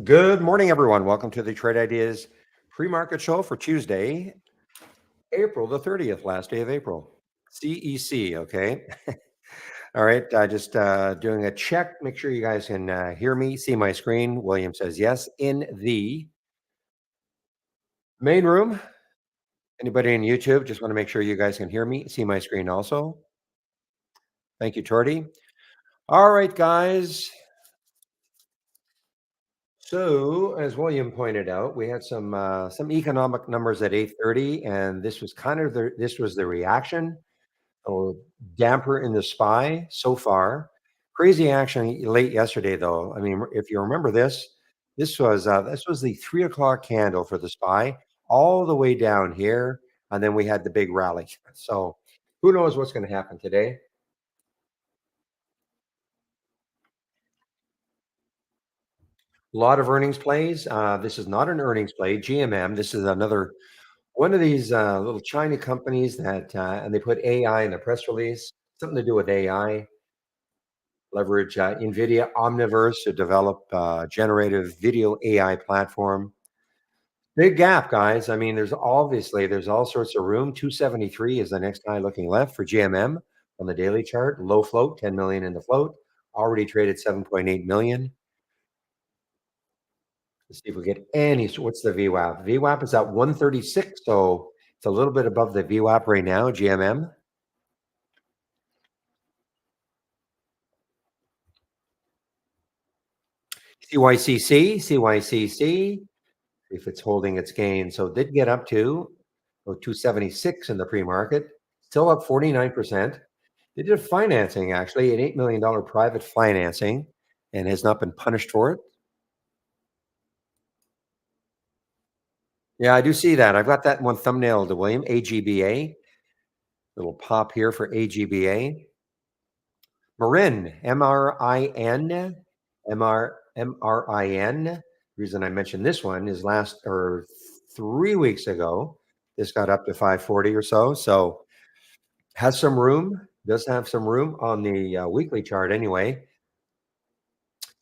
Good morning, everyone. Welcome to the Trade Ideas pre-market show for Tuesday, April the 30th, last day of April. CEC, okay? All right, just doing a check. Make sure you guys can hear me, see my screen. William says yes. In the main room, anybody in YouTube, just want to make sure you guys can hear me, see my screen also. Thank you, Torty. All right, guys. So, as William pointed out, we had some economic numbers at 8:30, and this was kind of the reaction. Oh, damper in the SPY so far. Crazy action late yesterday, though. I mean, if you remember this, this was the 3 o'clock candle for the SPY, all the way down here, and then we had the big rally. So, who knows what's going to happen today? A lot of earnings plays. This is not an earnings play. GMM. This is another one of these little China companies that, and they put AI in the press release. Something to do with AI. Leverage NVIDIA Omniverse to develop generative video AI platform. Big gap, guys. I mean, there's all sorts of room. 273 is the next high looking left for GMM on the daily chart. Low float, 10 million in the float. Already traded 7.8 million. Let's see if we get any. So what's the VWAP? VWAP is at 136, so it's a little bit above the VWAP right now. GMM. CYCC, if it's holding its gain. So it did get up to 276 in the pre-market, still up 49%. They did financing, actually, an $8 million private financing, and has not been punished for it. Yeah, I do see that. I've got that one thumbnail to William, AGBA. Little pop here for AGBA. Marin, M-R-I-N, M-R-I-N. Reason I mentioned this one is 3 weeks ago, this got up to 540 or so. So has some room, does have some room on the weekly chart anyway.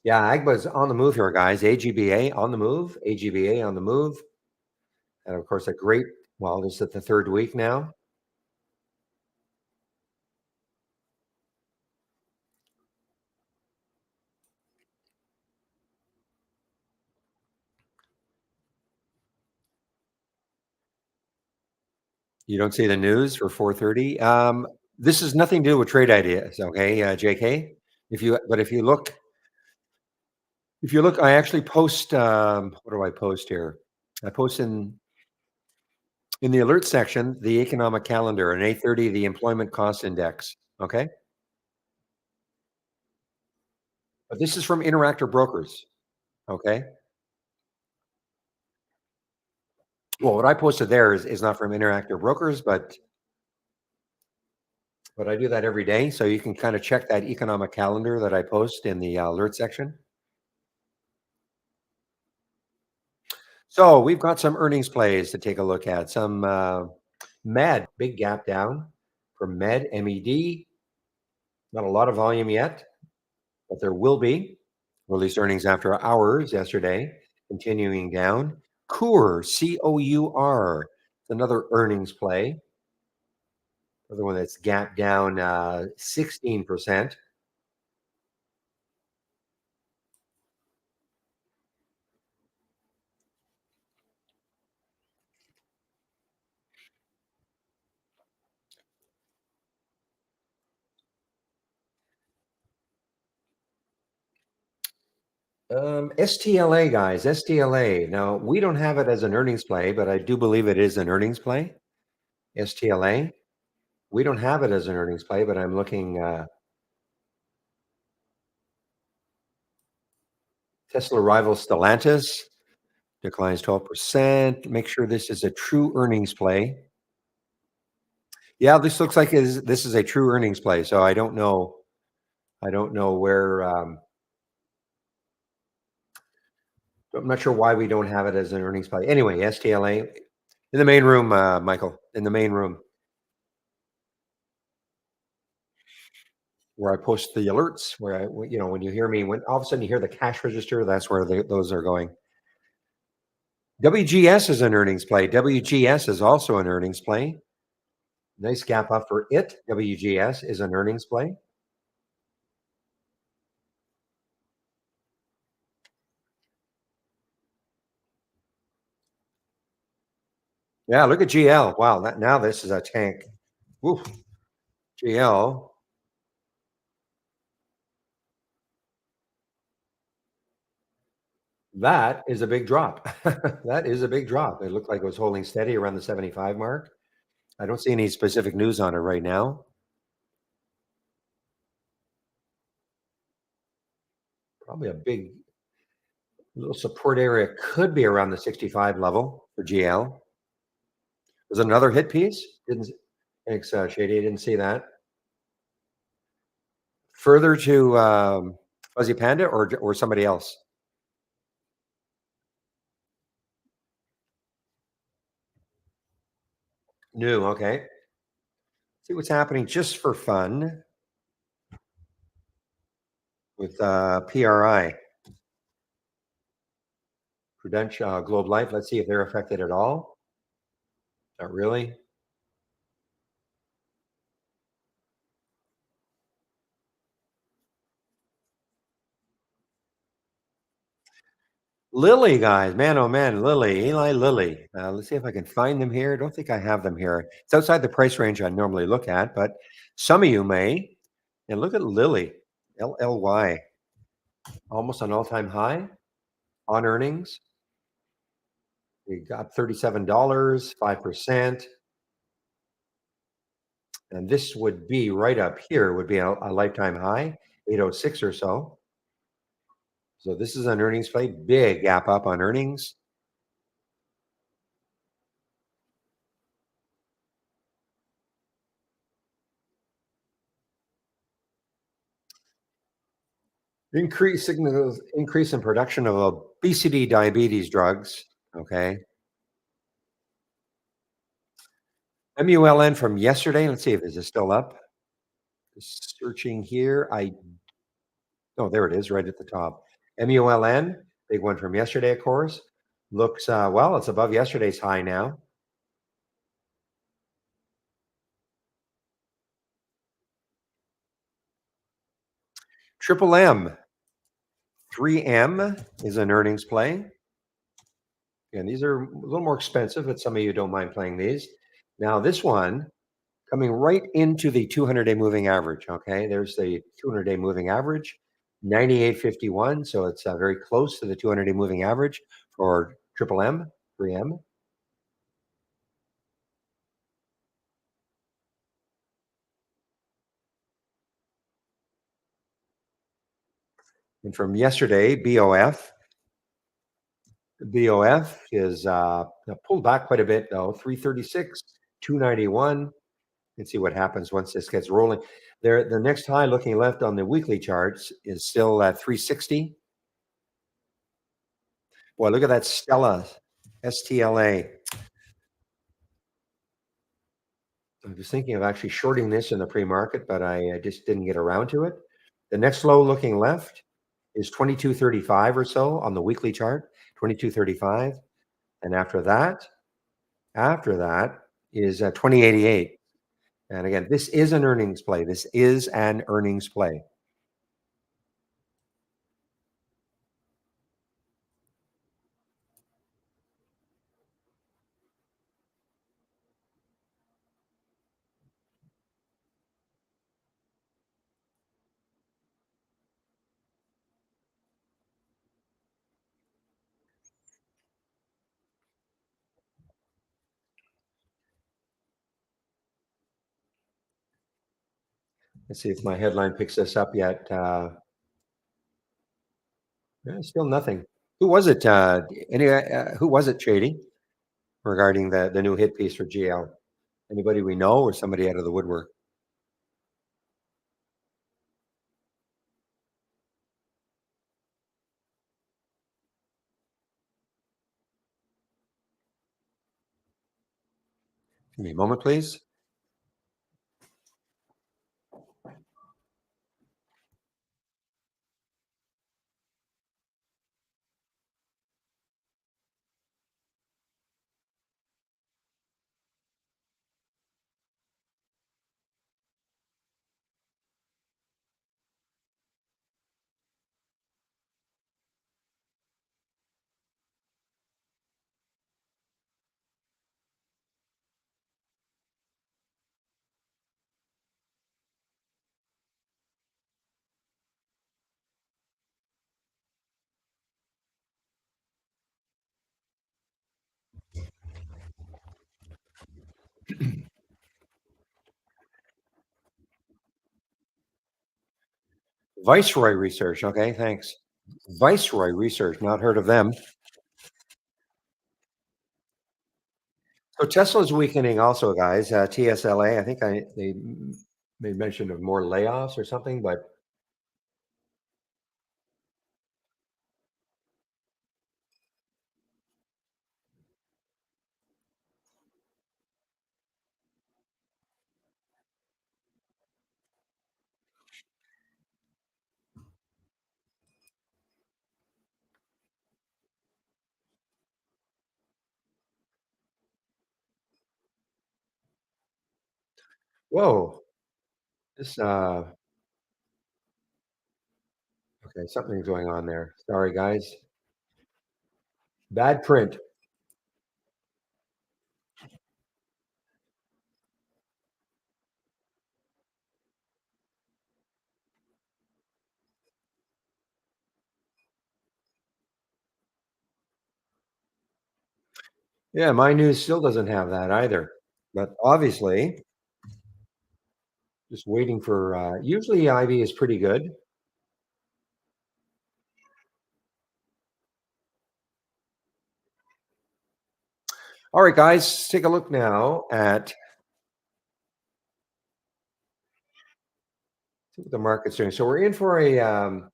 Yeah, Agba's on the move here, guys. AGBA on the move, AGBA on the move. And of course, this is the third week now. You don't see the news for 4:30. This is nothing to do with trade ideas, okay, JK. If you look, I actually post. What do I post here? I post in the alert section the economic calendar, and 8:30 the employment cost index. Okay, but this is from Interactive Brokers. Okay, well, what I posted there is not from Interactive Brokers, but I do that every day, so you can kind of check that economic calendar that I post in the alert section. So we've got some earnings plays to take a look at. Some Med, big gap down for Med, MED. Not a lot of volume yet, but there will be. Released earnings after hours yesterday, continuing down. Coeur, C-O-U-R. It's another earnings play. Another one that's gap down 16%. STLA, guys, STLA. Now, we don't have it as an earnings play, but I do believe it is an earnings play. STLA. We don't have it as an earnings play, but I'm looking. Tesla rival Stellantis declines 12%. Make sure this is a true earnings play. Yeah, this looks like this is a true earnings play. So I don't know. I don't know where. I'm not sure why we don't have it as an earnings play. Anyway, STLA in the main room, Michael. In the main room. where I post the alerts, where when you hear me, when all of a sudden you hear the cash register, that's where those are going. WGS is an earnings play. WGS is also an earnings play. Nice gap up for it. WGS is an earnings play. Yeah, look at GL. Wow, now this is a tank. Woo, GL. That is a big drop. That is a big drop. It looked like it was holding steady around the 75 mark. I don't see any specific news on it right now. Probably a big little support area could be around the 65 level for GL. Was it another hit piece? Didn't thanks, Shady. I didn't see that. Further to Fuzzy Panda or somebody else? New. Okay. See what's happening just for fun with PRI, Prudential Globe Life. Let's see if they're affected at all. Not really. Lilly, guys, man, oh man, Lilly, Eli Lilly. Let's see if I can find them here. I don't think I have them here. It's outside the price range I normally look at, but some of you may. And look at Lilly, LLY, almost an all-time high on earnings. We got $37, 5%. And this would be right up here, would be a lifetime high, 806 or so. So this is an earnings play, big gap up on earnings. Increase in production of obesity, diabetes drugs. Okay. MULN from yesterday. Let's see if is it still up. Searching here. Oh, there it is, right at the top. MULN, big one from yesterday, of course. Looks well, it's above yesterday's high now. Triple M, 3M is an earnings play. And these are a little more expensive, but some of you don't mind playing these. Now, this one coming right into the 200-day moving average. Okay, there's the 200-day moving average, 98.51. So it's very close to the 200-day moving average for Triple M, 3M. And from yesterday, BOF is pulled back quite a bit though, 336, 291. Let's see what happens once this gets rolling. There, the next high looking left on the weekly charts is still at 360. Boy, look at that Stella, STLA. I was thinking of actually shorting this in the pre-market, but I just didn't get around to it. The next low looking left is 2235 or so on the weekly chart, 2235. And after that is 2088. And again, this is an earnings play. This is an earnings play. Let's see if my headline picks this up yet. Yeah, still nothing. Who was it? Who was it, Shady, regarding the new hit piece for GL? Anybody we know or somebody out of the woodwork? Give me a moment, please. Viceroy Research. Okay, thanks. Viceroy Research. Not heard of them. So Tesla's weakening also, guys. TSLA. I think they made mention of more layoffs or something, but whoa, this okay, something's going on there. Sorry, guys. Bad print. Yeah, my news still doesn't have that either. But obviously, just waiting for usually Ivy is pretty good. All right, guys, let's take a look now at see what the market's doing. So we're in for a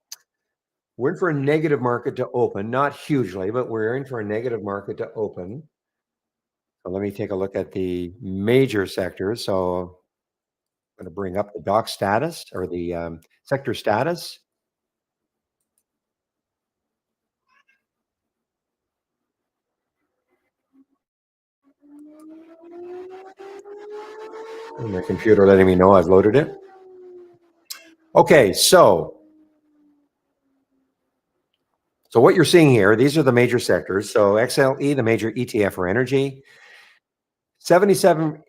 negative market to open, not hugely, but we're in for a negative market to open. So let me take a look at the major sectors. So I'm going to bring up the doc status or the sector status. And my computer letting me know I've loaded it. Okay, so what you're seeing here, these are the major sectors. So XLE, the major ETF for energy, 77%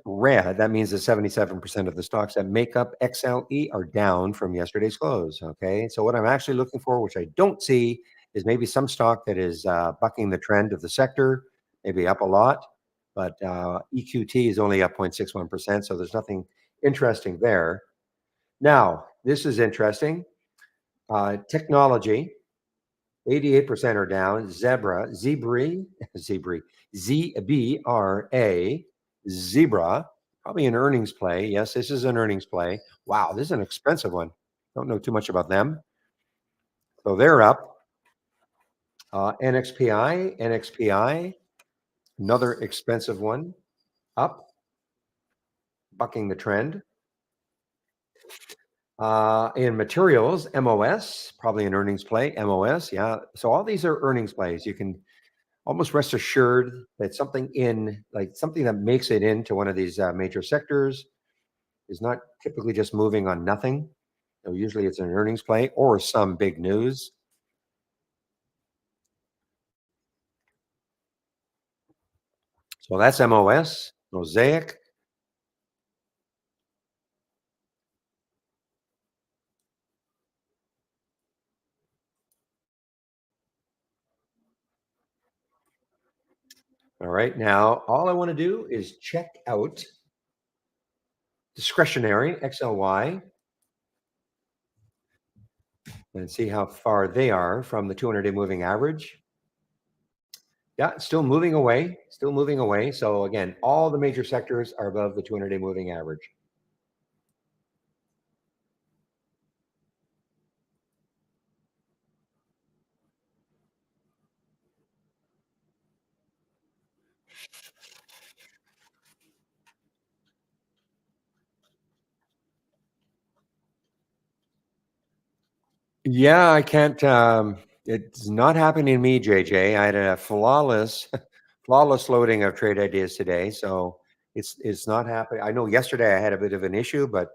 red. That means that 77% of the stocks that make up XLE are down from yesterday's close. Okay. So, what I'm actually looking for, which I don't see, is maybe some stock that is bucking the trend of the sector, maybe up a lot. But EQT is only up 0.61%. So, there's nothing interesting there. Now, this is interesting. Technology, 88% are down. Zebra, ZBRA, Zebra, probably an earnings play. Yes, this is an earnings play. Wow, this is an expensive one. Don't know too much about them. So they're up. NXPI, another expensive one, up, bucking the trend. In materials, MOS, probably an earnings play. MOS, yeah. So all these are earnings plays. You can almost rest assured that something that makes it into one of these major sectors is not typically just moving on nothing. Usually it's an earnings play or some big news. So that's MOS, Mosaic. All right. Now, all I want to do is check out discretionary XLY and see how far they are from the 200-day moving average. Yeah, still moving away, still moving away. So again, all the major sectors are above the 200-day moving average. Yeah, I can't. It's not happening to me, JJ. I had a flawless loading of trade ideas today, so it's not happening. I know yesterday I had a bit of an issue, but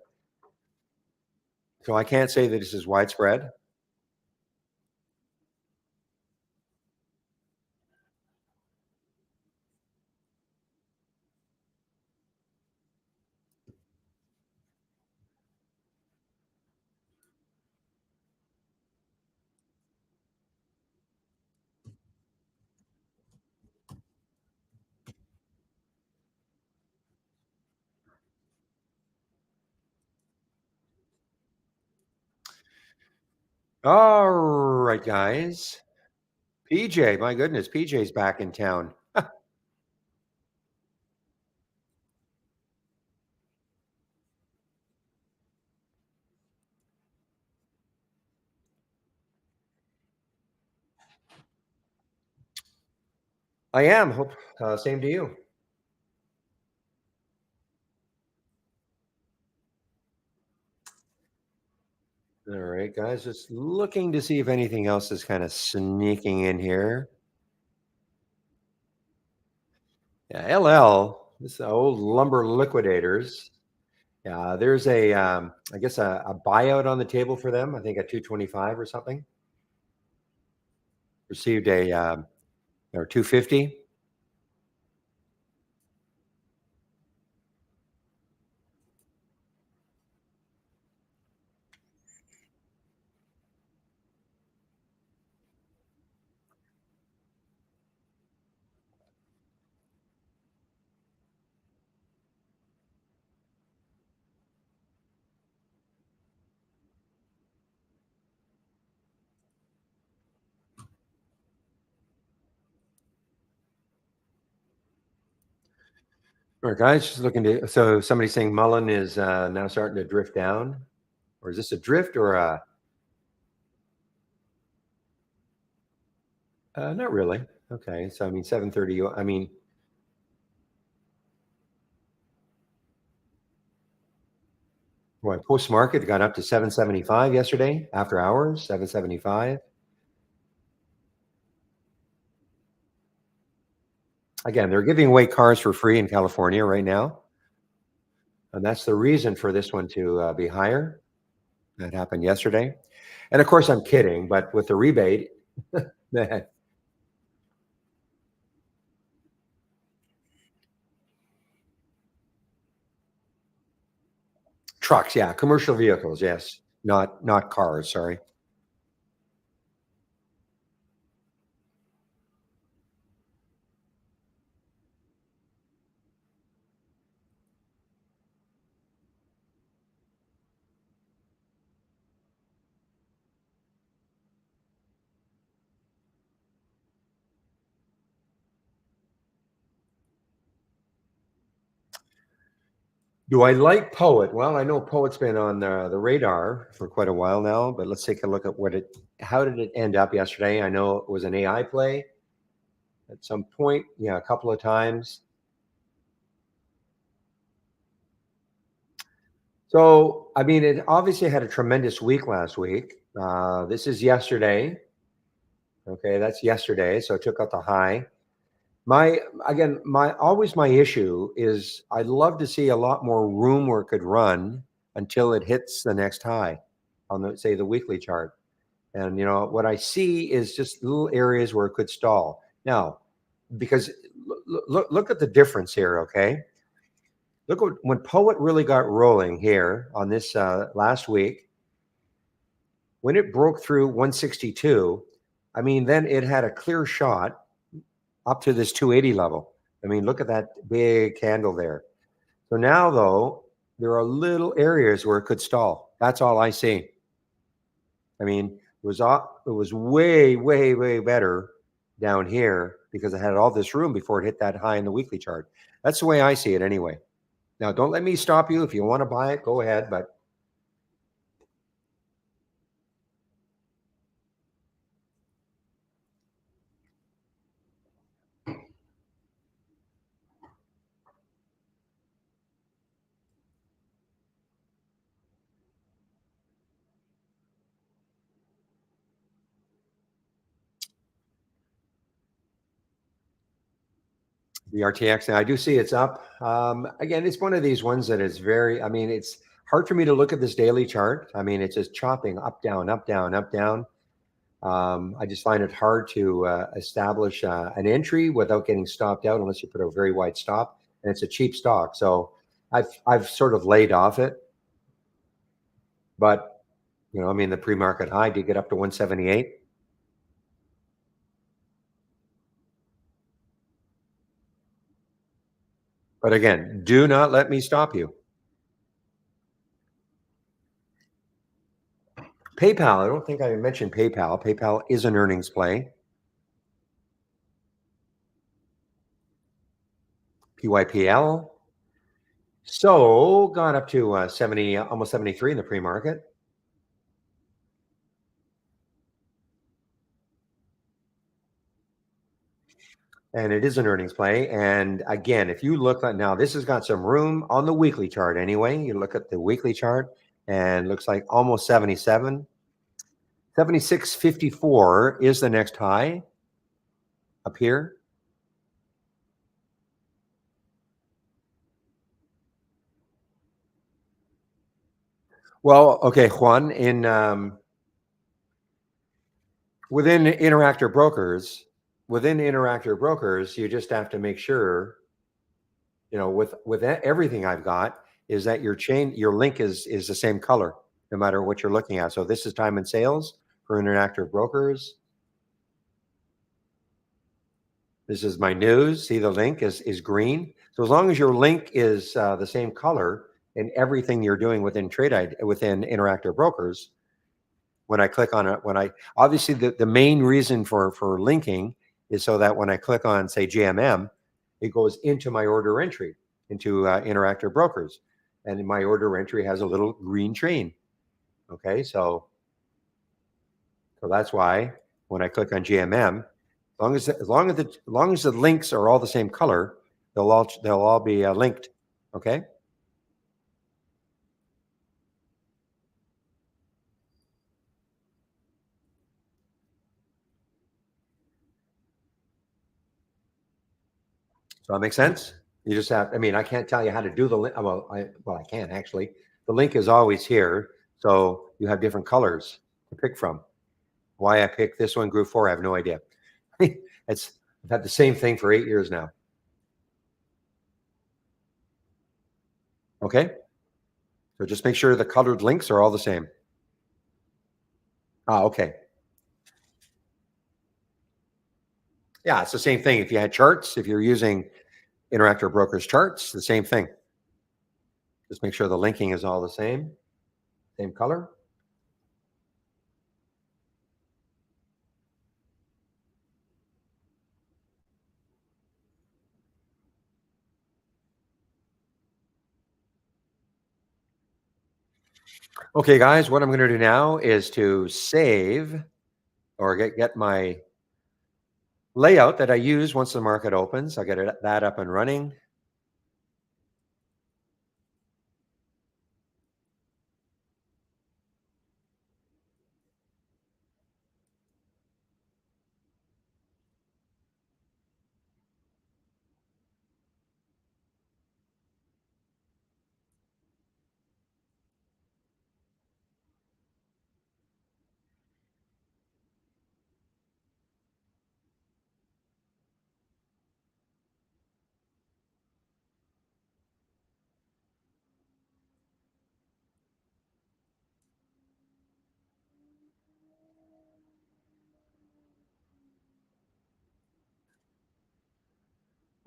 so I can't say that this is widespread. All right, guys. PJ, my goodness, PJ's back in town. I am. Hope same to you. All right, guys. Just looking to see if anything else is kind of sneaking in here. Yeah, LL, this is old lumber liquidators. Yeah, there's I guess a buyout on the table for them. I think at 225 or something. Received a or 250. All right, guys, just looking to. So somebody saying Mullen is now starting to drift down, or is this a drift or a? Not really. Okay, so I mean 730. I mean, what post market got up to 775 yesterday after hours. 775. Again, they're giving away cars for free in California right now, and that's the reason for this one to be higher. That happened yesterday, and of course I'm kidding, but with the rebate, the trucks, yeah, commercial vehicles, yes, not cars. Sorry. Do I like Poet? Well, I know Poet's been on the radar for quite a while now, but let's take a look at how did it end up yesterday? I know it was an AI play at some point, yeah, a couple of times. So, I mean, it obviously had a tremendous week last week. This is yesterday. Okay, that's yesterday. So it took out the high. My again, my issue is I'd love to see a lot more room where it could run until it hits the next high on the say the weekly chart. And what I see is just little areas where it could stall. Now, because look at the difference here, okay? Look when Poet really got rolling here on this last week, when it broke through 162, I mean, then it had a clear shot up to this 280 level. I mean, look at that big candle there. So now, though, there are little areas where it could stall. That's all I see. I mean, it was way, way, way better down here because I had all this room before it hit that high in the weekly chart. That's the way I see it anyway. Now, don't let me stop you. If you want to buy it, go ahead. But the RTX, now I do see it's up. Again, it's one of these ones that is very, I mean, it's hard for me to look at this daily chart. I mean, it's just chopping up, down, up, down, up, down. I just find it hard to establish an entry without getting stopped out unless you put a very wide stop, and it's a cheap stock. So I've sort of laid off it, but I mean, the pre-market high did get up to 178. But again, do not let me stop you. PayPal, I don't think I mentioned PayPal. PayPal is an earnings play. PYPL. So gone up to 70, almost 73 in the pre-market. And it is an earnings play. And again, if you look at now, this has got some room on the weekly chart anyway. You look at the weekly chart and looks like almost 77. 76.54 is the next high up here. Well, okay, Juan, in within Interactive Brokers, you just have to make sure, with everything I've got, is that your link is the same color, no matter what you're looking at. So this is time and sales for Interactive Brokers. This is my news. See, the link is green. So as long as your link is the same color in everything you're doing within Interactive Brokers, when I click on it, obviously the main reason for linking is so that when I click on, say, GMM, it goes into my order entry into Interactive Brokers, and my order entry has a little green train. Okay, so that's why when I click on GMM, as long as the links are all the same color, they'll all be linked. Okay, so that makes sense. You just have. I mean, I can't tell you how to do the link. Well, I can actually. The link is always here, so you have different colors to pick from. Why I picked this one, Group 4, I have no idea. it's I've had the same thing for 8 years now. Okay, so just make sure the colored links are all the same. Okay. Yeah, it's the same thing. If you had charts, if you're using Interactive Brokers charts, the same thing. Just make sure the linking is all the same color. Okay, guys, what I'm going to do now is to save or get my layout that I use once the market opens. I'll get that up and running.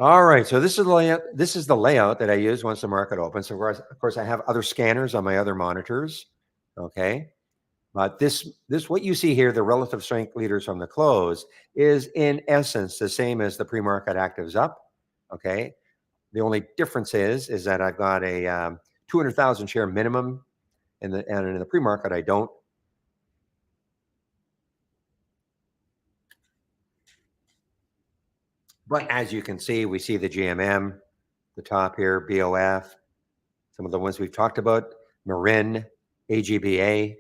All right, so this is the layout. This is the layout that I use once the market opens. So of course, I have other scanners on my other monitors. Okay, but this what you see here, the relative strength leaders from the close, is in essence the same as the pre-market actives up. Okay, the only difference is that I've got a 200,000 share minimum, and in the pre-market I don't. But as you can see, we see the GMM, the top here, BOF, some of the ones we've talked about, Marin, AGBA.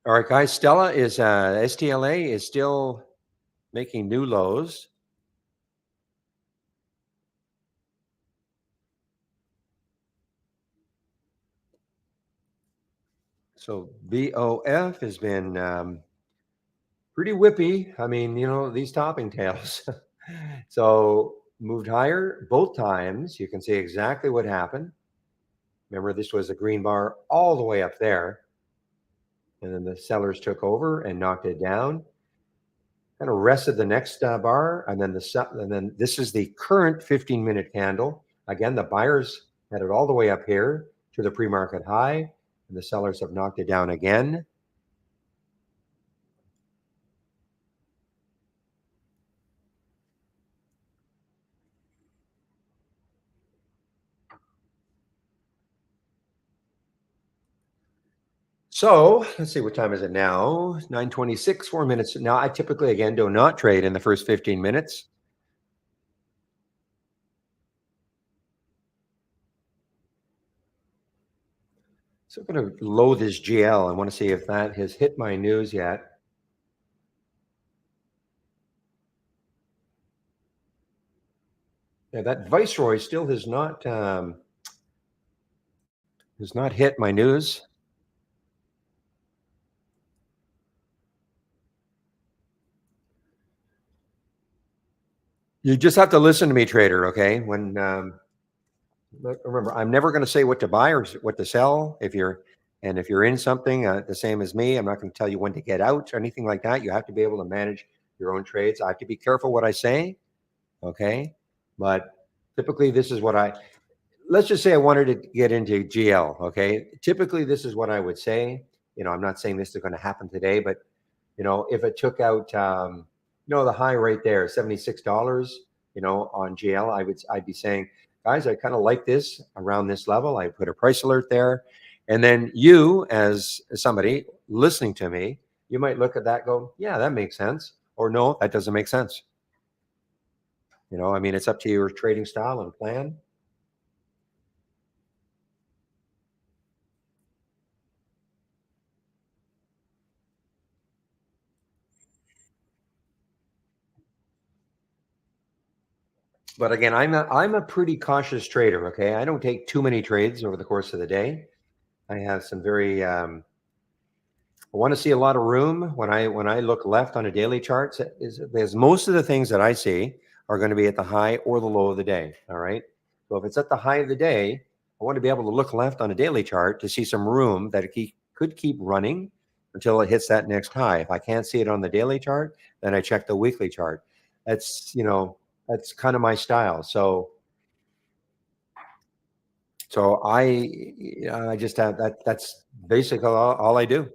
All right, guys. STLA is still making new lows. So BOF has been pretty whippy. I mean, these topping tails. So moved higher both times. You can see exactly what happened. Remember, this was a green bar all the way up there. And then the sellers took over and knocked it down. Kind of rested the next bar, and then this is the current 15-minute candle. Again, the buyers had it all the way up here to the pre-market high, and the sellers have knocked it down again. So let's see, what time is it now? 9:26, 4 minutes. Now, I typically, again, do not trade in the first 15 minutes. So I'm going to load this GL. I want to see if that has hit my news yet. Yeah, that Viceroy still has not hit my news. You just have to listen to me, trader. Okay, remember, I'm never going to say what to buy or what to sell. If you're in something the same as me, I'm not going to tell you when to get out or anything like that. You have to be able to manage your own trades. I have to be careful what I say. Okay, but typically this is what I. Let's just say I wanted to get into GL. Okay, typically this is what I would say. I'm not saying this is going to happen today, but if it took out, the high right there, $76, on GL, I'd be saying, guys, I kind of like this around this level. I put a price alert there. And then you, as somebody listening to me, you might look at that, go, yeah, that makes sense. Or no, that doesn't make sense. I mean, it's up to your trading style and plan. But again, I'm a pretty cautious trader. Okay, I don't take too many trades over the course of the day. I have some very I want to see a lot of room when I look left on a daily chart. Because most of the things that I see are going to be at the high or the low of the day. All right. So if it's at the high of the day, I want to be able to look left on a daily chart to see some room that could keep running until it hits that next high. If I can't see it on the daily chart, then I check the weekly chart. That's kind of my style. So I just have that. That's basically all I do.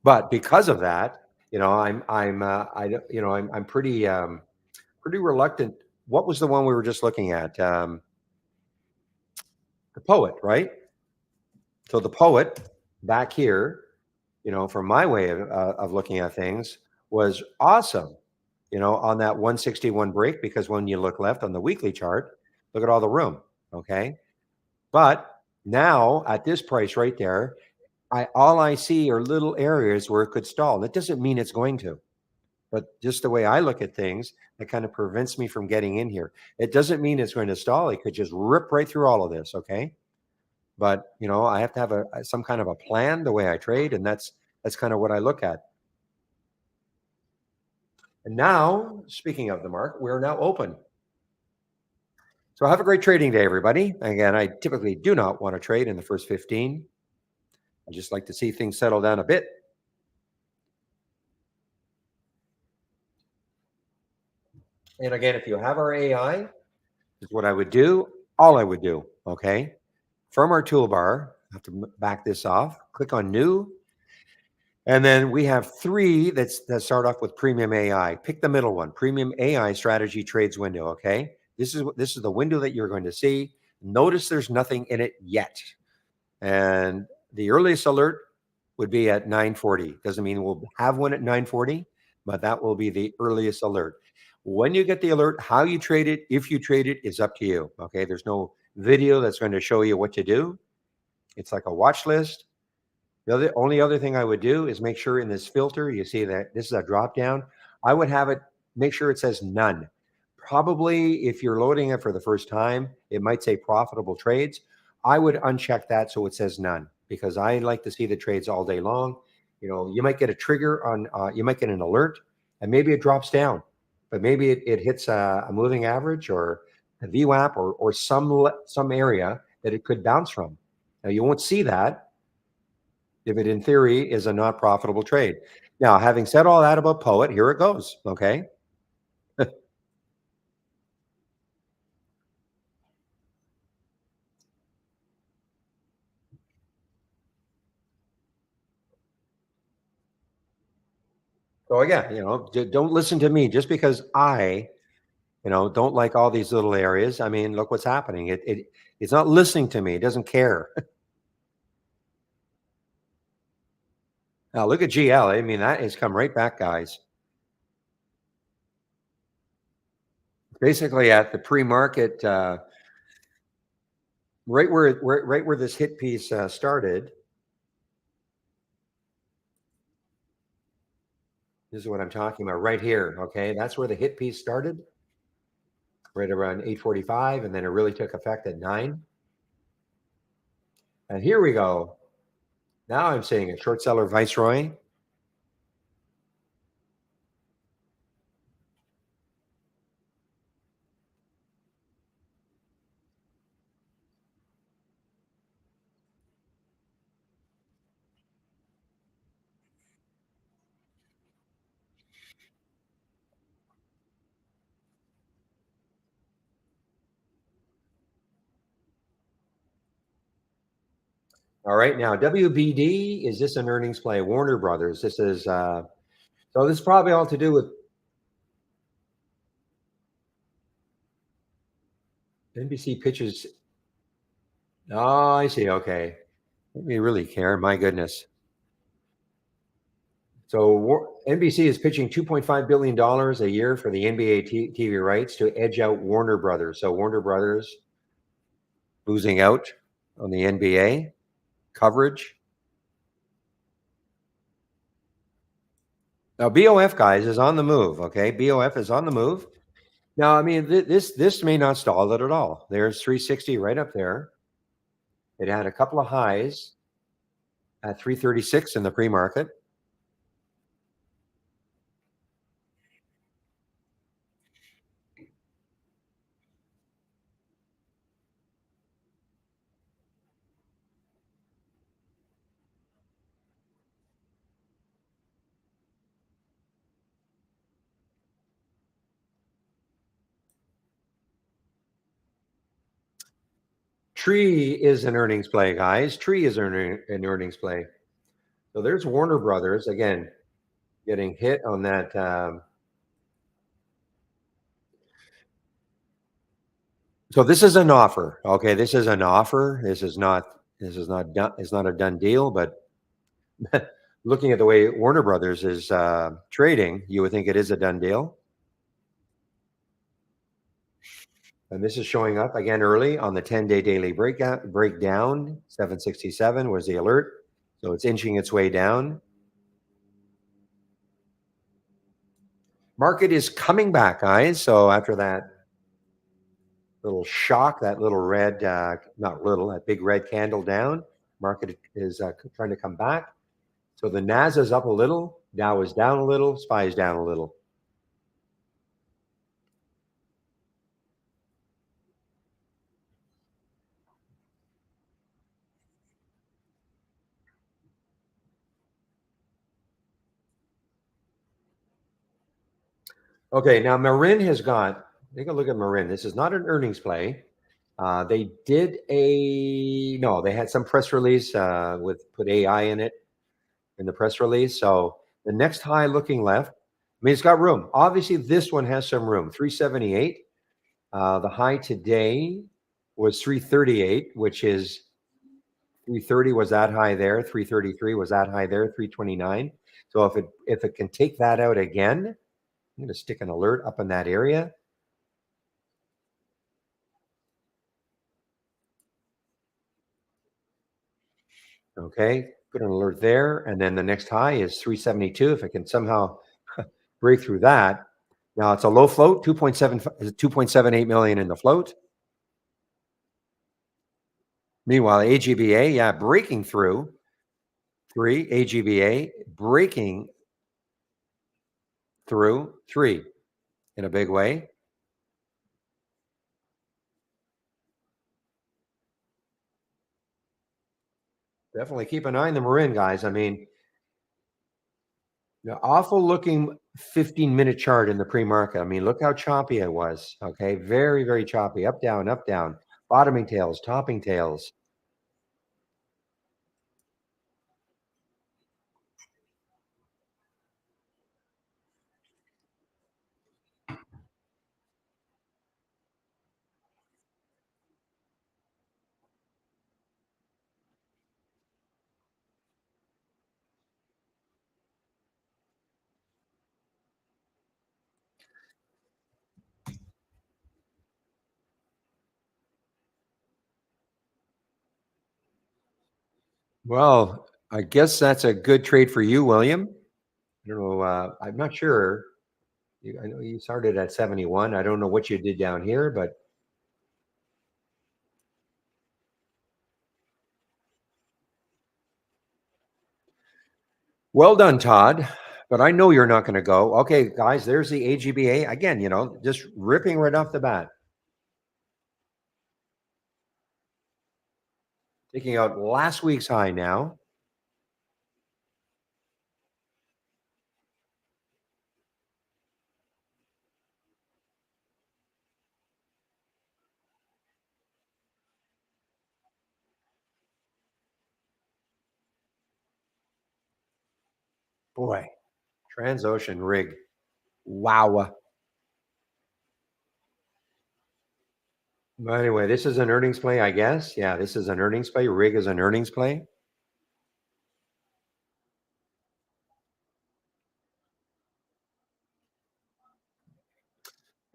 But because of that, I'm pretty reluctant. What was the one we were just looking at? The Poet, right? So the Poet back here, from my way of looking at things, was awesome. On that 161 break, because when you look left on the weekly chart, look at all the room. Okay, but now at this price right there, all I see are little areas where it could stall. That doesn't mean it's going to. But just the way I look at things, it kind of prevents me from getting in here. It doesn't mean it's going to stall. It could just rip right through all of this. Okay. But I have to have some kind of a plan the way I trade, and that's kind of what I look at. And now, speaking of the market, we're now open. So have a great trading day, everybody. Again, I typically do not want to trade in the first 15. I just like to see things settle down a bit. And again, if you have our AI, this is what I would do. All I would do. Okay. From our toolbar, I have to back this off, click on new. And then we have three that start off with premium AI. Pick the middle one, premium AI strategy trades window. Okay. This is the window that you're going to see. Notice there's nothing in it yet. And the earliest alert would be at 9:40. Doesn't mean we'll have one at 9:40, but that will be the earliest alert. When you get the alert, how you trade it, if you trade it, is up to you. Okay. There's no video that's going to show you what to do. It's like a watch list. The only other thing I would do is make sure in this filter, you see that this is a drop down. I would have it, make sure it says none. Probably if you're loading it for the first time, it might say profitable trades. I would uncheck that so it says none, because I like to see the trades all day long. You might get a trigger on, you might get an alert, and maybe it drops down, but maybe it hits a moving average or a VWAP, or some area that it could bounce from. Now you won't see that if it in theory is a not profitable trade. Now, having said all that about Poet, here it goes. Okay. So again, don't listen to me just because I, don't like all these little areas. I mean, look what's happening. It's not listening to me. It doesn't care. Now look at GL. I mean, that has come right back, guys. Basically at the pre-market, right where this hit piece started. This is what I'm talking about right here. Okay, that's where the hit piece started, right around 8:45, and then it really took effect at 9. And here we go. Now I'm seeing a short seller Viceroy. All right, now WBD, is this an earnings play? Warner Brothers. This is so this is probably all to do with NBC pitches. Oh, I see. Okay. We really care. My goodness. So NBC is pitching $2.5 billion a year for the NBA TV rights to edge out Warner Brothers. So Warner Brothers losing out on the NBA coverage. Now BOF, guys, is on the move. Okay, BOF is on the move. Now, I mean, this may not stall it at all. There's 360 right up there. It had a couple of highs at 336 in the pre-market. Tree is an earnings play, guys. Tree is an earnings play. So there's Warner Brothers again getting hit on that. So this is an offer. Okay, this is an offer. This is not. This is not done. It's not a done deal. But looking at the way Warner Brothers is trading, you would think it is a done deal. And this is showing up again early on the 10-day daily breakdown. 767 was the alert. So it's inching its way down. Market is coming back, guys. So after that little shock, that little red, not little, that big red candle down, market is trying to come back. So the NAS is up a little, Dow is down a little, SPY is down a little. Okay, now Marin has got, take a look at Marin. This is not an earnings play. They did no, they had some press release put AI in it in the press release. So the next high looking left, I mean, it's got room. Obviously, this one has some room, 378. The high today was 338, which is 330 was that high there, 333 was that high there, 329. So if it can take that out again, I'm going to stick an alert up in that area. Okay, put an alert there, and then the next high is 372. If I can somehow break through that. Now it's a low float, 2.7 2.78 million in the float. Meanwhile, AGBA, yeah, breaking through 3, AGBA breaking through 3 in a big way. Definitely keep an eye on the Marin, guys. I mean, the awful looking 15-minute chart in the pre-market. I mean, look how choppy it was. Okay, very, very choppy. Up, down, bottoming tails, topping tails. Well, I guess that's a good trade for you, William. I don't know. I'm not sure. I know you started at 71. I don't know what you did down here, but well done, Todd. But I know you're not going to go. Okay, guys, there's the AGBA. Again, just ripping right off the bat. Taking out last week's high now. Boy, Transocean rig. Wow. But anyway, this is an earnings play, I guess. Yeah, this is an earnings play. Rig is an earnings play.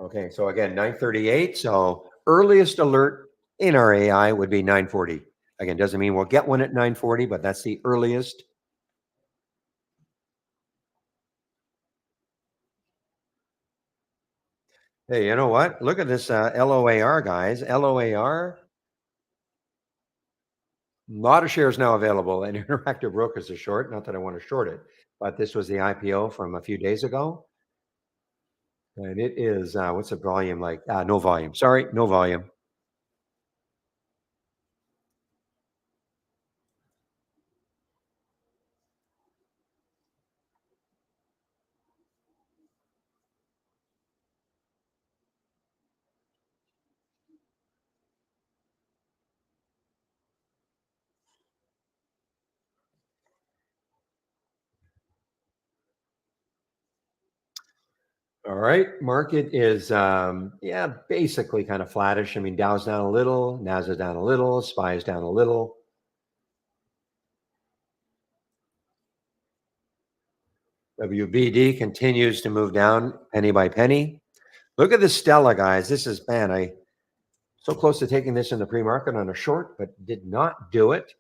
Okay, so again, 9:38. So earliest alert in our AI would be 9:40. Again, doesn't mean we'll get one at 9:40, but that's the earliest. Hey, you know what? Look at this LOAR, guys. LOAR, a lot of shares now available, and Interactive Brokers is short. Not that I want to short it, but this was the IPO from a few days ago. And it is, what's the volume like? No volume. Sorry, no volume. All right. Market is, yeah, basically kind of flattish. I mean, Dow's down a little, NASDAQ down a little, SPY is down a little. WBD continues to move down penny by penny. Look at this Stella, guys. This is, man, I so close to taking this in the pre-market on a short, but did not do it.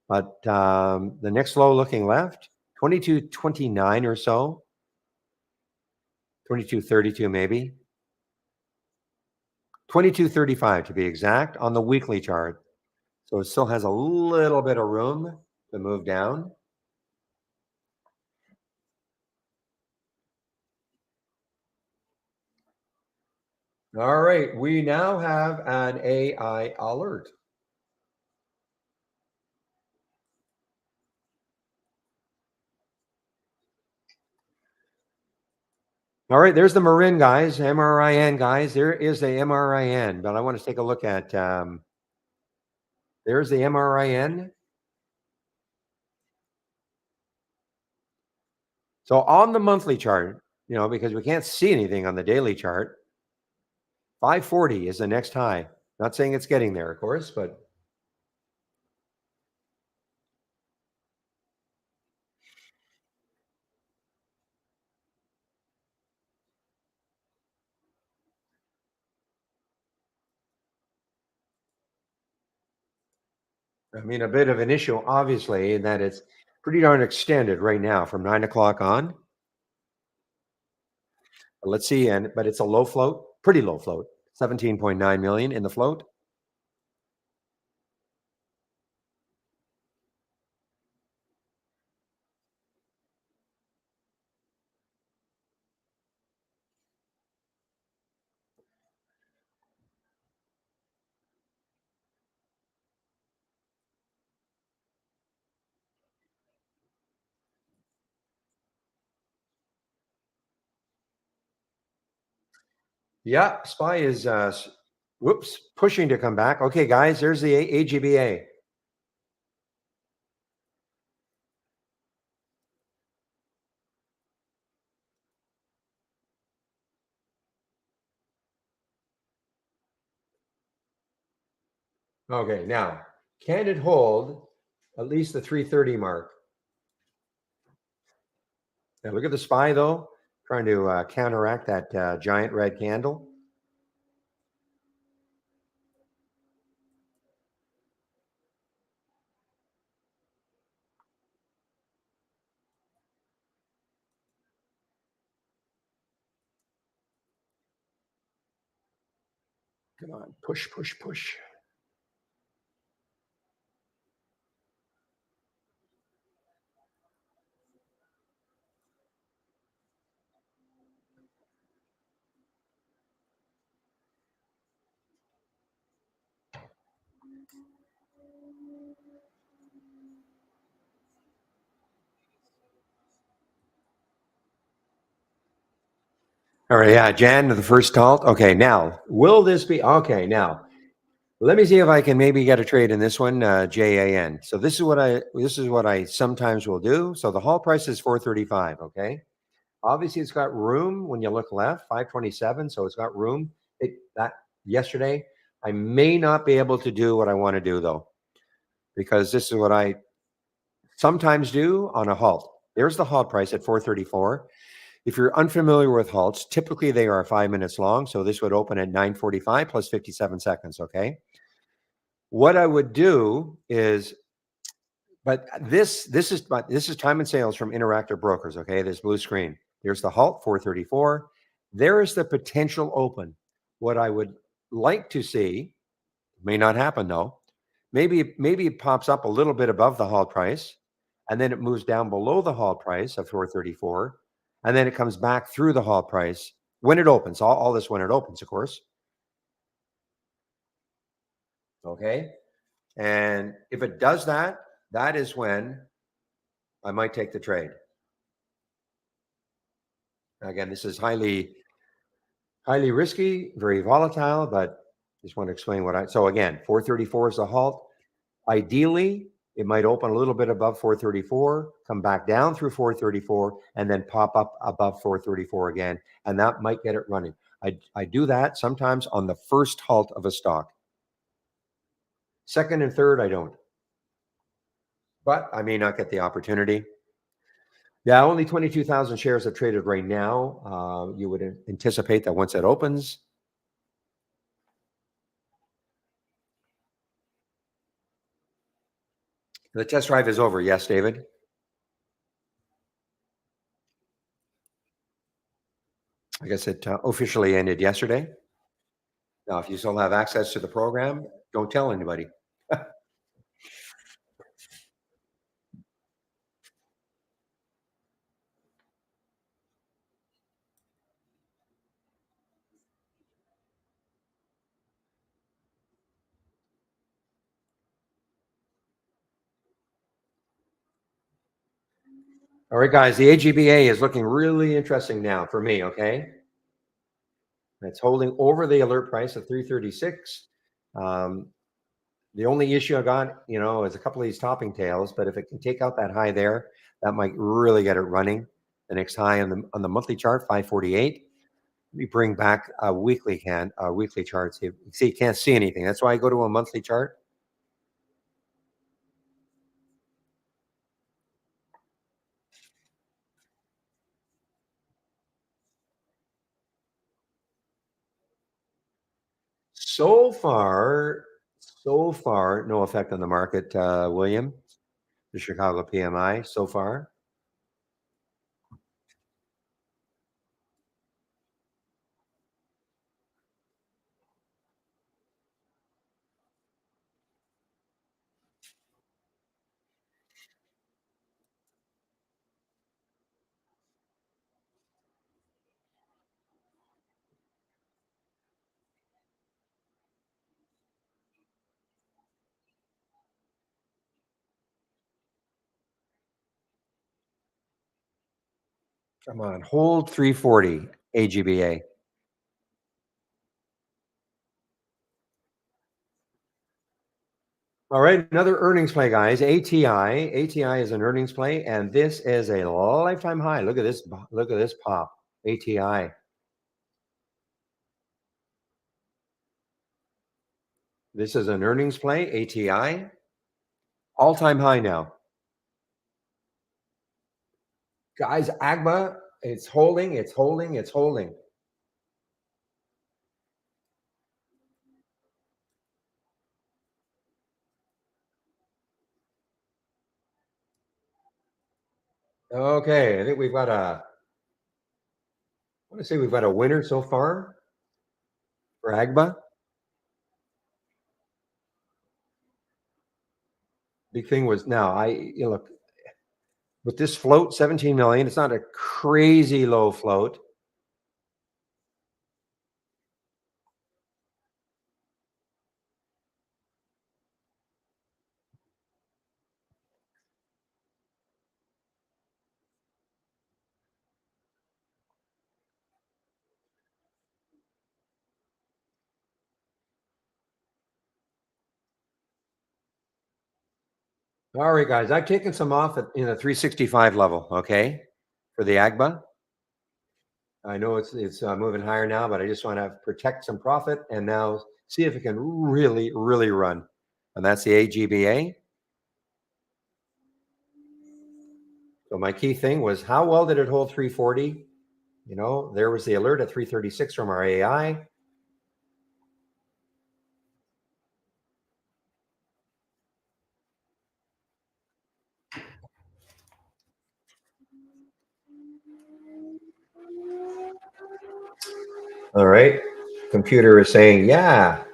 But the next low looking left, 22.29 or so, 22.32 maybe, 22.35 to be exact on the weekly chart. So it still has a little bit of room to move down. All right, we now have an AI alert. All right, there's the Marin, guys, MRIN, guys. There is the MRIN, but I want to take a look at, there's the MRIN. So on the monthly chart, because we can't see anything on the daily chart, 540 is the next high. Not saying it's getting there, of course, but I mean, a bit of an issue, obviously, in that it's pretty darn extended right now from 9 o'clock on. Let's see, and but it's a low float, pretty low float, 17.9 million in the float. Yeah, SPY is whoops, pushing to come back. Okay, guys, there's the AGBA. Okay, now can it hold at least the 330 mark? Now look at the SPY though, trying to counteract that giant red candle. Come on, push, push, push. All right, yeah, Jan, the first halt. Okay, now will this be okay? Now let me see if I can maybe get a trade in this one, JAN. So this is what I sometimes will do. So the halt price is 435. Okay, obviously it's got room when you look left, 527. So it's got room. It that yesterday I may not be able to do what I want to do though, because this is what I sometimes do on a halt. There's the halt price at 434. If you're unfamiliar with halts, typically they are 5 minutes long. So this would open at 9:45 plus 57 seconds. Okay. What I would do is, but this is time and sales from Interactive Brokers. Okay. This blue screen. There's the halt 434. There is the potential open. What I would like to see, may not happen though. Maybe it pops up a little bit above the halt price, and then it moves down below the halt price of 434, and then it comes back through the halt price when it opens. All this when it opens, of course. Okay. And if it does that, that is when I might take the trade. Again, this is highly risky, very volatile, but just want to explain what I so again, 434 is the halt. Ideally, it might open a little bit above 434, come back down through 434, and then pop up above 434 again. And that might get it running. I do that sometimes on the first halt of a stock. Second and third, I don't. But I may not get the opportunity. Yeah, only 22,000 shares have traded right now. You would anticipate that once it opens, the test drive is over. Yes, David. I guess it officially ended yesterday. Now, if you still have access to the program, don't tell anybody. All right, guys, the AGBA is looking really interesting now for me. Okay. It's holding over the alert price of 336. Um, the only issue I got, is a couple of these topping tails, but if it can take out that high there, that might really get it running. The next high on the monthly chart, 548. Let me bring back a weekly chart. See, you can't see anything. That's why I go to a monthly chart. So far, So far, no effect on the market, William, the Chicago PMI so far. Come on, hold 340 AGBA. All right, another earnings play, guys. ATI. ATI is an earnings play, and this is a lifetime high. Look at this. Look at this pop. ATI. This is an earnings play. ATI. All-time high now. Guys, AGMA, it's holding, it's holding, it's holding. Okay, I think we've got a, I want to say we've got a winner so far for AGMA. Big thing was now look with this float, 17 million. It's not a crazy low float. All right, guys, I've taken some off in the 365 level. Okay, for the AGMA. I know it's moving higher now, but I just want to protect some profit and now see if it can really run. And that's the AGBA. So my key thing was how well did it hold 340? You know, there was the alert at 336 from our AI. All right. Computer is saying, yeah.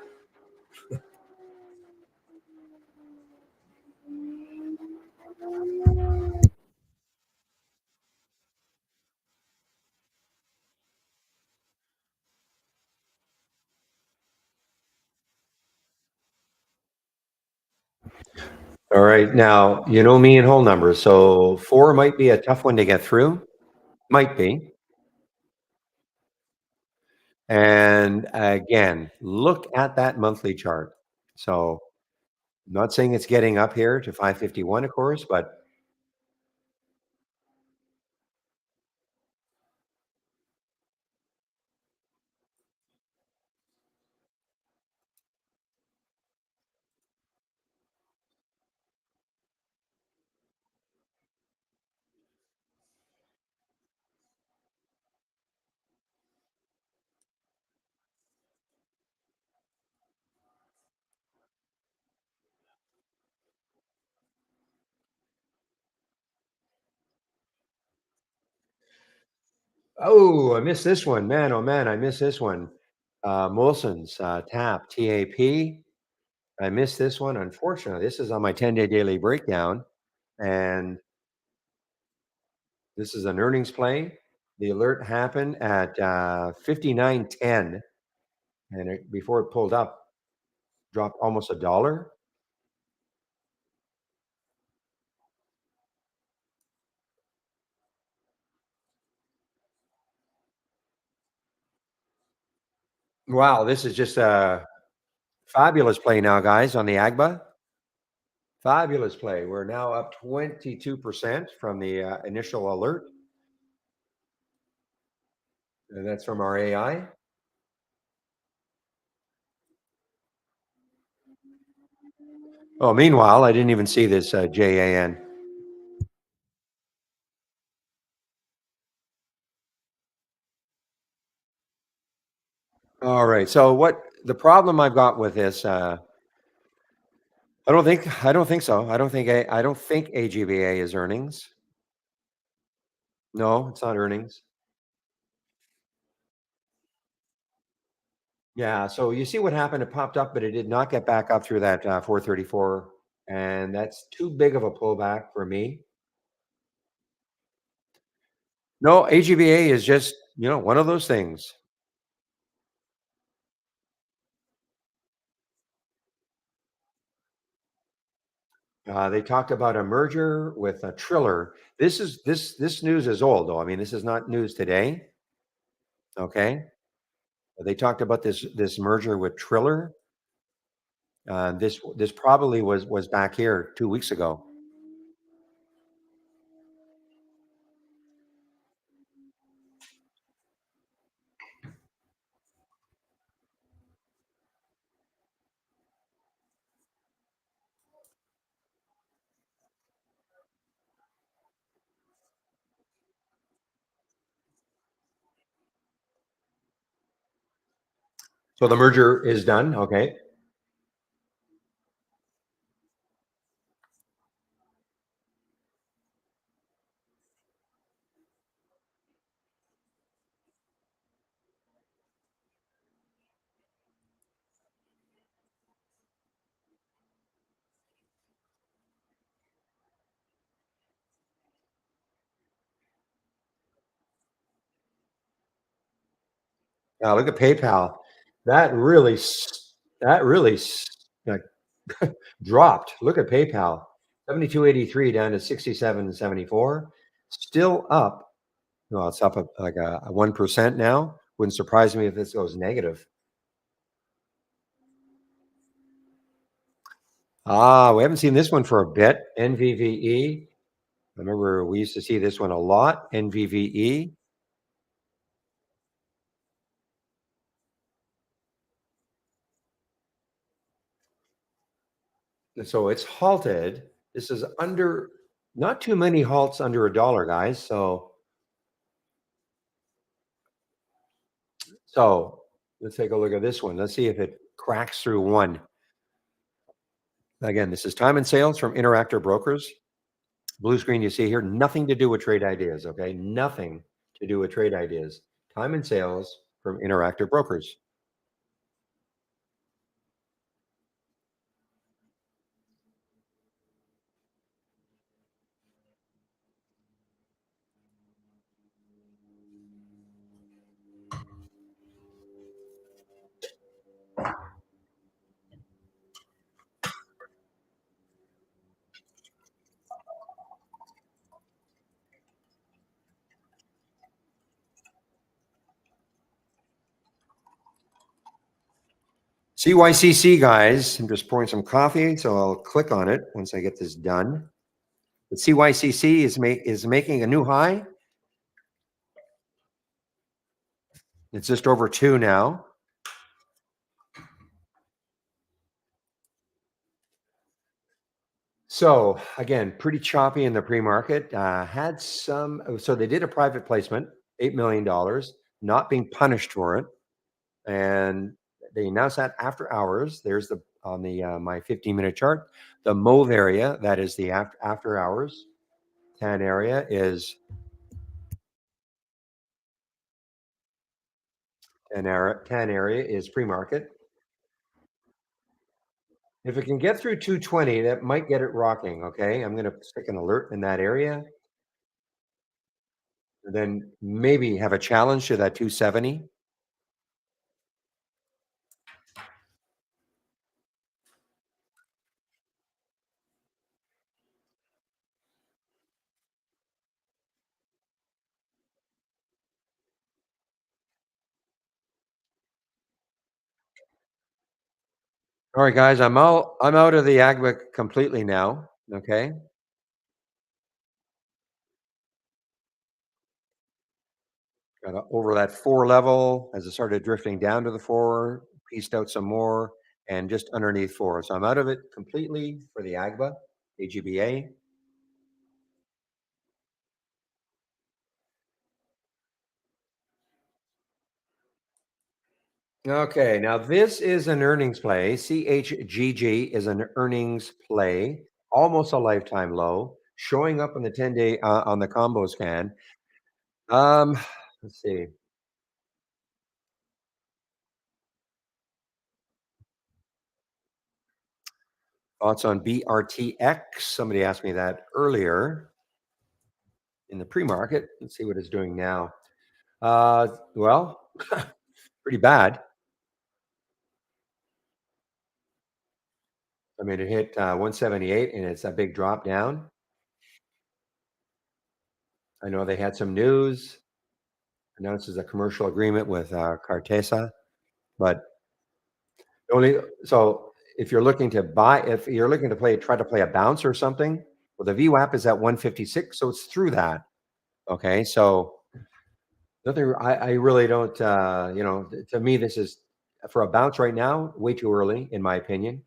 All right. Now, you know me and whole numbers. So four might be a tough one to get through. Might be. And again, look at that monthly chart. So I'm not saying it's getting up here to 551, of course, but oh, I missed this one. Man, oh man, I missed this one. Molson's TAP, TAP. I missed this one. Unfortunately, this is on my 10-day daily breakdown. And this is an earnings play. The alert happened at 59.10, and before it pulled up, dropped almost a dollar. Wow, this is just a fabulous play now, guys, on the AGBA. Fabulous play. We're now up 22% from the initial alert, and that's from our AI. Oh, meanwhile, I didn't even see this JAN. All right. So what the problem I've got with this, I don't think so. I don't think AGBA is earnings. No, it's not earnings. Yeah, so you see what happened, it popped up, but it did not get back up through that, 434, and that's too big of a pullback for me. No, AGBA is just, one of those things. They talked about a merger with a Triller. This news is old, though. I mean, this is not news today, okay? They talked about this merger with Triller. This probably was back here 2 weeks ago. So the merger is done, okay? Look at PayPal. That really like, dropped. Look at PayPal, 72.83 down to 67.74. Still up. Well, it's up like a 1% now. Wouldn't surprise me if this goes negative. We haven't seen this one for a bit. NVVE. I remember we used to see this one a lot. NVVE. So it's halted. This is under not too many halts under a dollar, guys. So let's take a look at this one. Let's see if it cracks through one. Again, this is time and sales from Interactive Brokers. Blue screen you see here, nothing to do with trade ideas, okay? Nothing to do with trade ideas. Time and sales from Interactive Brokers. CYCC, guys. I'm just pouring some coffee, so I'll click on it once I get this done. But CYCC is making a new high. It's just over 2 now. So again, pretty choppy in the pre-market. Had some. So they did a private placement, $8 million, not being punished for it, and they announced that after hours. There's the on the my 15-minute chart, the mauve area, that is the after hours. Tan area is tan area is pre-market. If it can get through 220, that might get it rocking. Okay, I'm going to stick an alert in that area, and then maybe have a challenge to that 270. All right, guys, I'm out of the ag book completely now. Okay, got over that 4 level as it started drifting down to the 4, pieced out some more, and just underneath 4. So I'm out of it completely for the AGBA, AGBA. Okay, now this is an earnings play. CHGG is an earnings play, almost a lifetime low, showing up on the 10-day on the combo scan. Um, let's see. Thoughts on BRTX? Somebody asked me that earlier in the pre-market. Let's see what it's doing now. Well, pretty bad. I mean, it hit 178 and it's a big drop down. I know they had some news, announces a commercial agreement with Cartesa, but only so if you're looking to buy, if you're looking to try to play a bounce or something, well, the VWAP is at 156, so it's through that. Okay, so nothing. I really don't. To me, this is for a bounce right now. Way too early, in my opinion.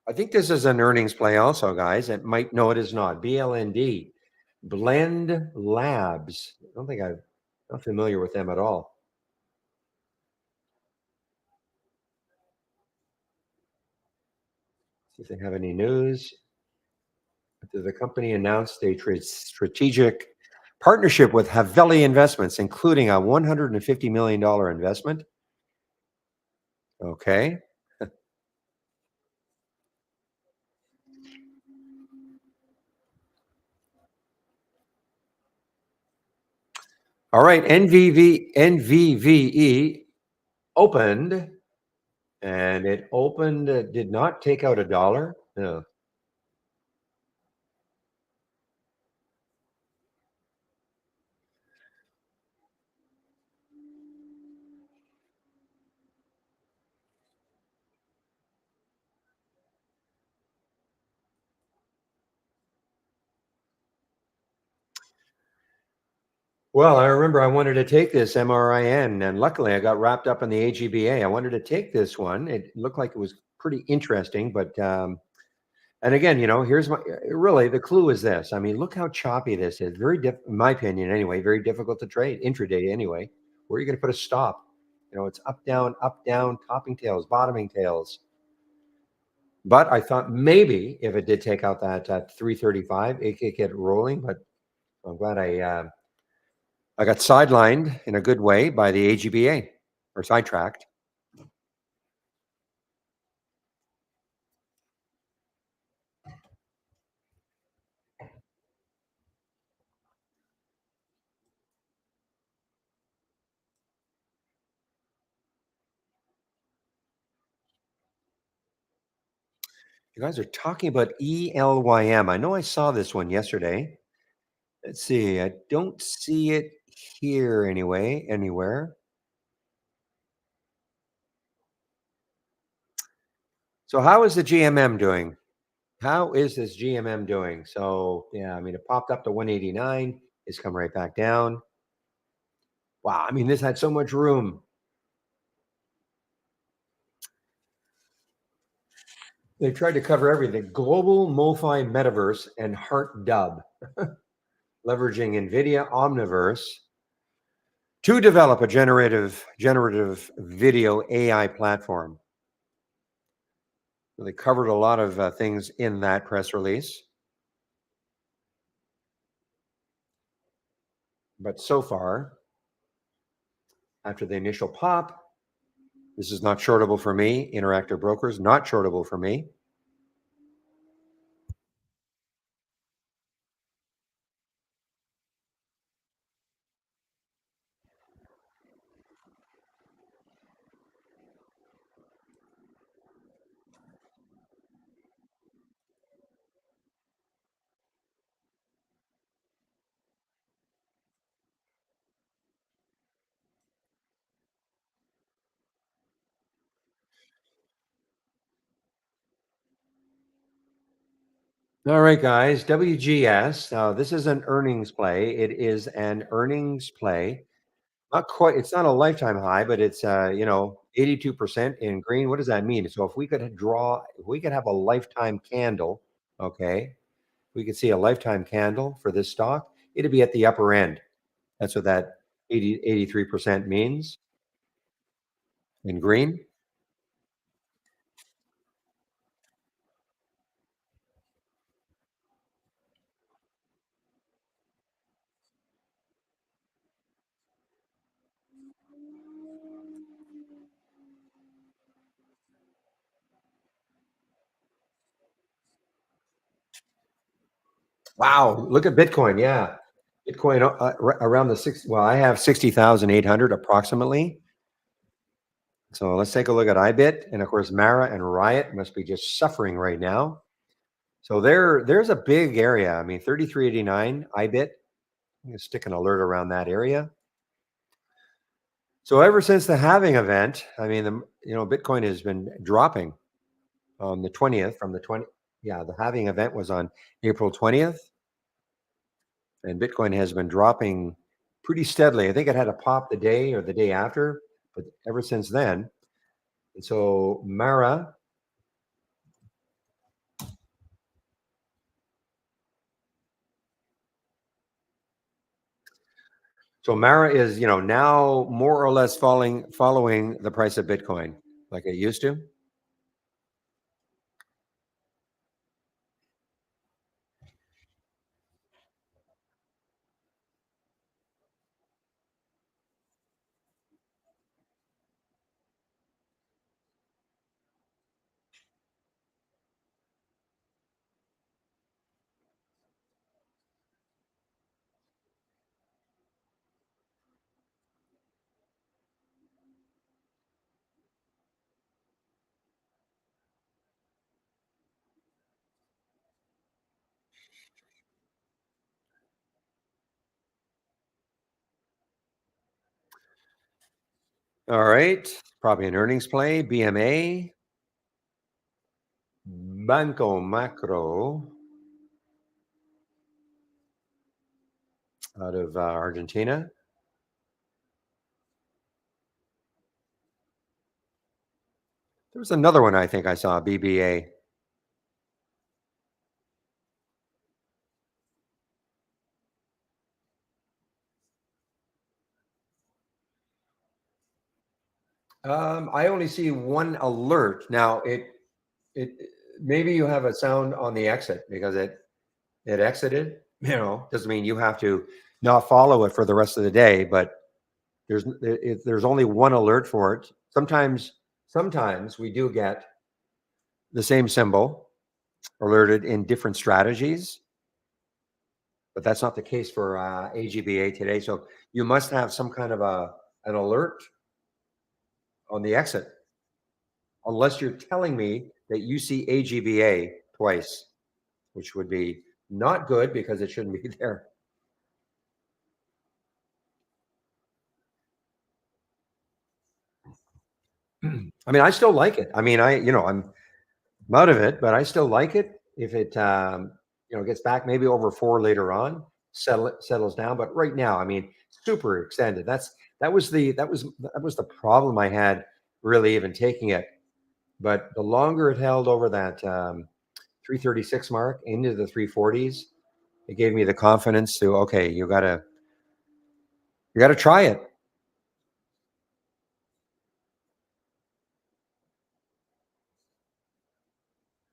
I think this is an earnings play, also, guys. It might. No, it is not. BLND, Blend Labs. I don't think I'm not familiar with them at all. See if they have any news. The company announced a strategic partnership with Haveli Investments, including a $150 million investment. Okay. All right. NVVE opened, and it opened, did not take out a dollar. No. Well, I remember I wanted to take this MRIN, and luckily I got wrapped up in the AGBA. I wanted to take this one. It looked like it was pretty interesting, but and again, here's my really the clue is this. I mean, look how choppy this is. Very in my opinion, anyway. Very difficult to trade intraday, anyway. Where are you going to put a stop? It's up, down, topping tails, bottoming tails. But I thought maybe if it did take out that 335, it could get rolling. But I'm glad I got sidelined in a good way by the AGBA, or sidetracked. You guys are talking about ELYM. I know I saw this one yesterday. Let's see. I don't see it here anyway, anywhere. So how is the GMM doing? How is this GMM doing? So yeah, I mean, it popped up to 189. It's come right back down. Wow. I mean, this had so much room. They tried to cover everything. Global MoFi Metaverse and Heart Dub, leveraging NVIDIA Omniverse to develop a generative video AI platform. They covered a lot of things in that press release, but so far, after the initial pop, this is not shortable for me. Interactive Brokers, not shortable for me. All right, guys. WGS. Now, this is an earnings play. It is an earnings play. Not quite. It's not a lifetime high, but it's 82% in green. What does that mean? So if we could have a lifetime candle, okay, we could see a lifetime candle for this stock, it'd be at the upper end. That's what that 83% means in green. Wow, look at Bitcoin. Yeah. Bitcoin around the six. Well, I have 60,800 approximately. So let's take a look at IBIT. And of course, Mara and Riot must be just suffering right now. So there's a big area. I mean, 3389 IBIT. I'm going to stick an alert around that area. So ever since the halving event, I mean, Bitcoin has been dropping on the 20th from the 20. Yeah, the halving event was on April 20th, and Bitcoin has been dropping pretty steadily. I think it had a pop the day or the day after, but ever since then. And so Mara, Mara is, now more or less following the price of Bitcoin like it used to. All right, probably an earnings play. BMA, Banco Macro out of Argentina. There was another one I think I saw, BBA. I only see one alert. Now it maybe you have a sound on the exit because it exited. Doesn't mean you have to not follow it for the rest of the day, but there's only one alert for it. Sometimes we do get the same symbol alerted in different strategies, but that's not the case for AGBA today. So you must have some kind of an alert on the exit, unless you're telling me that you see AGBA twice, which would be not good because it shouldn't be there. I mean, I still like it. I mean, I'm out of it, but I still like it if it gets back maybe over 4 later on, settles down. But right now, I mean, super extended. That was the problem I had really even taking it. But the longer it held over that 336 mark into the 340s, it gave me the confidence to, okay, you gotta try it.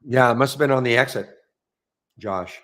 Yeah, it must have been on the exit, Josh.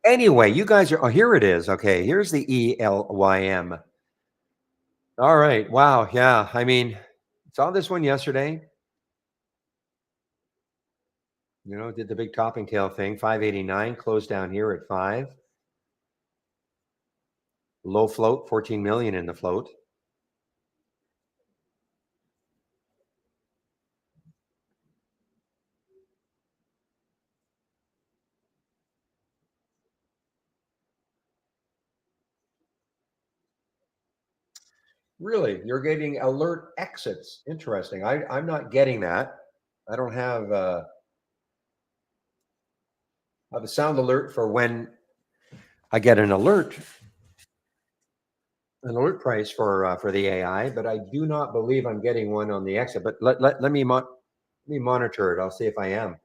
Anyway, you guys are, oh, here it is. Okay, here's the ELYM. All right. Wow. Yeah. I mean, saw this one yesterday. Did the big topping tail thing, 589, closed down here at 5. Low float, 14 million in the float. Really? You're getting alert exits. Interesting. I'm not getting that. I don't have a sound alert for when I get an alert price for the AI, but I do not believe I'm getting one on the exit. But let me monitor it. I'll see if I am.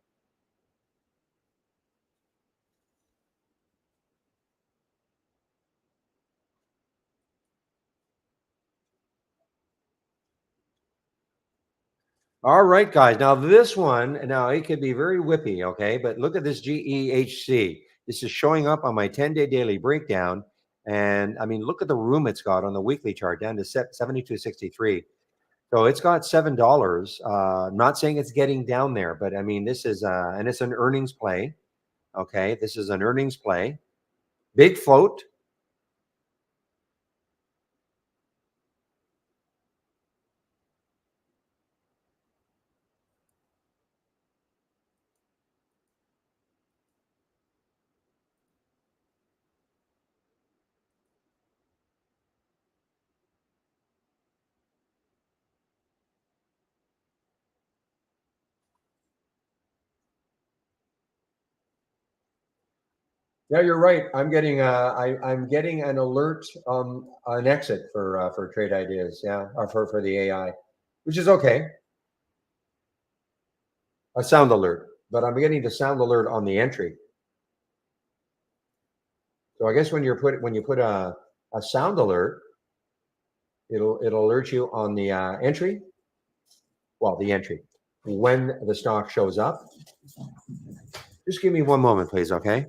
All right, guys. Now this one, now it could be very whippy, okay? But look at this GEHC. This is showing up on my 10-day daily breakdown. And I mean, look at the room it's got on the weekly chart down to 72.63. So it's got $7. I'm not saying it's getting down there, but I mean, this is and it's an earnings play. Okay, this is an earnings play. Big float. Yeah, you're right. I'm getting an alert, an exit for trade ideas. Yeah, or for the AI, which is okay. A sound alert, but I'm getting the sound alert on the entry. So I guess when you put a sound alert, it'll alert you on the entry. Well, the entry when the stock shows up. Just give me one moment, please. Okay.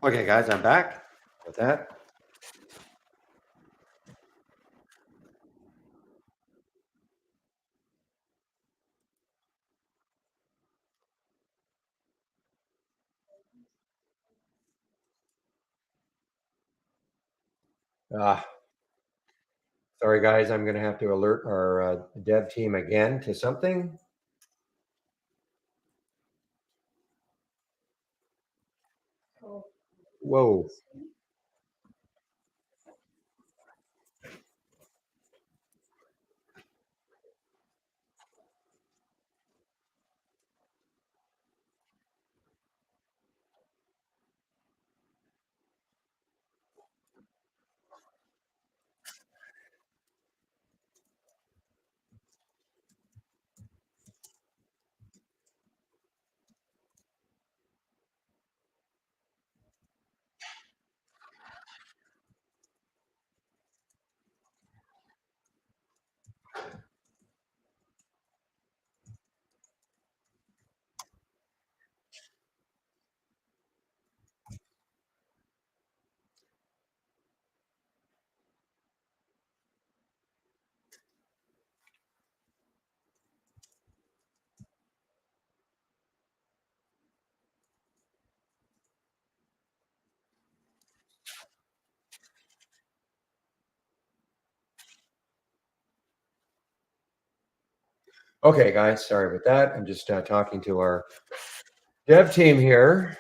Okay, guys, I'm back with that. Ah, sorry, guys. I'm going to have to alert our dev team again to something. Whoa. Okay, guys, sorry about that. I'm just talking to our dev team here.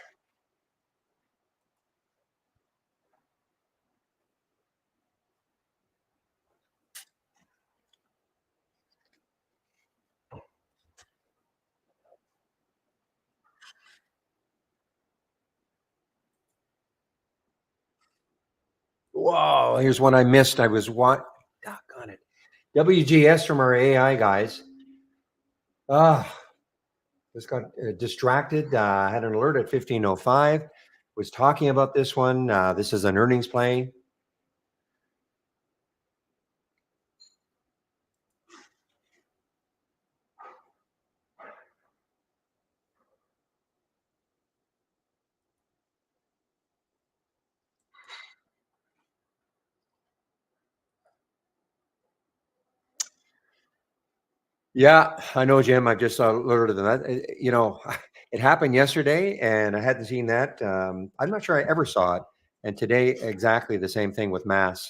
Whoa, here's one I missed. I was what? Doggone it. WGS from our AI guys. Ah, just got distracted. Had an alert at 15:05. Was talking about this one. This is an earnings play. Yeah, I know, Jim. I just alerted them. It happened yesterday, and I hadn't seen that. I'm not sure I ever saw it. And today, exactly the same thing with Mass.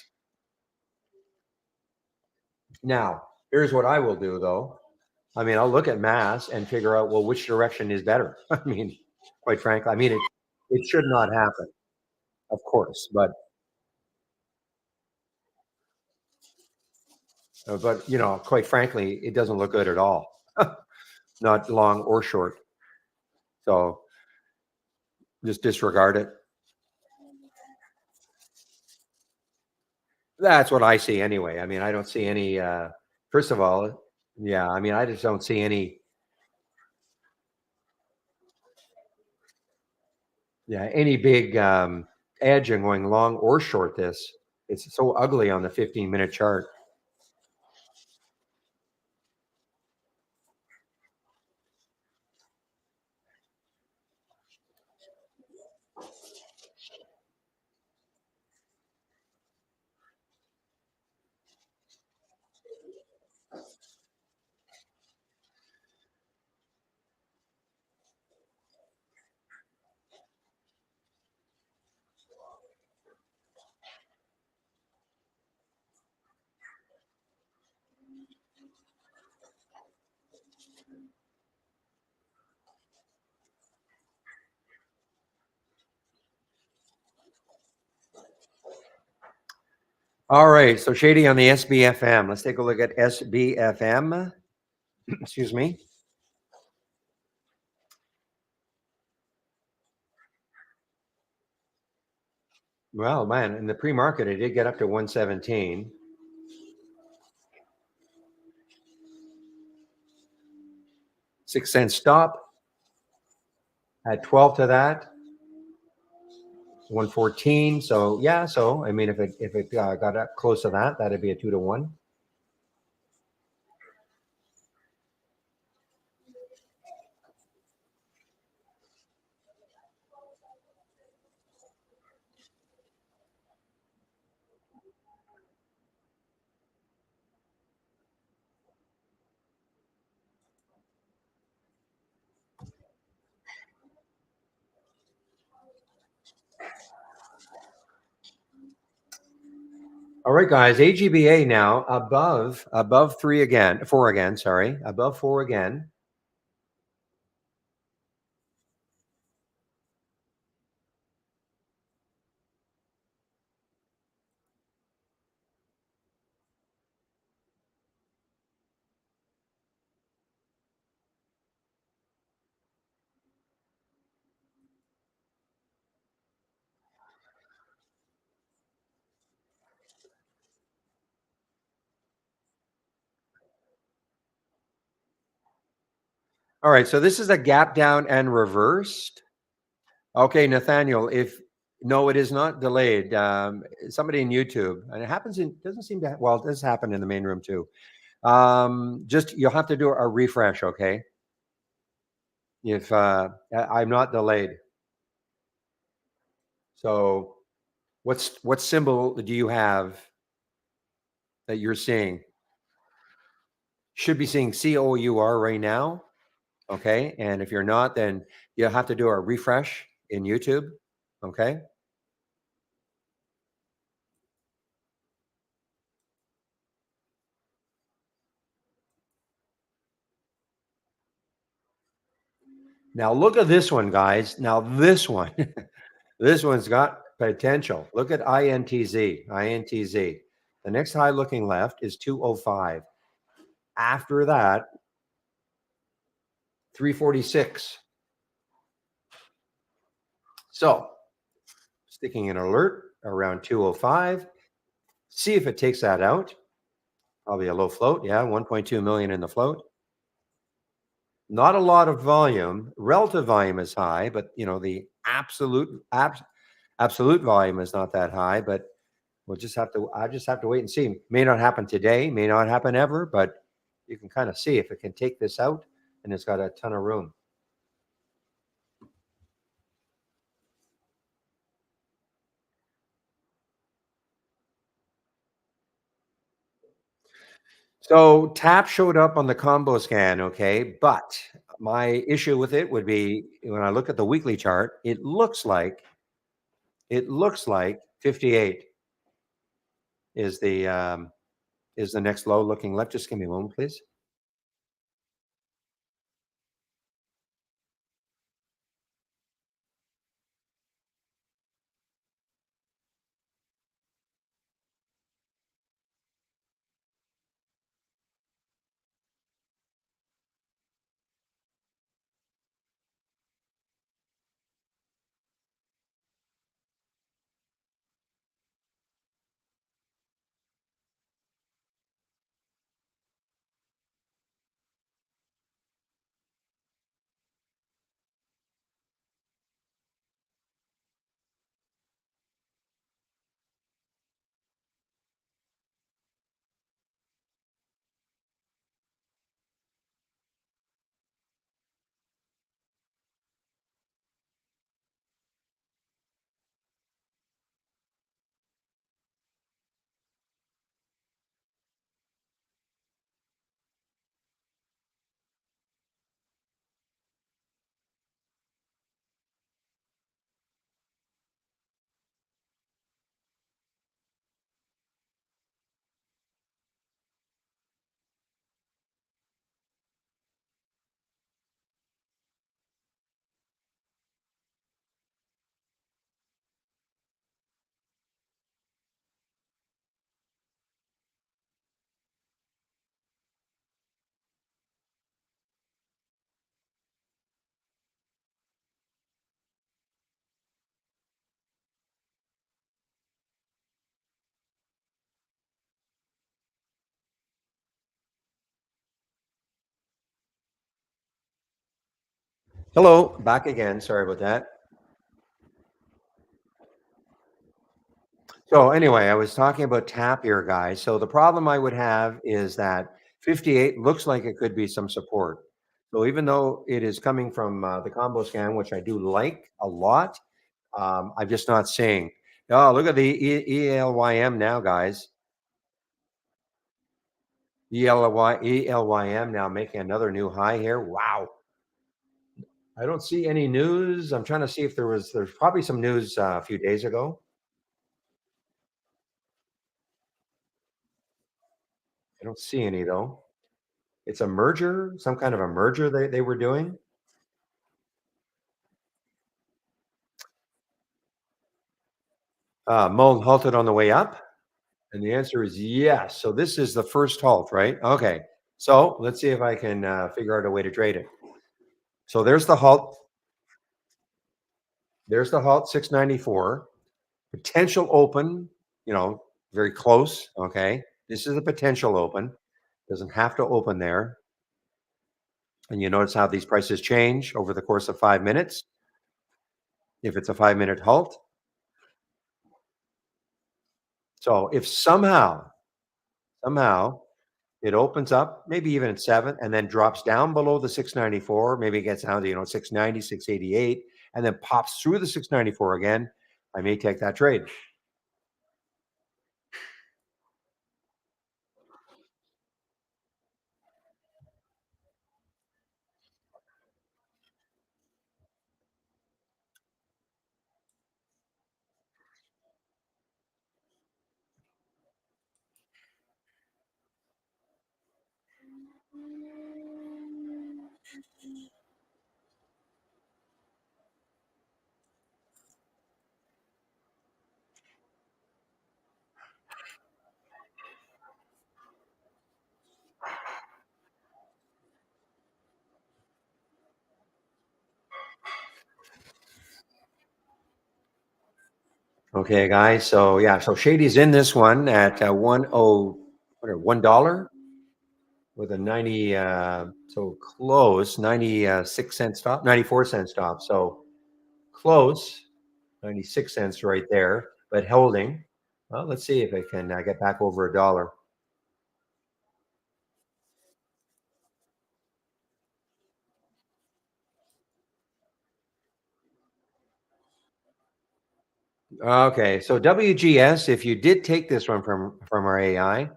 Now, here's what I will do, though. I mean, I'll look at Mass and figure out, well, which direction is better. I mean, quite frankly, I mean, it should not happen, of course, but quite frankly, it doesn't look good at all, not long or short. So just disregard it. That's what I see anyway. I mean, I don't see any. First of all, yeah, I mean, I just don't see any. Yeah, any big edge in going long or short. This it's so ugly on the 15-minute chart. All right, so shady on the SBFM. Let's take a look at SBFM. Excuse me. Well, man, in the pre-market, it did get up to 117. 6 cent stop. Add 12 to that. 114. So yeah, so I mean, if it got up close to that, that'd be a 2 to 1. All right, guys. AGBA now above 3 again, 4 again. Sorry, above 4 again. All right, so this is a gap down and reversed. Okay, Nathaniel, if no, it is not delayed. Somebody in YouTube, and it happens in doesn't seem to well, it does happen in the main room too. Just you'll have to do a refresh, okay? If I'm not delayed. So what symbol do you have that you're seeing? Should be seeing COUR right now. Okay. And if you're not, then you'll have to do a refresh in YouTube. Okay. Now look at this one, guys. Now this one, this one's got potential. Look at INTZ, INTZ. The next high looking left is 205. After that, 346. So sticking an alert around 205. See if it takes that out. Probably a low float. Yeah, 1.2 million in the float. Not a lot of volume. Relative volume is high, but the absolute volume is not that high. But I just have to wait and see. May not happen today, may not happen ever, but you can kind of see if it can take this out, and it's got a ton of room. So tap showed up on the combo scan, okay, but my issue with it would be when I look at the weekly chart, it looks like 58 is the next low looking left. Just give me a moment, please. Hello, back again. Sorry about that. So anyway, I was talking about tap here, guys. So the problem I would have is that 58 looks like it could be some support. So even though it is coming from the combo scan, which I do like a lot, I'm just not seeing. Oh, look at the ELYM now, guys. ELYM now making another new high here. Wow. I don't see any news. I'm trying to see if there's probably some news a few days ago. I don't see any though. It's a merger, some kind of a merger they were doing. Mullen halted on the way up, and the answer is yes. So this is the first halt, right? Okay. So let's see if I can figure out a way to trade it. So there's the halt. There's the halt 694. Potential open, you know, very close. Okay. This is a potential open. Doesn't have to open there. And you notice how these prices change over the course of 5 minutes. If it's a 5 minute halt. So if somehow it opens up, maybe even at 7 and then drops down below the 694, maybe it gets down to, 690, 688, and then pops through the 694 again, I may take that trade. Okay, guys. So yeah, so Shady's in this one at 1 with a 90 so close 96 cent stop, 94 cent stop. So close 96 cents right there, but holding. Well, let's see if I can get back over a dollar. Okay, so WGS, if you did take this one from our AI,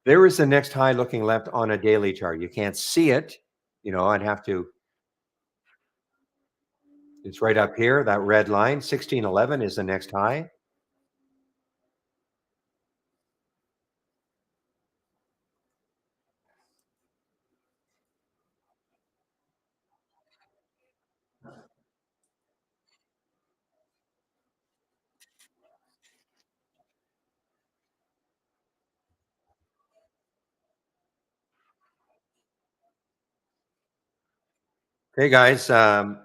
there is the next high looking left on a daily chart. You can't see it, I'd have to. It's right up here. That red line, 1611, is the next high. Okay, guys. Okay,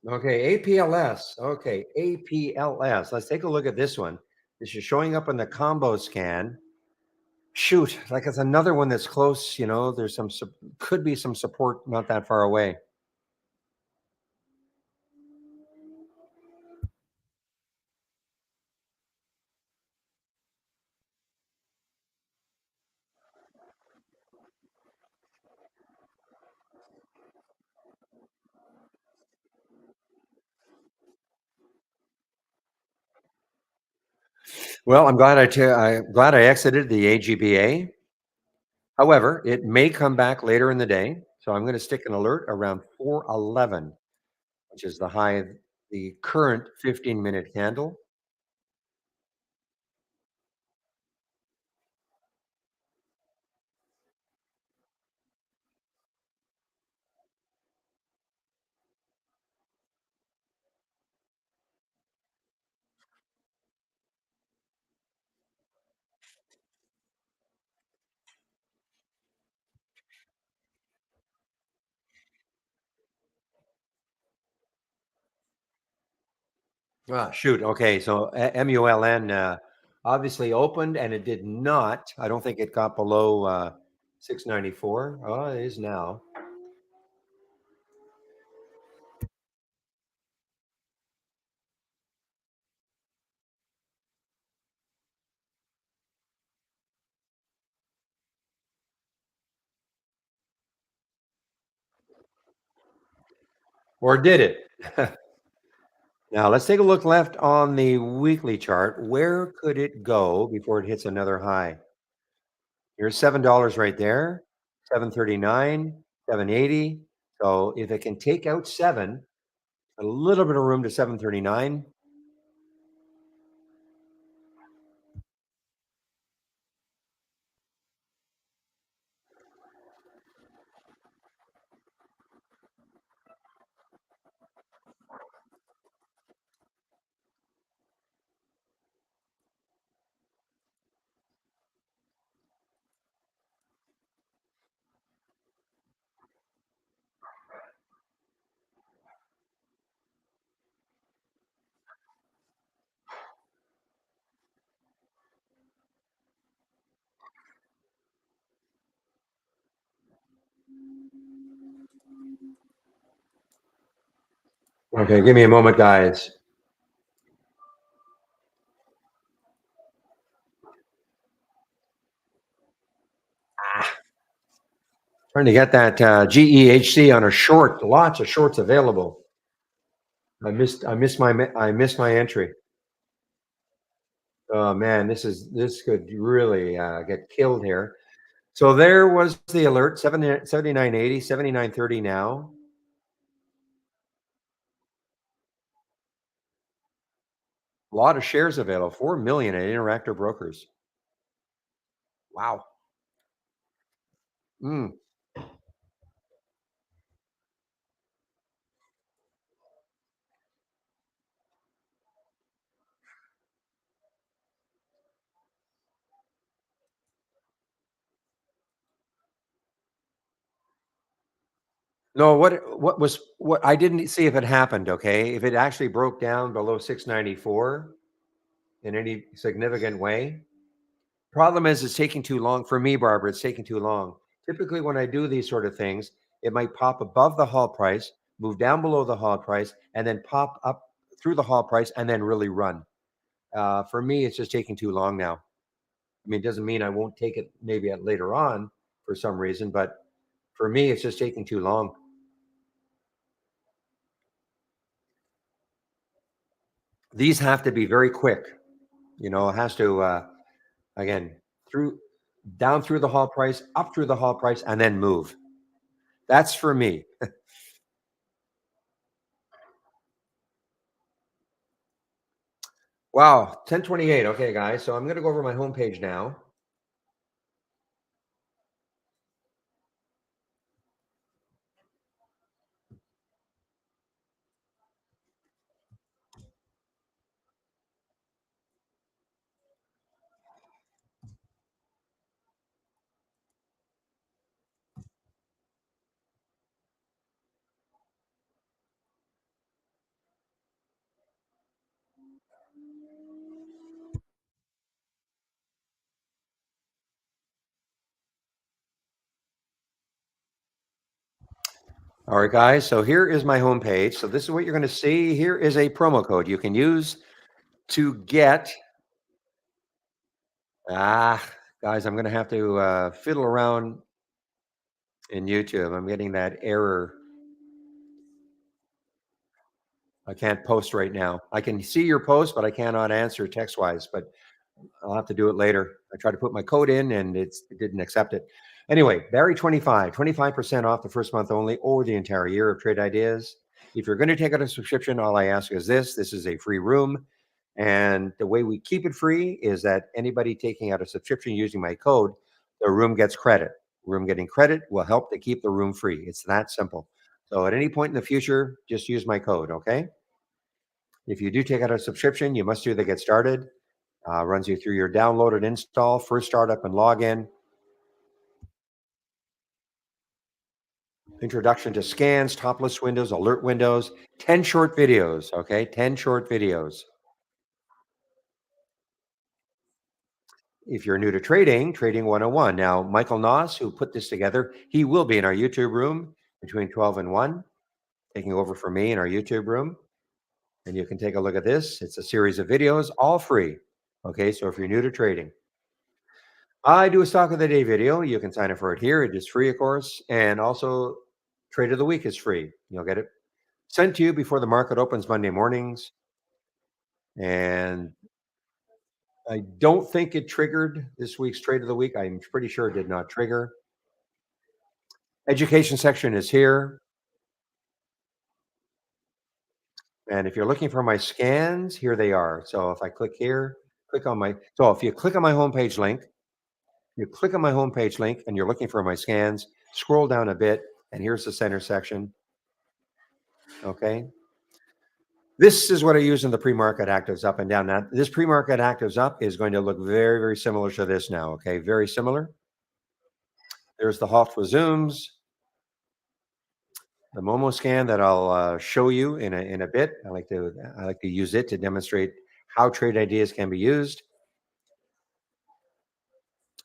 APLS. Okay, APLS. Let's take a look at this one. This is showing up on the combo scan. Shoot, like it's another one that's close. There's could be some support not that far away. Well, I'm glad I exited the AGBA. However, it may come back later in the day, so I'm going to stick an alert around 411, which is the high of the current 15-minute candle. Ah, shoot. Okay, so MULN obviously opened and it did not. I don't think it got below 694. Oh, it is now. Or did it? Now let's take a look left on the weekly chart. Where could it go before it hits another high? Here's $7 right there, 739, 780. So if it can take out seven, a little bit of room to 739. Okay, give me a moment, guys. Trying to get that GEHC on a short. Lots of shorts available. I missed my entry. Oh man, this could really get killed here. So there was the alert, 79.80, 79.30 now. A lot of shares available, 4 million at Interactive Brokers. Wow. Mm. No, what I didn't see if it happened, okay? If it actually broke down below 694 in any significant way. Problem is it's taking too long for me, Barbara. It's taking too long. Typically, when I do these sort of things, it might pop above the hall price, move down below the hall price, and then pop up through the hall price and then really run. For me, it's just taking too long now. I mean, it doesn't mean I won't take it maybe at later on for some reason, but for me, it's just taking too long. These have to be very quick. You know, it has to again through down through the hall price, up through the hall price, and then move. That's for me. Wow, 10:28. Okay, guys. So I'm going to go over my homepage now. All right, guys. So here is my homepage. So this is what you're going to see. Here is a promo code you can use to get. Ah, guys, I'm going to have to fiddle around in YouTube. I'm getting that error. I can't post right now. I can see your post, but I cannot answer text wise. But I'll have to do it later. I tried to put my code in and it didn't accept it. Anyway, Barry 25% off the first month only or the entire year of Trade Ideas. If you're going to take out a subscription, all I ask is this is a free room. And the way we keep it free is that anybody taking out a subscription using my code, the room gets credit. Room getting credit will help to keep the room free. It's that simple. So at any point in the future, just use my code, okay? If you do take out a subscription, you must do the get started. Runs you through your download and install, first startup and login, introduction to scans, top list windows, alert windows, 10 short videos. Okay, 10 short videos. If you're new to trading, Trading 101. Now, Michael Noss, who put this together, he will be in our YouTube room between 12 and 1, taking over for me in our YouTube room. And you can take a look at this. It's a series of videos, all free. Okay, so if you're new to trading, I do a stock of the day video. You can sign up for it here. It is free, of course. And also, Trade of the Week is free. You'll get it sent to you before the market opens Monday mornings. And I don't think it triggered this week's Trade of the Week. I'm pretty sure it did not trigger. Education section is here. And if you're looking for my scans, here they are. So if I click here, so if you click on my homepage link, and you're looking for my scans, scroll down a bit, and here's the center section. Okay. This is what I use in the pre-market actives up and down. Now, this pre-market actives up is going to look very, very similar to this now. Okay. Very similar. There's the Hoft resumes, the Momo scan that I'll show you in a bit. I like to use it to demonstrate how trade ideas can be used.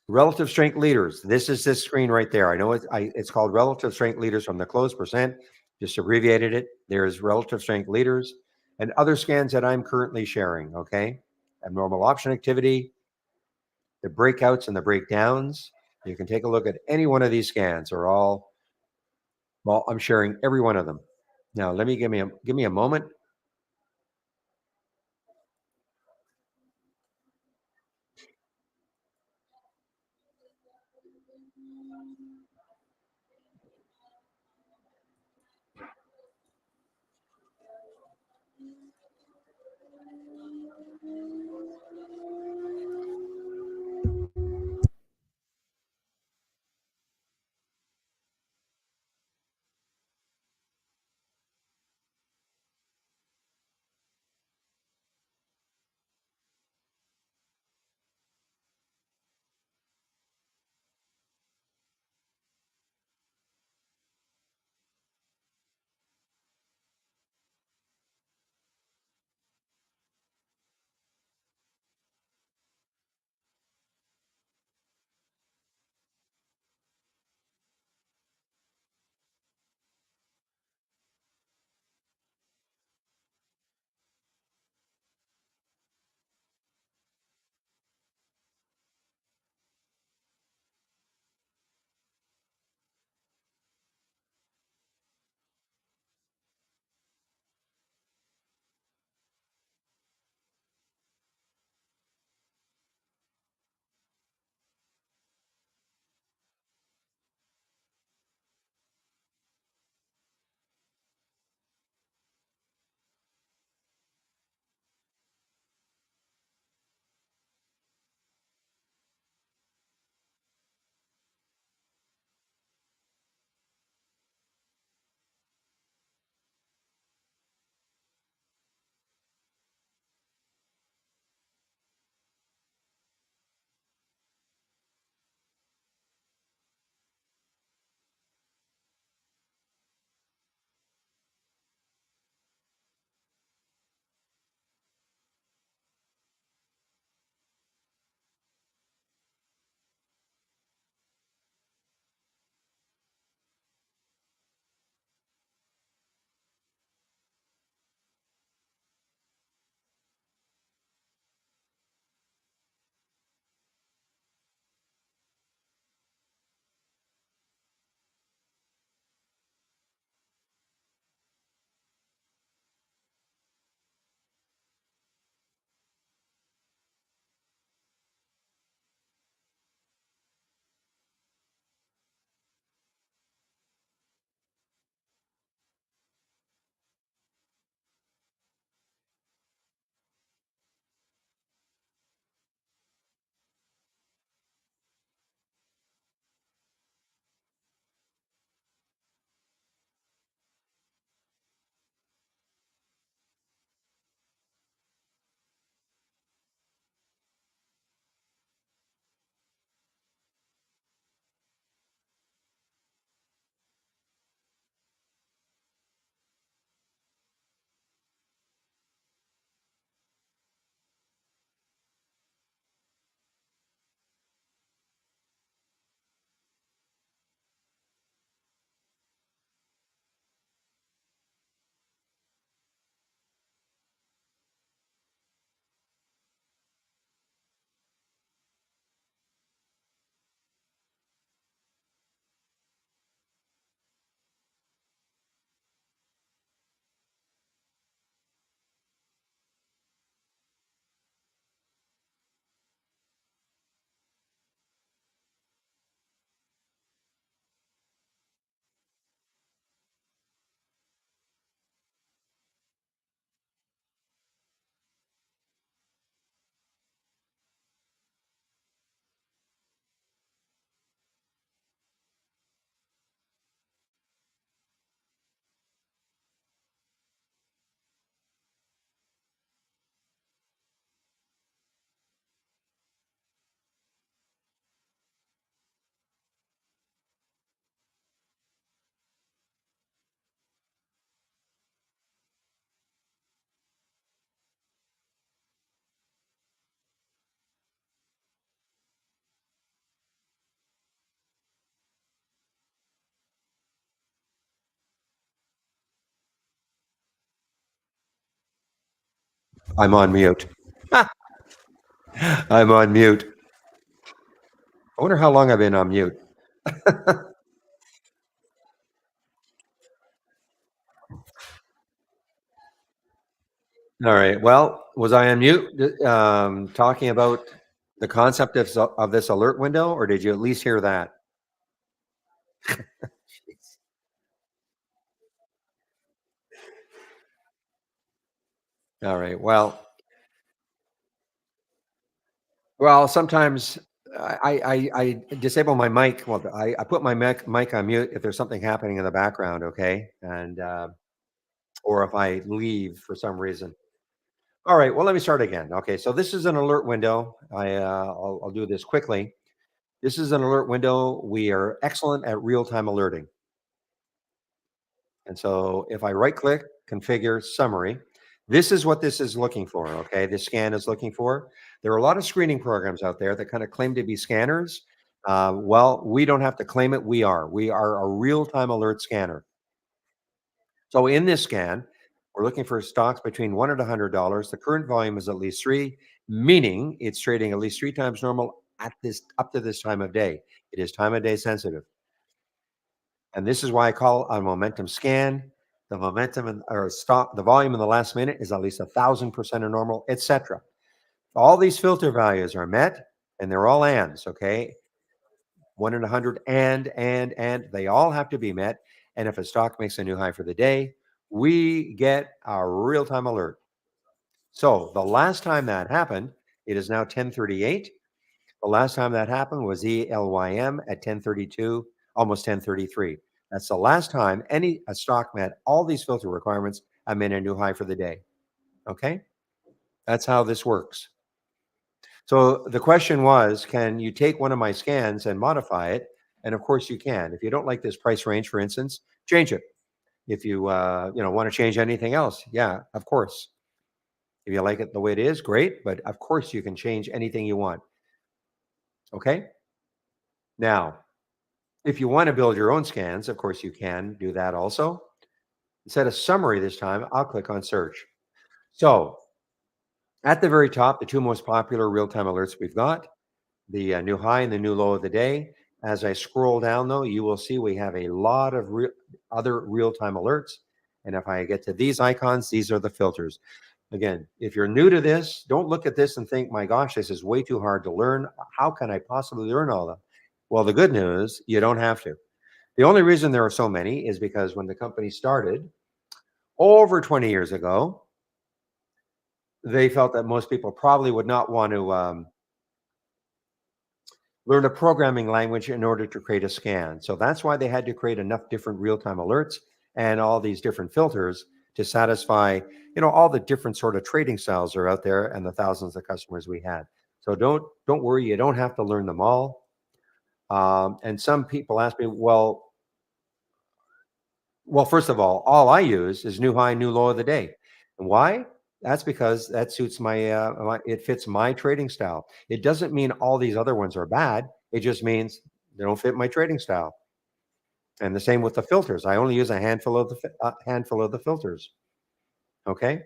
Relative strength leaders. This is this screen right there. I know it's called relative strength leaders from the closed percent. Just abbreviated it. There's relative strength leaders and other scans that I'm currently sharing. Okay. Abnormal option activity, the breakouts and the breakdowns. You can take a look at any one of these scans or all. Well, I'm sharing every one of them. Now, let me give me a moment. I'm on mute. I'm on mute. I wonder how long I've been on mute. All right. Well, was I on mute talking about the concept of this alert window, or did you at least hear that? All right. Well, sometimes I disable my mic. Well, I put my mic on mute if there's something happening in the background. Okay, and or if I leave for some reason. All right. Well, let me start again. Okay. So this is an alert window. I'll do this quickly. This is an alert window. We are excellent at real time alerting. And so if I right click, configure summary, this is what this is looking for. Okay. This scan is looking for. There are a lot of screening programs out there that kind of claim to be scanners. Well, we don't have to claim it. We are. We are a real time alert scanner. So in this scan, we're looking for stocks between one and $100. The current volume is at least three, meaning it's trading at least three times normal at this up to this time of day. It is time of day sensitive. And this is why I call a momentum scan. The momentum or stock, the volume in the last minute is at least 1,000% of normal, etc. All these filter values are met, and they're all ands. Okay, one in 100, and they all have to be met. And if a stock makes a new high for the day, we get a real time alert. So the last time that happened, it is now 10:38. The last time that happened was ELYM at 10:32, almost 10:33. That's the last time any a stock met all these filter requirements. I made a new high for the day. Okay, that's how this works. So the question was, can you take one of my scans and modify it? And of course you can. If you don't like this price range, for instance, change it. If you want to change anything else, yeah, of course. If you like it the way it is, great. But of course you can change anything you want. Okay. Now, if you want to build your own scans, of course you can do that also. Instead of summary this time, I'll click on search. So at the very top, the two most popular real-time alerts we've got, the new high and the new low of the day. As I scroll down though, you will see we have a lot of other real-time alerts. And if I get to these icons, these are the filters. Again, if you're new to this, don't look at this and think, my gosh, this is way too hard to learn. How can I possibly learn all that? Well, the good news, you don't have to. The only reason there are so many is because when the company started over 20 years ago, they felt that most people probably would not want to learn a programming language in order to create a scan. So that's why they had to create enough different real-time alerts and all these different filters to satisfy, all the different sort of trading styles are out there and the thousands of customers we had. So don't worry, you don't have to learn them all. And some people ask me, well, first of all I use is new high, new low of the day. And why? That's because that suits it fits my trading style. It doesn't mean all these other ones are bad. It just means they don't fit my trading style. And the same with the filters. I only use a handful of the filters. Okay.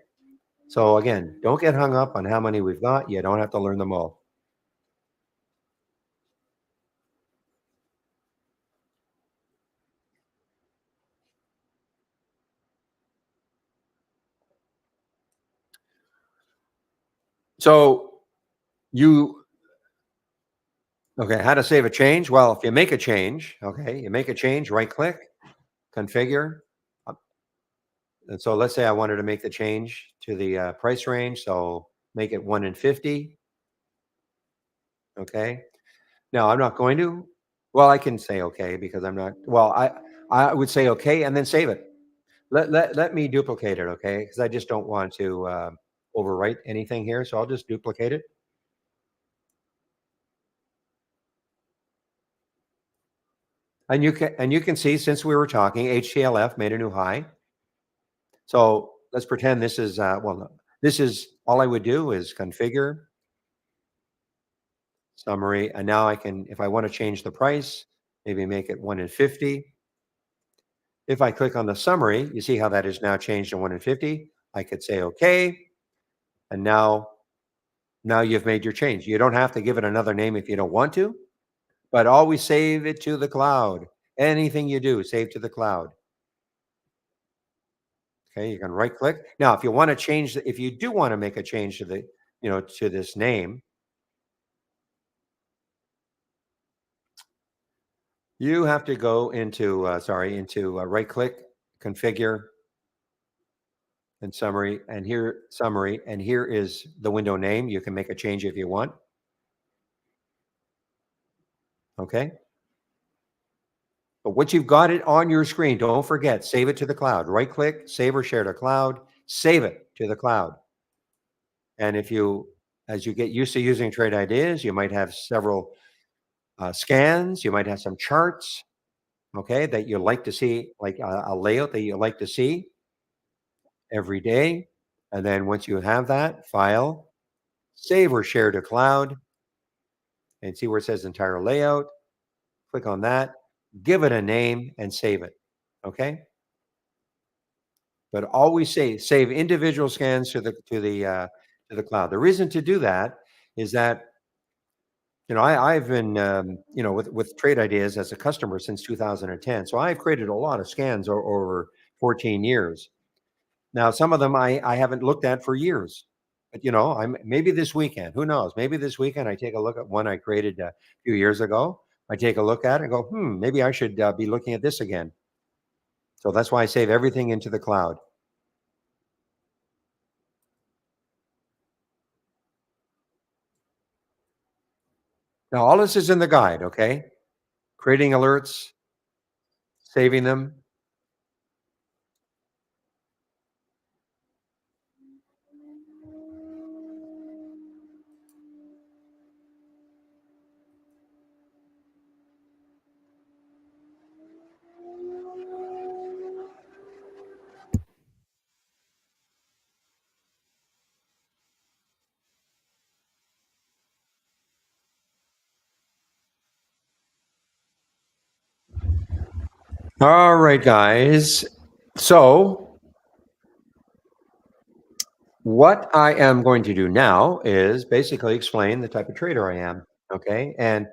So again, don't get hung up on how many we've got. You don't have to learn them all. So you okay? How to save a change? Well, if you make a change, okay, you make a change. Right click, configure. And so let's say I wanted to make the change to the price range. So make it 1 in 50. Okay. Now I'm not going to. Well, I can say okay because I'm not. Well, I would say okay and then save it. Let me duplicate it, okay? Because I just don't want to overwrite anything here. So I'll just duplicate it. And you can see since we were talking, HTLF made a new high. So let's pretend this is no, this is all I would do is configure summary, and now I can, if I want to change the price, maybe make it 1 in 50. If I click on the summary, you see how that is now changed to 1 in 50. I could say okay. And now you've made your change. You don't have to give it another name if you don't want to, but always save it to the cloud. Anything you do, save to the cloud. Okay, you can right click. Now, if you want to change, if you do want to make a change to the, to this name, you have to go into, right click, configure, and summary, and here is the window name. You can make a change if you want. Okay. But once you've got it on your screen, don't forget, save it to the cloud. Right click, save or share to cloud, save it to the cloud. And as you get used to using Trade Ideas, you might have several scans, you might have some charts, okay, that you like to see, like a layout that you like to see every day. And then once you have that, file, save or share to cloud, and see where it says entire layout. Click on that, give it a name, and save it. Okay. But always save individual scans to the cloud. The reason to do that is that I've been with Trade Ideas as a customer since 2010, so I've created a lot of scans over 14 years. Now, some of them I haven't looked at for years, but I'm maybe this weekend. Who knows? Maybe this weekend I take a look at one I created a few years ago. I take a look at it and go, maybe I should be looking at this again. So that's why I save everything into the cloud. Now, all this is in the guide, okay? Creating alerts, saving them. All right, guys. So, what I am going to do now is basically explain the type of trader I am. Okay. And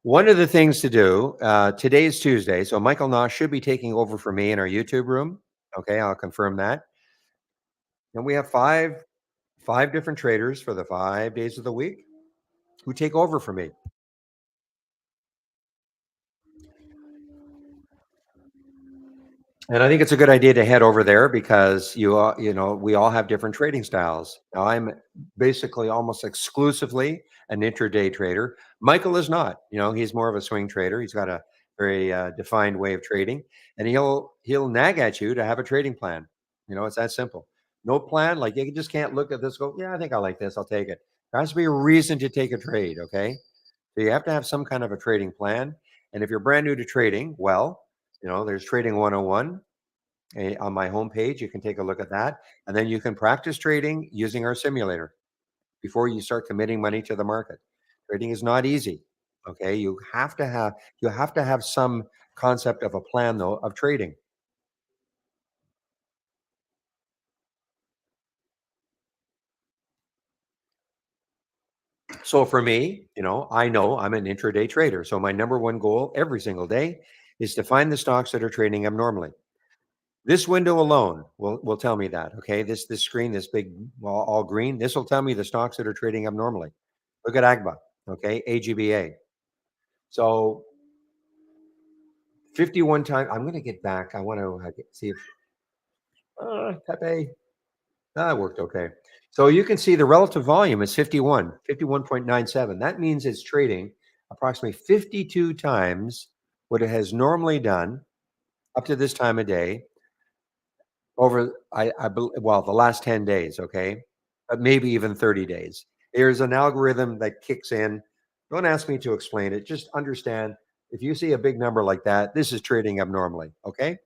one of the things to do, today's Tuesday. So, Michael Nosh should be taking over for me in our YouTube room. Okay. I'll confirm that. And we have five different traders for the 5 days of the week who take over for me. And I think it's a good idea to head over there because we all have different trading styles. Now, I'm basically almost exclusively an intraday trader. Michael is not. He's more of a swing trader. He's got a very defined way of trading, and he'll nag at you to have a trading plan. It's that simple. No plan, like you just can't look at this. Go, yeah, I think I like this. I'll take it. There has to be a reason to take a trade. Okay, so you have to have some kind of a trading plan. And if you're brand new to trading, well, there's Trading 101 on my homepage. You can take a look at that. And then you can practice trading using our simulator before you start committing money to the market. Trading is not easy. Okay. You have to have some concept of a plan though of trading. So for me, I know I'm an intraday trader. So my number one goal every single day is to find the stocks that are trading abnormally. This window alone will tell me that. Okay, this screen, this big all green, this will tell me the stocks that are trading abnormally. Look at AGBA. Okay, AGBA. So 51 times. I'm going to get back. I want to see if Pepe. That worked okay. So you can see the relative volume is 51.97. That means it's trading approximately 52 times what it has normally done up to this time of day over the last 10 days, okay? But maybe even 30 days. There's an algorithm that kicks in. Don't ask me to explain it. Just understand if you see a big number like that, this is trading abnormally, okay?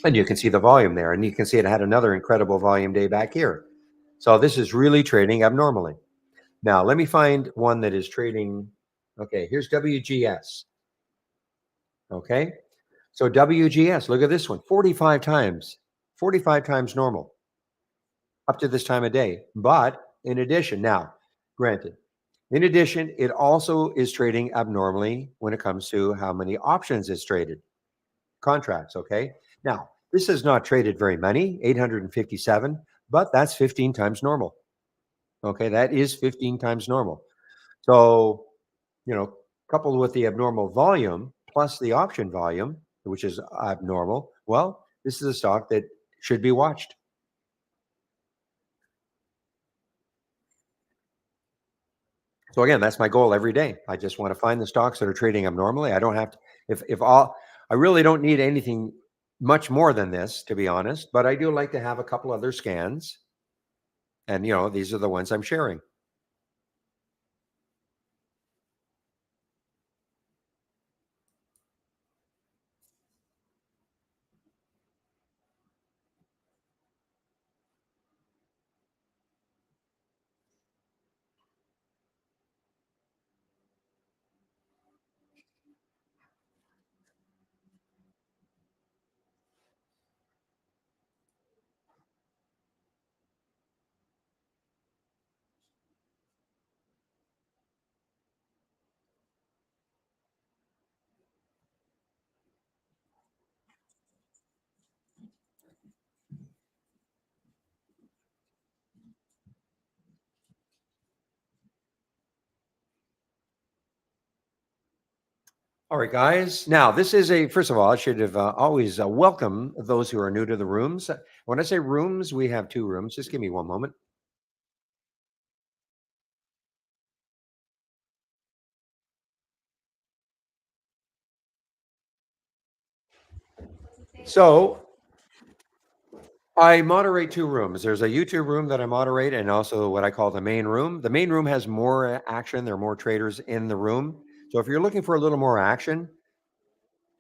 And you can see the volume there, and you can see it had another incredible volume day back here. So this is really trading abnormally. Now, let me find one that is trading. Okay, here's WGS. Okay. So WGS, look at this one, 45 times, 45 times normal up to this time of day. But in addition, now, granted, in addition, it also is trading abnormally when it comes to how many options it's traded, contracts. Okay. Now, this has not traded very many, 857, but that's 15 times normal. Okay. That is 15 times normal. So, coupled with the abnormal volume plus the option volume, which is abnormal, well, this is a stock that should be watched. So again, that's my goal every day. I just want to find the stocks that are trading abnormally. I don't have to, if all, I really don't need anything much more than this, to be honest, but I do like to have a couple other scans. And, these are the ones I'm sharing. All right, guys. Now, this is first of all, I should have always welcome those who are new to the rooms. When I say rooms, we have two rooms. Just give me one moment. So I moderate two rooms. There's a YouTube room that I moderate, and also what I call the main room. The main room has more action. There are more traders in the room. So if you're looking for a little more action,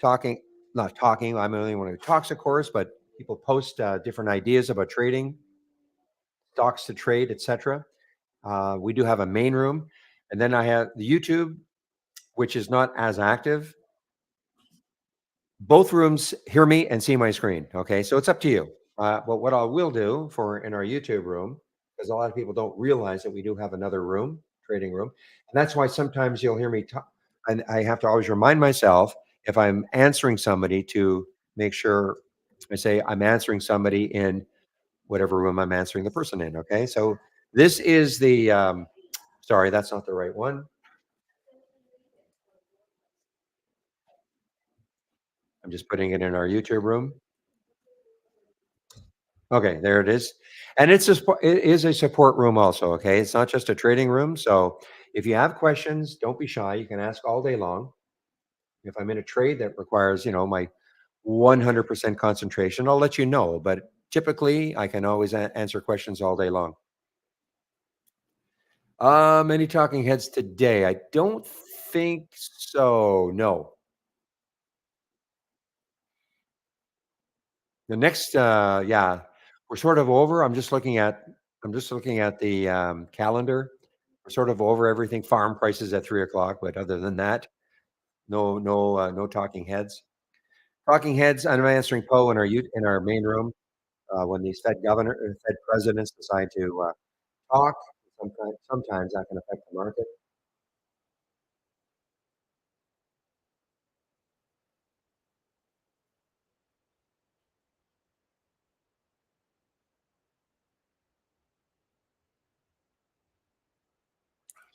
talking, not talking, I'm the only one who talks, of course, but people post different ideas about trading, stocks to trade, etc. We do have a main room, and then I have the YouTube, which is not as active. Both rooms hear me and see my screen. Okay, so it's up to you. But what I will do for in our YouTube room, because a lot of people don't realize that we do have another room, trading room, and that's why sometimes you'll hear me talk, and I have to always remind myself if I'm answering somebody to make sure I say I'm answering somebody in whatever room I'm answering the person in. Okay, so this is the sorry, that's not the right one. I'm just putting it in our YouTube room. Okay, there it is. And it is a support room also, okay? It's not just a trading room. So if you have questions, don't be shy. You can ask all day long. If I'm in a trade that requires, my 100% concentration, I'll let you know. But typically, I can always answer questions all day long. Any talking heads today? I don't think so. No. The next, yeah, we're sort of over. I'm just looking at the calendar. We're sort of over everything. Farm prices at 3 o'clock, but other than that, no talking heads. Talking heads. I'm answering Poe in our main room when these Fed presidents decide to talk. Sometimes that can affect the market.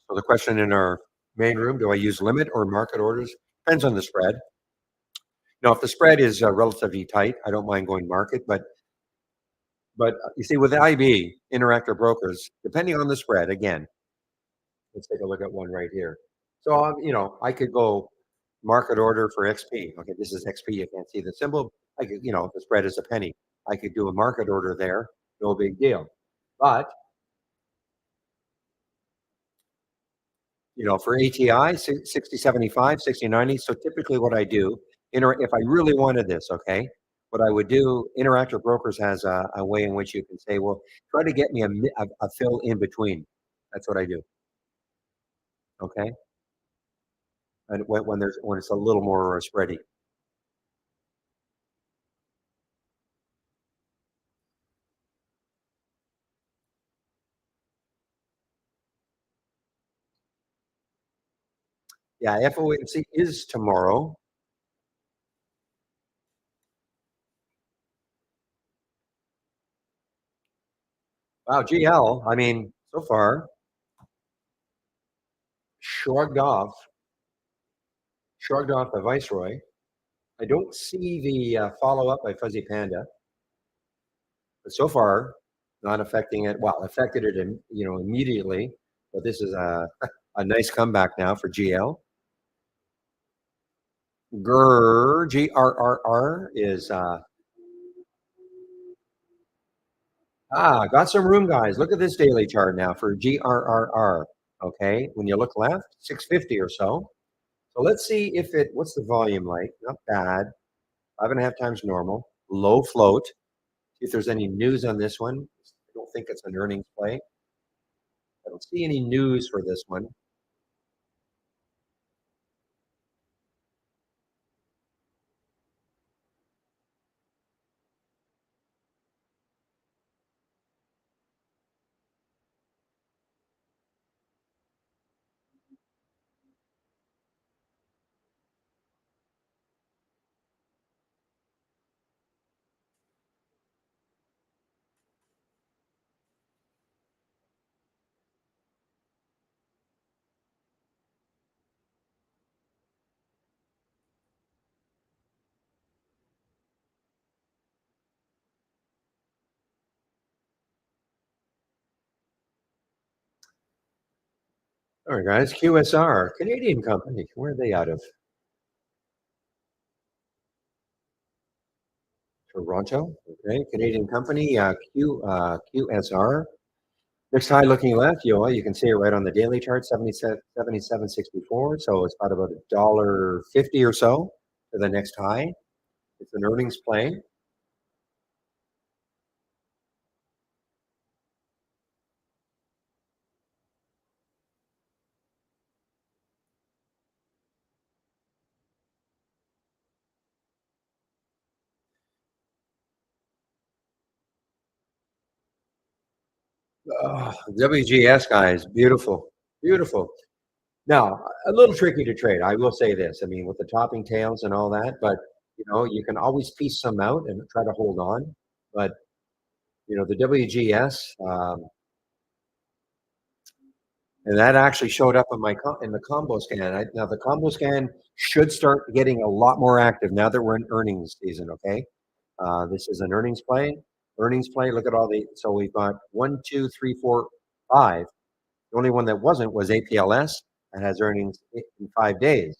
So the question in our main room: do I use limit or market orders? Depends on the spread. If the spread is relatively tight, I don't mind going market, but you see, with IB, Interactive Brokers, depending on the spread, again, let's take a look at one right here. So, I could go market order for XP. Okay, this is XP. You can't see the symbol. I could, the spread is a penny. I could do a market order there. No big deal. But, for ATI, 60, 75, 60, 90. So typically what I do, if I really wanted this, okay, what I would do, Interactive Brokers has a way in which you can say, well, try to get me a fill in between. That's what I do. Okay. And when it's a little more spready. Yeah, FOMC is tomorrow. Wow, GL, I mean, so far, shrugged off shrugged off the Viceroy. I don't see the, follow-up by Fuzzy Panda, but so far, not affecting it well, affected it immediately, but this is a a nice comeback now for GL. GRR, GRRR is, got some room, guys. Look at this daily chart now for GRRR, okay? When you look left, 650 or so. So let's see if what's the volume like? Not bad. 5.5 times normal. Low float. See if there's any news on this one. I don't think it's an earnings play. I don't see any news for this one. All right, guys. QSR, Canadian company. Where are they out of? Toronto. Okay, Canadian company. QSR. Next high looking left, you can see it right on the daily chart, 77.64. So it's about a dollar 50 or so to the next high. It's an earnings play. WGS guys, beautiful, beautiful. Now, a little tricky to trade. I will say this. I mean, with the topping tails and all that, but you can always piece some out and try to hold on. But the WGS, and that actually showed up in the combo scan. Now the combo scan should start getting a lot more active now that we're in earnings season. Okay, this is an earnings play. Earnings play. Look at all the. So we've got one, two, three, four, five. The only one that wasn't was APLS and has earnings in 5 days.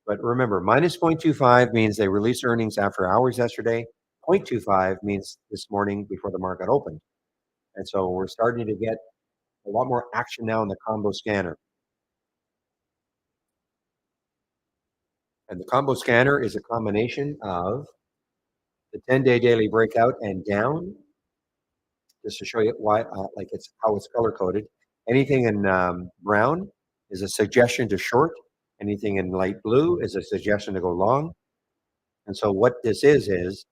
But remember, minus 0.25 means they released earnings after hours yesterday. 0.25 means this morning before the market opened. And so we're starting to get a lot more action now in the combo scanner. And the combo scanner is a combination of the 10-day daily breakout and down, just to show you why, like it's how it's color coded. Anything in brown is a suggestion to short. Anything in light blue is a suggestion to go long. And so what this is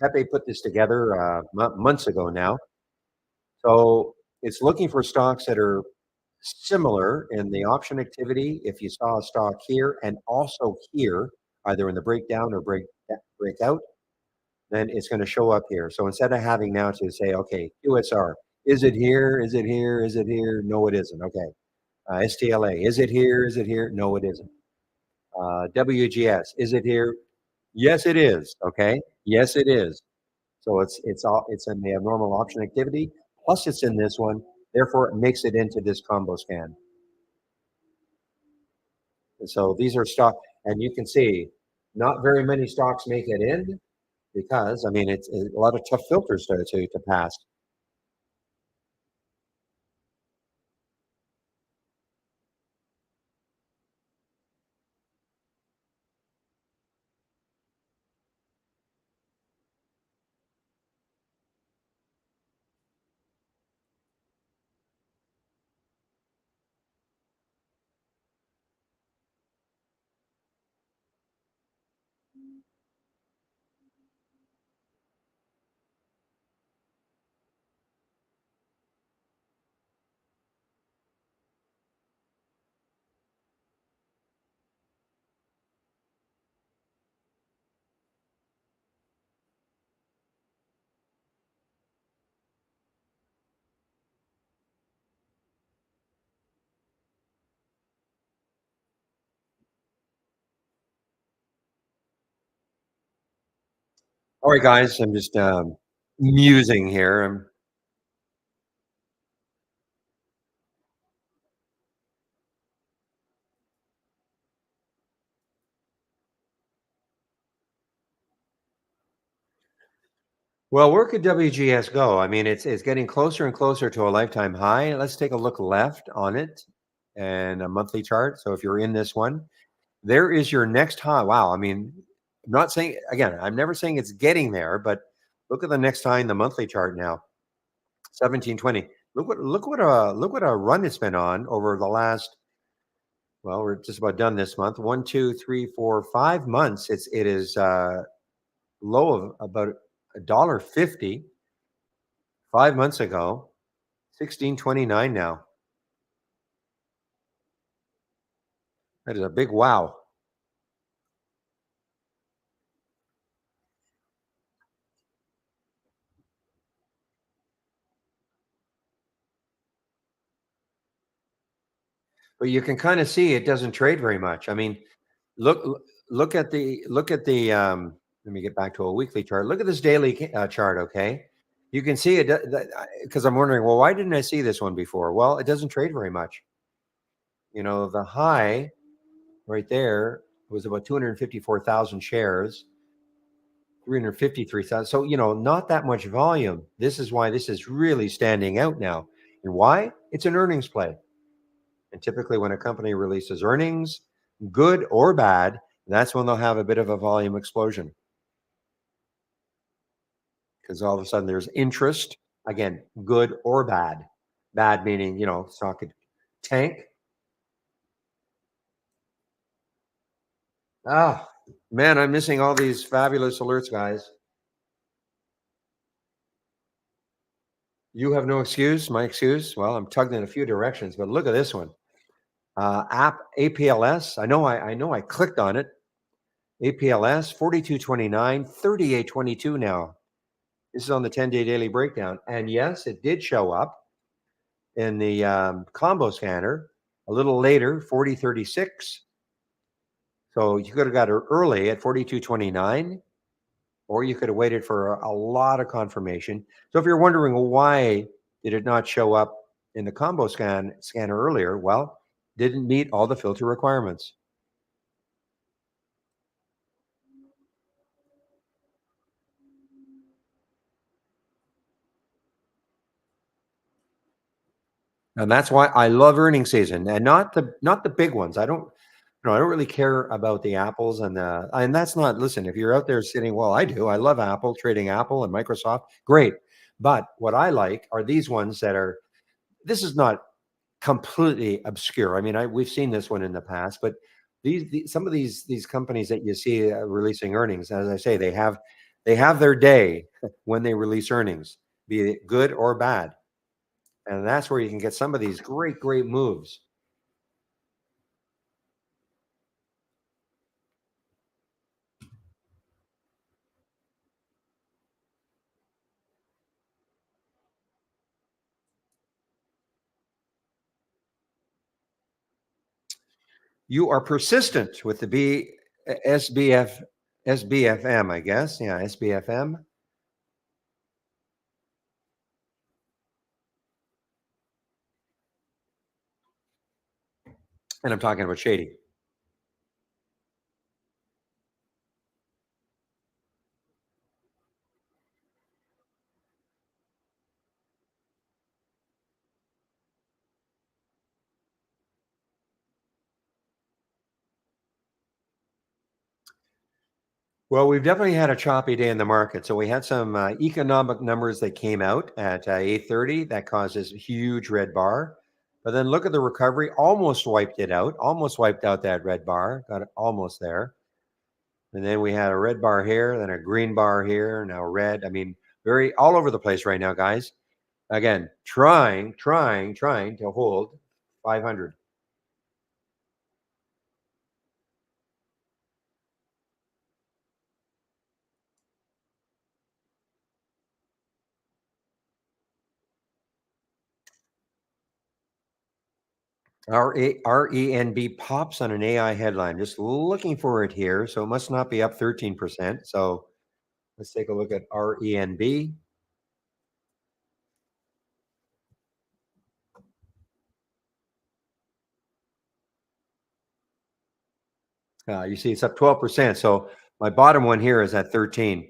Pepe put this together months ago now. So it's looking for stocks that are similar in the option activity. If you saw a stock here and also here, either in the breakdown or breakout, then it's going to show up here. So instead of having now to say, okay, QSR, is it here? Is it here? Is it here? No, it isn't. Okay. STLA, is it here? Is it here? No, it isn't. WGS, is it here? Yes, it is. Okay. Yes, it is. So it's in the abnormal option activity, plus it's in this one. Therefore, it makes it into this combo scan. And so these are stock, and you can see not very many stocks make it in because I mean it's a lot of tough filters to pass. All right, guys, I'm just musing here. Well, where could WGS go? I mean, it's getting closer and closer to a lifetime high. Let's take a look left on it and a monthly chart. So if you're in this one, there is your next high. Wow. I mean, I'm not saying again, I'm never saying it's getting there, but look at the next high in the monthly chart now, 1720. Look what a run it's been on over the last, well, we're just about done this month. 1, 2, 3, 4, 5 months. It is low of about $1.50 5 months ago, 1629 now. That is a big wow. But you can kind of see it doesn't trade very much. I mean, look look at the let me get back to a weekly chart. Look at this daily chart, okay? You can see it because I'm wondering, well, why didn't I see this one before? Well, it doesn't trade very much. The high right there was about 254,000 shares, 353,000. So, not that much volume. This is why this is really standing out now. And why? It's an earnings play. And typically, when a company releases earnings, good or bad, that's when they'll have a bit of a volume explosion because all of a sudden there's interest. Again, good or bad. Bad meaning, stock could tank. Ah, man, I'm missing all these fabulous alerts, guys. You have no excuse. My excuse. Well, I'm tugged in a few directions, but look at this one. App APLS. I know I clicked on it. APLS 42.29, 38.22 now. This is on the 10-day daily breakdown. And yes, it did show up in the combo scanner a little later, 40.36. So you could have got it early at 42.29, or you could have waited for a lot of confirmation. So if you're wondering, well, why did it not show up in the combo scanner earlier? Well, didn't meet all the filter requirements. And that's why I love earnings season, and not the big ones. I don't really care about the apples and that's not, listen, if you're out there sitting, well, I do. I love Apple, trading Apple and Microsoft. Great. But what I like are these ones that are, this is not completely obscure. I mean, we've seen this one in the past, but some of these companies that you see releasing earnings, as I say, they have their day when they release earnings, be it good or bad. And that's where you can get some of these great moves. You are persistent with the SBF SBFM, I guess. Yeah, SBFM. And I'm talking about Shady. Well, we've definitely had a choppy day in the market. So we had some economic numbers that came out at 8:30 that caused this huge red bar. But then look at the recovery, almost wiped it out, almost wiped out that red bar, got it almost there. And then we had a red bar here, then a green bar here, now red. I mean, very all over the place right now, guys. Again, trying to hold 500. RENB pops on an AI headline. Just looking for it here. So it must not be up 13%. So Let's take a look at RENB. You see it's up 12%. So my bottom one here is at 13.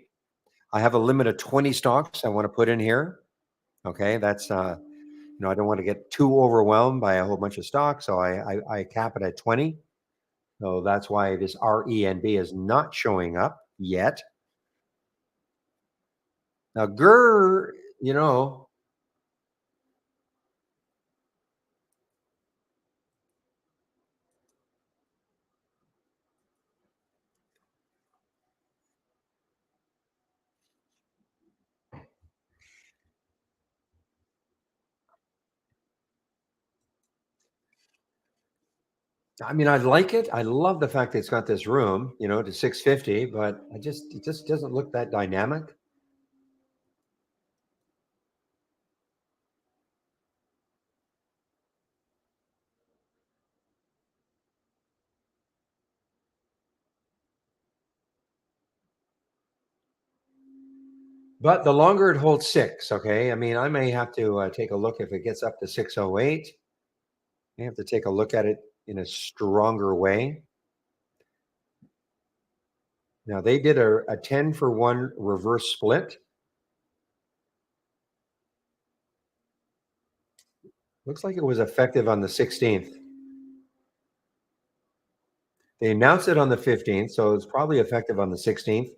I have a limit of 20 stocks I want to put in here. Okay, that's I don't want to get too overwhelmed by a whole bunch of stocks, so I cap it at 20. So that's why this RENB is not showing up yet. Now GER, I mean, I like it. I love the fact that it's got this room, to 650, but it just doesn't look that dynamic. But the longer it holds six, okay. I mean, I may have to take a look if it gets up to 608. I have to take a look at it in a stronger way. Now they did a 10-for-1 reverse split. Looks like it was effective on the 16th. They announced it on the 15th, so it's probably effective on the 16th.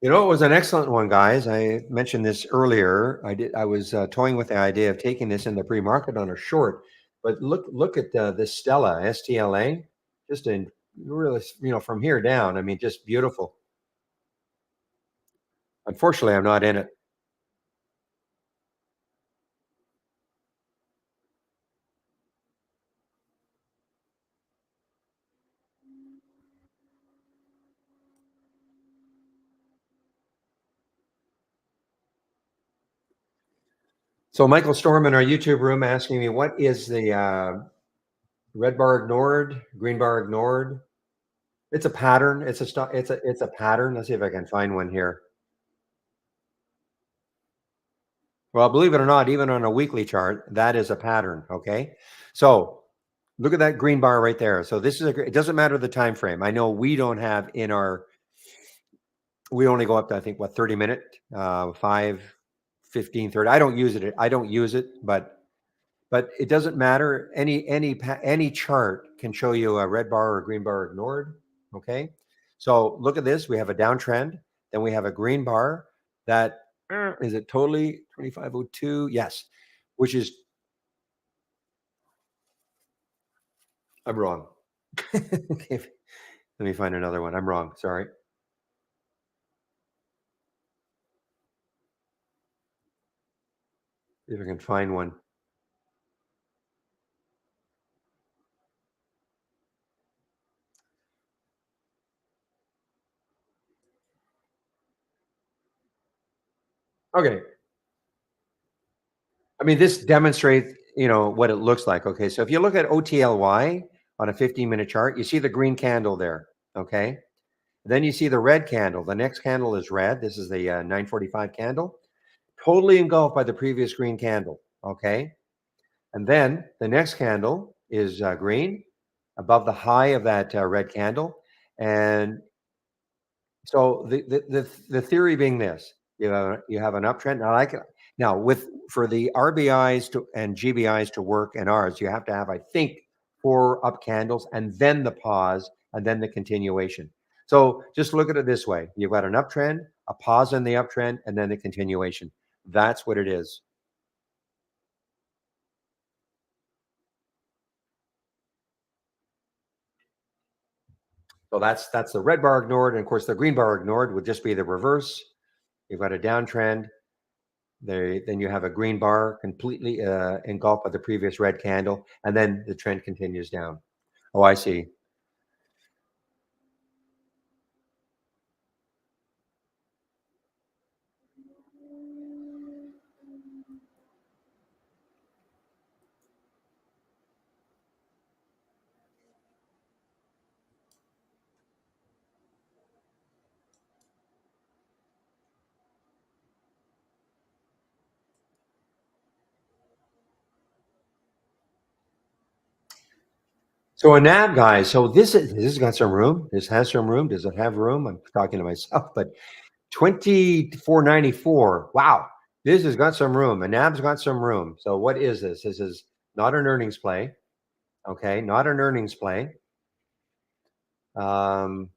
It was an excellent one, guys. I mentioned this earlier. I was toying with the idea of taking this in the pre-market on a short, but look at this Stella STLA, just in really, from here down. I mean, just beautiful. Unfortunately, I'm not in it. So Michael Storm in our YouTube room asking me, what is the red bar ignored, green bar ignored? It's a pattern. It's a pattern. Let's see if I can find one here. Well, believe it or not, even on a weekly chart, that is a pattern. Okay, so look at that green bar right there. So this is it doesn't matter the time frame. I know we don't have in our we only go up to, I think, what, 30 minute, 5, 15, 30. I don't use it, but it doesn't matter. Any chart can show you a red bar or a green bar ignored. Okay, so look at this. We have a downtrend, then we have a green bar that is it totally 2502? Yes, which is I'm wrong. Okay, let me find another one. I'm wrong. Sorry. If I can find one. Okay. I mean, this demonstrates, what it looks like. Okay. So if you look at OTLY on a 15-minute chart, you see the green candle there. Okay. Then you see the red candle. The next candle is red. This is the 945 candle, totally engulfed by the previous green candle. Okay. And then the next candle is green above the high of that red candle. And so the theory being this, you have an uptrend. I like it. Now with for the RBIs to and GBIs to work and ours, you have to have, I think, 4 up candles and then the pause and then the continuation. So just look at it this way: you've got an uptrend, a pause in the uptrend, and then the continuation. That's what it is. So that's the red bar ignored, and of course the green bar ignored would just be the reverse. You've got a downtrend. Then you have a green bar completely engulfed by the previous red candle, and then the trend continues down. Oh, I see. So a nap, guys. So this has got some room. This has some room. Does it have room? I'm talking to myself, but 24.94. Wow, this has got some room. A nab's got some room. So what is this? This is not an earnings play. Okay, not an earnings play. Um,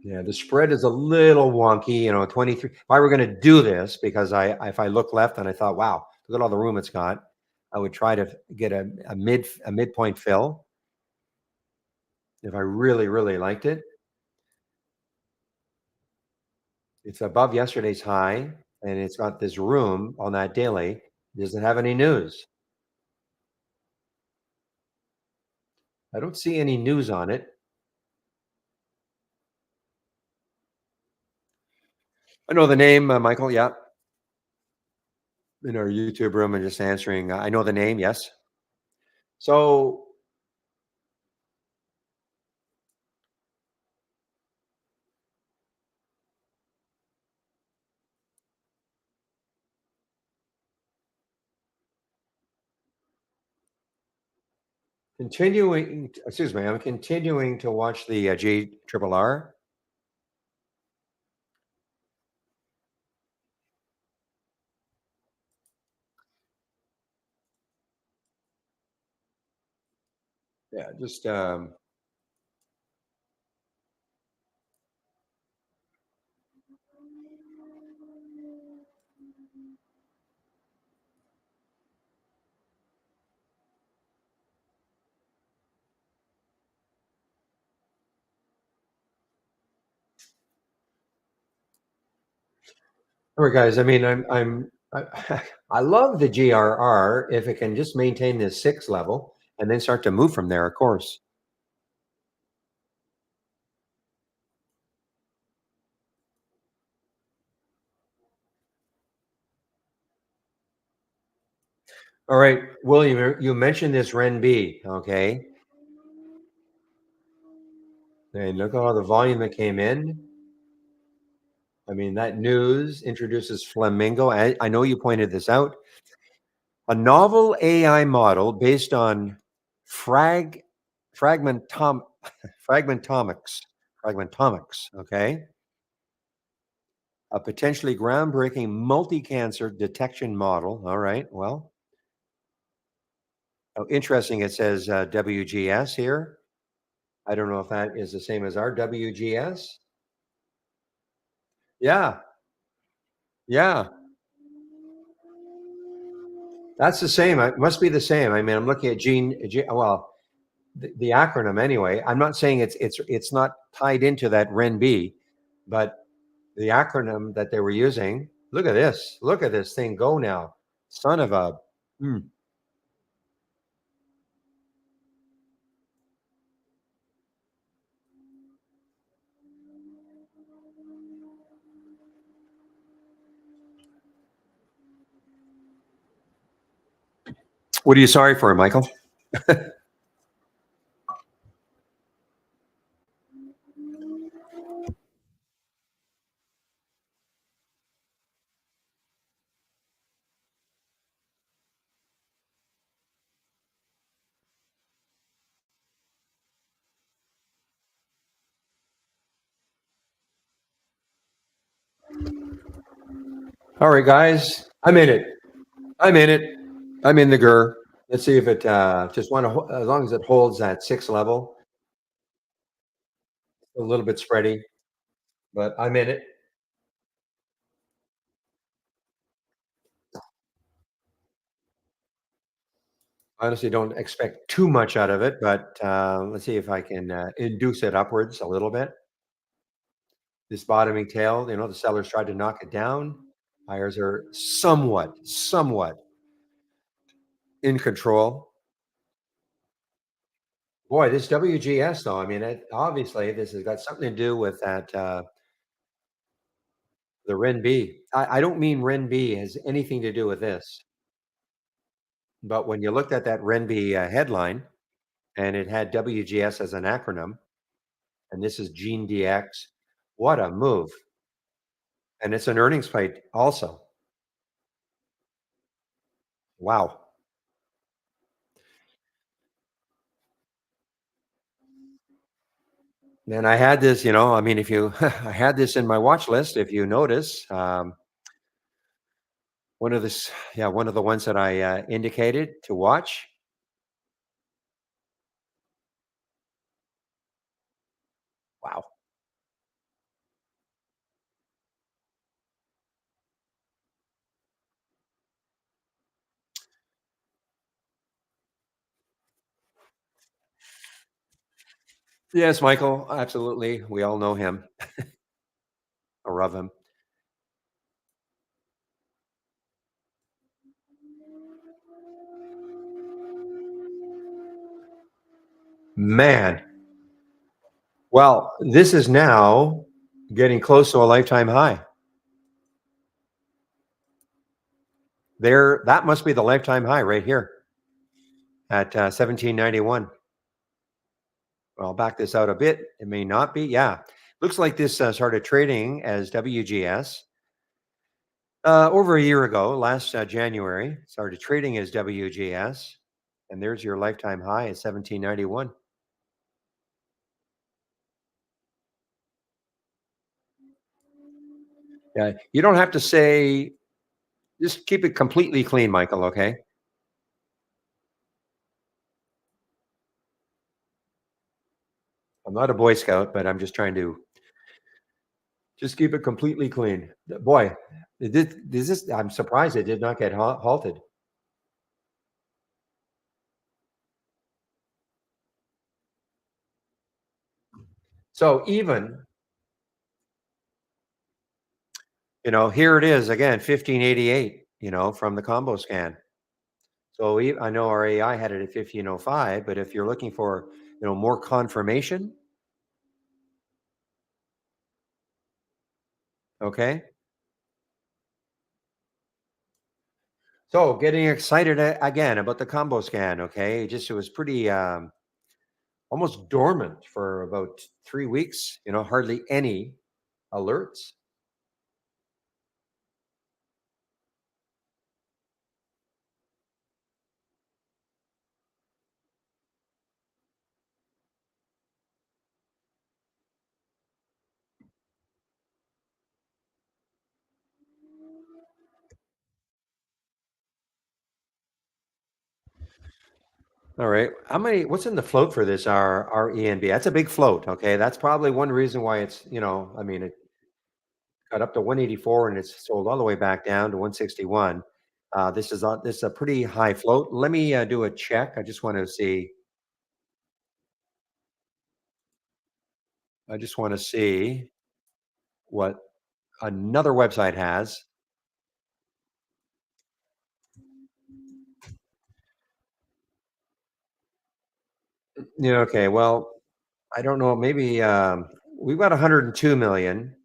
yeah, the spread is a little wonky. 23. If I were going to do this, because if I look left and I thought, wow, look at all the room it's got, I would try to get a midpoint fill if I really really liked it. It's above yesterday's high, and it's got this room on that daily. Does it have any news? I don't see any news on it. I know the name, Michael. Yeah, in our YouTube room, and just answering. I know the name. Yes. So continuing. Excuse me. I'm continuing to watch the G Triple R. Yeah, just all right, guys. I mean, I love the GRR if it can just maintain this 6 level and then start to move from there. Of course. All right, William, you mentioned this RenB, okay? And look at all the volume that came in. I mean, that news introduces Flamingo. I know you pointed this out. A novel AI model based on frag fragmentom fragmentomics. Fragmentomics, okay? A potentially groundbreaking multi-cancer detection model. All right, well, oh, interesting. It says WGS here. I don't know if that is the same as our WGS. Yeah, yeah, that's the same. It must be the same. I mean, I'm looking at well, the acronym anyway. I'm not saying it's not tied into that RenB, but the acronym that they were using. Look at this. Look at this thing go now. Son of a. Hmm. What are you sorry for, Michael? All right, guys. I'm in it. I'm in it. I'm in the GUR. Let's see if it just want to, as long as it holds that 6 level, a little bit spready, but I'm in it. Honestly, don't expect too much out of it, but let's see if I can induce it upwards a little bit. This bottoming tail, the sellers tried to knock it down. Buyers are somewhat in control. Boy, this WGS though, I mean, obviously this has got something to do with that the RenB. I don't mean RenB has anything to do with this, but when you looked at that RenB headline and it had WGS as an acronym, and this is Gene DX, what a move! and it's an earnings play also. Wow. And I had this, I mean, if you I had this in my watch list, if you notice, one of this yeah, one of the ones that I, indicated to watch. Wow. Yes, Michael, absolutely. We all know him or of him. Man, well, this is now getting close to a lifetime high. There that must be the lifetime high right here at, 1791. Well, I'll back this out a bit. It may not be. Yeah. Looks like this, started trading as WGS, over a year ago, last, January, started trading as WGS, and there's your lifetime high at 1791. Yeah, you don't have to say just keep it completely clean, Michael, okay? I'm not a Boy Scout, but I'm just trying to just keep it completely clean. Boy, I'm surprised it did not get halted. So even, here it is again, 1588, from the combo scan. So I know our AI had it at 1505, but if you're looking for, more confirmation, okay? So getting excited again about the combo scan, okay? It was pretty almost dormant for about 3 weeks, hardly any alerts. All right. What's in the float for this RENB? That's a big float. Okay. That's probably one reason why it's, I mean, it got up to 184 and it's sold all the way back down to 161. This is a pretty high float. Let me do a check. I just want to see. I just want to see what another website has. Yeah. Okay. Well, I don't know. Maybe we've got 102 million.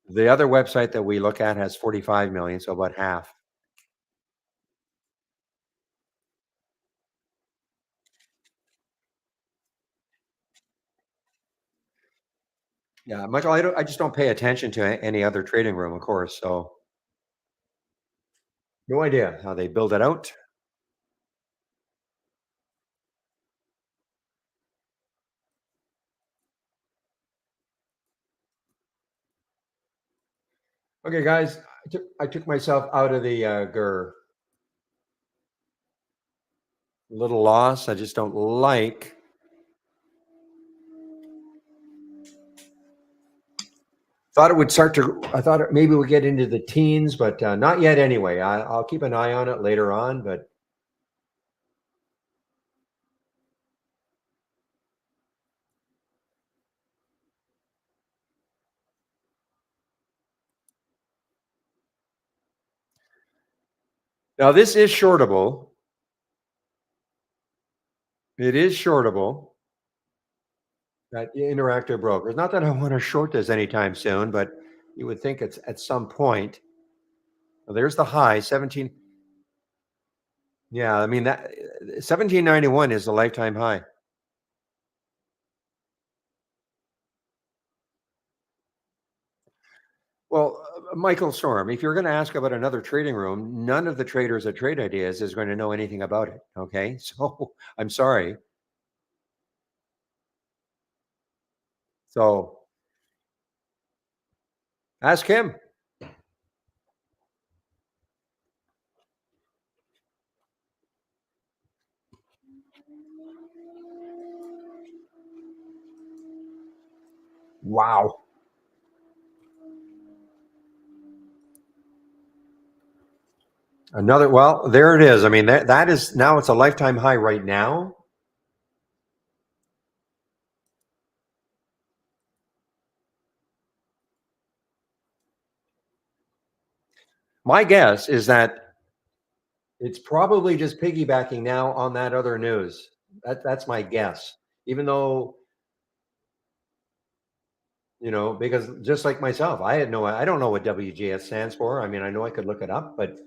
The other website that we look at has 45 million, so about half. Yeah, Michael, I just don't pay attention to any other trading room, of course. So no idea how they build it out. Okay, guys, I took myself out of the GUR. Little loss. I just don't like. Thought it would start to. I thought maybe we'll get into the teens, but not yet. Anyway, I'll keep an eye on it later on. But now this is shortable. It is shortable. That interactive brokers. Not that I want to short this anytime soon, but you would think it's at some point. Well, there's the high 17. Yeah, I mean that 1791 is the lifetime high. Well, Michael Storm, if you're going to ask about another trading room, none of the traders at Trade Ideas is going to know anything about it. Okay. So I'm sorry. So ask him. Wow. Another, well, there it is. I mean, that is now it's a lifetime high right now. My guess is that it's probably just piggybacking now on that other news. That's my guess. Even though, because just like myself, I don't know what WGS stands for. I mean, I know I could look it up, but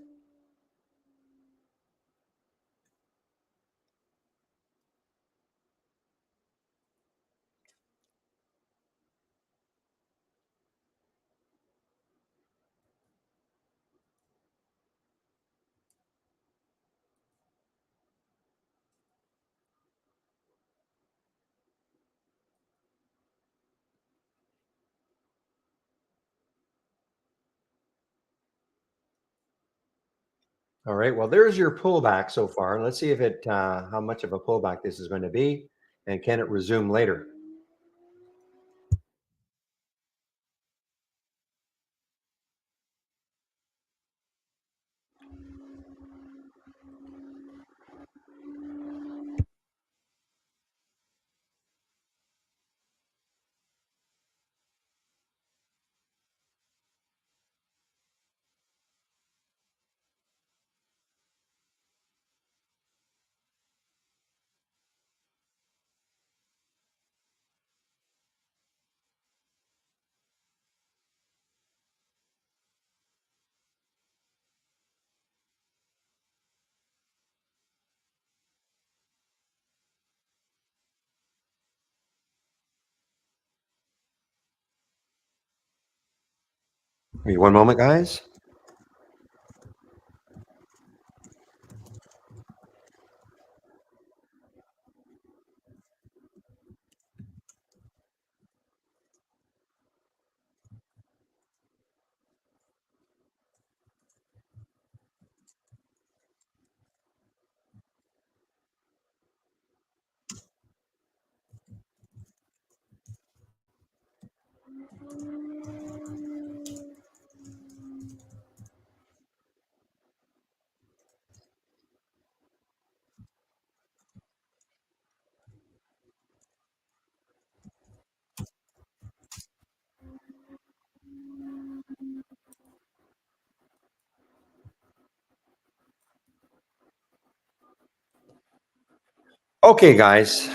all right. Well, there's your pullback so far. Let's see if how much of a pullback this is going to be, and can it resume later? Give me one moment, guys. Okay, guys.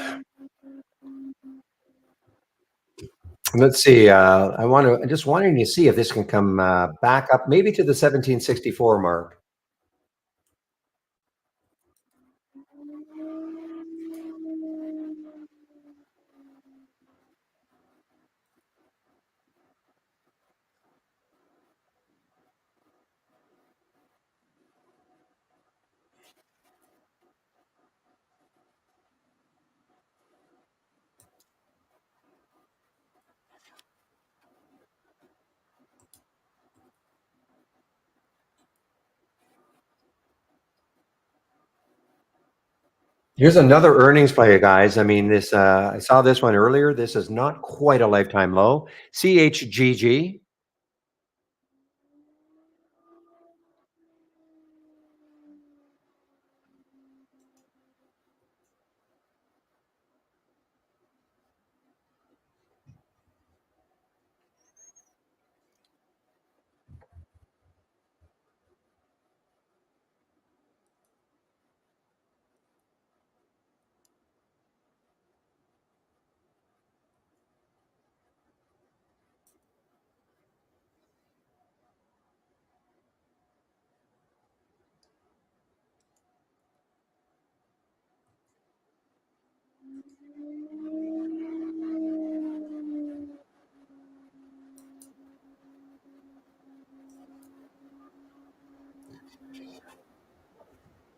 Let's see. I just wanting to see if this can come back up, maybe to the 1764 mark. Here's another earnings play, guys. I mean, this I saw this one earlier. This is not quite a lifetime low. CHGG.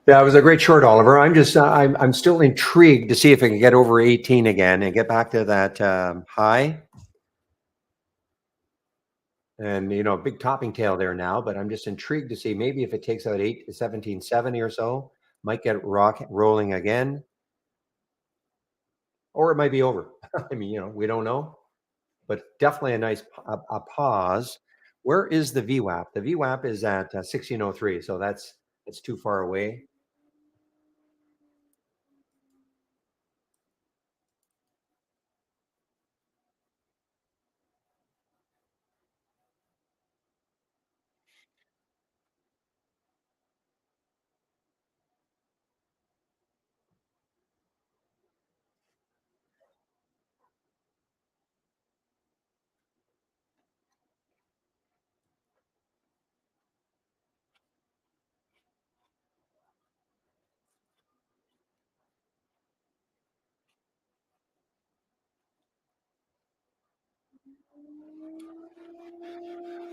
Yeah, it was a great short, Oliver. I'm still intrigued to see if it can get over 18 again and get back to that high. And big topping tail there now, but I'm just intrigued to see maybe if it takes out 1770 or so, might get rock rolling again, or it might be over. I mean, we don't know, but definitely a nice a pause. Where is the VWAP? The VWAP is at 1603, so it's too far away.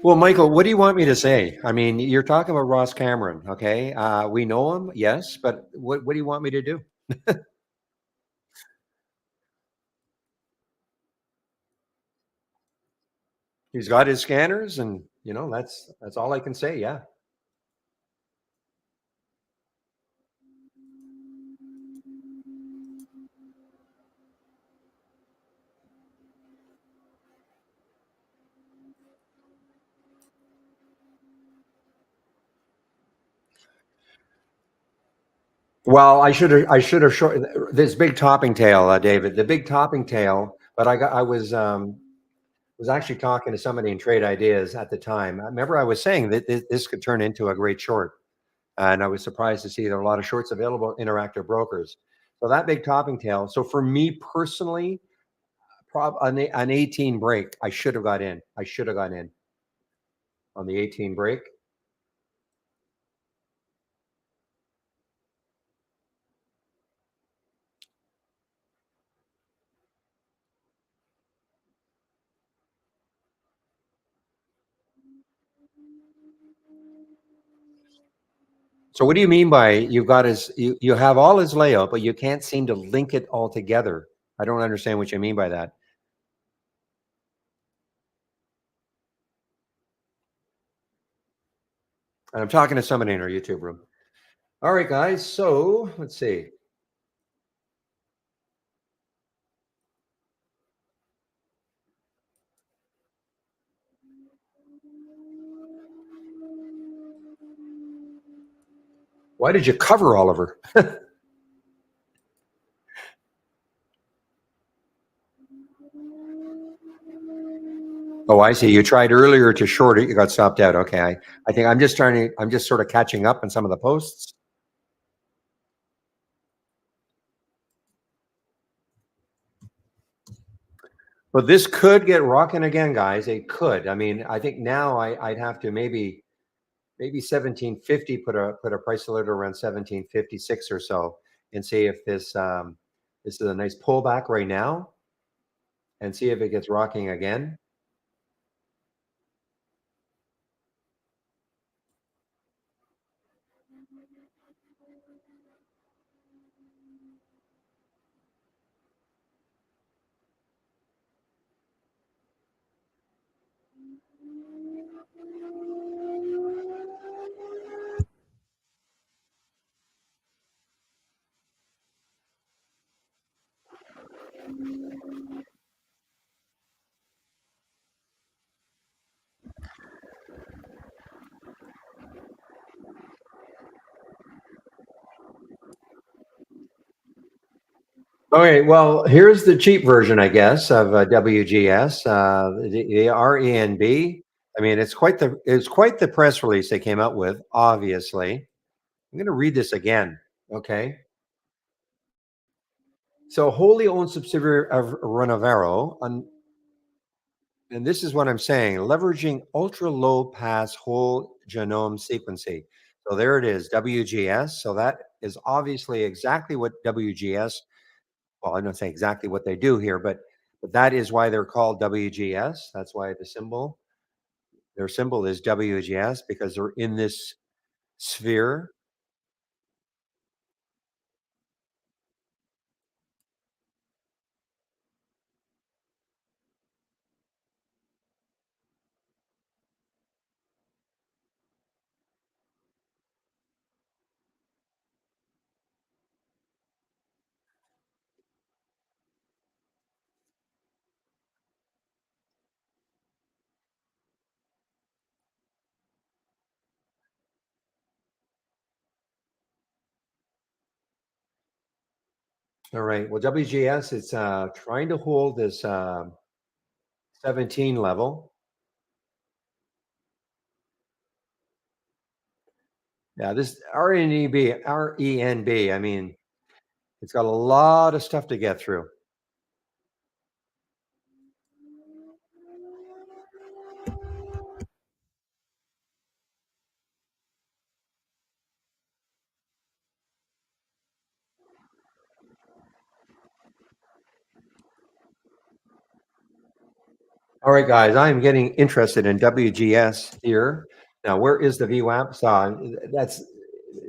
Well, Michael, what do you want me to say? I mean, you're talking about Ross Cameron, okay? We know him, yes, but what do you want me to do? He's got his scanners, and that's all I can say. Yeah. Well, I should have short this big topping tail, David. The big topping tail, but I was actually talking to somebody in Trade Ideas at the time. I remember I was saying that this could turn into a great short, and I was surprised to see there are a lot of shorts available in Interactive Brokers. So that big topping tail. So for me personally, an 18 break, I should have got in. I should have got in on the 18 break. So what do you mean by you have all his layout, but you can't seem to link it all together? I don't understand what you mean by that. And I'm talking to somebody in our YouTube room. All right, guys. So let's see. Why did you cover Oliver? Oh, I see. You tried earlier to short it. You got stopped out. Okay. I think I'm just sort of catching up on some of the posts. But this could get rocking again, guys. It could. I mean, I think now I'd have to maybe 1750, put a price alert around 1756 or so, and see if this is a nice pullback right now, and see if it gets rocking again. Okay, well, here's the cheap version, I guess, of WGS, the RENB. I mean, it's quite the press release they came out with. Obviously, I'm going to read this again. Okay, so wholly owned subsidiary of Renovaro, and this is what I'm saying: leveraging ultra low pass whole genome sequencing. So there it is, WGS. So that is obviously exactly what WGS, well, I don't say exactly what they do here, but that is why they're called WGS. That's why their symbol is WGS, because they're in this sphere. All right. Well, WGS, it's trying to hold this 17 level. Yeah, this RENB. I mean, it's got a lot of stuff to get through. All right, guys, I am getting interested in WGS here. Now, where is the VWAP? So that's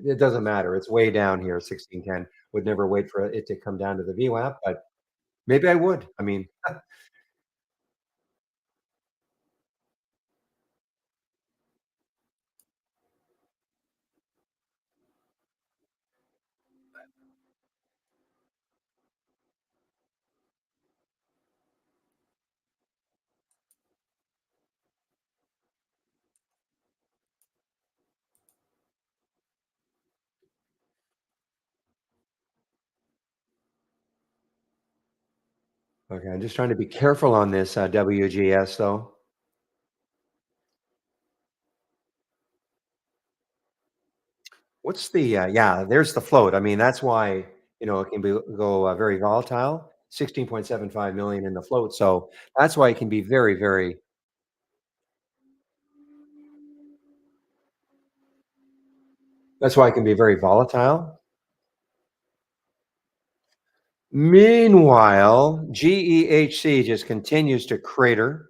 it doesn't matter. It's way down here, 1610. Would never wait for it to come down to the VWAP, but maybe I would. I mean, okay, I'm just trying to be careful on this WGS though. What's the yeah, there's the float. I mean, that's why, it can go very volatile. 16.75 million in the float. So that's why it can be very, very, that's why it can be very volatile. Meanwhile, GEHC just continues to crater.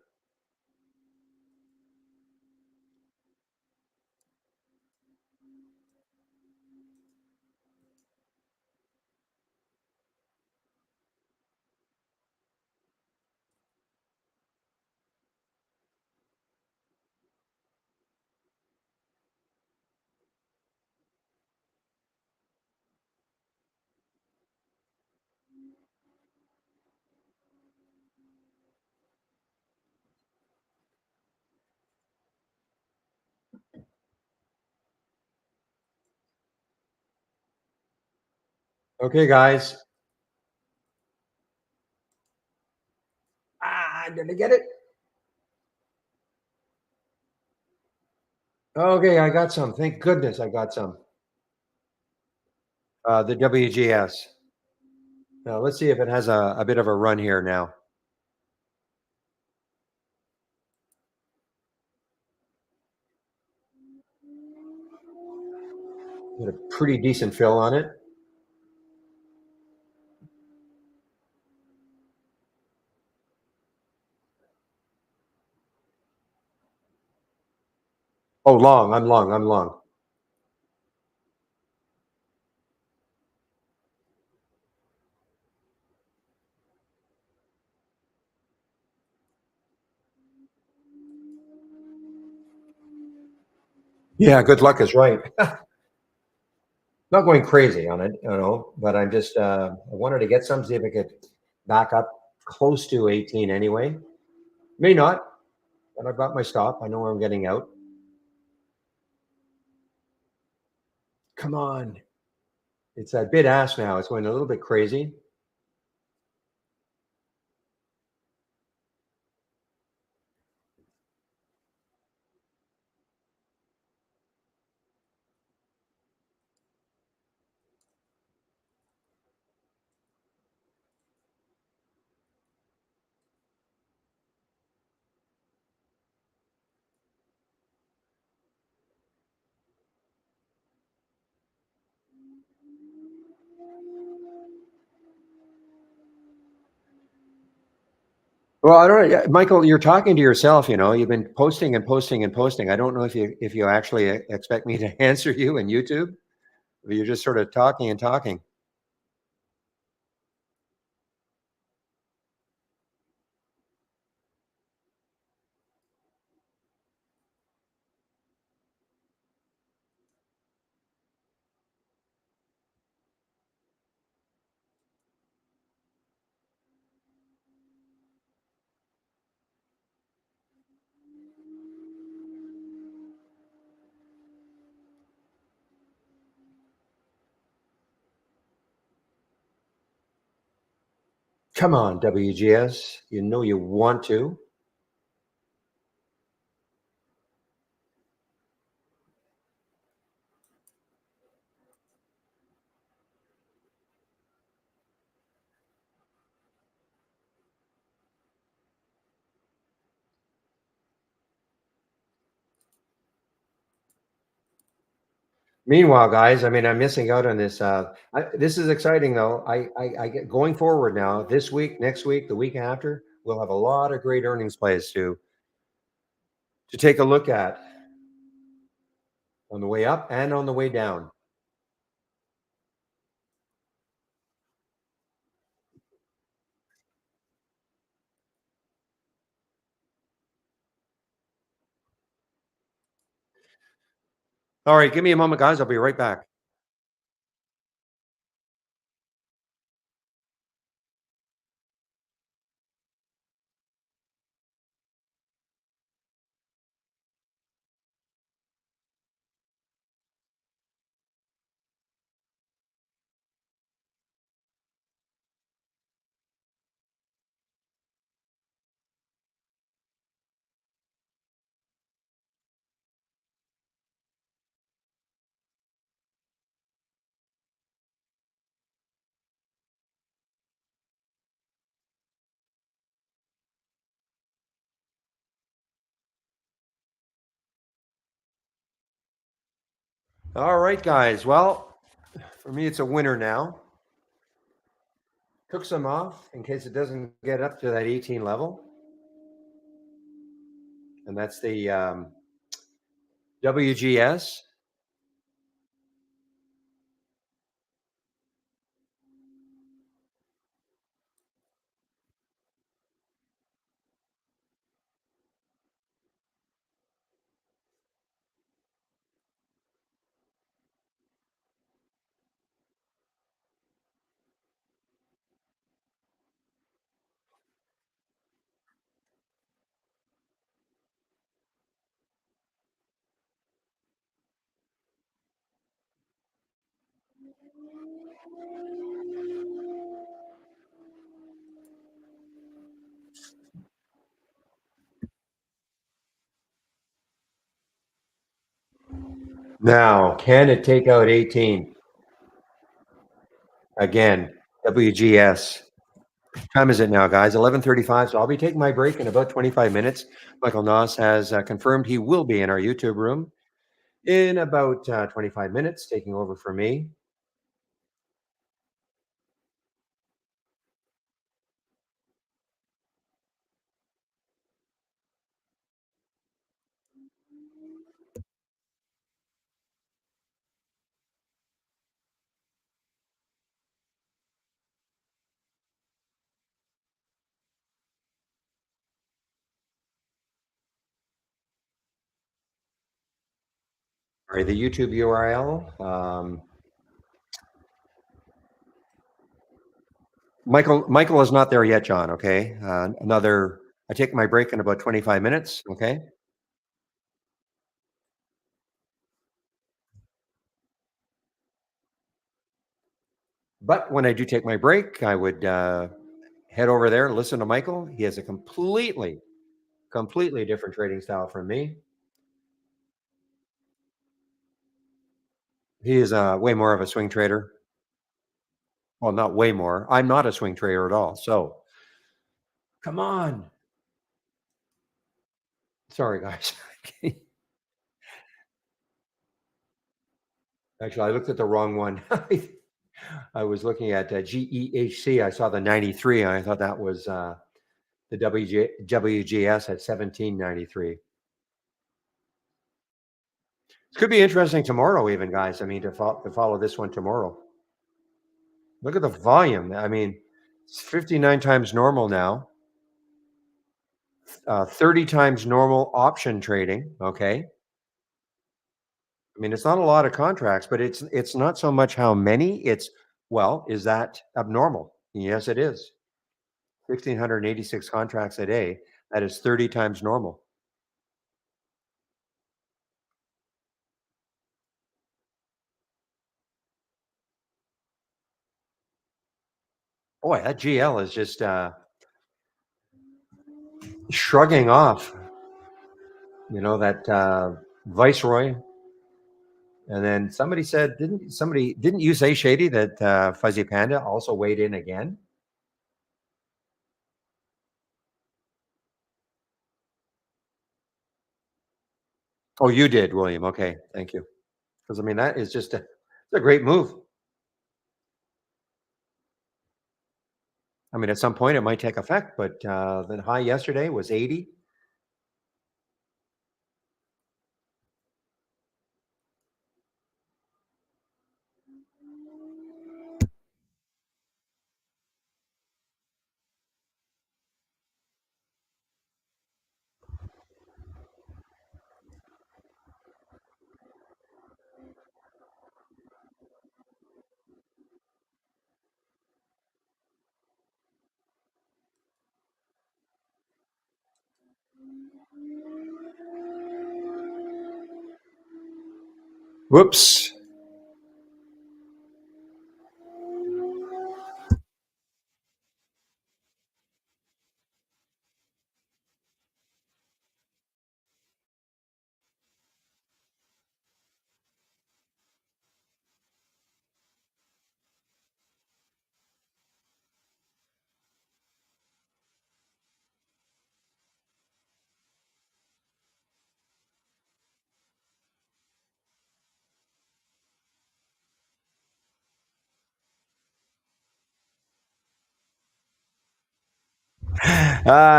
Okay, guys. Did I get it? Okay, I got some. Thank goodness I got some. The WGS. Now let's see if it has a bit of a run here now. Got a pretty decent fill on it. Oh, long. I'm long. I'm long. Yeah, good luck is right. Not going crazy on it, but I'm just I wanted to get some, see if it could back up close to 18 anyway. May not, but I've got my stop. I know where I'm getting out. Come on. It's a bid ask now. It's going a little bit crazy. Well, I don't know. Yeah, Michael, you're talking to yourself, you've been posting and posting and posting. I don't know if you actually expect me to answer you in YouTube, or you're just sort of talking and talking. Come on, WGS. You know you want to. Meanwhile, guys, I mean, I'm missing out on this. This is exciting, though. I get going forward now. This week, next week, the week after, we'll have a lot of great earnings plays to take a look at on the way up and on the way down. All right, give me a moment, guys. I'll be right back. All right, guys. Well, for me, it's a winner now. Took some off in case it doesn't get up to that 18 level, and that's the WGS. Now, can it take out 18 again? WGS. Time is it now, guys? 11:35. So I'll be taking my break in about 25 minutes. Michael Noss has confirmed he will be in our YouTube room in about 25 minutes, taking over for me. All right, the YouTube URL. Michael is not there yet, John. Okay, another. I take my break in about 25 minutes. Okay, but when I do take my break, I would head over there, listen to Michael. He has a completely different trading style from me. He is way more of a swing trader. Well, not way more. I'm not a swing trader at all. So come on. Sorry, guys. Actually, I looked at the wrong one. I was looking at GEHC. I saw the 93, and I thought that was the WGS at 1793. It could be interesting tomorrow, even, guys. I mean, to follow this one tomorrow. Look at the volume. I mean, it's 59 times normal now, 30 times normal option trading. Okay. I mean, it's not a lot of contracts, but it's not so much how many. It's well, is that abnormal? Yes, it is. 1,686 contracts a day. That is 30 times normal. Boy, that GL is just shrugging off, that Viceroy. And then didn't you say, Shady, that Fuzzy Panda also weighed in again? Oh, you did, William. Okay, thank you. Because I mean, that is just it's a great move. I mean, at some point it might take effect, but the high yesterday was 80. Whoops.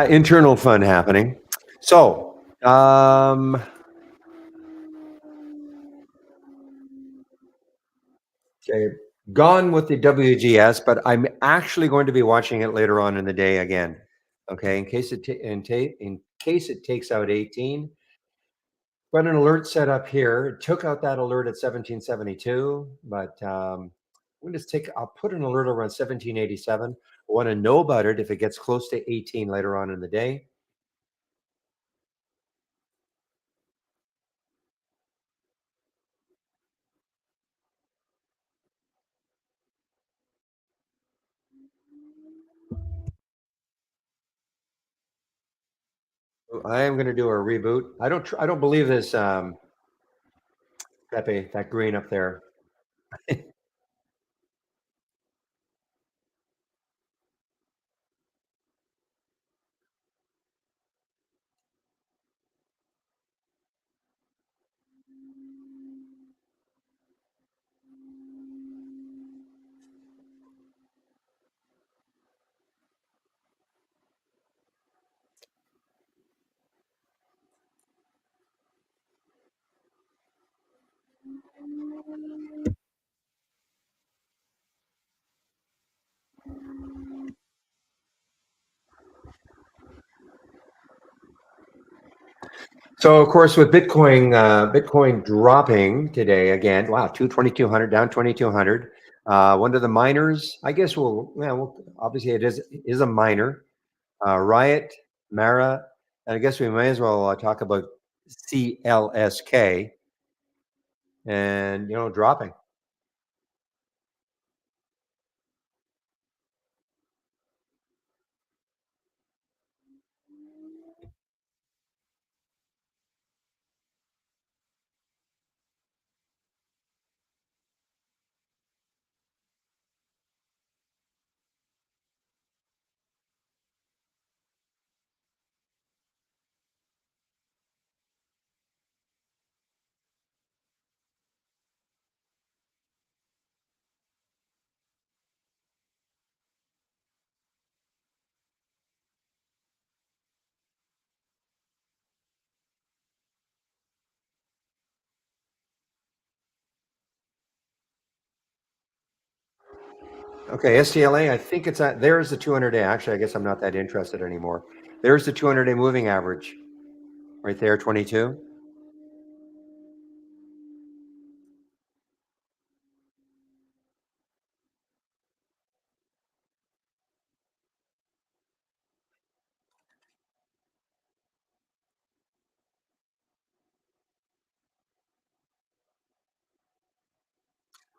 Internal fun happening. So, okay, gone with the WGS, but I'm actually going to be watching it later on in the day again. Okay, in case it takes out 18. Got an alert set up here. It took out that alert at 1772, but I'll put an alert around 1787. I want to know about it if it gets close to 18 later on in the day. I am going to do a reboot. I don't believe this, Pepe, that green up there. So of course, with Bitcoin dropping today again, wow, 2200 down 2200. One of the miners, I guess obviously it is a miner, Riot, Mara, and I guess we may as well talk about CLSK and dropping. Okay, STLA, I think there's the 200-day. Actually, I guess I'm not that interested anymore. There's the 200-day moving average right there, 22.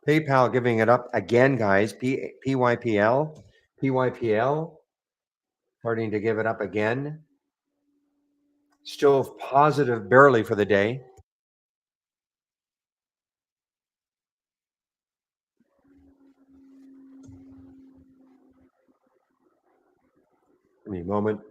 PayPal giving it up again, guys. PYPL PYPL starting to give it up again. Still positive barely for the day. Give me a moment.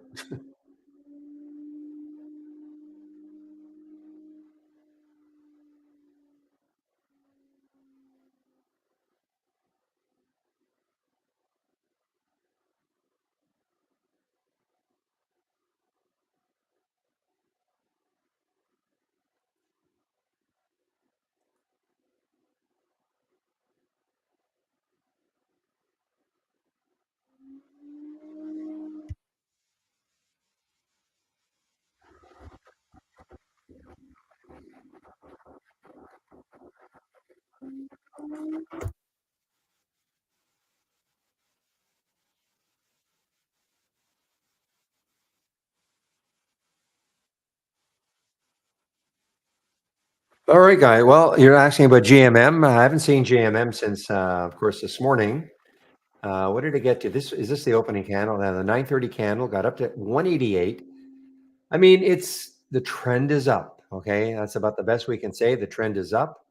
All right, guy. Well, you're asking about GMM. I haven't seen GMM since, of course, this morning. What did it get to? This is this the opening candle? Now the 9:30 candle got up to 188. I mean, it's the trend is up. Okay, that's about the best we can say. The trend is up.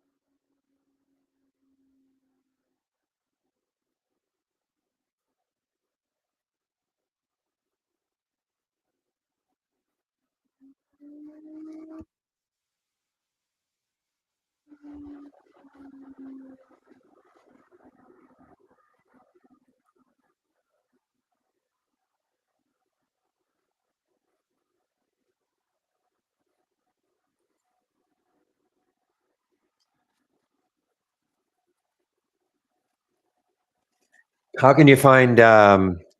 How can you find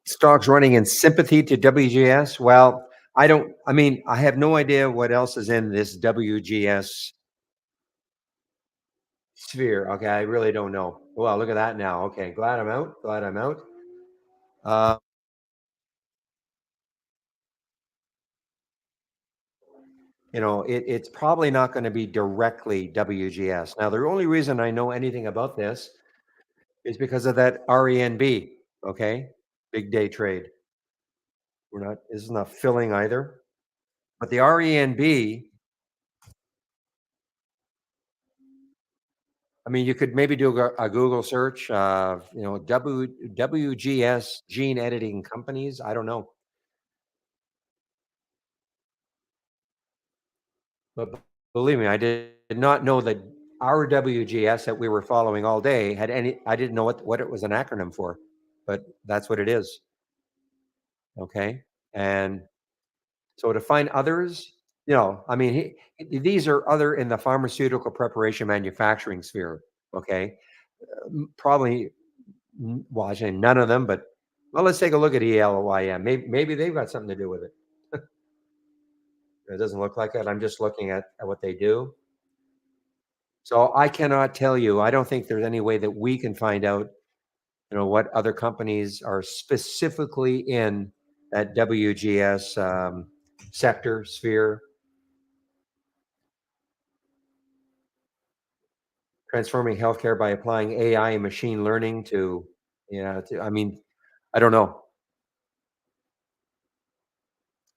stocks running in sympathy to WGS? Well, I don't. I mean, I have no idea what else is in this WGS sphere. Okay, I really don't know. Well, look at that now. Okay, glad I'm out. Glad I'm out. Uh, it's probably not going to be directly WGS. Now, the only reason I know anything about this is because of that RENB. Okay, big day trade. We're not. This is not filling either. But the RENB, I mean, you could maybe do a Google search. WGS gene editing companies. I don't know, but believe me, I did not know that our WGS that we were following all day had any. I didn't know what it was an acronym for, but that's what it is. Okay, and so to find others, I mean, these are other in the pharmaceutical preparation manufacturing sphere. Okay, probably well, I say none of them, but well, let's take a look at ELYM. Maybe they've got something to do with it. It doesn't look like it. I'm just looking at what they do. So I cannot tell you. I don't think there's any way that we can find out, what other companies are specifically in that WGS sector sphere, transforming healthcare by applying AI and machine learning to, I mean, I don't know,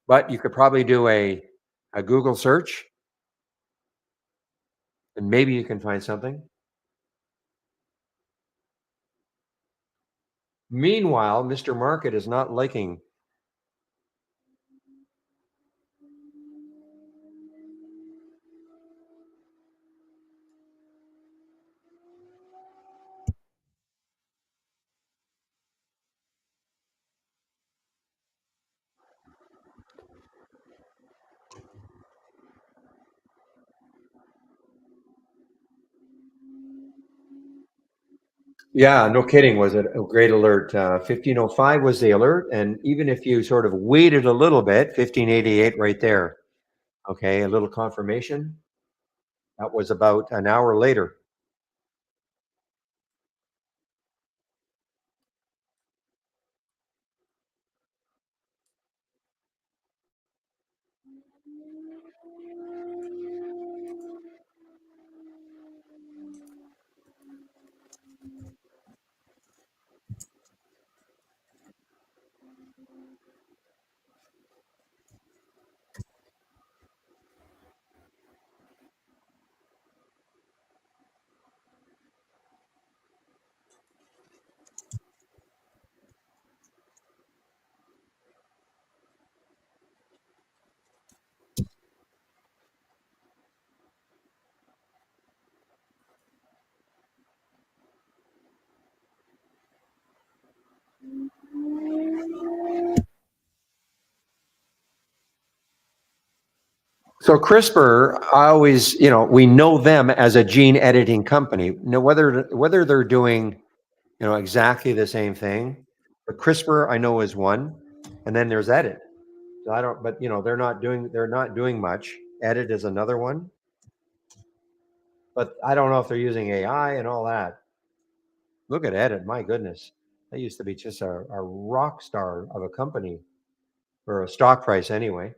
but you could probably do a Google search and maybe you can find something. Meanwhile, Mr. Market is not liking. Yeah, no kidding. Was it a great alert? 1505 was the alert. And even if you sort of waited a little bit, 1588 right there. Okay, a little confirmation. That was about an hour later. So CRISPR, I always, we know them as a gene editing company. Now, whether they're doing, exactly the same thing, but CRISPR I know is one, and then there's Edit. So I don't, but they're not doing much. Edit is another one, but I don't know if they're using AI and all that. Look at Edit, my goodness, that used to be just a rock star of a company or a stock price anyway.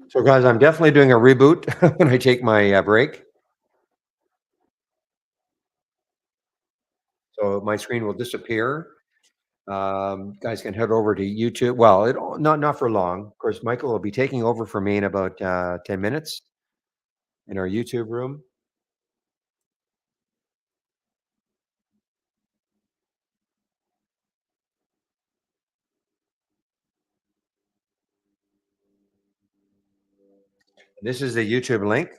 So guys, I'm definitely doing a reboot when I take my break. So my screen will disappear. Guys can head over to YouTube. Well, not for long. Of course, Michael will be taking over for me in about 10 minutes in our YouTube room. This is the YouTube link.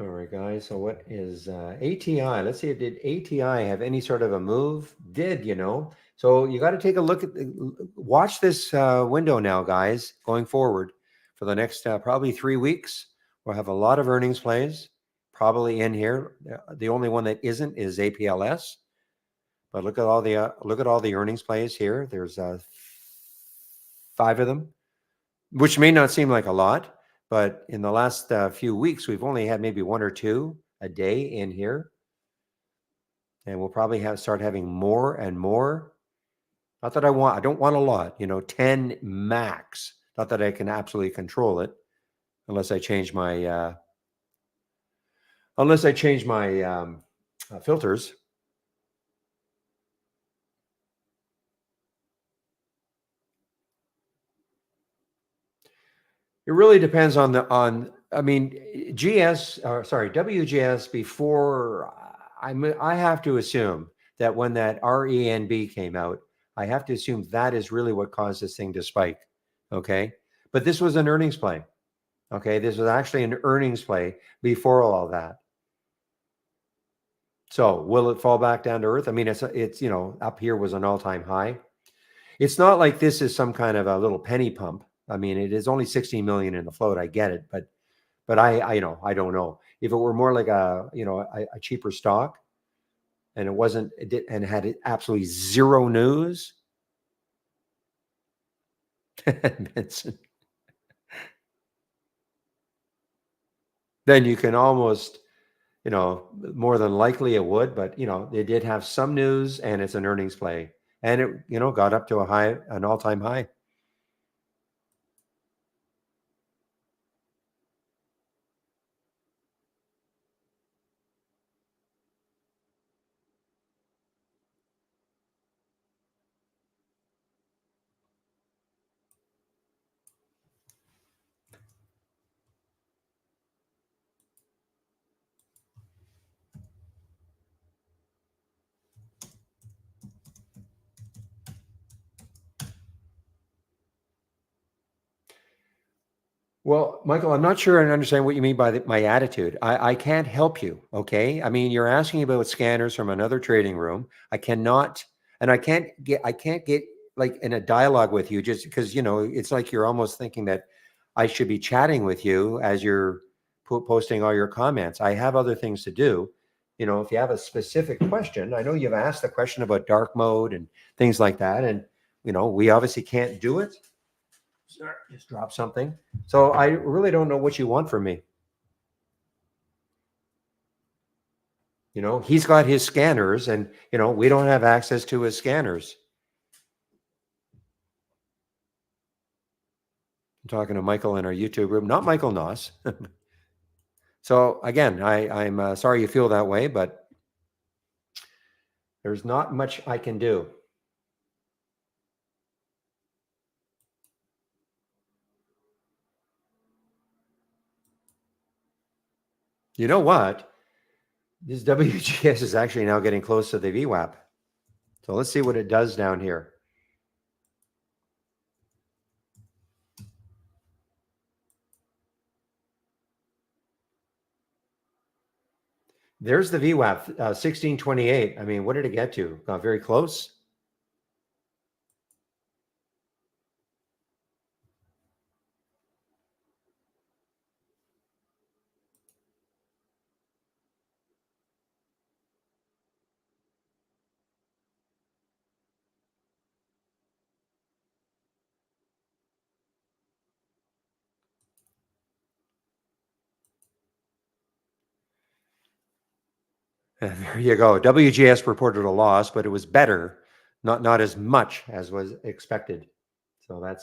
All right, guys. So what is ATI? Let's see. Did ATI have any sort of a move? Did. So you got to take a look at watch this window now, guys. Going forward for the next probably 3 weeks, we'll have a lot of earnings plays probably in here. The only one that isn't is APLS. But look at all the earnings plays here. There's five of them, which may not seem like a lot, but in the last few weeks, we've only had maybe one or two a day in here, and we'll probably start having more and more. Not that I don't want a lot, 10 max. Not that I can absolutely control it unless I change my filters. It really depends I mean, WGS before I have to assume that when that RENB came out, I have to assume that is really what caused this thing to spike. Okay. But this was an earnings play. Okay. This was actually an earnings play before all that. So will it fall back down to earth? I mean, up here was an all-time high. It's not like this is some kind of a little penny pump. I mean, it is only 16 million in the float. I get it, but I don't know if it were more like a cheaper stock, and and had absolutely zero news. Benson, then you can almost, more than likely it would, but they did have some news, and it's an earnings play, and it got up to an all-time high. Well, Michael, I'm not sure I understand what you mean by my attitude. I can't help you. Okay. I mean, you're asking about scanners from another trading room. I cannot, and I can't get like in a dialogue with you just because, it's like you're almost thinking that I should be chatting with you as you're posting all your comments. I have other things to do. If you have a specific question, I know you've asked the question about dark mode and things like that. And we obviously can't do it. Sorry, just drop something. So I really don't know what you want from me. He's got his scanners, and we don't have access to his scanners. I'm talking to Michael in our YouTube group, not Michael Noss. So again, I'm sorry you feel that way, but there's not much I can do. You know what? This WGS is actually now getting close to the VWAP. So let's see what it does down here. There's the VWAP, 1628. I mean, what did it get to? Got very close. And there you go. WGS reported a loss, but it was better, not as much as was expected. So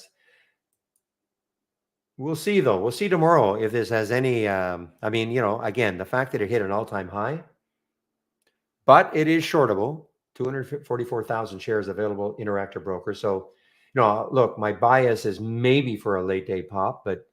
we'll see though. We'll see tomorrow if this has any. I mean, again, the fact that it hit an all-time high, but it is shortable. 244,000 shares available, Interactive Broker. So, look, my bias is maybe for a late day pop, but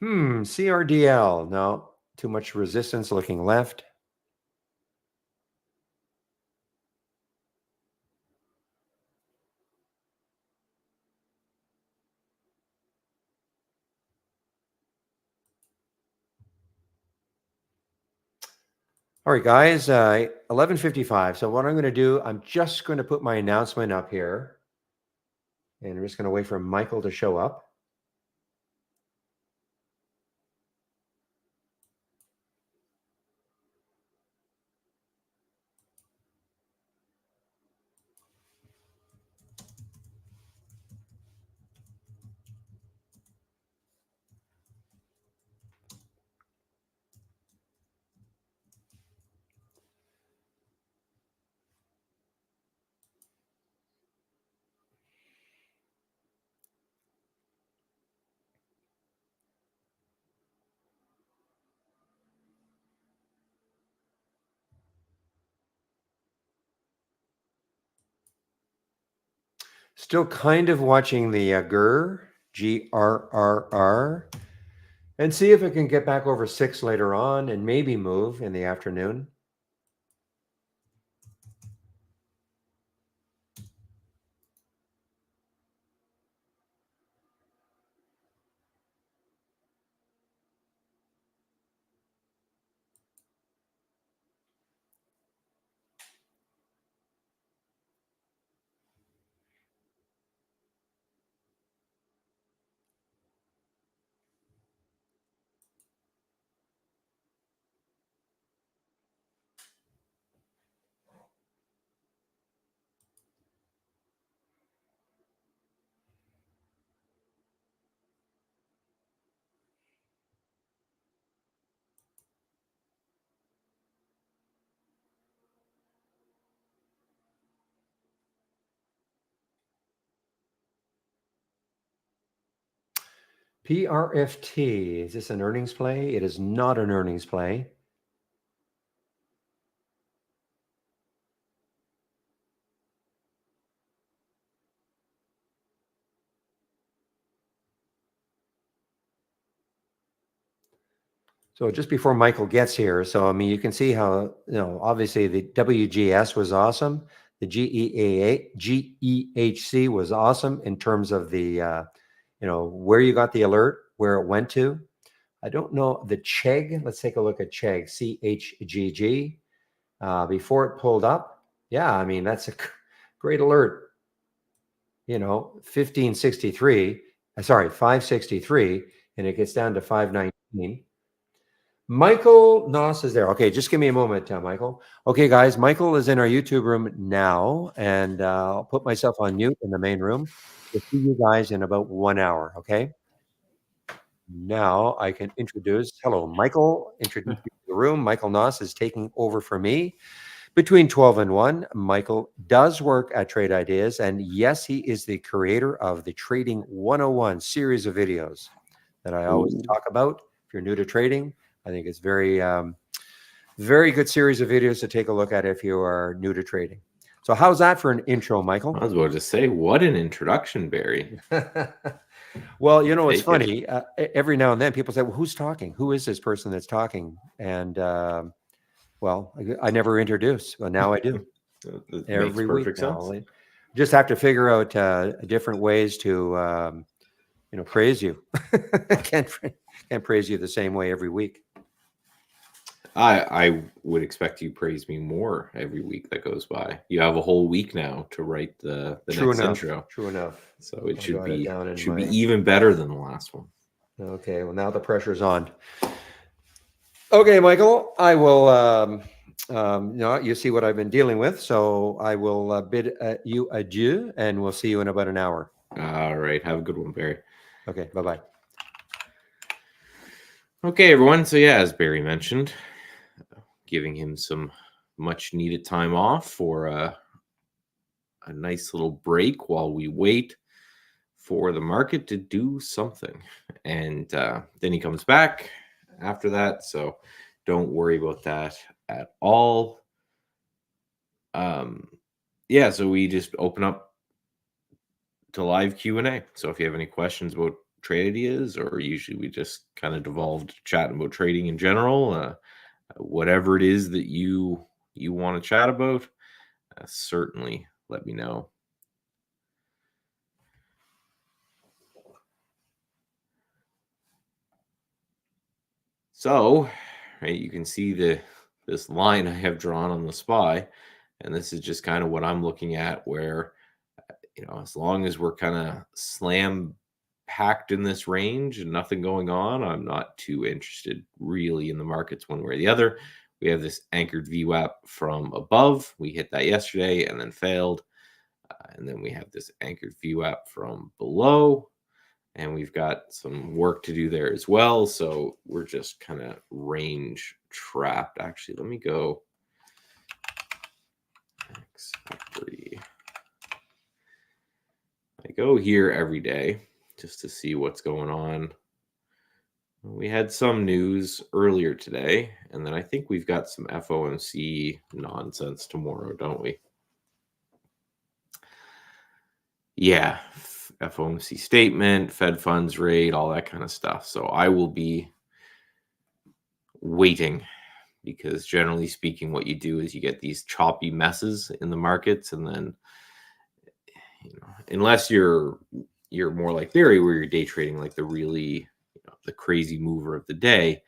CRDL. No, too much resistance looking left. All right, guys, 11:55. So what I'm going to do, I'm just going to put my announcement up here. And I'm just going to wait for Michael to show up. Still kind of watching the GRRR, and see if it can get back over 6 later on and maybe move in the afternoon. PRFT, is this an earnings play? It is not an earnings play. So just before Michael gets here, so I mean, you can see how, obviously the WGS was awesome. The GEHC was awesome in terms of the, where you got the alert, where it went to. I don't know the Chegg. Let's take a look at Chegg, CHGG. Before it pulled up. Yeah, I mean, that's a great alert. 1563, sorry, 563, and it gets down to 519. Michael Noss is there. Okay, just give me a moment, Michael. Okay, guys, Michael is in our YouTube room now, and I'll put myself on mute in the main room. We'll see you guys in about 1 hour, okay? Now I can hello, Michael, introduce you to the room. Michael Noss is taking over for me. Between 12 and 1, Michael does work at Trade Ideas, and yes, he is the creator of the Trading 101 series of videos that I always talk about. If you're new to trading, I think it's very good series of videos to take a look at if you are new to trading. So how's that for an intro, Michael? I was about to say, what an introduction, Barry. Well, it's funny. Every now and then people say, well, who's talking? Who is this person that's talking? And well, I never introduce. Well, now I do. Every week now. Just have to figure out different ways to, praise you. I can't praise you the same way every week. I would expect you praise me more every week that goes by. You have a whole week now to write the next intro. True enough. So it should be even better than the last one. Okay. Well, now the pressure's on. Okay, Michael, I will. You see what I've been dealing with, so I will bid you adieu, and we'll see you in about an hour. All right. Have a good one, Barry. Okay. Bye-bye. Okay, everyone. So yeah, as Barry mentioned, giving him some much needed time off for a nice little break while we wait for the market to do something. And then he comes back after that. So don't worry about that at all. Yeah, so we just open up to live Q&A. So if you have any questions about trade ideas, or usually we just kind of devolved chatting about trading in general, whatever it is that you want to chat about, certainly let me know. So, right, you can see this line I have drawn on the SPY, and this is just kind of what I'm looking at, where as long as we're kind of slam packed in this range and nothing going on, I'm not too interested really in the markets one way or the other. We have this anchored VWAP from above. We hit that yesterday and then failed. And then we have this anchored VWAP from below, and we've got some work to do there as well. So we're just kind of range trapped. Actually, let me go expiry. I go here every day just to see what's going on. We had some news earlier today, and then I think we've got some FOMC nonsense tomorrow, don't we? Yeah, FOMC statement, Fed funds rate, all that kind of stuff. So I will be waiting, because generally speaking, what you do is you get these choppy messes in the markets, and then unless you're more like Barry, where you're day trading like the really the crazy mover of the day,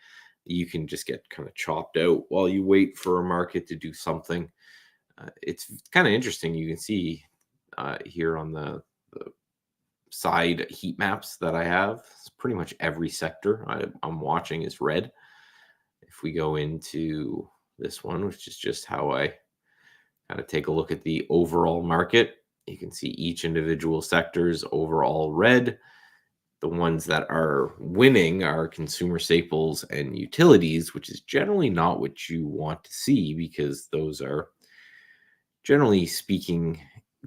you can just get kind of chopped out while you wait for a market to do something. It's kind of interesting. You can see here on the side heat maps that I have, it's pretty much every sector I'm watching is red. If we go into this one, which is just how I kind of take a look at the overall market, you can see each individual sector's overall red. The ones that are winning are consumer staples and utilities, which is generally not what you want to see, because those are, generally speaking,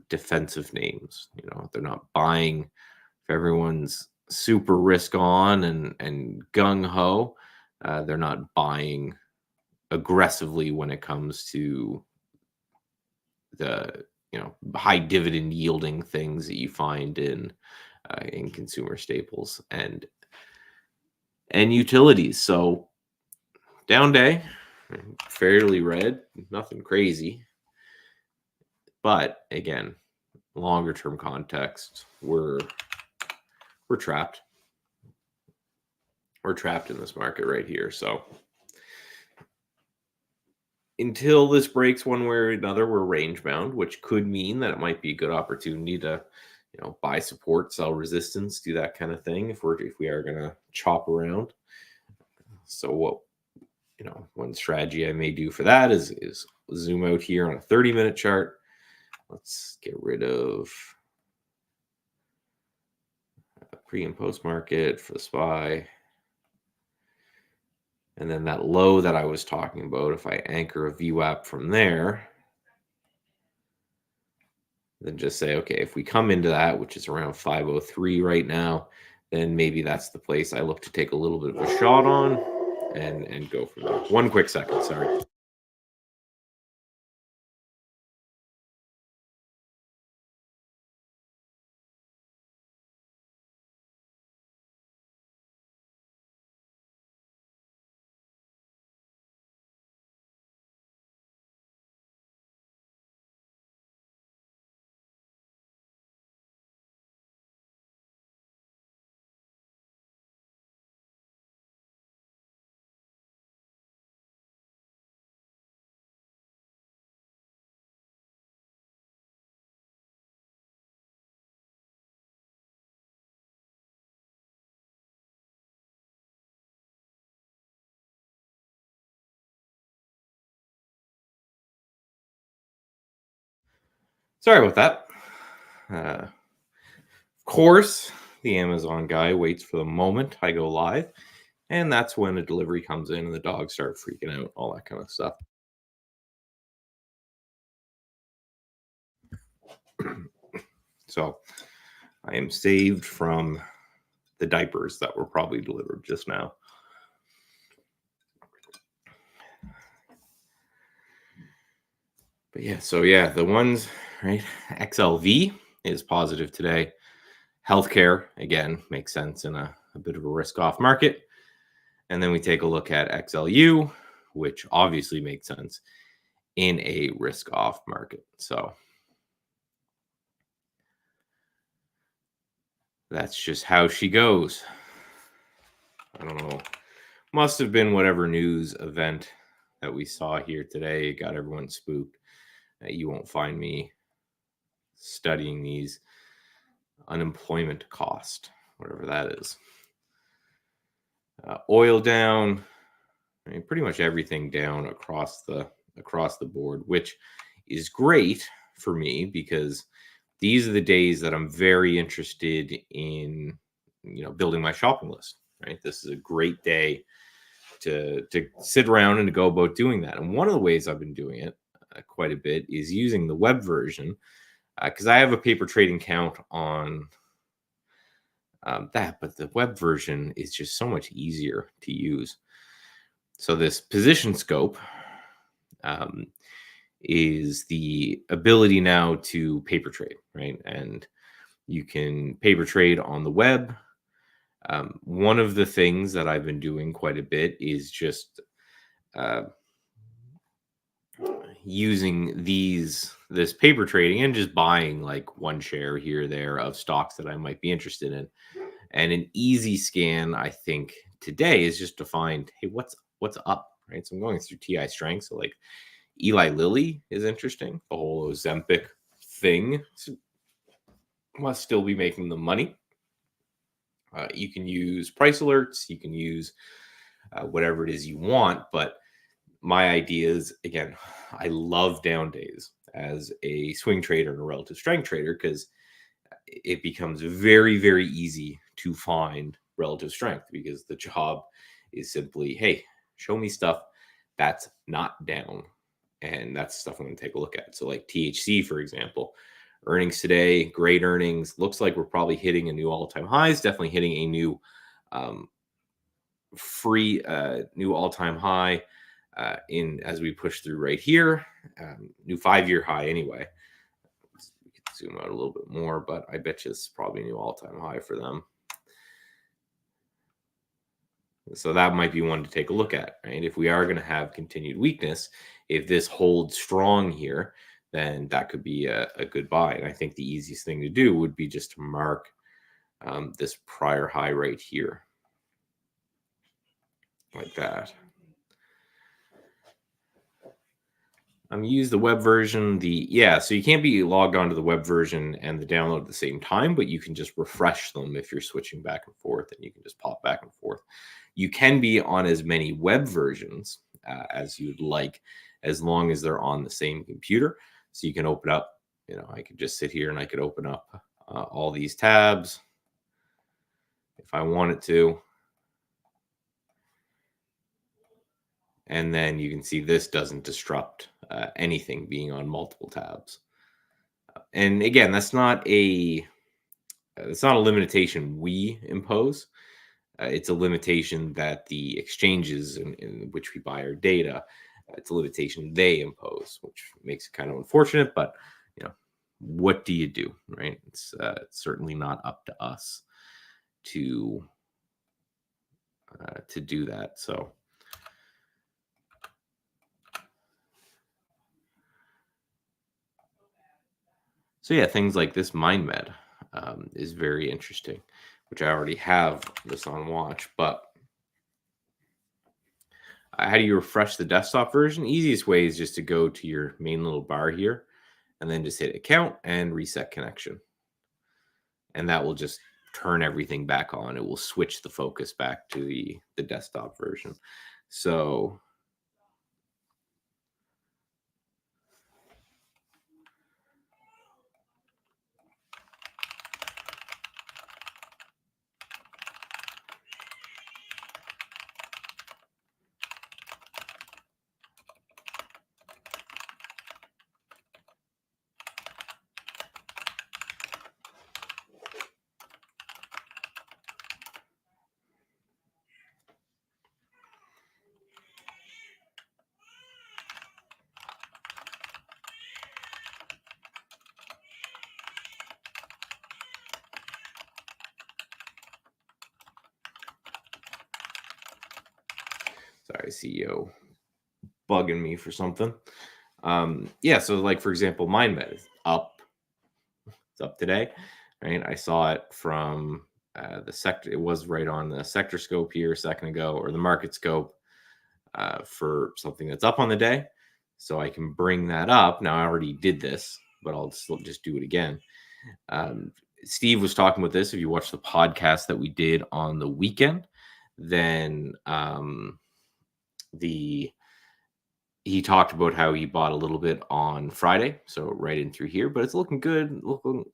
defensive names. They're not buying if everyone's super risk on and gung ho. They're not buying aggressively when it comes to the high dividend yielding things that you find in consumer staples and utilities. So down day, fairly red, nothing crazy. But again, longer term context, we're trapped. we're trapped in this market right here. So until this breaks one way or another, we're range bound, which could mean that it might be a good opportunity to, buy support, sell resistance, do that kind of thing if we are going to chop around. So what, one strategy I may do for that is zoom out here on a 30-minute chart. Let's get rid of pre and post market for the SPY. And then that low that I was talking about, if I anchor a VWAP from there, then just say, okay, if we come into that, which is around 503 right now, then maybe that's the place I look to take a little bit of a shot on and go from there. One quick second, sorry. Sorry about that. Of course, the Amazon guy waits for the moment I go live, and that's when a delivery comes in and the dogs start freaking out, all that kind of stuff. So I am saved from the diapers that were probably delivered just now. But yeah, the ones, right? XLV is positive today. Healthcare, again, makes sense in a bit of a risk off market. And then we take a look at XLU, which obviously makes sense in a risk off market. So that's just how she goes. I don't know. Must have been whatever news event that we saw here today got everyone spooked. You won't find me studying these unemployment cost, whatever that is. Oil down, I mean, pretty much everything down across the board, which is great for me because these are the days that I'm very interested in, building my shopping list. Right, this is a great day to sit around and to go about doing that. And one of the ways I've been doing it quite a bit is using the web version because I have a paper trading account on that, but the web version is just so much easier to use. So this position scope is the ability now to paper trade, right? And you can paper trade on the web. One of the things that I've been doing quite a bit is just using this paper trading and just buying like one share here or there of stocks that I might be interested in. And an easy scan, I think, today is just to find, hey, what's up, right? So I'm going through TI Strength. So like Eli Lilly is interesting. The whole Ozempic thing must still be making the money. You can use price alerts. You can use whatever it is you want. But my idea is, again, I love down days as a swing trader and a relative strength trader because it becomes very, very easy to find relative strength because the job is simply, hey, show me stuff that's not down. And that's stuff I'm going to take a look at. So like THC, for example, earnings today, great earnings. Looks like we're probably hitting a new all-time highs, definitely hitting a new new all-time high in as we push through right here. New 5-year high anyway. We can zoom out a little bit more, but I bet you it's probably a new all-time high for them. So that might be one to take a look at, right? If we are going to have continued weakness, if this holds strong here, then that could be a good buy. And I think the easiest thing to do would be just to mark this prior high right here. like that. Use the web version. So you can't be logged onto the web version and the download at the same time, but you can just refresh them if you're switching back and forth, and you can just pop back and forth. You can be on as many web versions as you'd like, as long as they're on the same computer. So you can open up. I could just sit here and I could open up all these tabs if I wanted to. And then you can see this doesn't disrupt anything being on multiple tabs. And again, that's not a limitation we impose. It's a limitation that the exchanges in which we buy our data, it's a limitation they impose, which makes it kind of unfortunate. But what do you do, right? It's certainly not up to us to do that. So yeah, things like this MindMed is very interesting, which I already have this on watch. But how do you refresh the desktop version? Easiest way is just to go to your main little bar here and then just hit account and reset connection. And that will just turn everything back on. It will switch the focus back to the desktop version. So sorry, CEO bugging me for something. So like, for example, MindMed is up. It's up today, right? I saw it from the sector. It was right on the sector scope here a second ago, or the market scope for something that's up on the day. So I can bring that up. Now I already did this, but I'll just do it again. Steve was talking about this. If you watch the podcast that we did on the weekend, then he talked about how he bought a little bit on Friday, so right in through here, but it's looking good.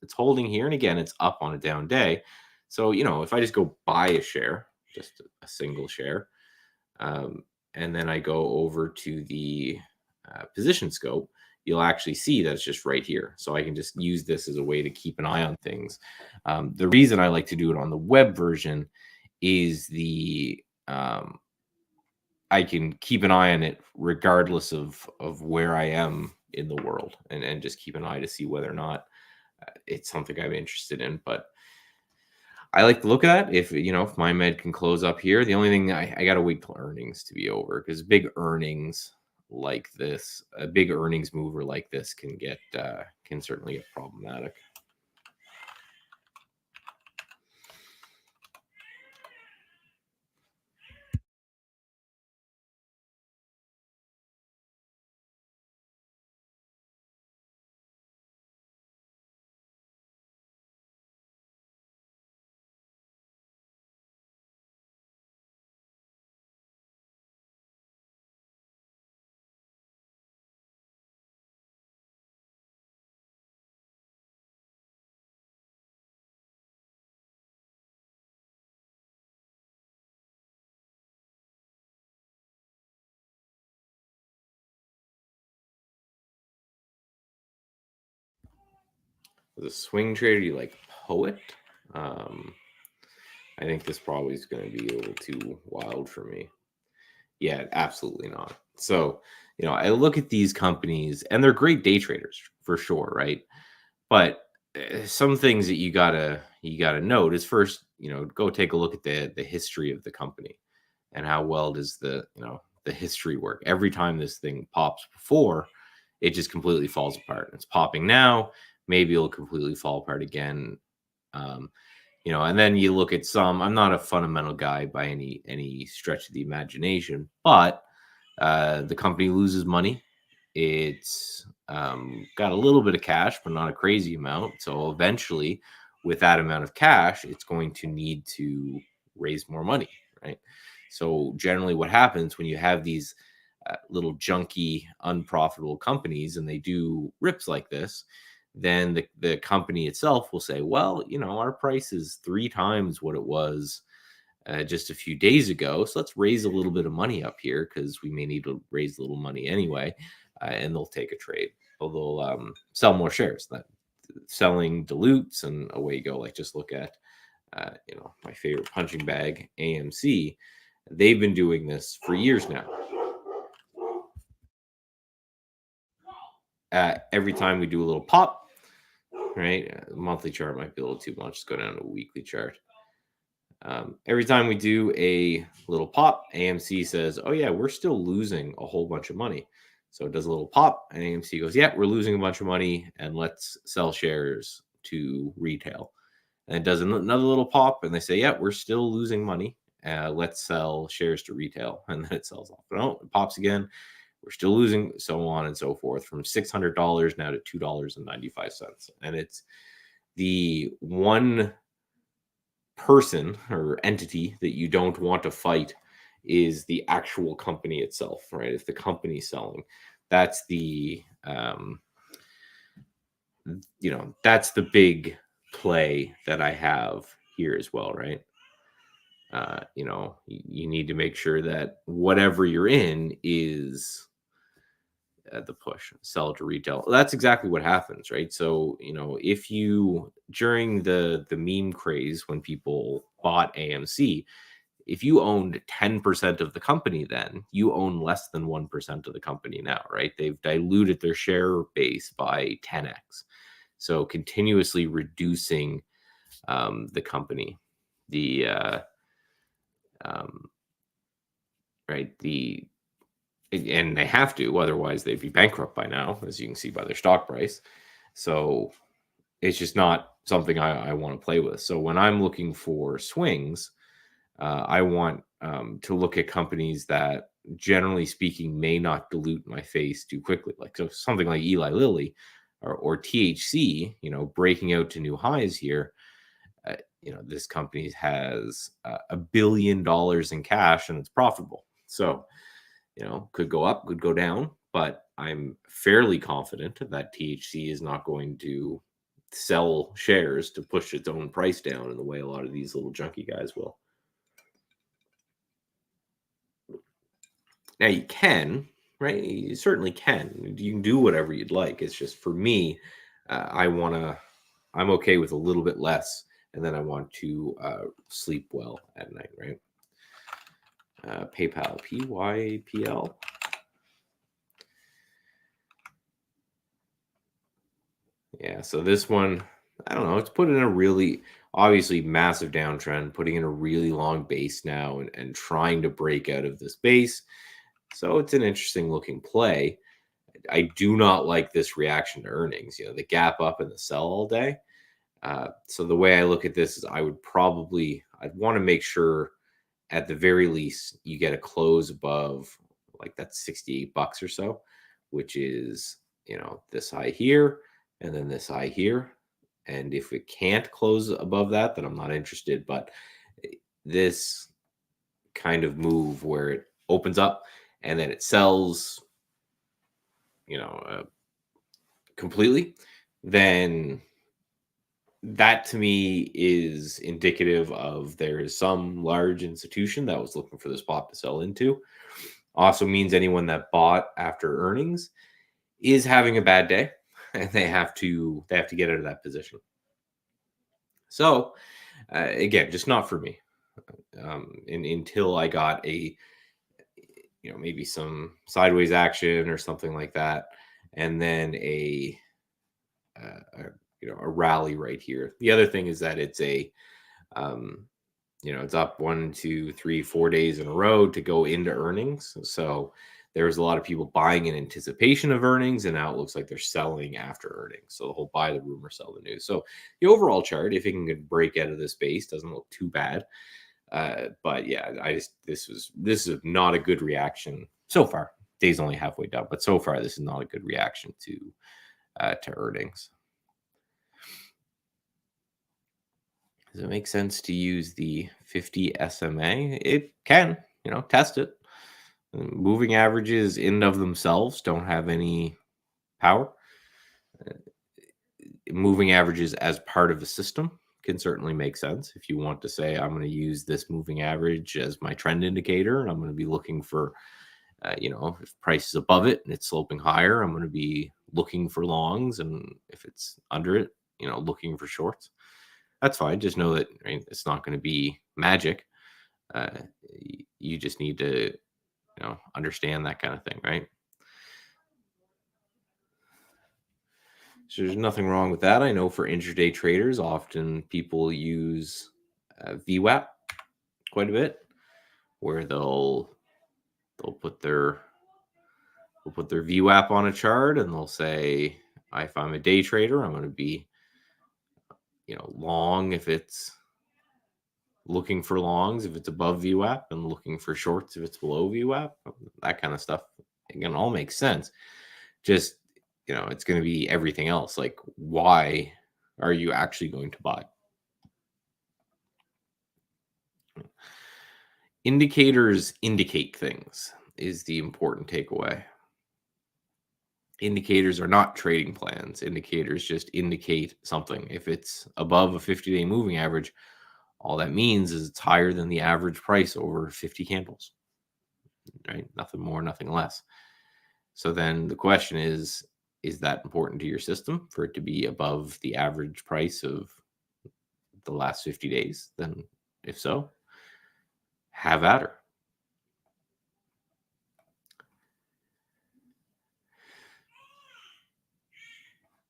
It's holding here, and again, it's up on a down day. So if I just go buy a share, just a single share, and then I go over to the position scope, you'll actually see that it's just right here. So I can just use this as a way to keep an eye on things. The reason I like to do it on the web version is I can keep an eye on it regardless of where I am in the world, and just keep an eye to see whether or not it's something I'm interested in. But I like to look at that. If MindMed can close up here, the only thing I got to wait till earnings to be over, because big earnings like this, a big earnings mover like this can certainly get problematic. As a swing trader, you like Poet? I think this probably is going to be a little too wild for me. Yeah, absolutely not. So, I look at these companies, and they're great day traders for sure, right? But some things that you gotta note is, first, go take a look at the history of the company, and how well does the history work. Every time this thing pops before, it just completely falls apart. It's popping now. Maybe it'll completely fall apart again. And then you look at some. I'm not a fundamental guy by any stretch of the imagination, but the company loses money. It's got a little bit of cash, but not a crazy amount. So eventually, with that amount of cash, it's going to need to raise more money, right? So generally, what happens when you have these little junky, unprofitable companies and they do rips like this, then the company itself will say, well, our price is 3 times what it was just a few days ago. So let's raise a little bit of money up here because we may need to raise a little money anyway. And they'll take a trade. Or they'll sell more shares. That selling dilutes and away you go. Like just look at, my favorite punching bag, AMC. They've been doing this for years now. Every time we do a little pop, right? Monthly chart might be a little too much. Let's go down to a weekly chart. Every time we do a little pop, AMC says, oh yeah, we're still losing a whole bunch of money. So it does a little pop and AMC goes, yeah, we're losing a bunch of money and let's sell shares to retail. And it does another little pop and they say, yeah, we're still losing money. Let's sell shares to retail. And then it sells off. No, it pops again. We're still losing, so on and so forth, from $600 now to $2.95. And it's the one person or entity that you don't want to fight is the actual company itself, right? If the company's selling, that's that's the big play that I have here as well, right? You need to make sure that whatever you're in is the push, sell to retail. That's exactly what happens, right? So, if you during the meme craze when people bought AMC, if you owned 10% of the company, then you own less than 1% of the company now, right? They've diluted their share base by 10x. So continuously reducing the company, the right, and they have to, otherwise they'd be bankrupt by now, as you can see by their stock price. So it's just not something I want to play with. So when I'm looking for swings, I want to look at companies that, generally speaking, may not dilute my face too quickly. Like so something like Eli Lilly or THC, breaking out to new highs here. This company has $1 billion in cash and it's profitable. So could go up, could go down, but I'm fairly confident that THC is not going to sell shares to push its own price down in the way a lot of these little junky guys will. Now you can, right? You certainly can. You can do whatever you'd like. It's just for me, I'm okay with a little bit less, and then I want to sleep well at night, right? PayPal, PYPL. Yeah, so this one, I don't know, it's put in a really, obviously massive downtrend, putting in a really long base now and trying to break out of this base. So it's an interesting looking play. I do not like this reaction to earnings, the gap up and the sell all day. So the way I look at this is I'd want to make sure at the very least you get a close above like that $68 or so, which is, this high here and then this high here. And if it can't close above that, then I'm not interested. But this kind of move where it opens up and then it sells, completely, then that to me is indicative of there is some large institution that was looking for this pop to sell into. Also means anyone that bought after earnings is having a bad day and they have to get out of that position. So again, just not for me. Until I got a maybe some sideways action or something like that, and then a rally right here. The other thing is that it's it's up 1, 2, 3, 4 days in a row to go into earnings. So there was a lot of people buying in anticipation of earnings, and now it looks like they're selling after earnings. So the whole buy the rumor, sell the news. So the overall chart, if it can break out of this base, doesn't look too bad. But yeah, this is not a good reaction so far. Day's only halfway down, but so far this is not a good reaction to earnings. Does it make sense to use the 50 SMA? It can, test it. Moving averages in and of themselves don't have any power. Moving averages as part of a system can certainly make sense. If you want to say, I'm going to use this moving average as my trend indicator, and I'm going to be looking for, if price is above it and it's sloping higher, I'm going to be looking for longs. And if it's under it, looking for shorts. That's fine. Just know that it's not going to be magic. You just need to, understand that kind of thing, right? So there's nothing wrong with that. I know for intraday traders, often people use VWAP quite a bit, where they'll put their VWAP on a chart, and they'll say, if I'm a day trader, I'm going to be, long if it's looking for longs if it's above VWAP, and looking for shorts if it's below VWAP. That kind of stuff, again, all makes sense. Just, it's going to be everything else. Like, why are you actually going to buy? Indicators indicate things is the important takeaway. Indicators are not trading plans. Indicators just indicate something. If it's above a 50-day moving average, all that means is it's higher than the average price over 50 candles, right? Nothing more, nothing less. So then the question is that important to your system for it to be above the average price of the last 50 days? Then if so, have at her.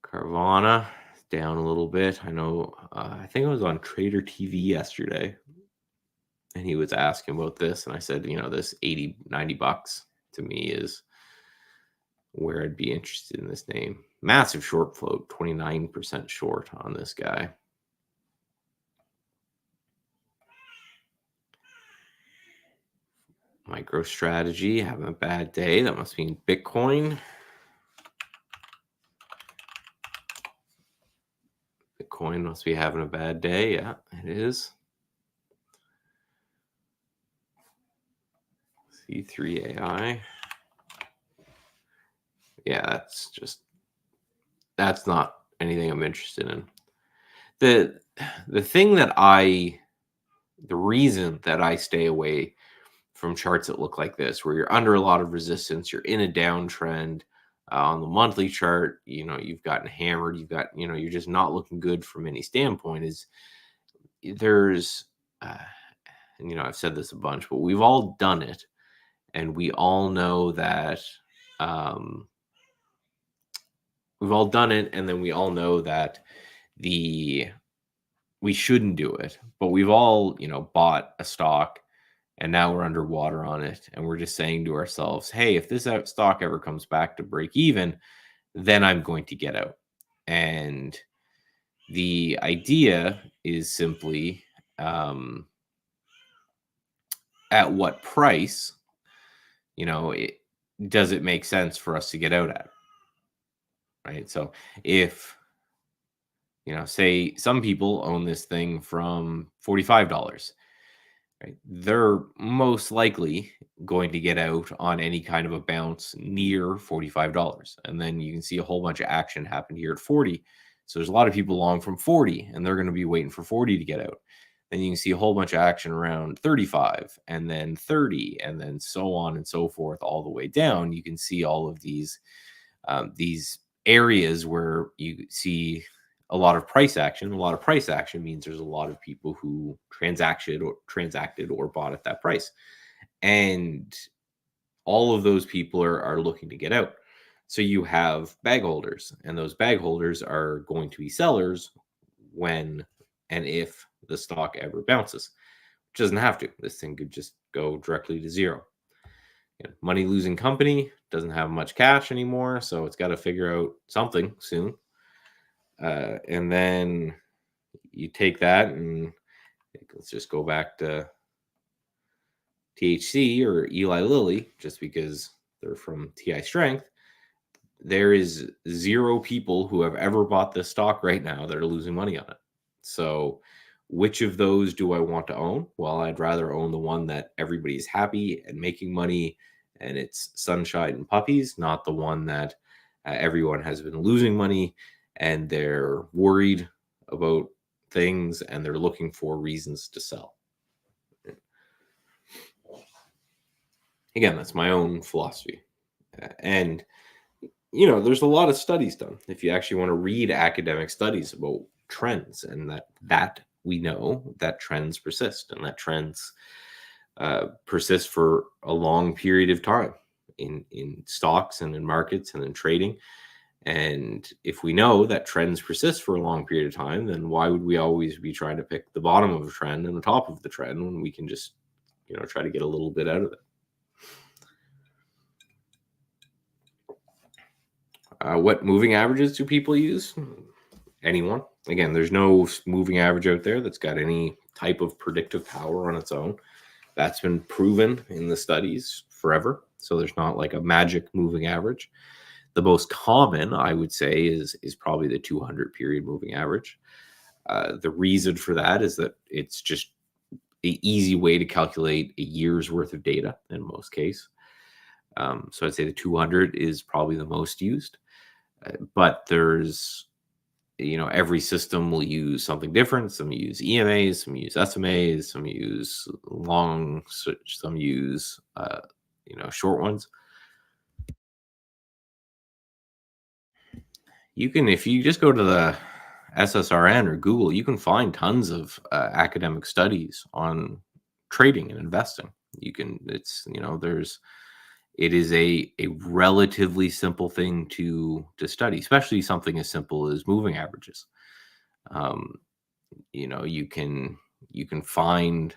Carvana down a little bit. I know, I think I was on Trader TV yesterday, and he was asking about this, and I said, this 80, 90 bucks to me is where I'd be interested in this name. Massive short float, 29% short on this guy. MicroStrategy having a bad day. That must mean Bitcoin. Bitcoin must be having a bad day. Yeah, it is. C3 AI. Yeah, that's not anything I'm interested in. The reason that I stay away from charts that look like this, where you're under a lot of resistance, you're in a downtrend, on the monthly chart, you've gotten hammered, you're just not looking good from any standpoint, is there's, and I've said this a bunch, but we've all done it, and we all know that, we've all done it, and then we all know that we shouldn't do it, but we've all, bought a stock, and now we're underwater on it, and we're just saying to ourselves, hey, if this stock ever comes back to break even, then I'm going to get out. And the idea is simply, at what price, does it make sense for us to get out at? Right. So if, say some people own this thing from $45, right, they're most likely going to get out on any kind of a bounce near $45. And then you can see a whole bunch of action happen here at 40. So there's a lot of people long from 40, and they're going to be waiting for 40 to get out. Then you can see a whole bunch of action around 35, and then 30, and then so on and so forth, all the way down. You can see all of these areas where you see a lot of price action. A lot of price action means there's a lot of people who transacted or bought at that price. And all of those people are looking to get out. So you have bag holders, and those bag holders are going to be sellers when and if the stock ever bounces, which doesn't have to. This thing could just go directly to zero. money losing company, doesn't have much cash anymore, so it's got to figure out something soon. And then you take that and let's just go back to THC or Eli Lilly, just because they're from TI Strength. There is 0 people who have ever bought this stock right now that are losing money on it. So which of those do I want to own? Well, I'd rather own the one that everybody's happy and making money and it's sunshine and puppies, not the one that everyone has been losing money and they're worried about things and they're looking for reasons to sell. Again, that's my own philosophy. And there's a lot of studies done. If you actually want to read academic studies about trends, and that we know that trends persist, and that trends persist for a long period of time in stocks and in markets and in trading. And if we know that trends persist for a long period of time, then why would we always be trying to pick the bottom of a trend and the top of the trend when we can just try to get a little bit out of it? What moving averages do people use? Anyone. Again, there's no moving average out there that's got any type of predictive power on its own. That's been proven in the studies forever. So there's not like a magic moving average. The most common, I would say, is probably the 200 period moving average. The reason for that is that it's just an easy way to calculate a year's worth of data in most cases. So I'd say the 200 is probably the most used. But there's, every system will use something different. Some use EMAs, some use SMAs, some use long, some use, short ones. If you just go to the SSRN or Google, you can find tons of academic studies on trading and investing. It is a relatively simple thing to study, especially something as simple as moving averages. You can find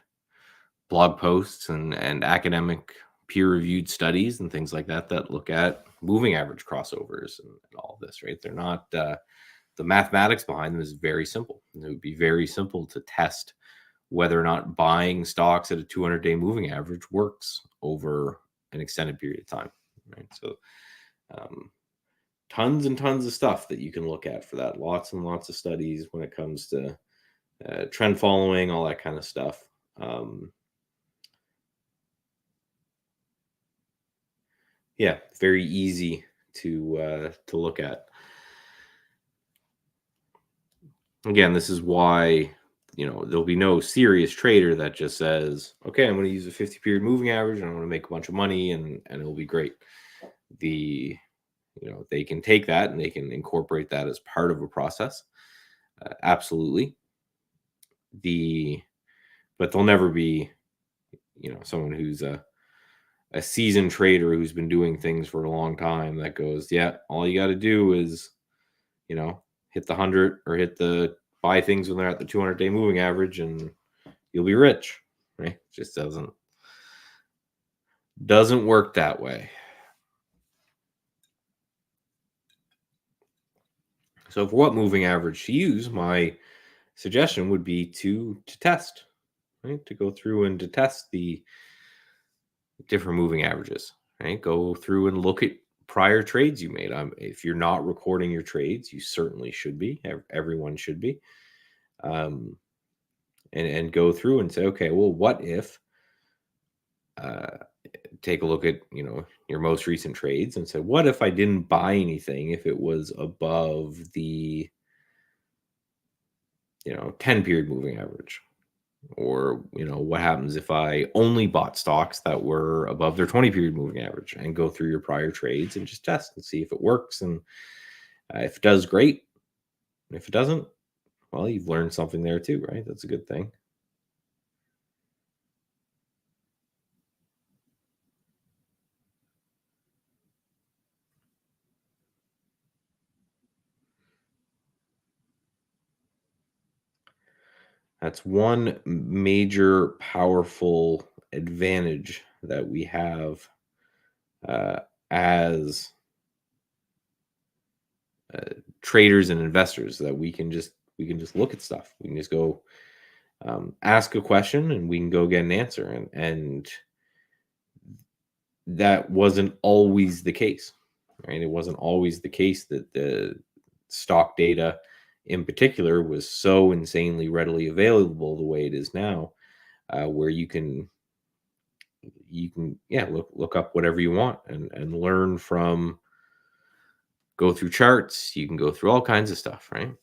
blog posts and academic peer-reviewed studies and things like that look at moving average crossovers and all of this, right? They're not the mathematics behind them is very simple. It would be very simple to test whether or not buying stocks at a 200-day moving average works over an extended period of time, right? So tons and tons of stuff that you can look at for that. Lots and lots of studies when it comes to trend following, all that kind of stuff. Yeah, very easy to look at. Again, this is why there'll be no serious trader that just says, okay, I'm going to use a 50 period moving average and I'm going to make a bunch of money and it'll be great. They can take that and they can incorporate that as part of a process. Absolutely. But they'll never be, someone who's a seasoned trader who's been doing things for a long time that goes, yeah, all you got to do is, hit the 100 or buy things when they're at the 200-day moving average and you'll be rich, right? It just doesn't work that way. So for what moving average to use, my suggestion would be to test, right? To go through and to test the different moving averages, right? Go through and look at prior trades you made. If you're not recording your trades, you certainly should be. Everyone should be. And go through and say, okay, well, what if take a look at your most recent trades and say, what if I didn't buy anything if it was above the 10 period moving average? Or what happens if I only bought stocks that were above their 20 period moving average? And go through your prior trades and just test and see if it works. And if it does, great. If it doesn't, well, you've learned something there too, right? That's a good thing. That's one major powerful advantage that we have as traders and investors, that we can just look at stuff. We can just go ask a question and we can go get an answer. And that wasn't always the case, right? It wasn't always the case that the stock data in particular was so insanely readily available the way it is now, where you can look up whatever you want and learn from, go through charts, you can go through all kinds of stuff, right?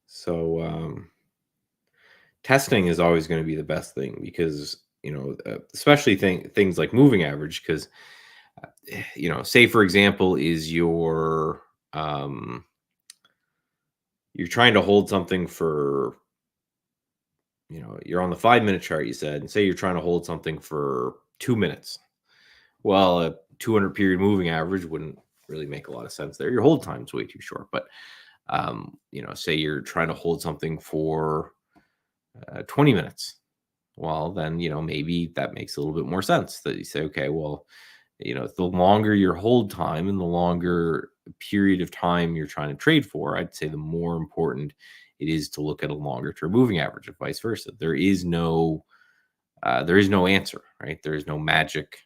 So testing is always going to be the best thing, because especially things like moving average, because say for example is you're trying to hold something for, you're on the 5-minute chart, you said, and say you're trying to hold something for 2 minutes. Well, a 200 period moving average wouldn't really make a lot of sense there. Your hold time's way too short. But say you're trying to hold something for 20 minutes. Well, then, maybe that makes a little bit more sense, that you say, okay, well, the longer your hold time and the longer period of time you're trying to trade for, I'd say the more important it is to look at a longer term moving average, and vice versa. There is no answer, right? There is no magic.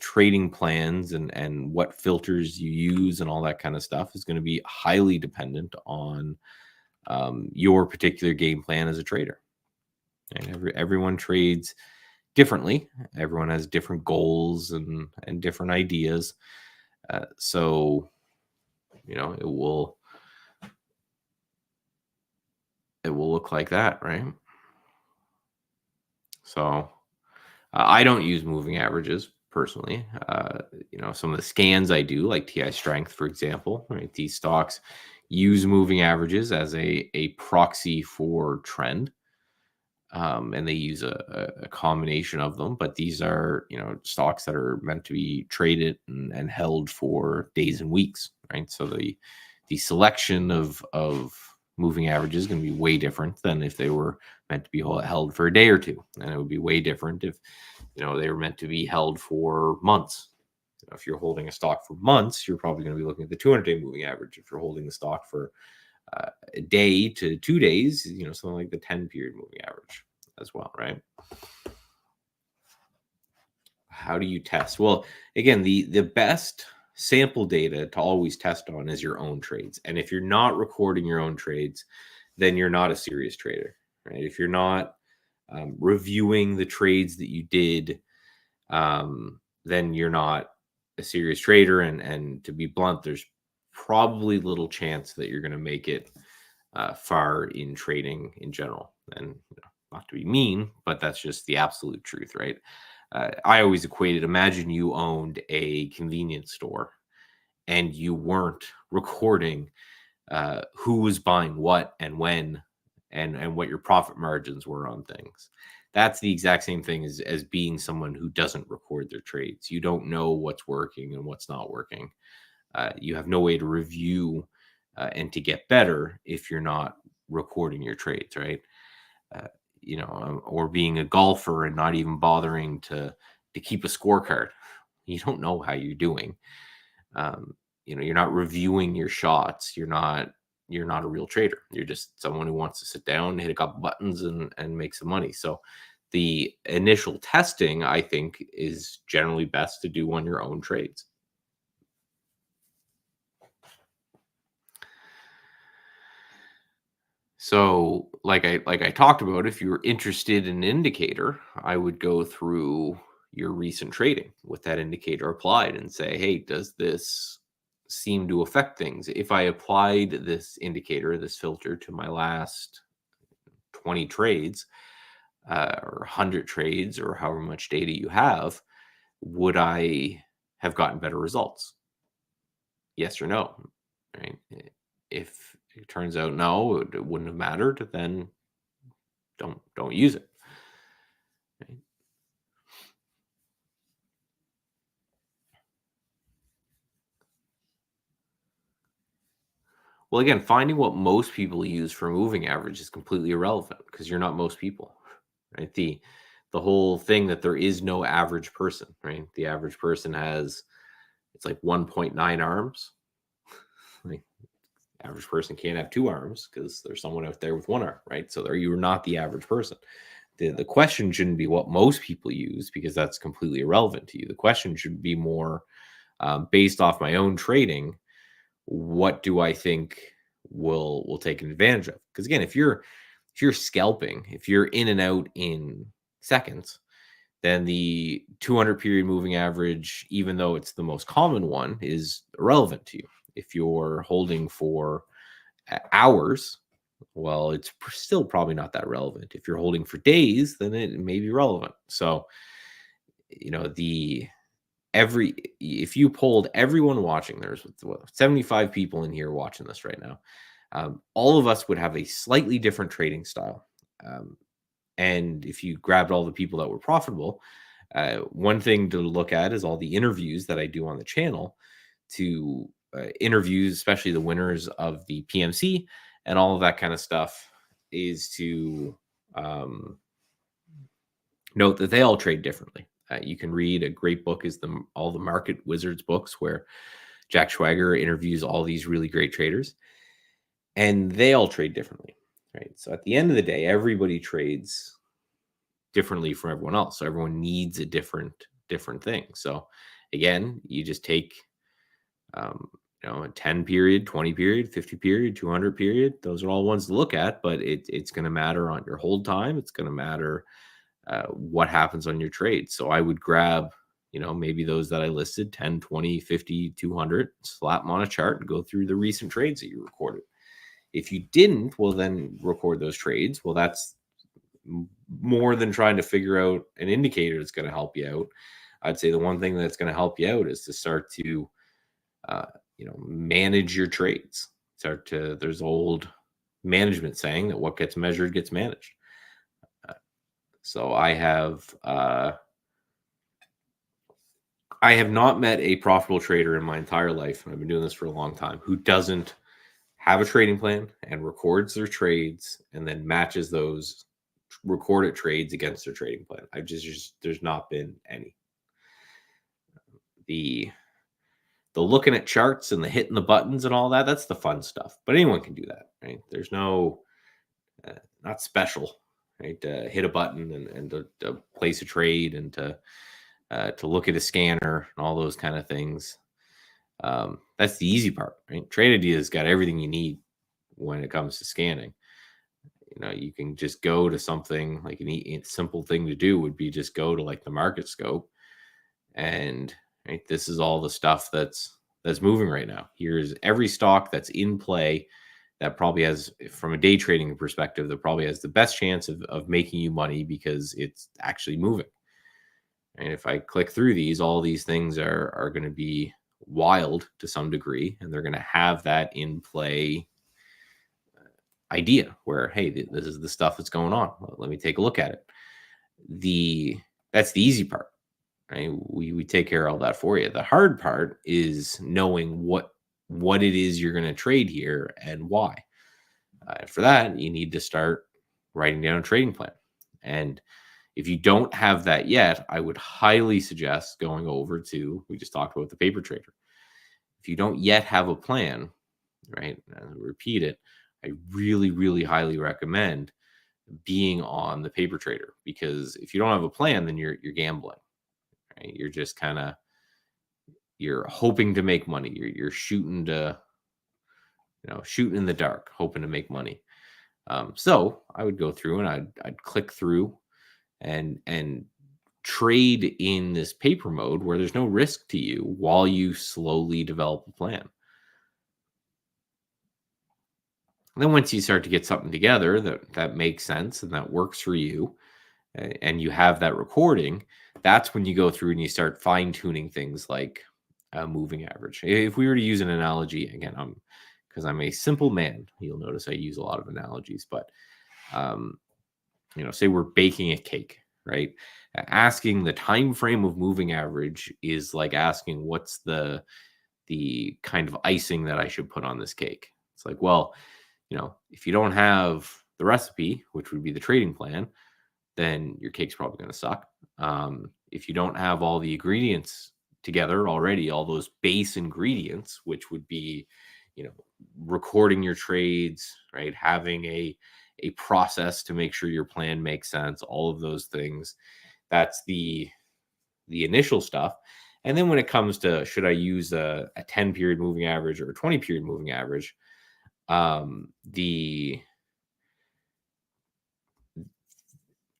Trading plans and what filters you use and all that kind of stuff is going to be highly dependent on your particular game plan as a trader. And everyone trades differently. Everyone has different goals and different ideas. So it will look like that, right? So I don't use moving averages personally. Some of the scans I do, like TI Strength, for example, right? These stocks use moving averages as a proxy for trend. And they use a combination of them, but these are stocks that are meant to be traded and held for days and weeks, right? So the selection of moving averages is going to be way different than if they were meant to be held for a day or two, and it would be way different if they were meant to be held for months. If you're holding a stock for months, you're probably going to be looking at the 200-day moving average. If you're holding the stock for a day to 2 days, something like the 10-period moving average as well, right? How do you test? Well, again, the best sample data to always test on is your own trades. And if you're not recording your own trades, then you're not a serious trader, right? If you're not reviewing the trades that you did, then you're not a serious trader. And to be blunt, there's probably little chance that you're going to make it far in trading in general. And not to be mean, but that's just the absolute truth, right? I always equated, imagine you owned a convenience store and you weren't recording who was buying what and when, and what your profit margins were on things. That's the exact same thing as being someone who doesn't record their trades. You don't know what's working and what's not working. You have no way to review and to get better if you're not recording your trades, right? Or being a golfer and not even bothering to keep a scorecard. You don't know how you're doing. You're not reviewing your shots. You're not a real trader. You're just someone who wants to sit down, hit a couple buttons, and make some money. So the initial testing, I think, is generally best to do on your own trades. So like I talked about, if you're interested in an indicator, I would go through your recent trading with that indicator applied and say, hey, does this seem to affect things? If I applied this indicator, this filter, to my last 20 trades or 100 trades, or however much data you have, would I have gotten better results? Yes or no, right? If it turns out no, it wouldn't have mattered, then don't use it. Right? Well, again, finding what most people use for moving average is completely irrelevant because you're not most people, right? The whole thing that there is no average person, right? The average person has it's like 1.9 arms. Like average person can't have two arms because there's someone out there with one arm, right? So there you're not the average person. The question shouldn't be what most people use because that's completely irrelevant to you. The question should be more based off my own trading. What do I think will take advantage of? Because again, if you're scalping, if you're in and out in seconds, then the 200 period moving average, even though it's the most common one, is irrelevant to you. If you're holding for hours, well, it's still probably not that relevant. If you're holding for days, then it may be relevant. So, the every if you polled everyone watching, there's 75 people in here watching this right now. All of us would have a slightly different trading style. And if you grabbed all the people that were profitable, one thing to look at is all the interviews that I do on the channel to interviews, especially the winners of the PMC and all of that kind of stuff, is to note that they all trade differently. You can read a great book is all the Market Wizards books where Jack Schwager interviews all these really great traders, and they all trade differently, right? So at the end of the day, everybody trades differently from everyone else. So everyone needs a different thing. So again, you just take a 10 period, 20 period, 50 period, 200 period. Those are all ones to look at, but it's going to matter on your hold time. It's going to matter what happens on your trade. So I would grab, maybe those that I listed, 10, 20, 50, 200, slap them on a chart and go through the recent trades that you recorded. If you didn't, well, then record those trades. Well, that's more than trying to figure out an indicator that's going to help you out. I'd say the one thing that's going to help you out is to start to, manage your trades. There's old management saying that what gets measured gets managed. So I have not met a profitable trader in my entire life, and I've been doing this for a long time, who doesn't have a trading plan and records their trades and then matches those recorded trades against their trading plan. There's not been any. The looking at charts and the hitting the buttons and all that, that's the fun stuff. But anyone can do that, right? There's no, not special, right? To hit a button and to place a trade and to look at a scanner and all those kind of things. That's the easy part, right? Trade Idea's got everything you need when it comes to scanning. You can just go to something like a simple thing to do would be just go to like the market scope, and right, this is all the stuff that's moving right now. Here's every stock that's in play that probably has, from a day trading perspective, that probably has the best chance of making you money because it's actually moving. And if I click through these, all these things are going to be wild to some degree, and they're going to have that in play idea where, hey, this is the stuff that's going on. Let me take a look at it. That's the easy part, right? We take care of all that for you. The hard part is knowing what it is you're going to trade here and why. For that, you need to start writing down a trading plan. And if you don't have that yet, I would highly suggest going over to, we just talked about the paper trader. If you don't yet have a plan, right, and repeat it, I really, really highly recommend being on the paper trader, because if you don't have a plan, then you're gambling, right? You're just you're hoping to make money. You're shooting to, shooting in the dark, hoping to make money. So I would go through and I'd click through and trade in this paper mode where there's no risk to you while you slowly develop a plan. And then once you start to get something together that makes sense and that works for you, and you have that recording, that's when you go through and you start fine tuning things like a moving average. If we were to use an analogy, again, because I'm a simple man, you'll notice I use a lot of analogies, but say we're baking a cake, right? Asking the time frame of moving average is like asking what's the kind of icing that I should put on this cake. It's like, well, if you don't have the recipe, which would be the trading plan, then your cake's probably going to suck. If you don't have all the ingredients together already, all those base ingredients, which would be, recording your trades, right? Having a process to make sure your plan makes sense, all of those things. That's the initial stuff. And then when it comes to should I use a 10 period moving average or a 20 period moving average, the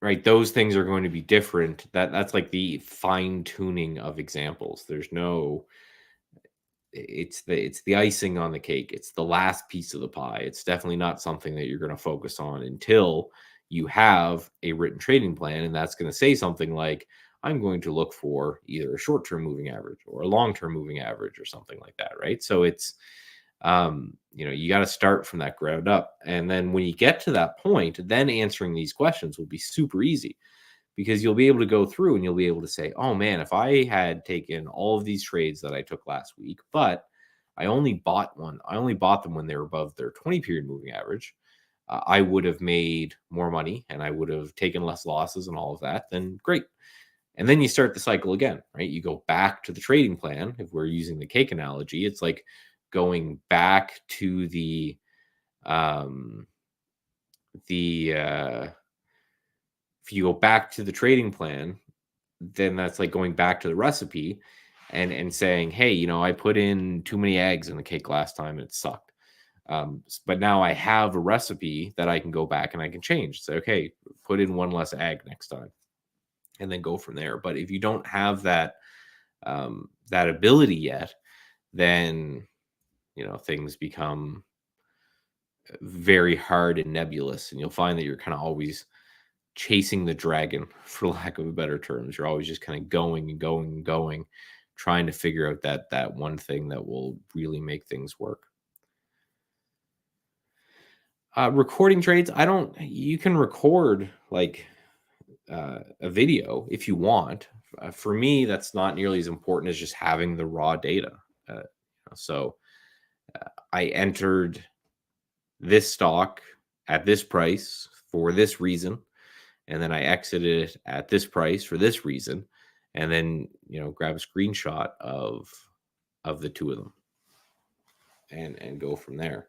right, those things are going to be different. That's like the fine tuning of examples. There's no it's the icing on the cake. It's the last piece of the pie. It's definitely not something that you're going to focus on until you have a written trading plan, and that's going to say something like, I'm going to look for either a short-term moving average or a long-term moving average or something like that, right? So it's you got to start from that ground up. And then when you get to that point, then answering these questions will be super easy, because you'll be able to go through and you'll be able to say, oh man, if I had taken all of these trades that I took last week, but I only bought them when they were above their 20 period moving average, I would have made more money and I would have taken less losses and all of that, then great. And then you start the cycle again, right? You go back to the trading plan. If we're using the cake analogy, it's like going back to if you go back to the trading plan, then that's like going back to the recipe and saying, hey, I put in too many eggs in the cake last time and it sucked. But now I have a recipe that I can go back and I can change. Say, okay, put in one less egg next time, and then go from there. But if you don't have that ability yet, then things become very hard and nebulous, and you'll find that you're kind of always chasing the dragon, for lack of a better terms. You're always just kind of going and going and going, trying to figure out that one thing that will really make things work. Recording trades, you can record like a video if you want. For me, that's not nearly as important as just having the raw data. So I entered this stock at this price for this reason, and then I exited it at this price for this reason, and then grab a screenshot of the two of them and go from there.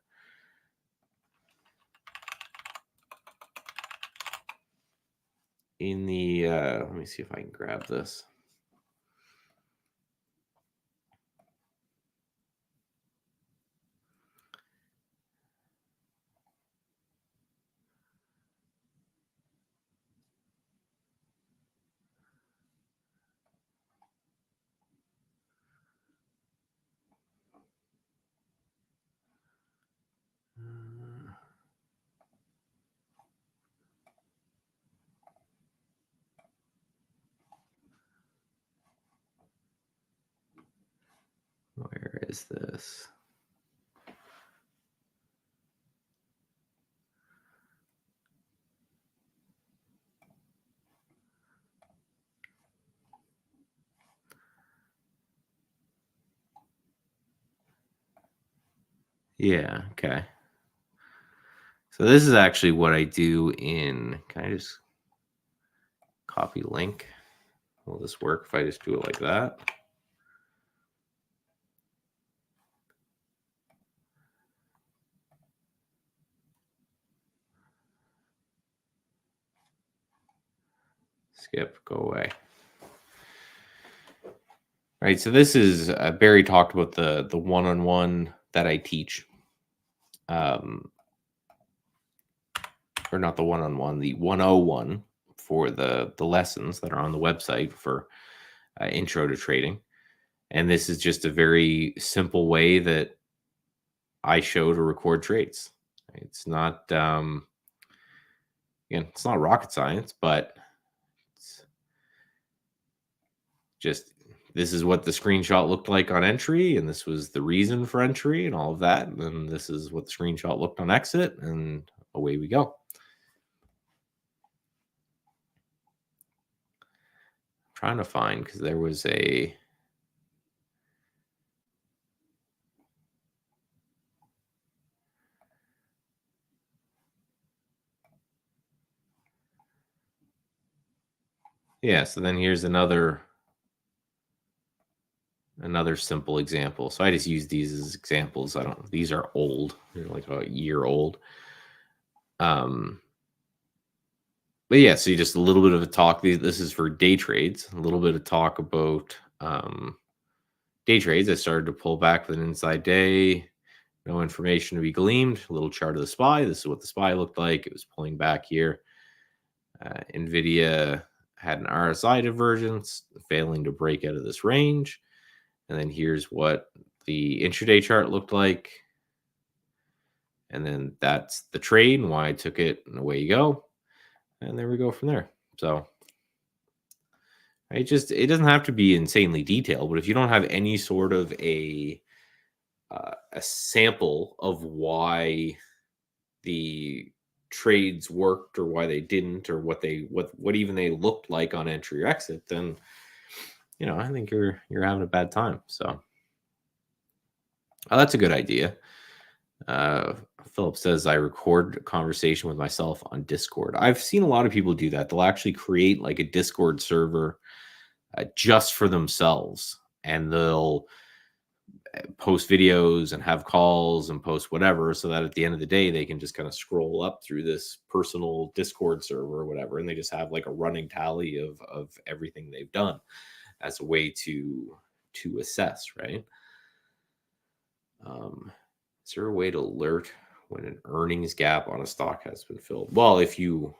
In the let me see if I can grab this. Where is this? Yeah, okay. So this is actually what I do in, can I just copy link? Will this work if I just do it like that? Skip, go away. Right, so this is Barry talked about the one-on-one that I teach, or not the one-on-one, the 101 for the lessons that are on the website for intro to trading. And this is just a very simple way that I show to record trades. It's not again, it's not rocket science, but it's just, this is what the screenshot looked like on entry, and this was the reason for entry and all of that. And then this is what the screenshot looked on exit, and away we go. I'm trying to find, because there was a Yeah, so then here's another simple example. So I just use these as examples. I don't these are old. They're like a year old. Um but yeah, so you just a little bit of a talk. This is for day trades. A little bit of talk about day trades. I started to pull back with an inside day. No information to be gleaned. A little chart of the SPY. This is what the SPY looked like. It was pulling back here. NVIDIA had an RSI divergence, failing to break out of this range. And then here's what the intraday chart looked like. And then that's the trade and why I took it, and away you go. And there we go from there. So it doesn't have to be insanely detailed, but if you don't have any sort of a sample of why the trades worked or why they didn't, or what even they looked like on entry or exit, then I think you're having a bad time. So that's a good idea. Philip says I record a conversation with myself on Discord. I've seen a lot of people do that. They'll actually create like a Discord server just for themselves, and they'll post videos and have calls and post whatever, so that at the end of the day they can just kind of scroll up through this personal Discord server or whatever, and they just have like a running tally of everything they've done as a way to assess, right? Is there a way to alert when an earnings gap on a stock has been filled? Well, if you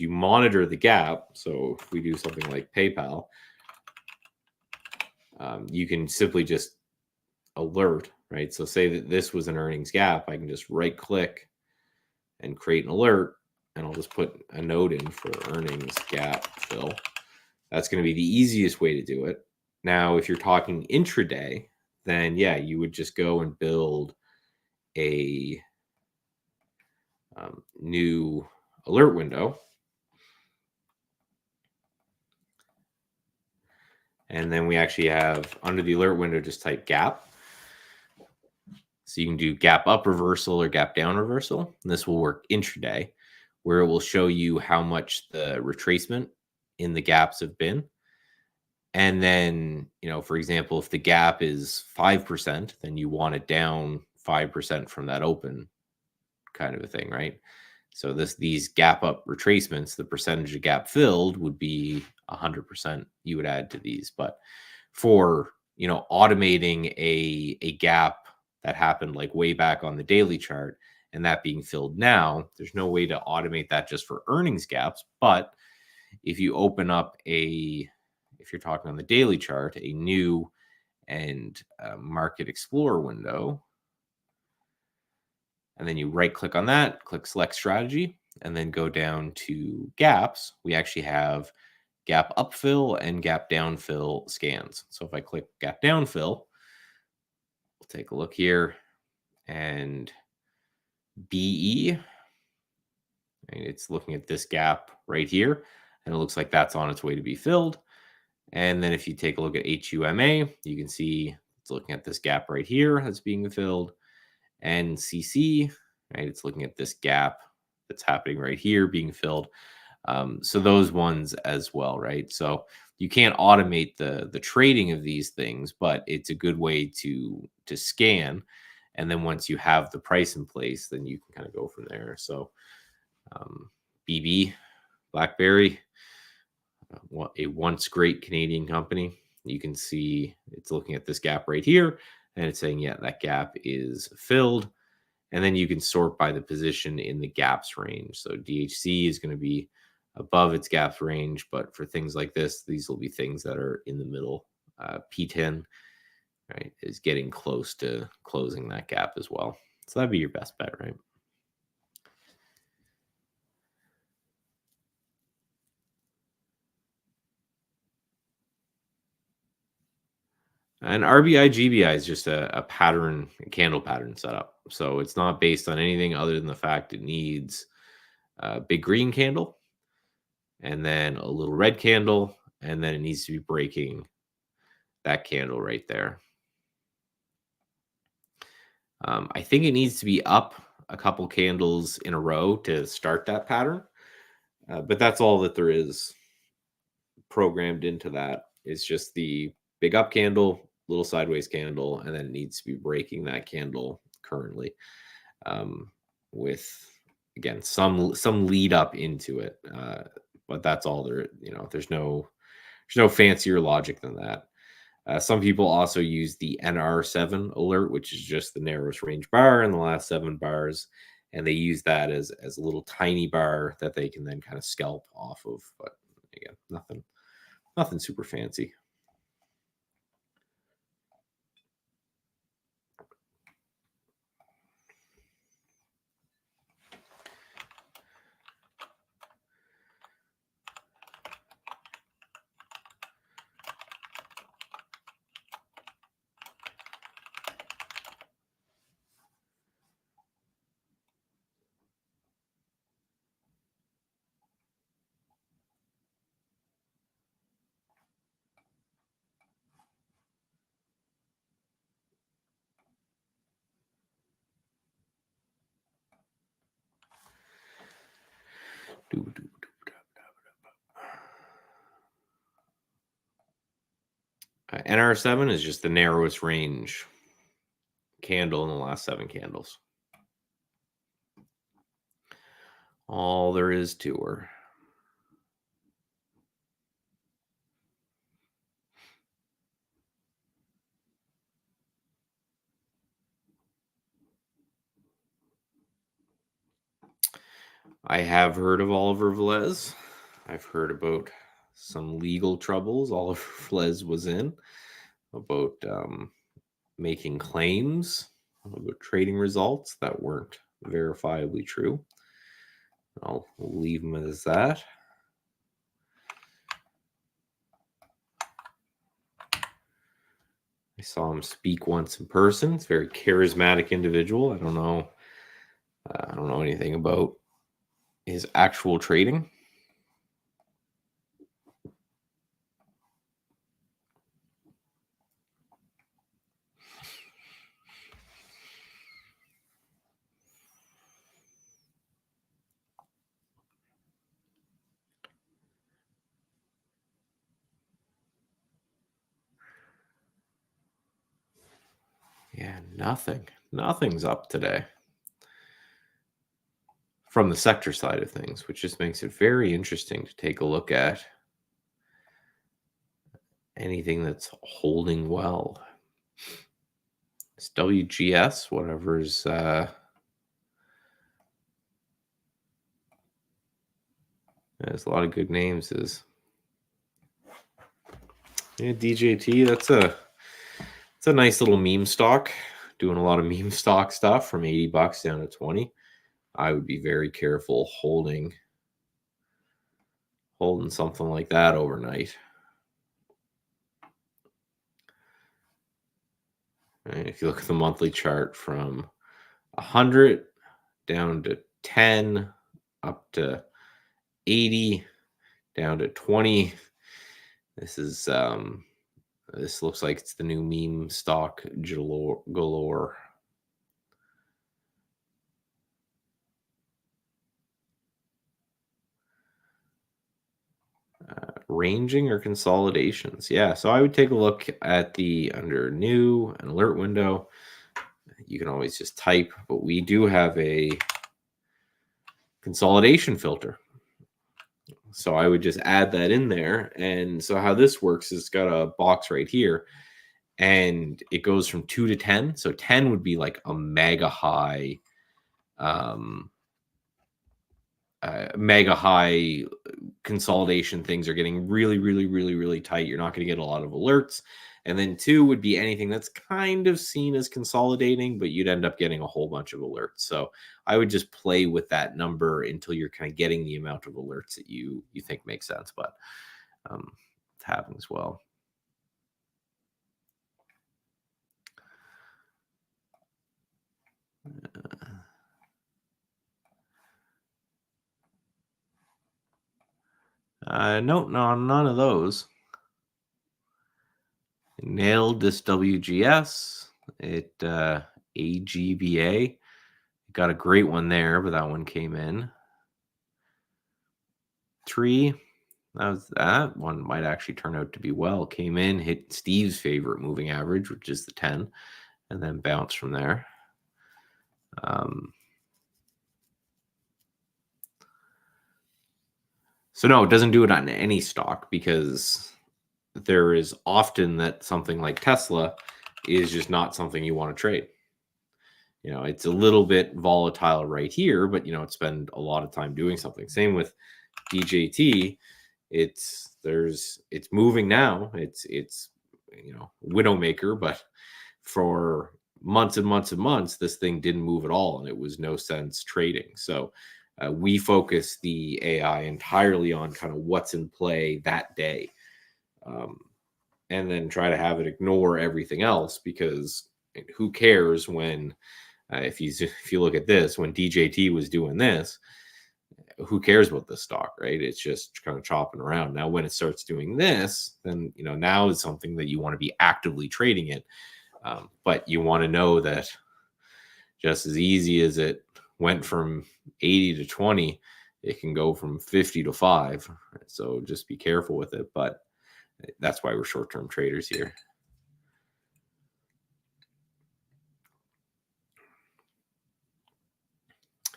monitor the gap, so if we do something like PayPal, you can simply just alert, right? So say that this was an earnings gap, I can just right click and create an alert, and I'll just put a note in for earnings gap fill. That's going to be the easiest way to do it. Now, if you're talking intraday, then yeah, you would just go and build a new alert window. And then we actually have under the alert window, just type gap. So you can do gap up reversal or gap down reversal. And this will work intraday, where it will show you how much the retracement in the gaps have been. And then, for example, if the gap is 5%, then you want it down 5% from that open, kind of a thing, right? So these gap up retracements, the percentage of gap filled would be 100% you would add to these. But for, automating a gap that happened like way back on the daily chart and that being filled now, there's no way to automate that just for earnings gaps. But if you open up if you're talking on the daily chart, a new and Market Explorer window, and then you right click on that, click select strategy, and then go down to gaps. We actually have gap upfill and gap downfill scans. So if I click gap downfill, we'll take a look here, and BE, and it's looking at this gap right here, and it looks like that's on its way to be filled. And then if you take a look at HUMA, you can see it's looking at this gap right here that's being filled. And CC, right, it's looking at this gap that's happening right here being filled. So those ones as well, right? So you can't automate the trading of these things, but it's a good way to scan. And then once you have the price in place, then you can kind of go from there. So BB, BlackBerry, a once great Canadian company. You can see it's looking at this gap right here, and it's saying, yeah, that gap is filled. And then you can sort by the position in the gaps range. So DHC is going to be above its gaps range, but for things like this, these will be things that are in the middle. P10, right, is getting close to closing that gap as well. So that'd be your best bet, right? And RBI GBI is just a pattern, a candle pattern setup. So it's not based on anything other than the fact it needs a big green candle and then a little red candle, and then it needs to be breaking that candle right there. I think it needs to be up a couple candles in a row to start that pattern, but that's all that there is programmed into that. It's just the big up candle, little sideways candle, and then it needs to be breaking that candle currently, with again some lead up into it. But that's all there. There's no fancier logic than that. Some people also use the NR7 alert, which is just the narrowest range bar in the last 7 bars, and they use that as a little tiny bar that they can then kind of scalp off of. But again, nothing super fancy. NR7 is just the narrowest range candle in the last 7 candles. All there is to her. I have heard of Oliver Velez. I've heard about some legal troubles Oliver Velez was in about making claims about trading results that weren't verifiably true. I'll leave him as that. I saw him speak once in person. He's a very charismatic individual. I don't know anything about his actual trading. Yeah, nothing's up today from the sector side of things, which just makes it very interesting to take a look at anything that's holding well. It's WGS, whatever's there's a lot of good names. DJT, that's a nice little meme stock, doing a lot of meme stock stuff from $80 down to 20. I would be very careful holding something like that overnight. And if you look at the monthly chart from 100 down to 10, up to 80, down to 20. This looks like it's the new meme stock galore. Ranging or consolidations. Yeah, so I would take a look at the under new and alert window. You can always just type, but we do have a consolidation filter. So I would just add that in there. And so how this works is it's got a box right here and it goes from 2 to 10. So 10 would be like a mega high consolidation. Things are getting really, really, really, really tight. You're not going to get a lot of alerts. And then 2 would be anything that's kind of seen as consolidating, but you'd end up getting a whole bunch of alerts. So I would just play with that number until you're kind of getting the amount of alerts that you think makes sense. But it's happening as well. No, none of those. Nailed this WGS. It AGBA. Got a great one there, but that one came in. 3, That one might actually turn out to be well. Came in, hit Steve's favorite moving average, which is the 10, and then bounce from there. So no, it doesn't do it on any stock, because there is often that something like Tesla is just not something you want to trade. It's a little bit volatile right here, but it's spend a lot of time doing something. Same with DJT. It's moving now. It's Widowmaker, but for months and months and months, this thing didn't move at all, and it was no sense trading. So we focus the AI entirely on kind of what's in play that day, and then try to have it ignore everything else, because who cares when if you look at this, when DJT was doing this, who cares about the stock, right? It's just kind of chopping around. Now, when it starts doing this, then now is something that you want to be actively trading it. But you want to know that just as easy as it went from 80 to 20, it can go from 50 to 5. So just be careful with it. But that's why we're short-term traders here.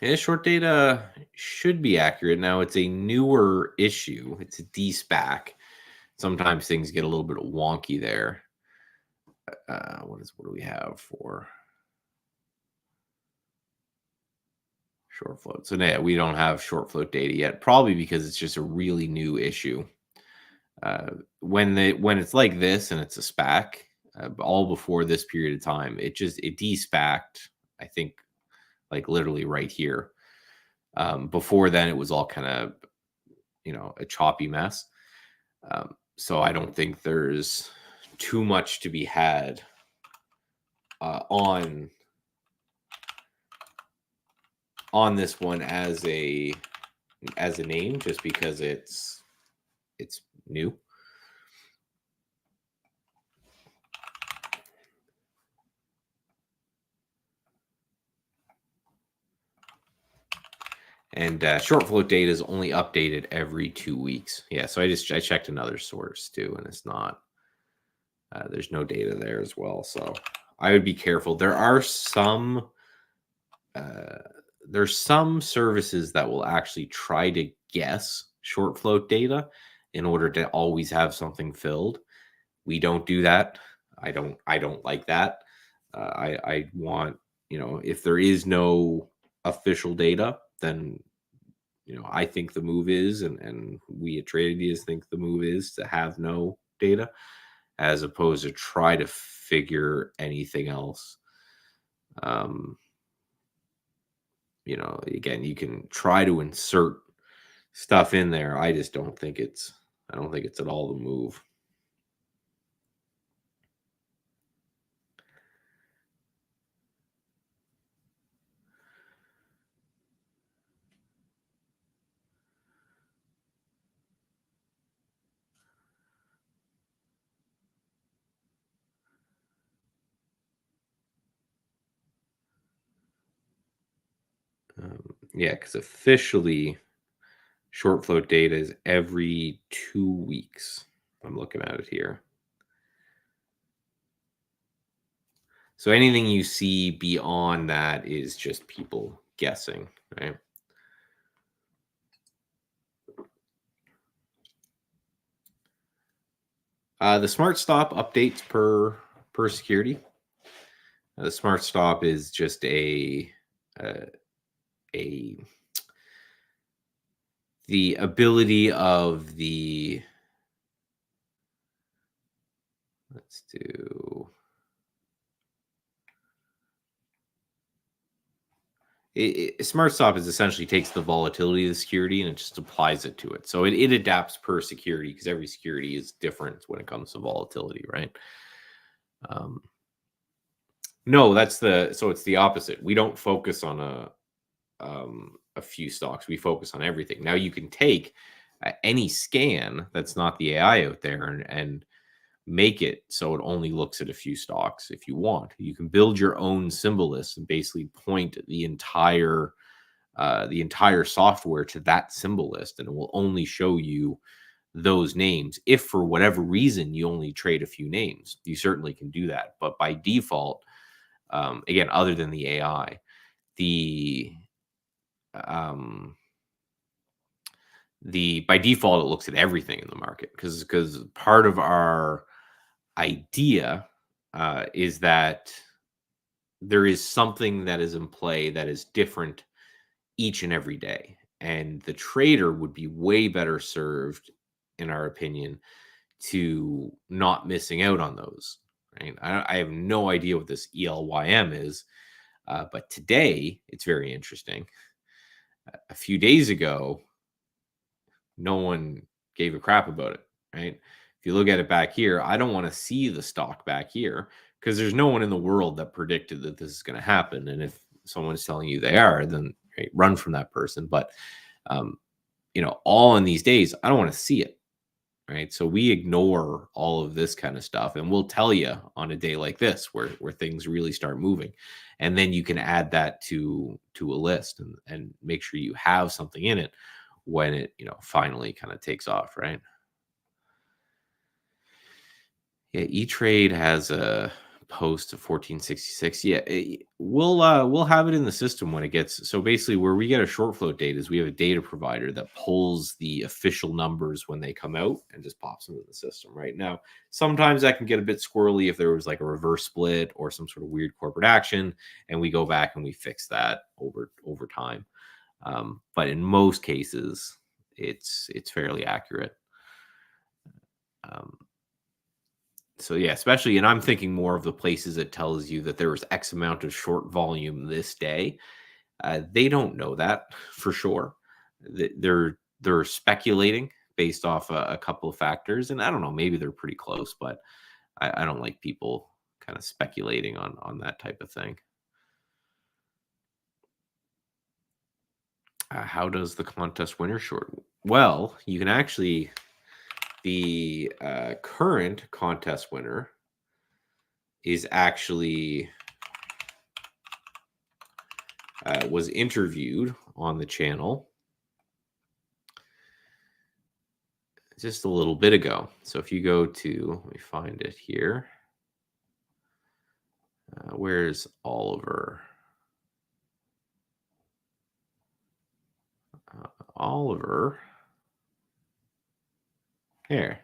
Yeah, short data should be accurate. Now, it's a newer issue. It's a de-SPAC. Sometimes things get a little bit wonky there. What do we have for short float? So yeah, we don't have short float data yet, probably because it's just a really new issue. When it's like this and it's a SPAC, all before this period of time, it de-SPACed, I think, like literally right here. Before then, it was all kind of, a choppy mess. So I don't think there's too much to be had on this one as a name, just because it's new. And short float data is only updated every 2 weeks. Yeah, so I checked another source too, and it's not. There's no data there as well, so I would be careful. There are some. There's some services that will actually try to guess short float data in order to always have something filled. We don't do that. I don't like that. I want, if there is no official data, then I think the move is, and we at TradeIdeas think the move is to have no data, as opposed to try to figure anything else. Again, you can try to insert stuff in there. I just don't think it's at all the move. Yeah, because officially short float data is every 2 weeks. I'm looking at it here. So anything you see beyond that is just people guessing, right? The Smart Stop updates per security. The Smart Stop is just the ability of the, let's do, Smart Stop is essentially takes the volatility of the security and it just applies it to it. So it adapts per security, because every security is different when it comes to volatility, right? No, so it's the opposite. We don't focus on a few stocks. We focus on everything. Now you can take any scan that's not the AI out there and make it so it only looks at a few stocks if you want. You can build your own symbol list and basically point the entire software to that symbol list, and it will only show you those names. If for whatever reason you only trade a few names, you certainly can do that. But by default, again, other than the AI, the by default it looks at everything in the market, because part of our idea is that there is something that is in play that is different each and every day, and the trader would be way better served, in our opinion, to not missing out on those. Right? I have no idea what this ELYM is, but today it's very interesting. A few days ago, no one gave a crap about it, right? If you look at it back here, I don't want to see the stock back here, because there's no one in the world that predicted that this is going to happen. And if someone's telling you they are, then right, run from that person. But all in these days, I don't want to see it, right? So we ignore all of this kind of stuff, and we'll tell you on a day like this where things really start moving, and then you can add that to a list and make sure you have something in it when it finally kind of takes off, right? Yeah, E-Trade has a post of 1466. Yeah, we'll have it in the system when it gets. So basically, where we get a short float data is we have a data provider that pulls the official numbers when they come out and just pops them in the system. Right now, sometimes that can get a bit squirrely if there was like a reverse split or some sort of weird corporate action, and we go back and we fix that over time. But in most cases, it's fairly accurate. So yeah, especially, and I'm thinking more of the places that tells you that there was X amount of short volume this day. They don't know that for sure. They're speculating based off a couple of factors, and I don't know, maybe they're pretty close, but I don't like people kind of speculating on that type of thing. How does the contest winner short? Well, you can actually, the current contest winner is actually was interviewed on the channel just a little bit ago. So if you go to, let me find it here. Where's Oliver? Oliver. Here.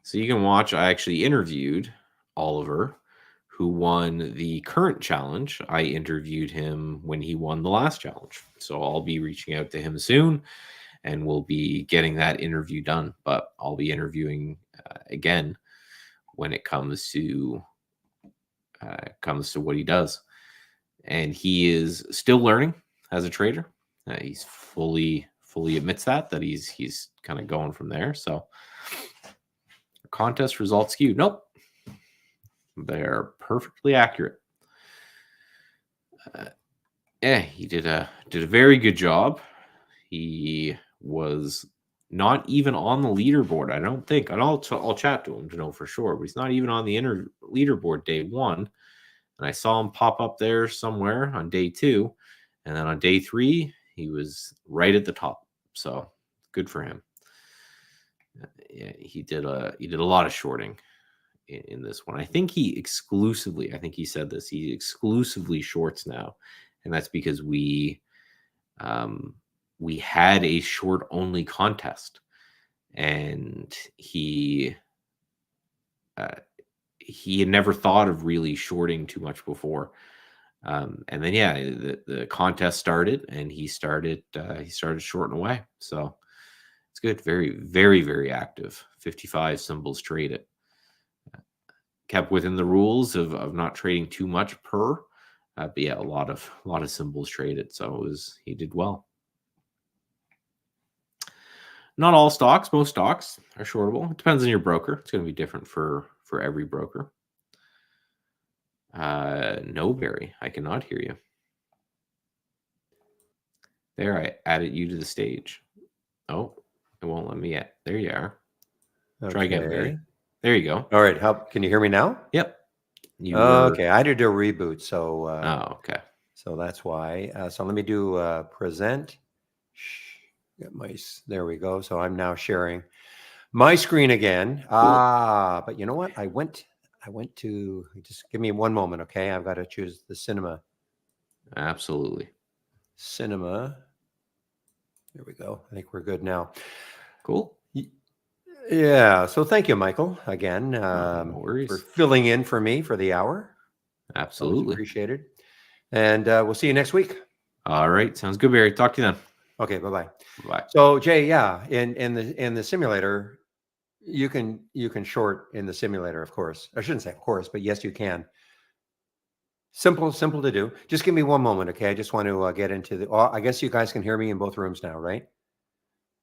So you can watch, I actually interviewed Oliver, who won the current challenge. I interviewed him when he won the last challenge. So I'll be reaching out to him soon, and we'll be getting that interview done. But I'll be interviewing again when it comes to what he does. And he is still learning as a trader. He's fully admits that he's kind of going from there. So contest results skewed. Nope. They're perfectly accurate. He did a very good job. He was not even on the leaderboard, I don't think. And I'll chat to him to know for sure, but he's not even on the leaderboard day one. And I saw him pop up there somewhere on day two. And then on day three, he was right at the top. So good for him. Yeah, he did a lot of shorting in this one. I think he said this, he exclusively shorts now. And that's because we had a short only contest, and he had never thought of really shorting too much before. And then, yeah, the contest started, and he started shorting away. So it's good. Very, very, very active. 55 symbols traded. Kept within the rules of not trading too much per. But yeah, a lot of symbols traded. So he did well. Not all stocks. Most stocks are shortable. It depends on your broker. It's going to be different for every broker. No, Barry, I cannot hear you. There, I added you to the stage. Oh, it won't let me yet. There you are. Okay. Try again, Barry. There you go. All right. Can you hear me now? Yep. Okay. I had to do a reboot. So. Okay. So that's why. So let me do present. Get there we go. So I'm now sharing. My screen again. But you know what? I went to, just give me one moment, okay? I've got to choose the Absolutely. cinema. There we go. I think we're good now. Cool. Yeah. So thank you, Michael, again, No for worries. filling in for me for the hour. Always Absolutely. appreciated. And we'll see you next week. All right. Sounds good, Barry. Talk to you then. Okay. Bye-bye. Bye. So Jay, yeah, in the simulator, you can short in the simulator, of course. I shouldn't say of course, but yes, you can. Simple to do. Just give me one moment, okay? I just want to get into the. I guess you guys can hear me in both rooms now, right?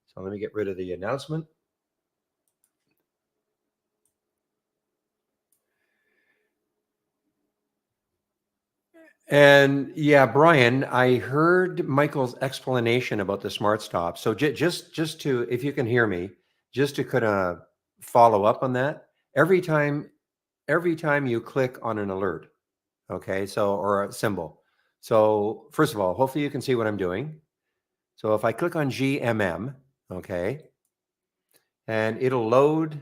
So let me get rid of the announcement. And yeah, Brian, I heard Michael's explanation about the smart stop. So just to, if you can hear me, just to kind of follow up on that, every time you click on an alert, okay, so, or a symbol. So first of all, hopefully you can see what I'm doing. So if I click on GMM, okay, and it'll load.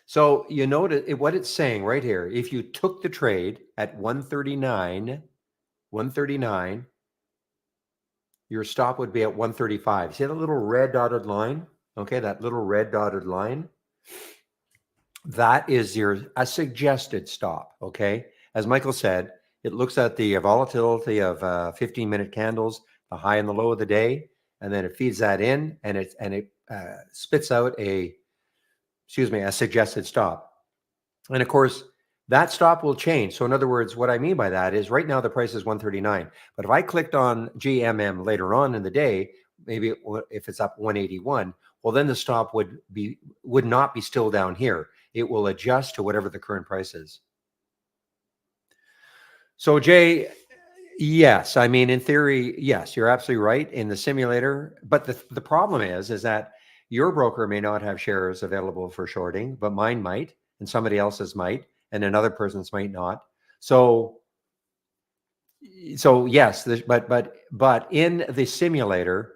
So you notice what it's saying right here. If you took the trade at 139, your stop would be at 135. See that little red dotted line? Okay, that little red dotted line. That is a suggested stop. Okay, as Michael said, it looks at the volatility of 15-minute candles, the high and the low of the day, and then it feeds that in, and it spits out a suggested stop. And of course, that stop will change. So in other words, what I mean by that is right now the price is 139. But if I clicked on GMM later on in the day, maybe if it's up 181, well, then the stop would not be still down here. It will adjust to whatever the current price is. So Jay, yes, I mean, in theory, yes, you're absolutely right in the simulator. But the problem is that your broker may not have shares available for shorting, but mine might, and somebody else's might, and another person's might not. So yes, but in the simulator,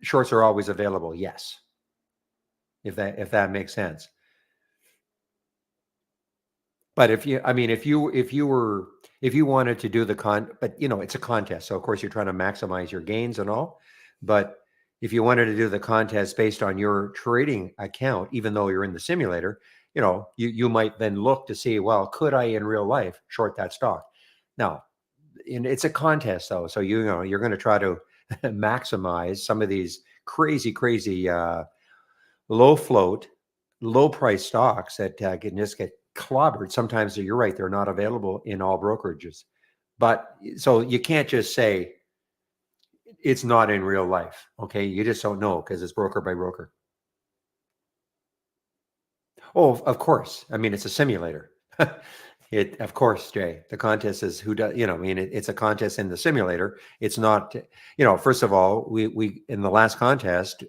shorts are always available. Yes, if that makes sense. But if you wanted to do but it's a contest, so of course you're trying to maximize your gains and all. But if you wanted to do the contest based on your trading account, even though you're in the simulator, you might then look to see, well, could I in real life short that stock? Now, it's a contest though, so you're going to try to maximize some of these crazy low float, low price stocks that can just get clobbered. Sometimes you're right, they're not available in all brokerages. But so you can't just say it's not in real life. Okay. You just don't know because it's broker by broker. Oh, of course. I mean, it's a simulator. Of course, Jay, the contest is who does, I mean, it's a contest in the simulator. It's not, first of all, we in the last contest,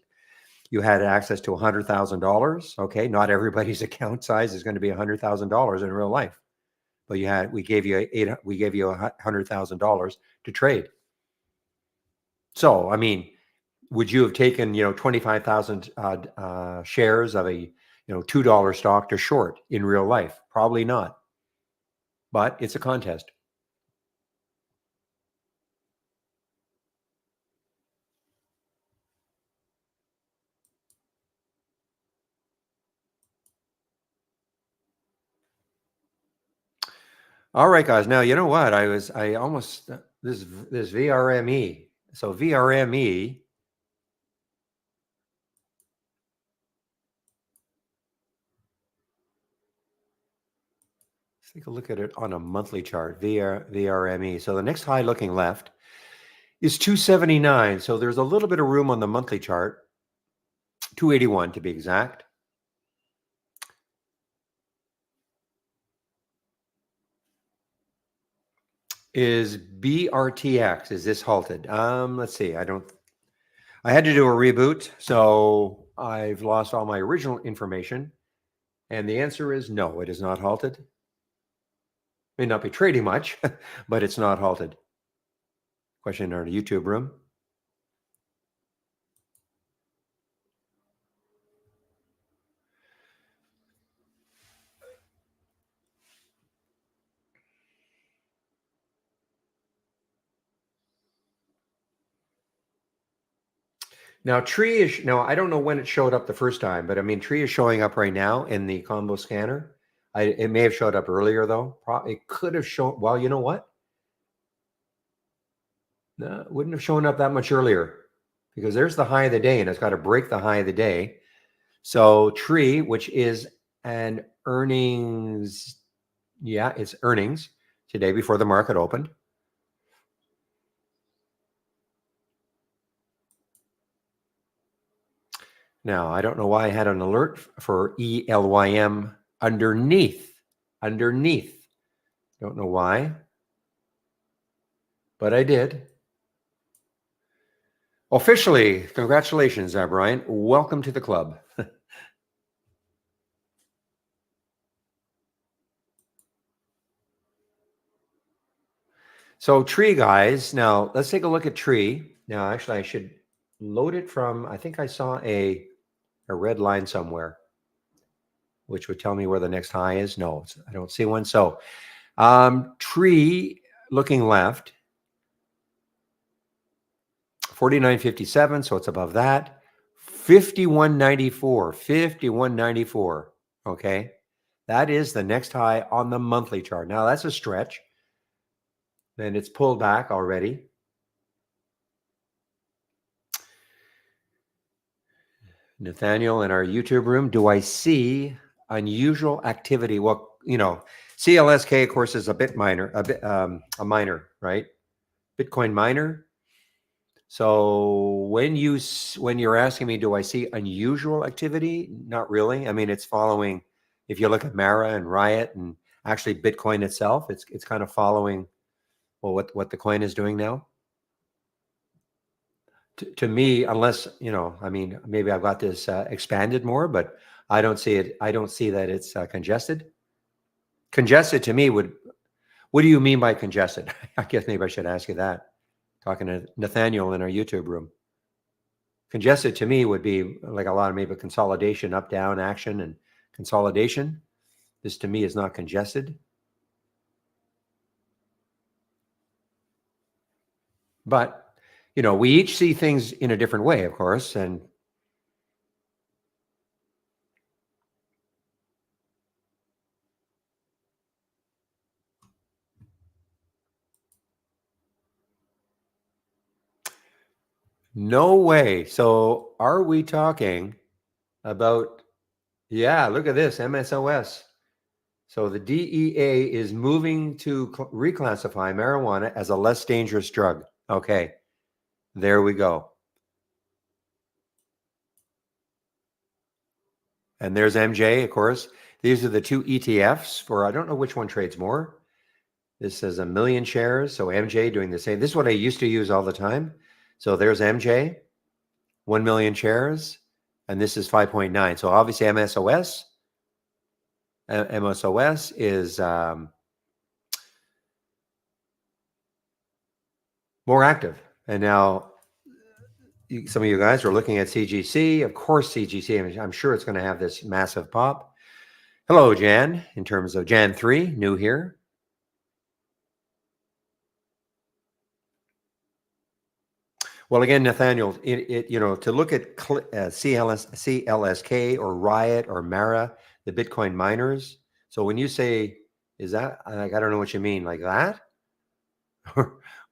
you had access to $100,000. Okay. Not everybody's account size is going to be $100,000 in real life, but we gave you $100,000 to trade. So, I mean, would you have taken, 25,000 shares of a, $2 stock to short in real life? Probably not, but it's a contest. All right, guys. Now, you know what? I almost, this VRME. So VRME, let's take a look at it on a monthly chart, VRME. So the next high looking left is 279. So there's a little bit of room on the monthly chart, 281 to be exact. Is BRTX, is this halted? Let's see. I had to do a reboot, so I've lost all my original information. And the answer is no, it is not halted. May not be trading much, but it's not halted. Question in our YouTube room. Now, Tree is now. I don't know when it showed up the first time, but I mean, Tree is showing up right now in the combo scanner. It may have showed up earlier though. It could have shown. Well, you know what? No, it wouldn't have shown up that much earlier because there's the high of the day, and it's got to break the high of the day. So Tree, which is an earnings, yeah, it's earnings today before the market opened. Now, I don't know why I had an alert for ELYM underneath. Underneath. Don't know why, but I did. Officially, congratulations, Brian. Welcome to the club. So Tree, guys, now let's take a look at Tree. Now, actually, I should load it from, I think I saw a red line somewhere, which would tell me where the next high is. No, I don't see one. So Tree looking left, 49.57, so it's above that. 51.94, 51.94. Okay. That is the next high on the monthly chart. Now that's a stretch. Then it's pulled back already. Nathaniel in our YouTube room, do I see unusual activity? Well, CLSK, of course, is a bit minor, a miner, right? Bitcoin miner. So when you're asking me, do I see unusual activity? Not really. I mean, it's following. If you look at Mara and Riot and actually Bitcoin itself, it's kind of following what the coin is doing now. To me, unless I mean, maybe I've got this expanded more, but I don't see it. I don't see that it's congested. Congested to me would. What do you mean by congested? I guess maybe I should ask you that. Talking to Nathaniel in our YouTube room. Congested to me would be like a lot of maybe consolidation, up down action and consolidation. This to me is not congested. But we each see things in a different way, of course, and no way. So are we talking about, yeah, look at this, MSOS. So the DEA is moving to reclassify marijuana as a less dangerous drug. Okay, there we go. And there's MJ, of course. These are the two ETFs for, I don't know which one trades more. This says 1 million shares. So MJ doing the same. This is what I used to use all the time. So there's MJ, 1 million shares, and this is 5.9. So obviously MSOS is more active. And now some of you guys are looking at CGC. Of course, CGC, I'm sure it's going to have this massive pop. Hello, Jan, in terms of Jan 3, new here. Well, again, Nathaniel, to look at CLSK or Riot or Mara, the Bitcoin miners. So when you say, is that, like, I don't know what you mean, like that?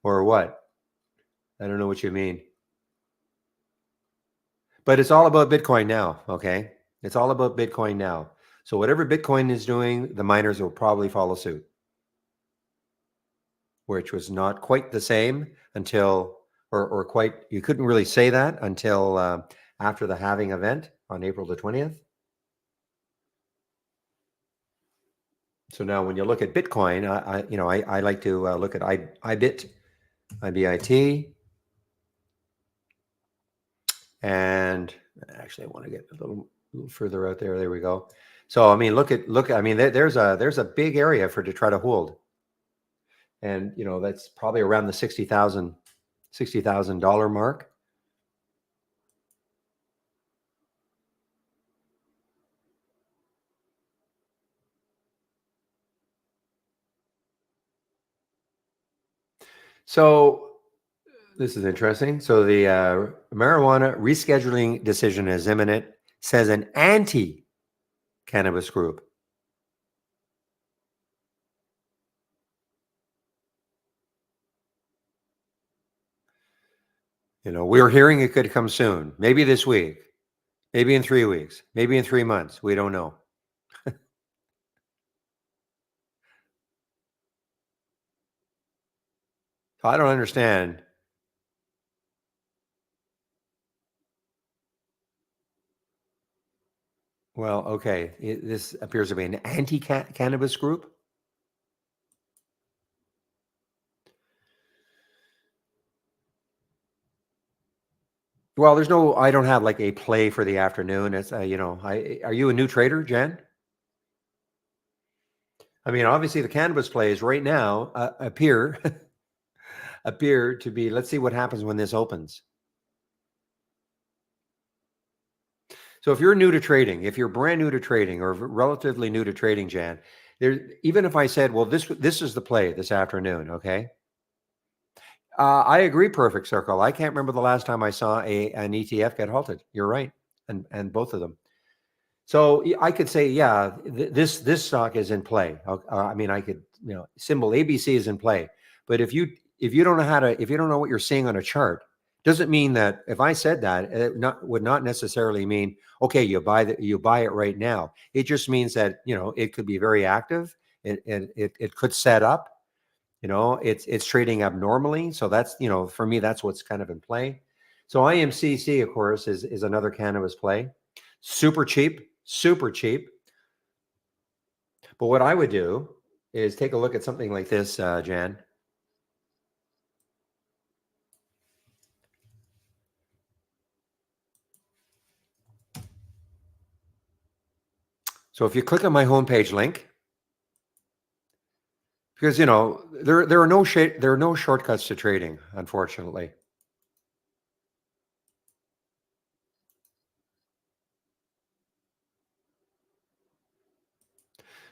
or what? I don't know what you mean. But it's all about Bitcoin now, okay? It's all about Bitcoin now. So whatever Bitcoin is doing, the miners will probably follow suit, which was not quite the same until, or quite, you couldn't really say that until after the halving event on April the 20th. So now when you look at Bitcoin, I like to look at IBIT, and actually I want to get a little further out there. There we go. So I mean, look. I mean, there's a big area to try to hold, and that's probably around the $60,000 mark. So This is interesting. So the marijuana rescheduling decision is imminent, says an anti-cannabis group. We're hearing it could come soon. Maybe this week, maybe in 3 weeks, maybe in 3 months. We don't know. So I don't understand. Well, okay, this appears to be an anti-cannabis group. Well, I don't have like a play for the afternoon. It's, are you a new trader, Jen? I mean, obviously the cannabis plays right now appear appear to be. Let's see what happens when this opens. So if you're new to trading, if you're brand new to trading or relatively new to trading, Jan, even if I said, well, this is the play this afternoon, okay? I agree, Perfect Circle. I can't remember the last time I saw an ETF get halted. You're right, and both of them. So I could say, yeah, this stock is in play. I mean, I could, symbol ABC is in play. But if you don't know if you don't know what you're seeing on a chart, doesn't mean that if I said that, it would not necessarily mean okay, you buy it right now. It just means that it could be very active. It could set up. It's trading abnormally. So that's for me, that's what's kind of in play. So IMCC, of course, is another cannabis play. Super cheap. Super cheap. But what I would do is take a look at something like this, Jan. So if you click on my homepage link, because there are no shortcuts to trading, unfortunately.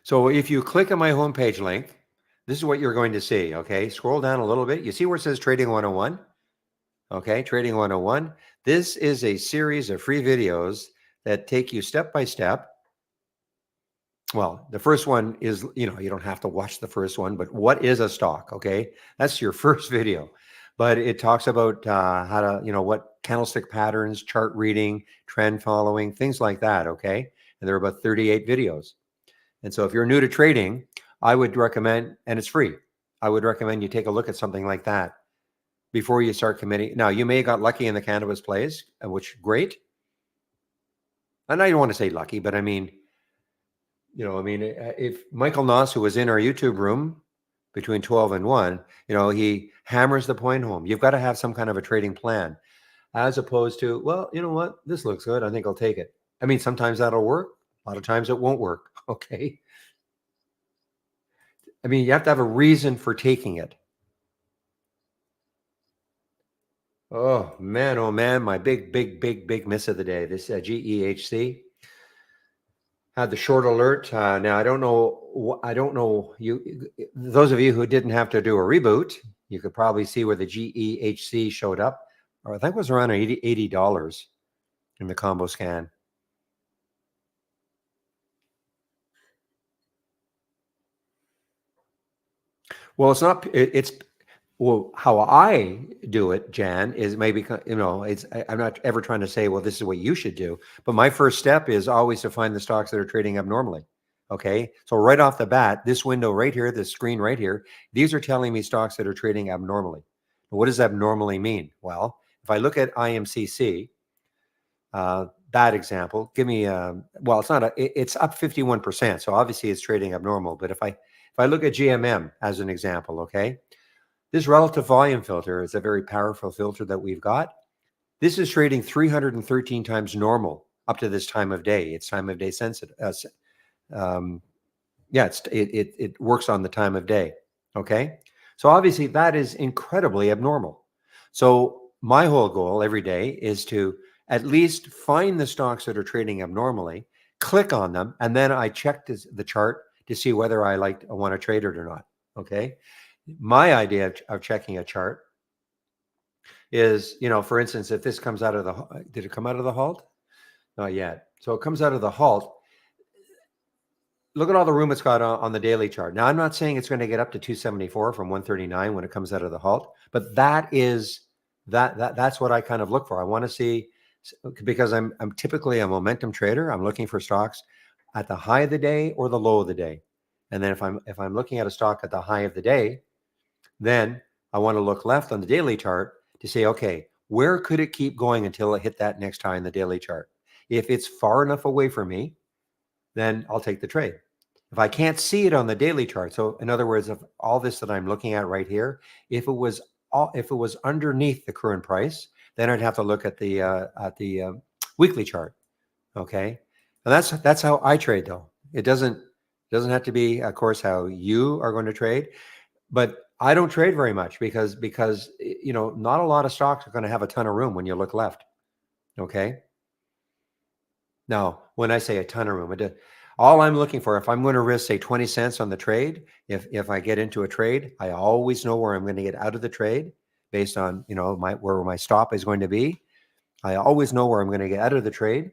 So if you click on my homepage link, this is what you're going to see. Okay, scroll down a little bit. You see where it says Trading 101? Okay, Trading 101. This is a series of free videos that take you step by step. Well, the first one is, you don't have to watch the first one, but what is a stock? Okay, that's your first video. But it talks about how to, what candlestick patterns, chart reading, trend following, things like that. Okay, and there are about 38 videos. And so if you're new to trading, I would recommend, and it's free, I would recommend you take a look at something like that before you start committing. Now, you may have got lucky in the cannabis plays, which great. And I don't want to say lucky, but I mean, if Michael Noss, who was in our YouTube room between 12 and 1, he hammers the point home. You've got to have some kind of a trading plan as opposed to, well, you know what? This looks good. I think I'll take it. I mean, sometimes that'll work. A lot of times it won't work. Okay. I mean, you have to have a reason for taking it. Oh man, my big miss of the day. This GEHC had the short alert. Now I don't know you. Those of you who didn't have to do a reboot, you could probably see where the GEHC showed up. Or I think it was around $80 in the combo scan. Well, it's not. It's well, how I do it, Jan, is maybe I'm not ever trying to say, well, this is what you should do. But my first step is always to find the stocks that are trading abnormally. Okay, so right off the bat, this window right here, this screen right here, these are telling me stocks that are trading abnormally. What does abnormally mean? Well, if I look at IMCC, that example, give me well, it's up 51%, so obviously it's trading abnormal. But if I look at GMM as an example, okay, this relative volume filter is a very powerful filter that we've got. This is trading 313 times normal up to this time of day. It's time of day sensitive. It works on the time of day. Okay, so obviously that is incredibly abnormal. So my whole goal every day is to at least find the stocks that are trading abnormally, click on them, and then I check the chart to see whether I want to trade it or not. Okay, my idea of checking a chart is, for instance, if this comes out of did it come out of the halt? Not yet. So it comes out of the halt. Look at all the room it's got on the daily chart. Now, I'm not saying it's going to get up to 274 from 139 when it comes out of the halt, but that's what I kind of look for. I want to see, because I'm typically a momentum trader. I'm looking for stocks at the high of the day or the low of the day. And then if I'm looking at a stock at the high of the day, then I want to look left on the daily chart to say, okay, where could it keep going until it hit that next high in the daily chart? If it's far enough away from me, then I'll take the trade. If I can't see it on the daily chart, so in other words, of all this that I'm looking at right here, if it was underneath the current price, then I'd have to look at the weekly chart. Okay, and that's how I trade, though. It doesn't have to be, of course, how you are going to trade, but I don't trade very much because not a lot of stocks are going to have a ton of room when you look left. Okay. Now, when I say a ton of room, all I'm looking for, if I'm going to risk, say, 20 cents on the trade, if I get into a trade, I always know where I'm going to get out of the trade based on, where my stop is going to be. I always know where I'm going to get out of the trade.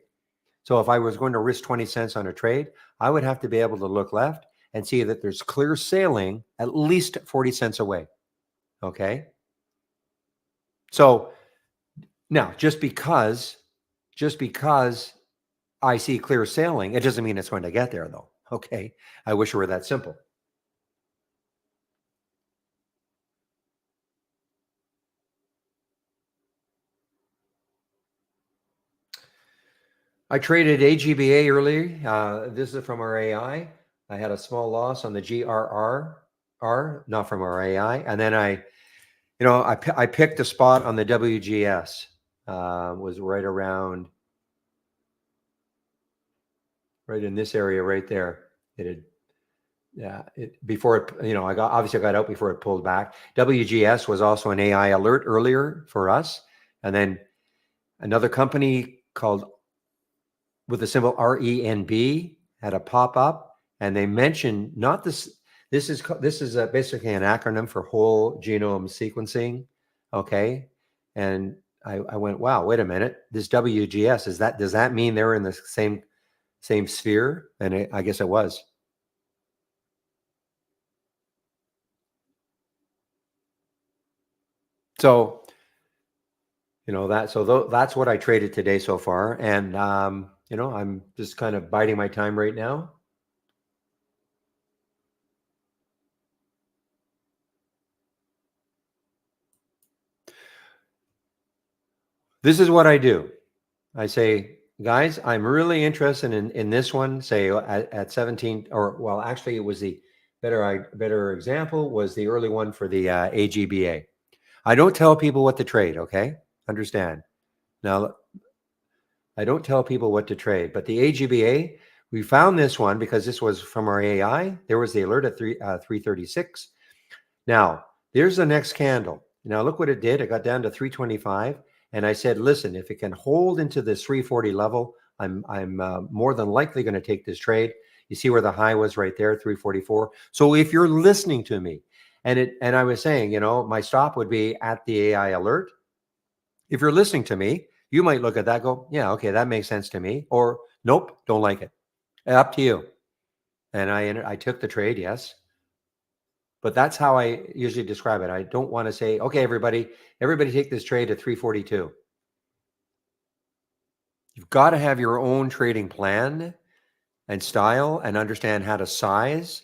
So if I was going to risk 20 cents on a trade, I would have to be able to look left and see that there's clear sailing at least 40 cents away. Okay. So now, just because I see clear sailing, it doesn't mean it's going to get there, though. Okay. I wish it were that simple. I traded AGBA earlier. This is from our AI. I had a small loss on the GRR, not from our AI. And then I picked a spot on the WGS. Was right around, right in this area right there. Before it, I got out before it pulled back. WGS was also an AI alert earlier for us. And then another company called, with the symbol RENB, had a pop up, and they mentioned not this. This is basically an acronym for whole genome sequencing. Okay, and I went, wow, wait a minute. This WGS, does that mean they're in the same sphere? And I guess it was. So that's what I traded today so far, and I'm just kind of biding my time right now. This is what I do. I say, guys, I'm really interested in this one. Say at 17, or well, actually, it was the better example was the early one for the AGBA. I don't tell people what to trade. Okay, understand? Now, I don't tell people what to trade, but the AGBA, we found this one because this was from our AI. There was the alert at 336. Now, there's the next candle. Now, look what it did. It got down to 325. And I said, listen, if it can hold into this 340 level, I'm more than likely going to take this trade. You see where the high was right there, 344. So if you're listening to me, and I was saying, my stop would be at the AI alert. If you're listening to me, you might look at that, go, yeah, okay, that makes sense to me, or nope, don't like it. Up to you. And I took the trade, yes. But that's how I usually describe it. I don't want to say, okay, everybody take this trade at 342. You've got to have your own trading plan and style and understand how to size.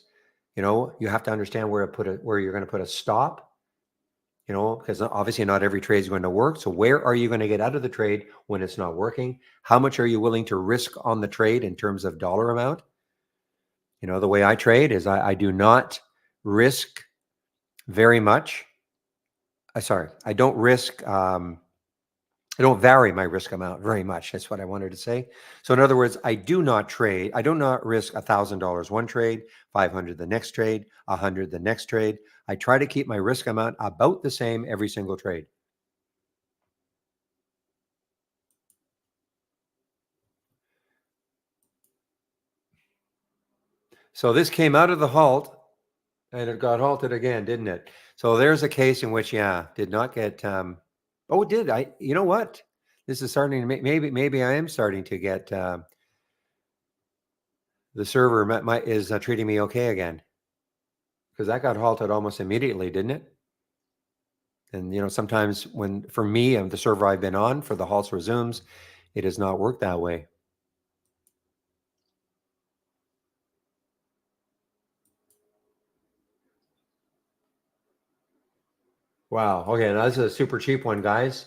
You have to understand where you're going to put a stop, because obviously not every trade is going to work. So where are you going to get out of the trade when it's not working? How much are you willing to risk on the trade in terms of dollar amount? The way I trade is I do not risk very much. I don't risk. I don't vary my risk amount very much. That's what I wanted to say. So in other words, I do not risk $1,000 one trade, 500 the next trade, 100 the next trade. I try to keep my risk amount about the same every single trade. So this came out of the halt and it got halted again, didn't it? So there's a case in which, did not get Oh, it did. You know what? This is starting to maybe I am starting to get the server is treating me okay again, because that got halted almost immediately, didn't it? And sometimes when for me and the server I've been on for the halts resumes, it has not worked that way. Wow. Okay, now this is a super cheap one, guys.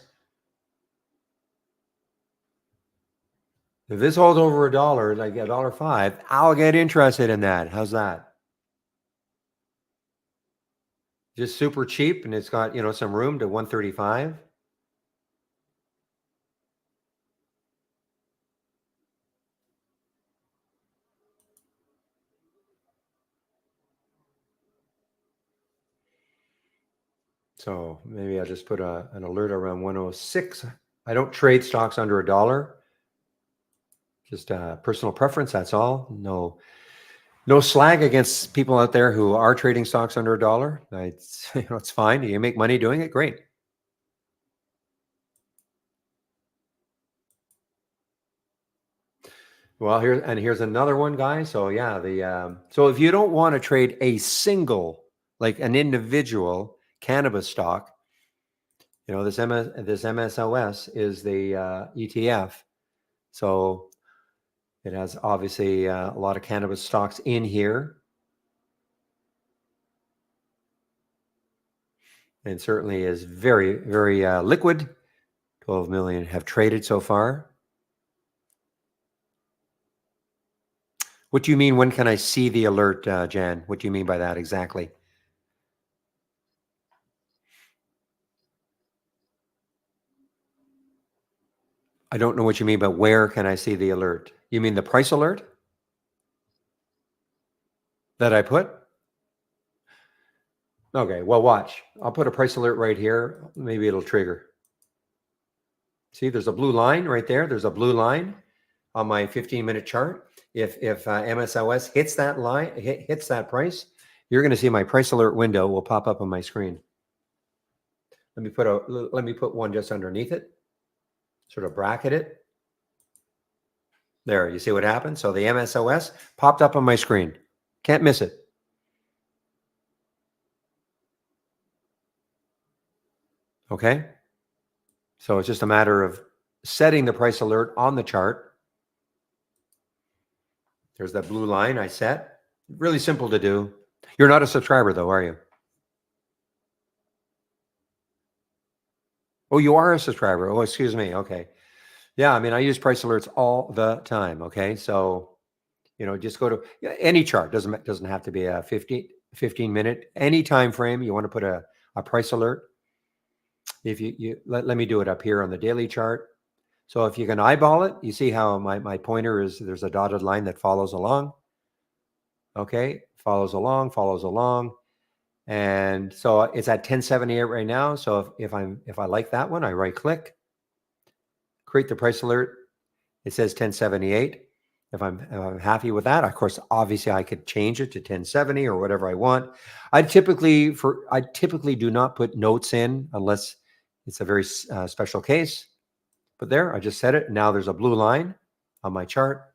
If this holds over $1, like $1.05, I'll get interested in that. How's that? Just super cheap, and it's got some room to 135. So maybe I'll just put an alert around 106. I don't trade stocks under $1. Just personal preference. That's all. No slag against people out there who are trading stocks under $1. It's fine. You make money doing it. Great. Well, here's another one, guys. So yeah, so if you don't want to trade a single, like an individual cannabis stock, this MSOS is the ETF. So it has obviously a lot of cannabis stocks in here, and certainly is very, very liquid. 12 million have traded so far. What do you mean? When can I see the alert, Jan? What do you mean by that exactly? I don't know what you mean, but where can I see the alert? You mean the price alert that I put? Okay, well, watch. I'll put a price alert right here. Maybe it'll trigger. See, there's a blue line right there. There's a blue line on my 15-minute chart. If MSOS hits that line, hits that price, you're going to see my price alert window will pop up on my screen. Let me put one just underneath it, sort of bracket it. There, you see what happened? So the MSOS popped up on my screen. Can't miss it. Okay. So it's just a matter of setting the price alert on the chart. There's that blue line I set. Really simple to do. You're not a subscriber though, are you? Oh, you are a subscriber. Oh, excuse me. Okay. Yeah, I mean, I use price alerts all the time. Okay. So, just go to any chart. Doesn't have to be a 15 minute, any time frame. You want to put a price alert. If you let me do it up here on the daily chart. So if you can eyeball it, you see how my pointer is, there's a dotted line that follows along. Okay. Follows along. And so it's at 1078 right now. So if I like that one, I right click, create the price alert. It says 1078. If I'm happy with that, of course, obviously I could change it to 1070 or whatever I want. I typically do not put notes in unless it's a very special case. But there, I just set it. Now there's a blue line on my chart.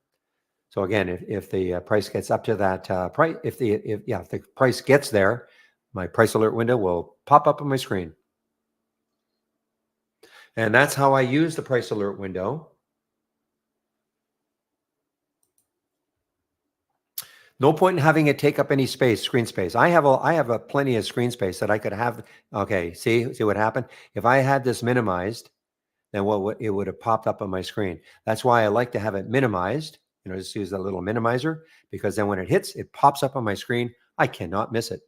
So again, if the price gets up to that price, if the price gets there, my price alert window will pop up on my screen. And that's how I use the price alert window. No point in having it take up any screen space. I have a plenty of screen space that I could have. Okay, see what happened? If I had this minimized, then it would have popped up on my screen. That's why I like to have it minimized. Just use that little minimizer, because then when it hits, it pops up on my screen. I cannot miss it.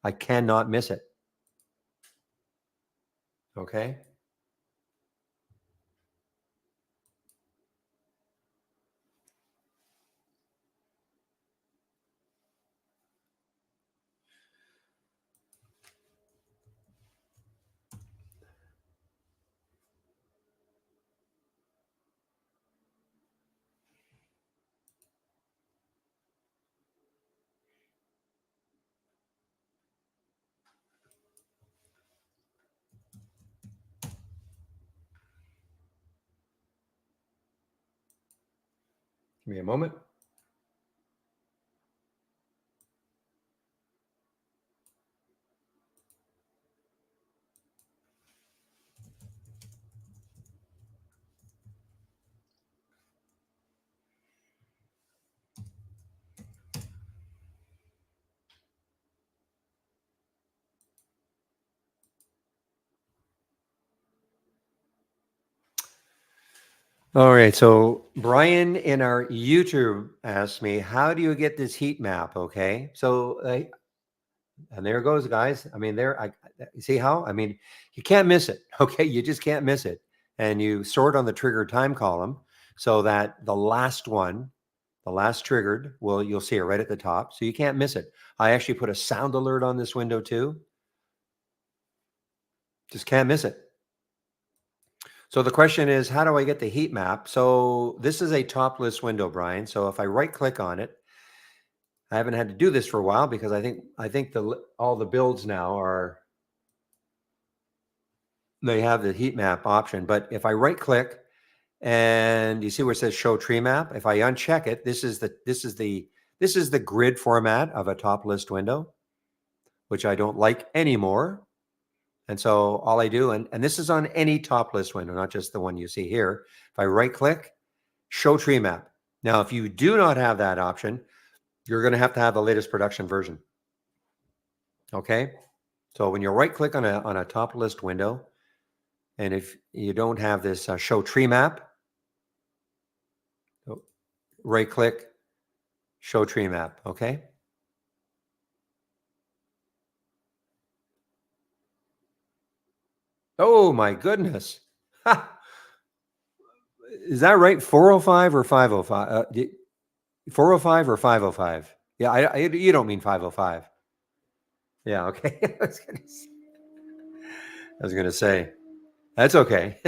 I cannot miss it. Okay. Give me a moment. All right. So Brian in our YouTube asked me, how do you get this heat map? Okay. So, and there it goes, guys. I mean, you see how? I mean, you can't miss it. Okay. You just can't miss it. And you sort on the trigger time column so that the last one, the last triggered, you'll see it right at the top. So you can't miss it. I actually put a sound alert on this window too. Just can't miss it. So the question is, how do I get the heat map? So this is a top list window, Brian. So if I right click on it, I haven't had to do this for a while because I think all the builds now they have the heat map option. But if I right click and you see where it says show tree map, if I uncheck it, this is the grid format of a top list window, which I don't like anymore. And so all I do, and this is on any top list window, not just the one you see here. If I right click, show tree map. Now, if you do not have that option, you're going to have the latest production version. Okay. So when you right click on a top list window, and if you don't have this show tree map, right click, show tree map. Okay. Oh my goodness. Ha! Is that right? 405 or 505? 405 or 505? Yeah, you don't mean 505. Yeah, okay. I was gonna say that's okay.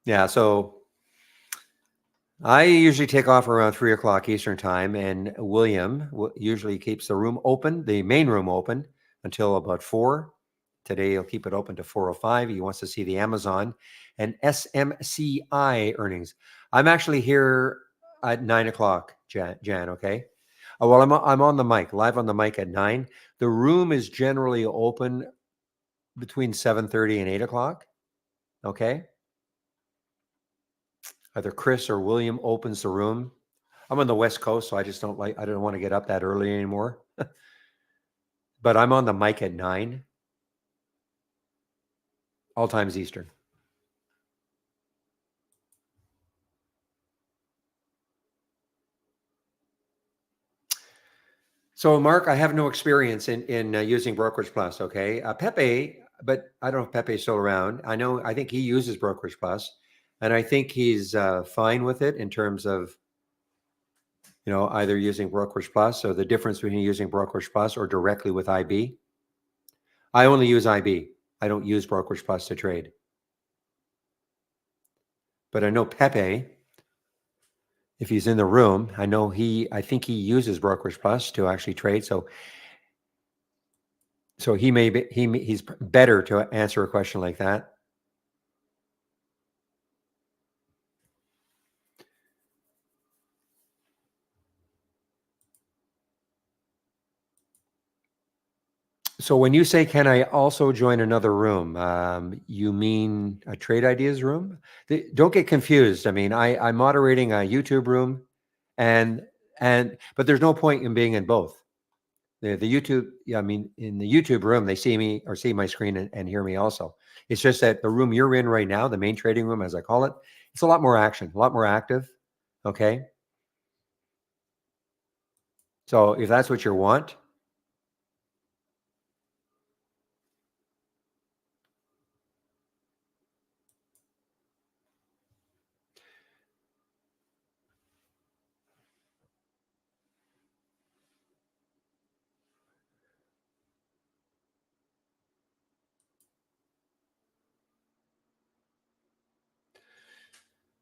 Yeah, so I usually take off around 3 o'clock Eastern time, and William usually keeps the room open, the main room open, until about 4. Today he'll keep it open to 4:05. He wants to see the Amazon and SMCI earnings. I'm actually here at 9 o'clock, Jan. Okay. Well, I'm on the mic, live on the mic at 9. The room is generally open between 7:30 and 8 o'clock. Okay. Either Chris or William opens the room. I'm on the West Coast, so I don't want to get up that early anymore. But I'm on the mic at 9, all times Eastern. So, Mark, I have no experience in using Brokerage Plus. Okay, Pepe, but I don't know if Pepe's still around. I think he uses Brokerage Plus, and I think he's fine with it in terms of either using Brokerage Plus or the difference between using Brokerage Plus or directly with IB. I only use IB. I don't use Brokerage Plus to trade. But I know Pepe, if he's in the room, I think he uses Brokerage Plus to actually trade. So he's better to answer a question like that. So when you say, can I also join another room? You mean a trade ideas room? Don't get confused. I mean, I'm moderating a YouTube room but there's no point in being in both. The YouTube, yeah, I mean, in the YouTube room, they see me or see my screen and hear me also. It's just that the room you're in right now, the main trading room, as I call it, it's a lot more action, a lot more active. Okay. So if that's what you want,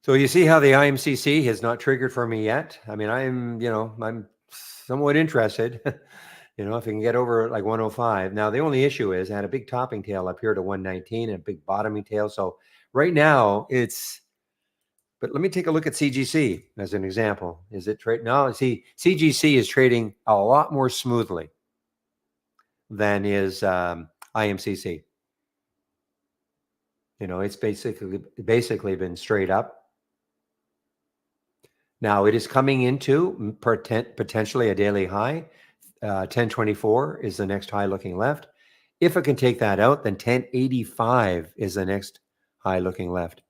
so you see how the IMCC has not triggered for me yet. I mean, I'm somewhat interested. If I can get over like 105. Now the only issue is I had a big topping tail up here to 119 and a big bottoming tail. So right now it's But let me take a look at CGC as an example. Is it trade? No, see, CGC is trading a lot more smoothly than is IMCC. It's basically been straight up. Now it is coming into potentially a daily high. 1024 is the next high looking left. If it can take that out, then 1085 is the next high looking left.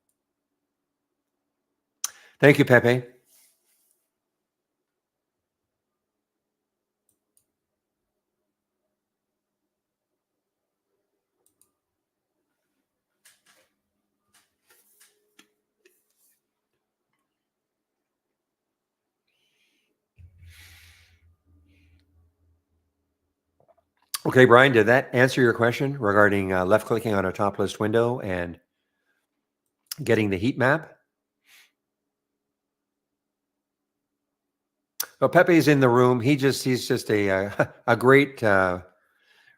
Thank you, Pepe. Okay, Brian, did that answer your question regarding left clicking on a top list window and getting the heat map? Well, Pepe's in the room. He's just a great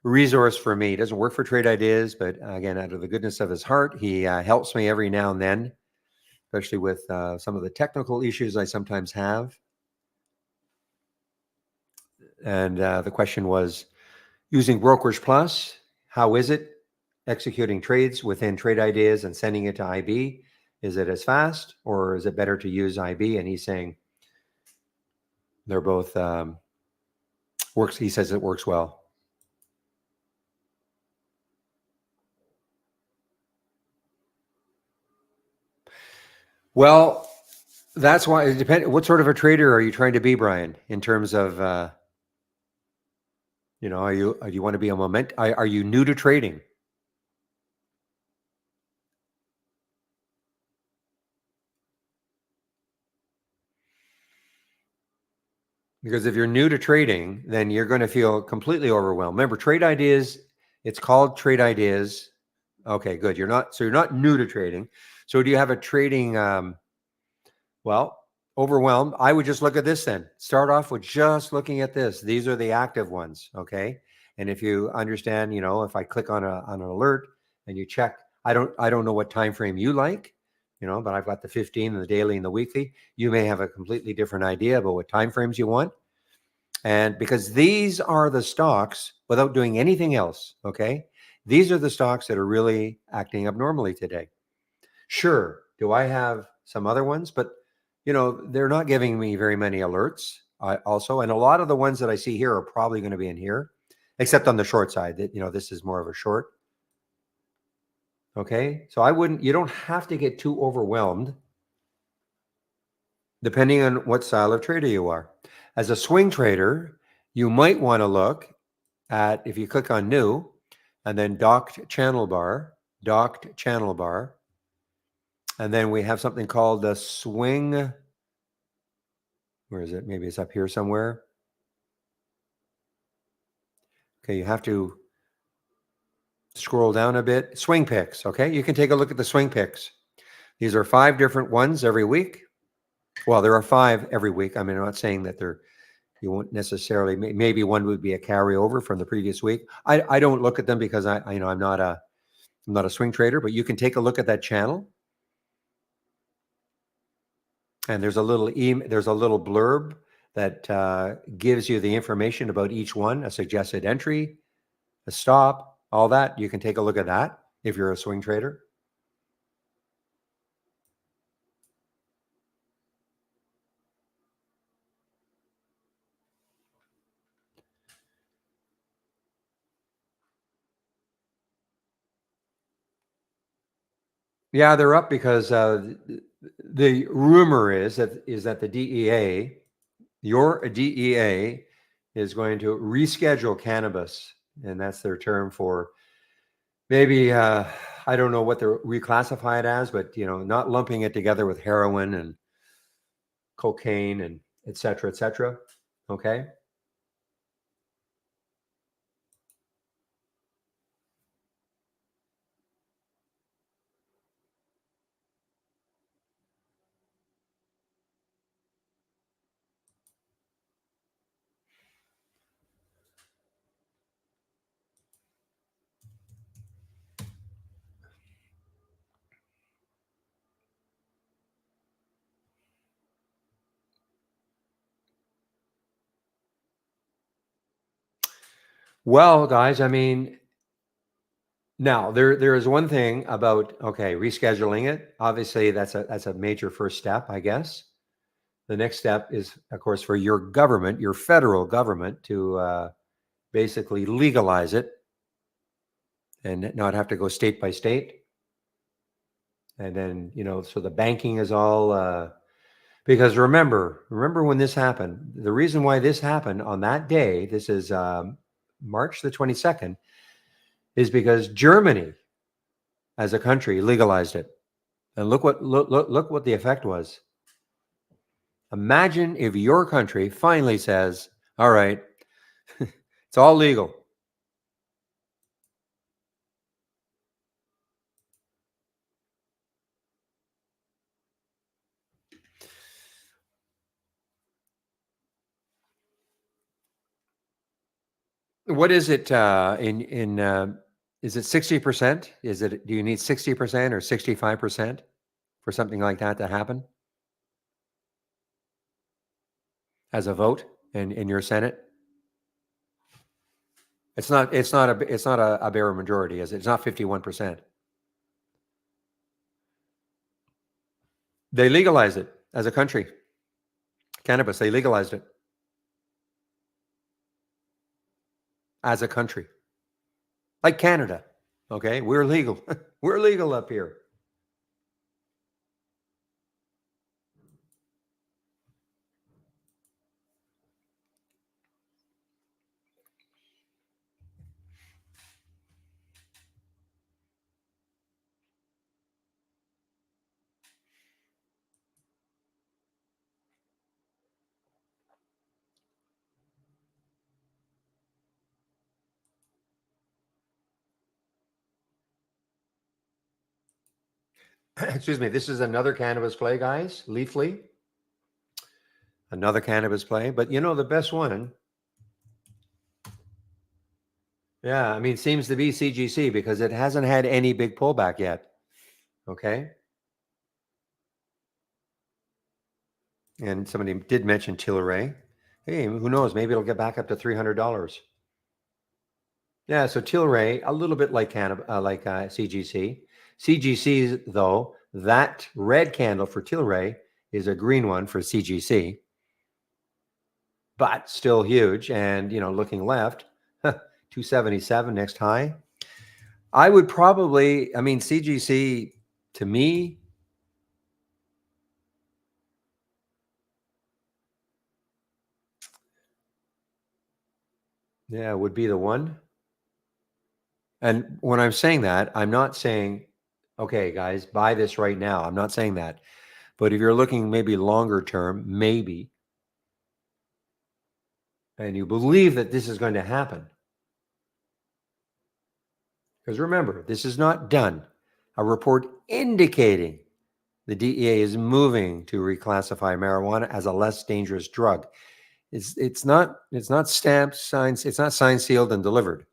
resource for me. He doesn't work for Trade Ideas, but again, out of the goodness of his heart, he helps me every now and then, especially with some of the technical issues I sometimes have. And the question was, using Brokerage Plus, how is it executing trades within Trade Ideas and sending it to IB? Is it as fast, or is it better to use IB? And he's saying they're both works. He says it works well. Well, that's why it depends. What sort of a trader are you trying to be, Brian? In terms of, do you want to be a moment? Are you new to trading? Because if you're new to trading, then you're going to feel completely overwhelmed. Remember, Trade Ideas, it's called Trade Ideas. Okay, good. You're not new to trading. So do you have a trading, overwhelmed? I would just look at this then. Start off with just looking at this. These are the active ones, okay? And if you understand, if I click on an alert and you check, I don't know what time frame you like, but I've got the 15 and the daily and the weekly. You may have a completely different idea about what time frames you want. And because these are the stocks, without doing anything else, okay? These are the stocks that are really acting abnormally today. Sure, do I have some other ones? But, they're not giving me very many alerts also. And a lot of the ones that I see here are probably going to be in here, except on the short side that, this is more of a short. Okay, so you don't have to get too overwhelmed depending on what style of trader you are. As a swing trader, you might want to look at, if you click on new and then docked channel bar, and then we have something called the swing. Where is it? Maybe it's up here somewhere. Okay, you have to scroll down a bit. Swing picks, okay? You can take a look at the swing picks. These are 5 different ones every week. Well, there are 5 every week. I mean, I'm not saying that you won't necessarily, maybe one would be a carryover from the previous week. I don't look at them because I'm not a swing trader, but you can take a look at that channel. And there's a little blurb that gives you the information about each one, a suggested entry, a stop, all that. You can take a look at that if you're a swing trader. Yeah, they're up because the rumor is that the DEA, your DEA, is going to reschedule cannabis, and that's their term for maybe I don't know what they're reclassify it as, but not lumping it together with heroin and cocaine and et cetera, et cetera. Okay. Well, guys, I mean, now there is one thing about, okay, rescheduling it. Obviously, that's a major first step, I guess. The next step is, of course, for your government, your federal government, to basically legalize it and not have to go state by state. And then, so the banking is all because remember when this happened. The reason why this happened on that day, this is March the 22nd, is because Germany, as a country, legalized it. And look what the effect was. Imagine if your country finally says, "All right, it's all legal." What is it in? Is it 60%? Is it? Do you need 60% or 65% for something like that to happen as a vote in your Senate? It's not a bare majority, is it? It's not 51%. They legalized it as a country. Cannabis, they legalized it as a country. Like Canada. Okay, we're legal. We're legal up here. Excuse me. This is another cannabis play, guys. Leafly, another cannabis play. But the best one, yeah, I mean, seems to be CGC because it hasn't had any big pullback yet. Okay. And somebody did mention Tilray. Hey, who knows? Maybe it'll get back up to $300. Yeah, so Tilray, a little bit like CGC. CGC, though, that red candle for Tilray is a green one for CGC, but still huge. And looking left, 277 next high. I would probably, I mean, CGC to me, yeah, would be the one. And when I'm saying that, I'm not saying, okay, guys, buy this right now. I'm not saying that. But if you're looking maybe longer term, maybe, and you believe that this is going to happen, because remember, this is not done. A report indicating the DEA is moving to reclassify marijuana as a less dangerous drug. It's not stamped, signed, it's not signed, sealed, and delivered.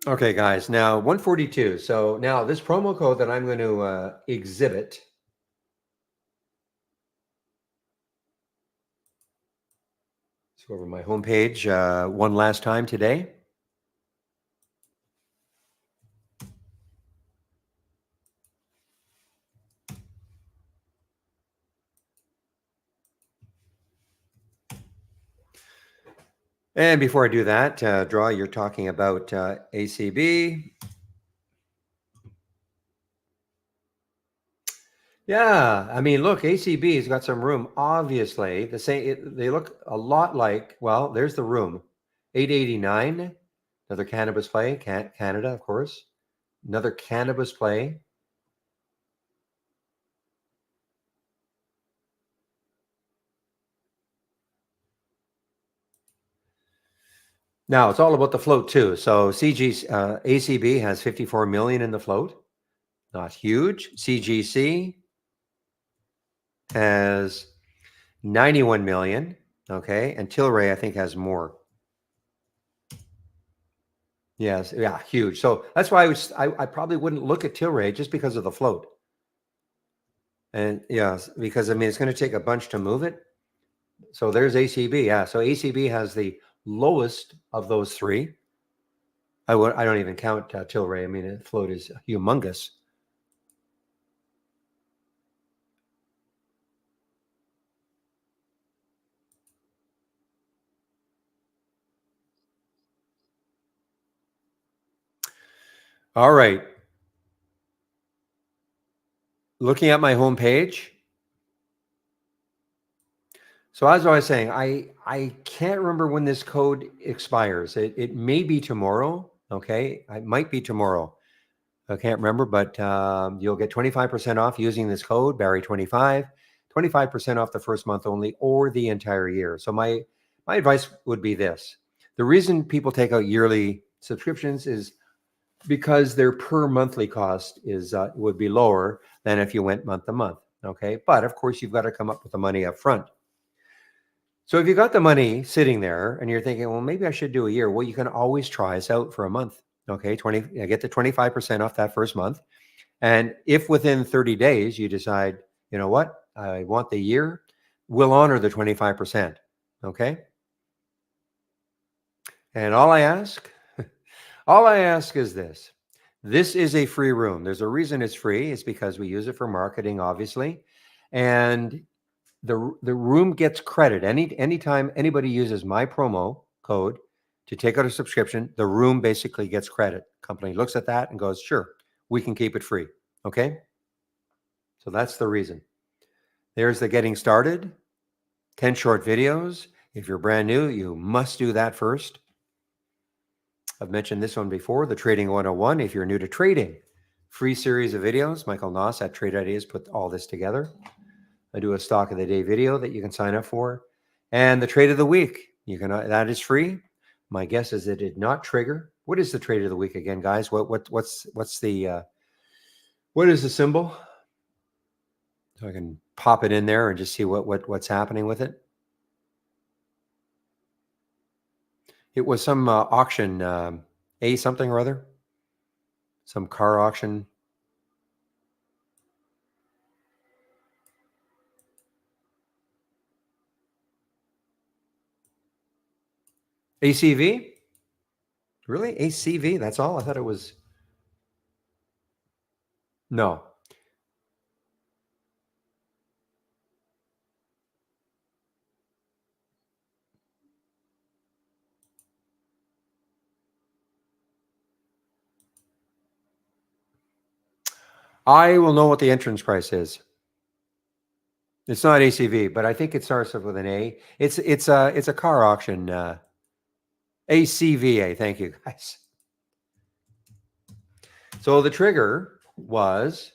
Okay, guys. Now 142. So now this promo code that I'm going to exhibit. Let's go over my homepage one last time today. And before I do that, Draw, you're talking about ACB. Yeah, I mean, look, ACB has got some room. Obviously, they look a lot like. Well, there's the room, 889. Another cannabis play, Canada, of course. Another cannabis play. Now it's all about the float too. So ACB has 54 million in the float, not huge. CGC has 91 million. Okay, and Tilray I think has more. Yes, yeah, huge. So that's why I probably wouldn't look at Tilray just because of the float. And yes, because I mean it's going to take a bunch to move it. So there's ACB. Yeah, so ACB has the lowest of those three. I don't even count Tilray. I mean, the float is humongous. All right. Looking at my homepage. So as I was saying, I can't remember when this code expires. It may be tomorrow. Okay, it might be tomorrow. I can't remember, but you'll get 25% off using this code Barry25. 25% off the first month only, or the entire year. So my advice would be this: the reason people take out yearly subscriptions is because their per monthly cost is would be lower than if you went month to month. Okay, but of course you've got to come up with the money up front. So if you got the money sitting there and you're thinking, well, maybe I should do a year. Well, you can always try us out for a month. Okay, I get the 25% off that first month. And if within 30 days you decide, you know what, I want the year, we'll honor the 25%. Okay. And all I ask is this. This is a free room. There's a reason it's free. It's because we use it for marketing, obviously. And the room gets credit. Anytime anybody uses my promo code to take out a subscription, the room basically gets credit. Company looks at that and goes, sure, we can keep it free. Okay. So that's the reason. There's the getting started. 10 short videos. If you're brand new, you must do that first. I've mentioned this one before, the Trading 101. If you're new to trading, free series of videos. Michael Noss at Trade Ideas put all this together. I do a stock of the day video that you can sign up for. And the trade of the week, that is free. My guess is it did not trigger. What is the trade of the week again, guys? What's the what is the symbol? So I can pop it in there and just see what's happening with it. It was some auction, A something or other, some car auction. ACV? Really? ACV? That's all? I thought it was. No. I will know what the entrance price is. It's not ACV, but I think it starts with an A. It's a car auction. ACVA. Thank you, guys. So the trigger was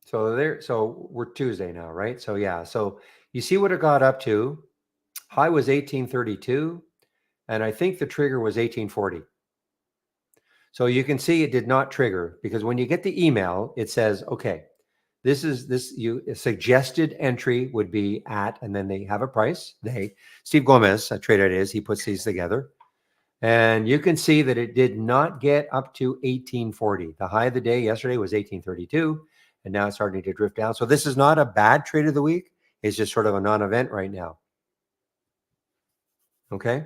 So we're Tuesday now, right? So yeah. So you see what it got up to. High was 1832, and I think the trigger was 1840. So you can see it did not trigger because when you get the email, it says, okay, a suggested entry would be at, and then they have a price. Steve Gomez at Trade Ideas, he puts these together. And you can see that it did not get up to 1840. The high of the day yesterday was 1832, and now it's starting to drift down. So this is not a bad trade of the week. It's just sort of a non-event right now. Okay.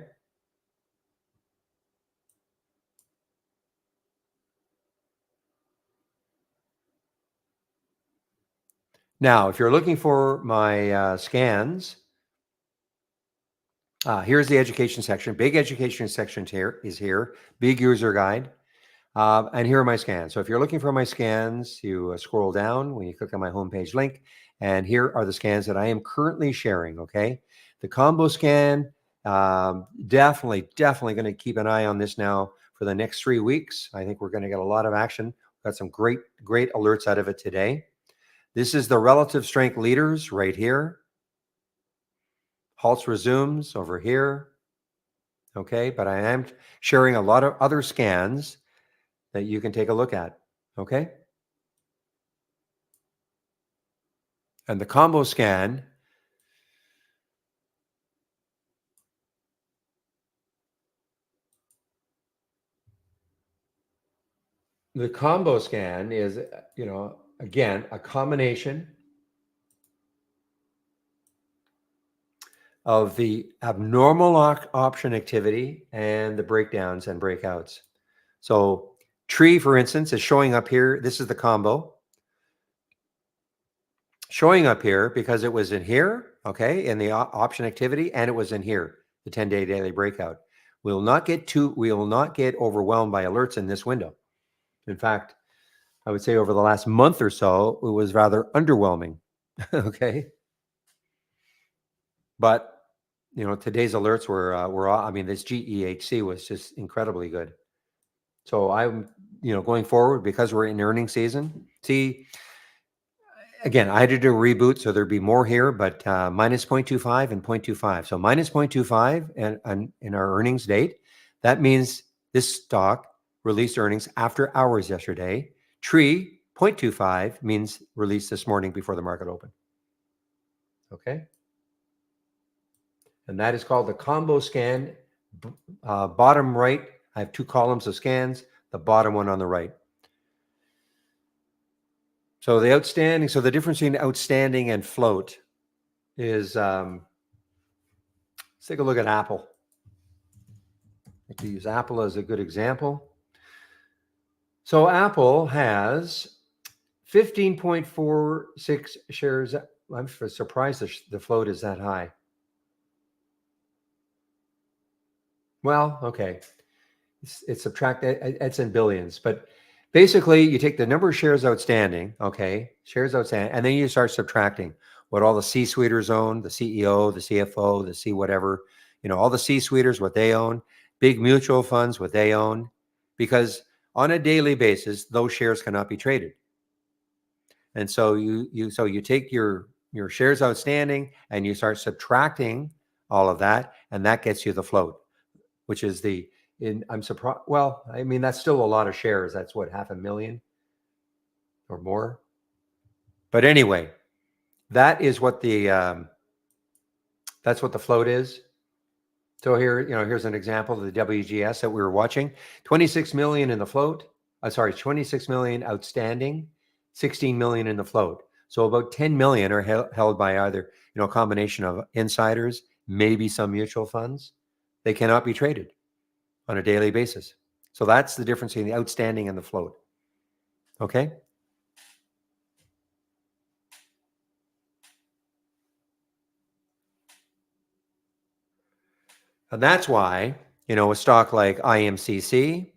Now, if you're looking for my scans, here's the education section. Big education section is here. Big user guide. And here are my scans. So if you're looking for my scans, you scroll down when you click on my homepage link. And here are the scans that I am currently sharing. Okay. The combo scan, definitely going to keep an eye on this now for the next 3 weeks. I think we're going to get a lot of action. Got some great alerts out of it today. This is the relative strength leaders right here. Halts resumes over here. Okay, but I am sharing a lot of other scans that you can take a look at. Okay, and the combo scan. The combo scan is, again, a combination of the abnormal option activity and the breakdowns and breakouts. So tree, for instance, is showing up here. This is the combo showing up here because it was in here, okay, in the option activity, and it was in here, the 10-day daily breakout. We will not get overwhelmed by alerts in this window. In fact, I would say over the last month or so, it was rather underwhelming. Okay. But today's alerts were I mean, this GEHC was just incredibly good. So I'm, going forward, because we're in earnings season. See, again, I had to do a reboot, so there'd be more here, but minus 0.25 and 0.25. So minus 0.25 and in our earnings date, that means this stock released earnings after hours yesterday. Tree 0.25 means released this morning before the market opened. Okay. And that is called the combo scan. Bottom right, I have two columns of scans, the bottom one on the right. So the difference between outstanding and float is, let's take a look at Apple. I like to use Apple as a good example. So Apple has 15.46 shares. I'm surprised the float is that high. Well, okay. It's subtracted. It's in billions, but basically you take the number of shares outstanding, okay, and then you start subtracting what all the C-suiters own, the CEO, the CFO, the C whatever, all the C-suiters, what they own, big mutual funds, what they own, because on a daily basis, those shares cannot be traded. And so you take your shares outstanding and you start subtracting all of that, and that gets you the float, which is I'm surprised. Well, I mean, that's still a lot of shares. That's what, 500,000 or more. But anyway, that is what that's what the float is. So here, here's an example of the WGS that we were watching. 26 million in the float. 26 million outstanding, 16 million in the float. So about 10 million are held by either, a combination of insiders, maybe some mutual funds. They cannot be traded on a daily basis. So that's the difference between the outstanding and the float. Okay. And that's why, a stock like IMCC,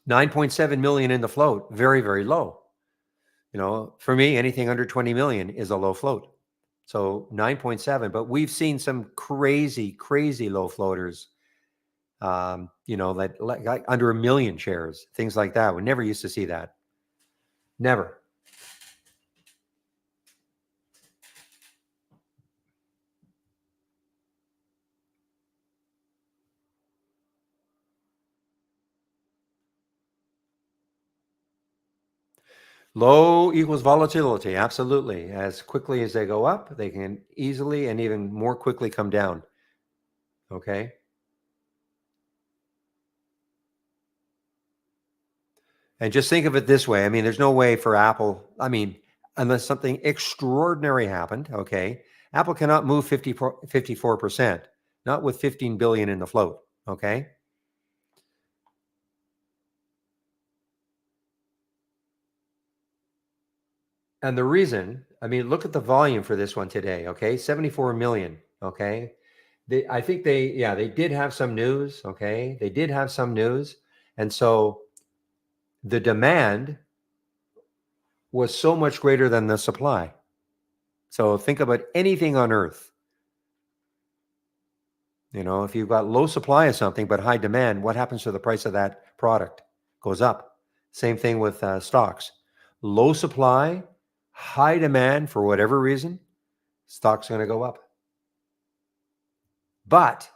9.7 million in the float, very, very low. For me, anything under 20 million is a low float. So 9.7, but we've seen some crazy, crazy low floaters, that like under 1 million shares, things like that. We never used to see that. Never. Low equals volatility. Absolutely. As quickly as they go up, they can easily and even more quickly come down. Okay. And just think of it this way. I mean, there's no way for Apple. I mean, unless something extraordinary happened. Okay. Apple cannot move 54%, not with 15 billion in the float. Okay. And the reason, I mean, look at the volume for this one today. Okay. 74 million. Okay. I think they did have some news. Okay. They did have some news. And so the demand was so much greater than the supply. So think about anything on earth. If you've got low supply of something but high demand, what happens to the price of that product? Goes up. Same thing with stocks. Low supply, high demand for whatever reason, stock's going to go up. But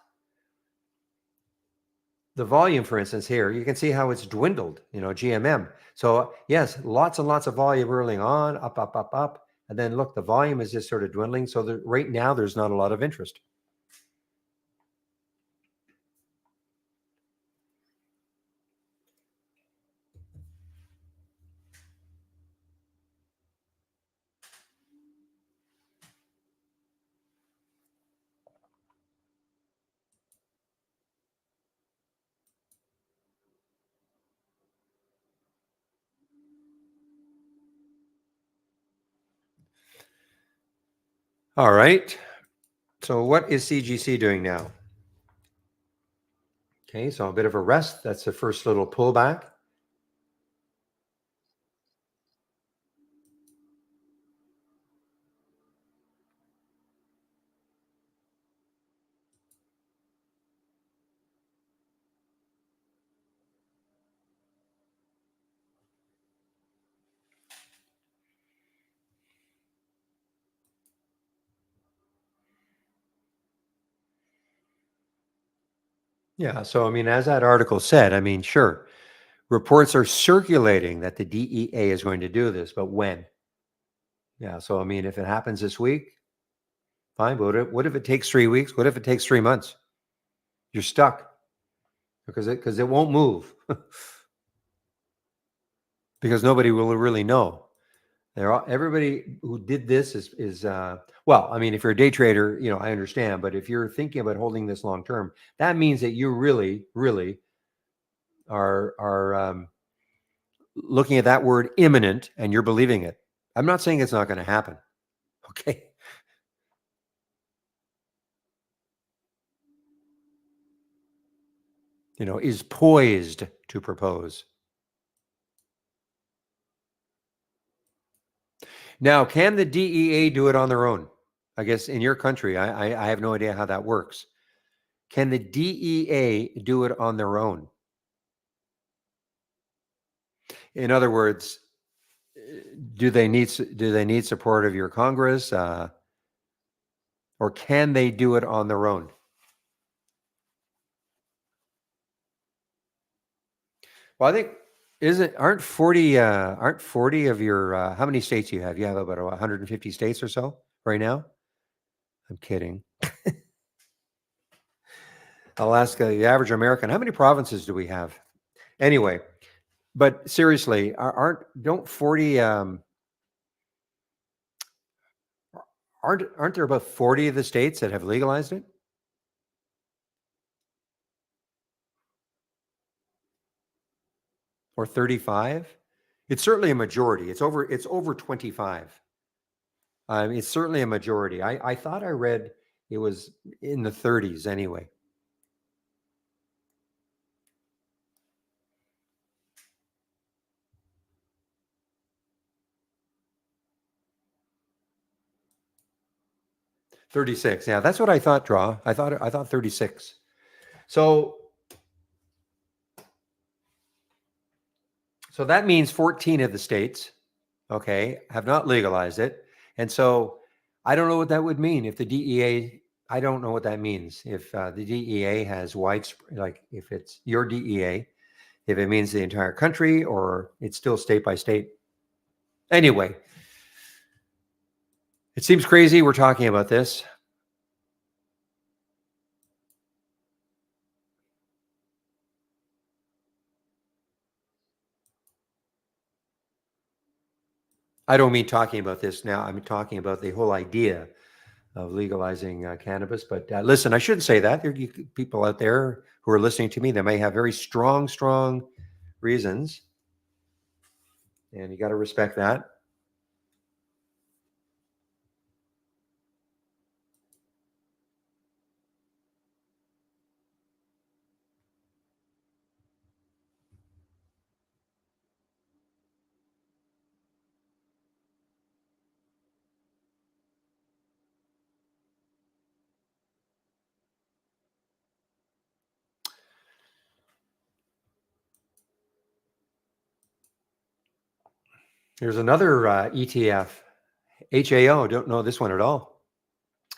the volume, for instance, here, you can see how it's dwindled, GMM. So yes, lots and lots of volume early on, up, up, up, up. And then look, the volume is just sort of dwindling. So right now, there's not a lot of interest. All right. So what is CGC doing now? Okay, so a bit of a rest. That's the first little pullback. Yeah, so I mean, as that article said, I mean, sure, reports are circulating that the DEA is going to do this, but when? Yeah, so I mean, if it happens this week, fine. But what if it takes 3 weeks? What if it takes 3 months? You're stuck because it won't move because nobody will really know. Everybody who did this is well, I mean, if you're a day trader, I understand, but if you're thinking about holding this long term, that means that you really, really are looking at that word imminent and you're believing it. I'm not saying it's not going to happen. Okay. Is poised to propose. Now, can the DEA do it on their own? I guess in your country, I have no idea how that works. Can the DEA do it on their own? In other words, do they need support of your Congress, or can they do it on their own? Well, I think aren't 40 of your how many states you have? You have about 150 states or so right now? I'm kidding. Alaska, the average American, how many provinces do we have? Anyway, but seriously, don't 40 aren't there about 40 of the states that have legalized it? Or 35? It's certainly a majority. It's over 25. It's certainly a majority. I thought I read it was in the 30s anyway. '36. Yeah, that's what I thought, Draw. I thought 36. So that means 14 of the states, okay, have not legalized it. And so I don't know what that would mean if the DEA, I don't know what that means. If the DEA has widespread, like if it's your DEA, if it means the entire country or it's still state by state. Anyway, it seems crazy we're talking about this. I don't mean talking about this now. I'm talking about the whole idea of legalizing cannabis. But listen, I shouldn't say that. There are people out there who are listening to me that may have very strong, strong reasons. And you got to respect that. There's another ETF, HAO. Don't know this one at all.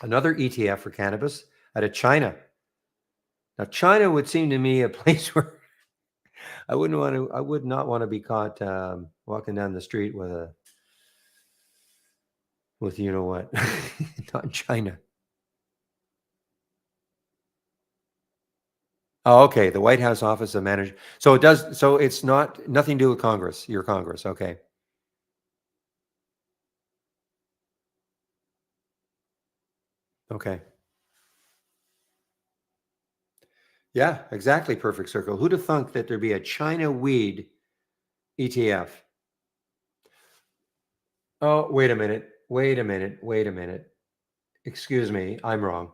Another ETF for cannabis. out of China. Now, China would seem to me a place where I would not want to be caught walking down the street with you know what, not China. Oh, okay. The White House Office of Manager. So it does. So it's not nothing to do with Congress. Your Congress. Okay. Okay. Yeah. Exactly. Perfect circle. Who'd have thunk that there'd be a China weed ETF? Oh, wait a minute. Wait a minute. Wait a minute. Excuse me. I'm wrong.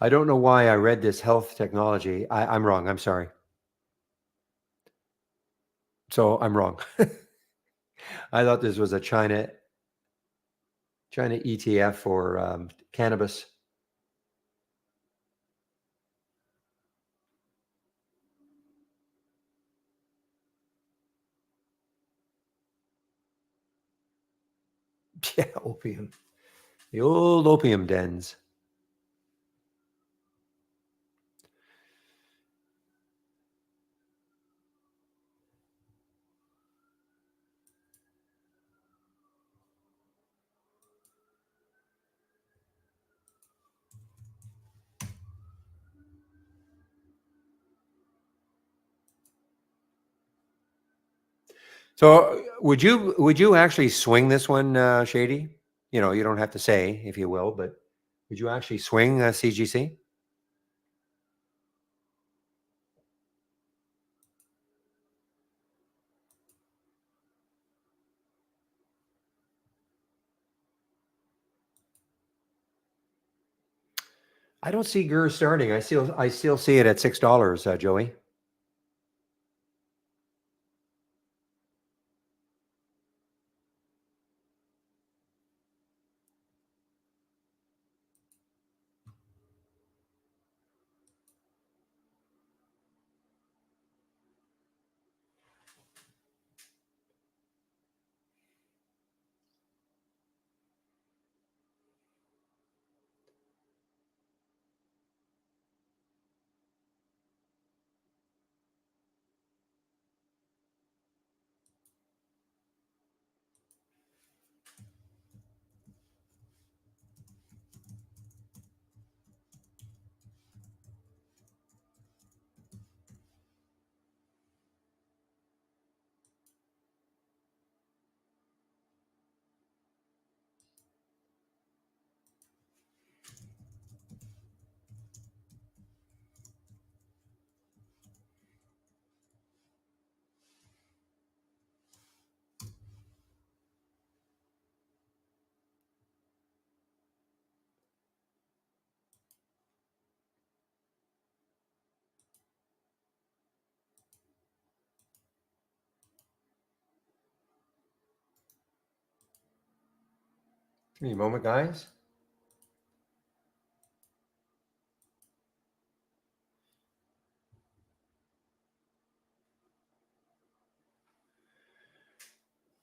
I don't know why I read this health technology. I'm wrong. I'm sorry. So I'm wrong. I thought this was a China ETF for cannabis. Yeah, opium. The old opium dens. So would you actually swing this one, Shady? You know, you don't have to say if you will, but would you actually swing CGC? I don't see GER starting. I still see it at $6, Joey. Give me a moment, guys.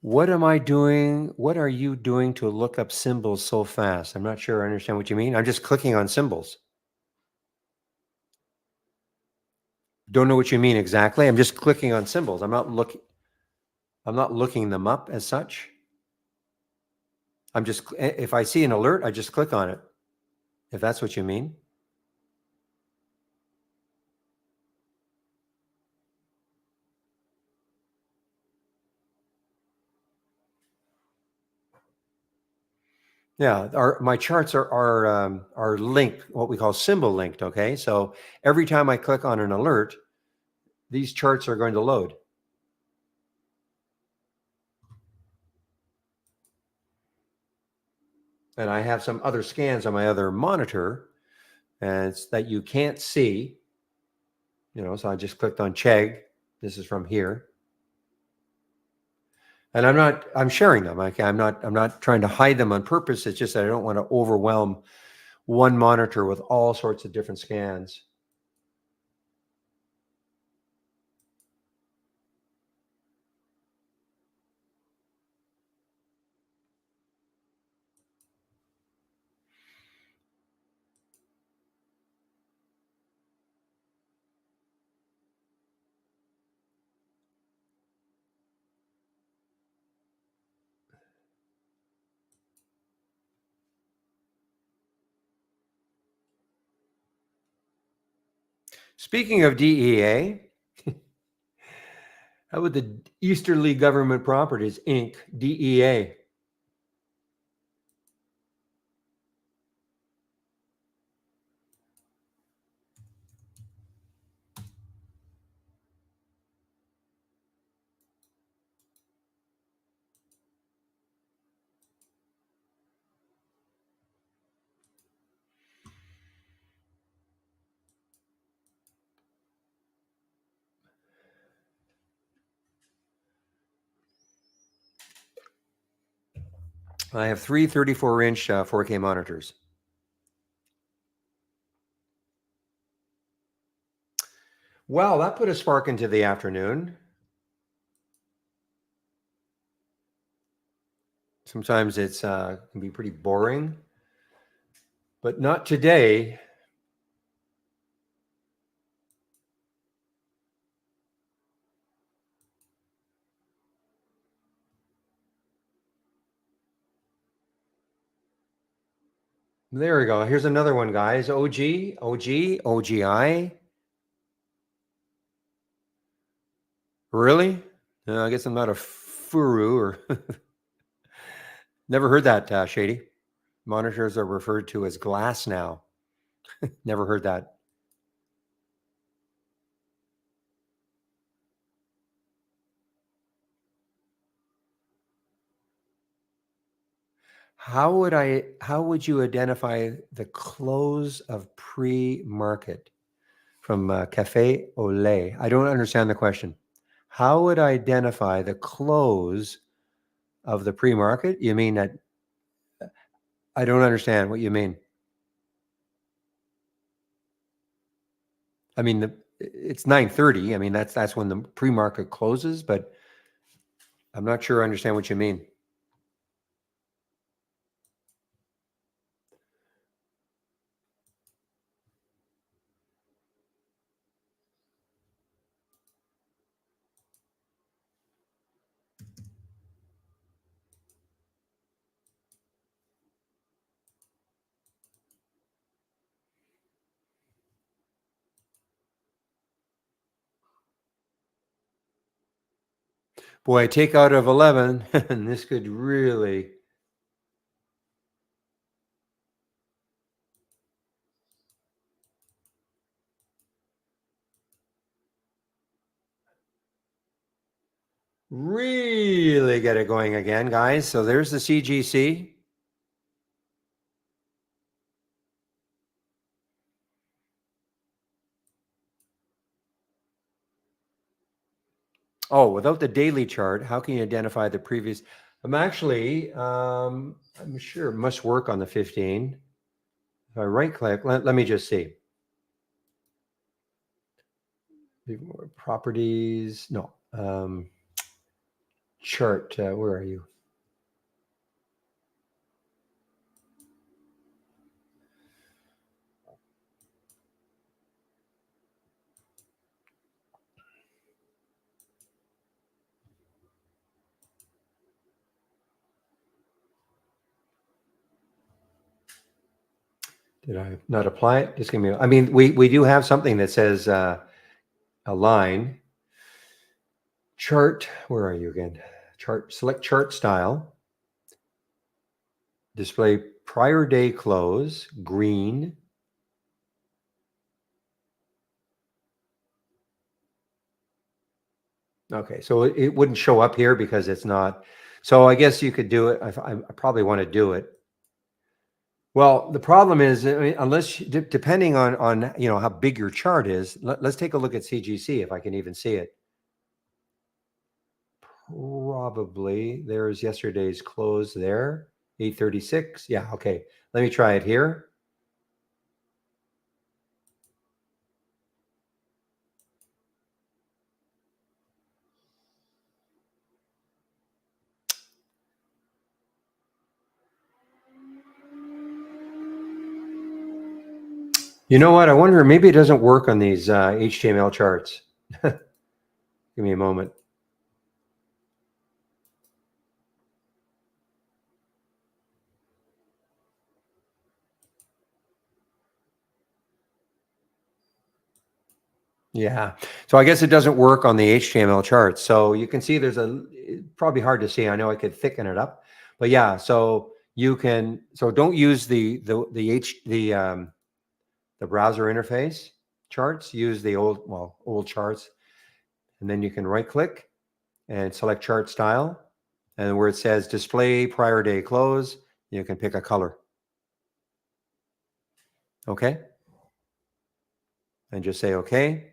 What am I doing? What are you doing to look up symbols so fast? I'm not sure I understand what you mean. I'm just clicking on symbols. Don't know what you mean exactly. I'm just clicking on symbols. I'm not looking them up as such. If I see an alert, I just click on it. If that's what you mean. Yeah, my charts are linked, what we call symbol linked. Okay, so every time I click on an alert, these charts are going to load, and I have some other scans on my other monitor, and it's that you can't see. So I just clicked on Chegg. This is from here, and I'm sharing them. I'm not trying to hide them on purpose. It's just that I don't want to overwhelm one monitor with all sorts of different scans. Speaking of DEA, how would the Easterly Government Properties Inc. DEA? I have three 34-inch 4K monitors. Well, that put a spark into the afternoon. Sometimes it's can be pretty boring, but not today. There we go. Here's another one, guys. OG, OGI. Really? I guess I'm not a furu or never heard that, Shady. Monitors are referred to as glass now. Never heard that. How would you identify the close of pre-market from Cafe au Lait? I don't understand the question. How would I identify the close of the pre-market? You mean that I don't understand what you mean. I mean, it's 9:30. I mean, that's when the pre-market closes, but I'm not sure I understand what you mean. Boy, take out of 11, and this could really. Really get it going again, guys. So there's the CGC. Oh, without the daily chart, how can you identify the previous? I'm sure it must work on the 15. If I right click, let me just see. Properties, no. Chart, where are you? Did I not apply it? Just give me, I mean, we do have something that says align. Chart, where are you again? Chart, select chart style. Display prior day close, green. Okay, so it wouldn't show up here because it's not. So I guess you could do it. I probably want to do it. Well, the problem is, I mean, depending on how big your chart is, let's take a look at CGC if I can even see it. Probably there's yesterday's close there, 8:36. Yeah, okay. Let me try it here. You know what? I wonder, maybe it doesn't work on these HTML charts. Give me a moment. Yeah. So I guess it doesn't work on the HTML charts. So you can see probably hard to see. I know I could thicken it up, but yeah. So you can. So don't use the browser interface charts. Use the old charts, and then you can right click and select chart style, and where it says display prior day close, you can pick a color. Okay, and just say okay.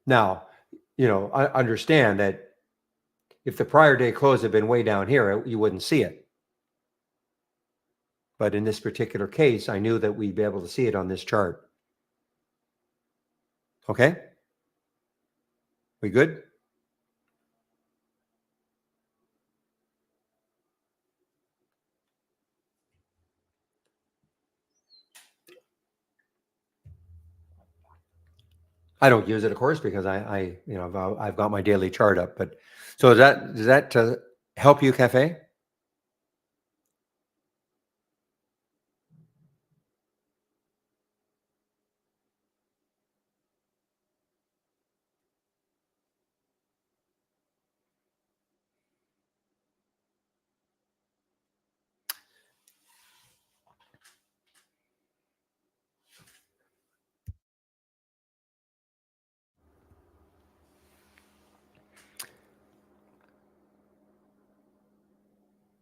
Now, I understand that if the prior day close had been way down here, you wouldn't see it. But in this particular case, I knew that we'd be able to see it on this chart. Okay, we good? I don't use it, of course, because I've got my daily chart up. But so does that help you, Cafe?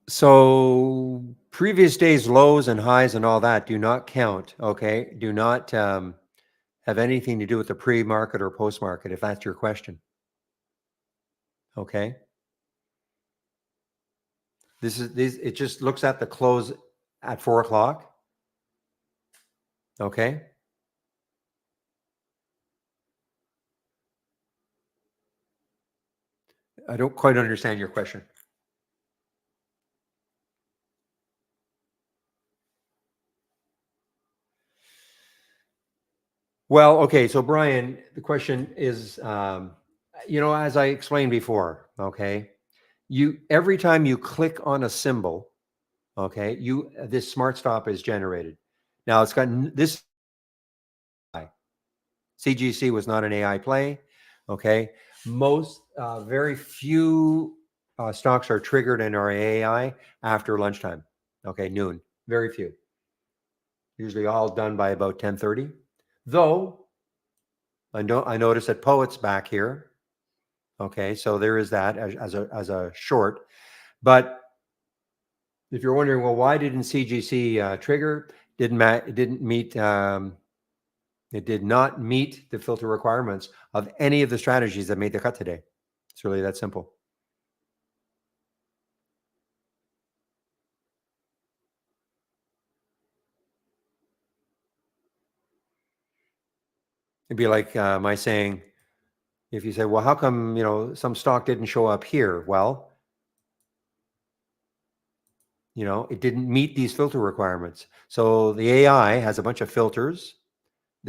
So previous days lows and highs and all that do not count. Okay, do not have anything to do with the pre-market or post-market, if that's your question. Okay, it just looks at the close at 4 o'clock. Okay, I don't quite understand your question. Well, okay, so Brian, the question is, as I explained before, okay, every time you click on a symbol, okay, this smart stop is generated. Now it's got this. CGC was not an AI play. Okay, very few stocks are triggered in our AI after lunchtime. Okay, noon. Very few. Usually all done by about 10:30. Though I noticed that Poet's back here. Okay, so there is that as a short. But if you're wondering, well, why didn't CGC trigger? It didn't meet. It did not meet the filter requirements of any of the strategies that made the cut today. It's really that simple. It'd be like my saying, if you say, well, how come, some stock didn't show up here? Well, it didn't meet these filter requirements. So the AI has a bunch of filters.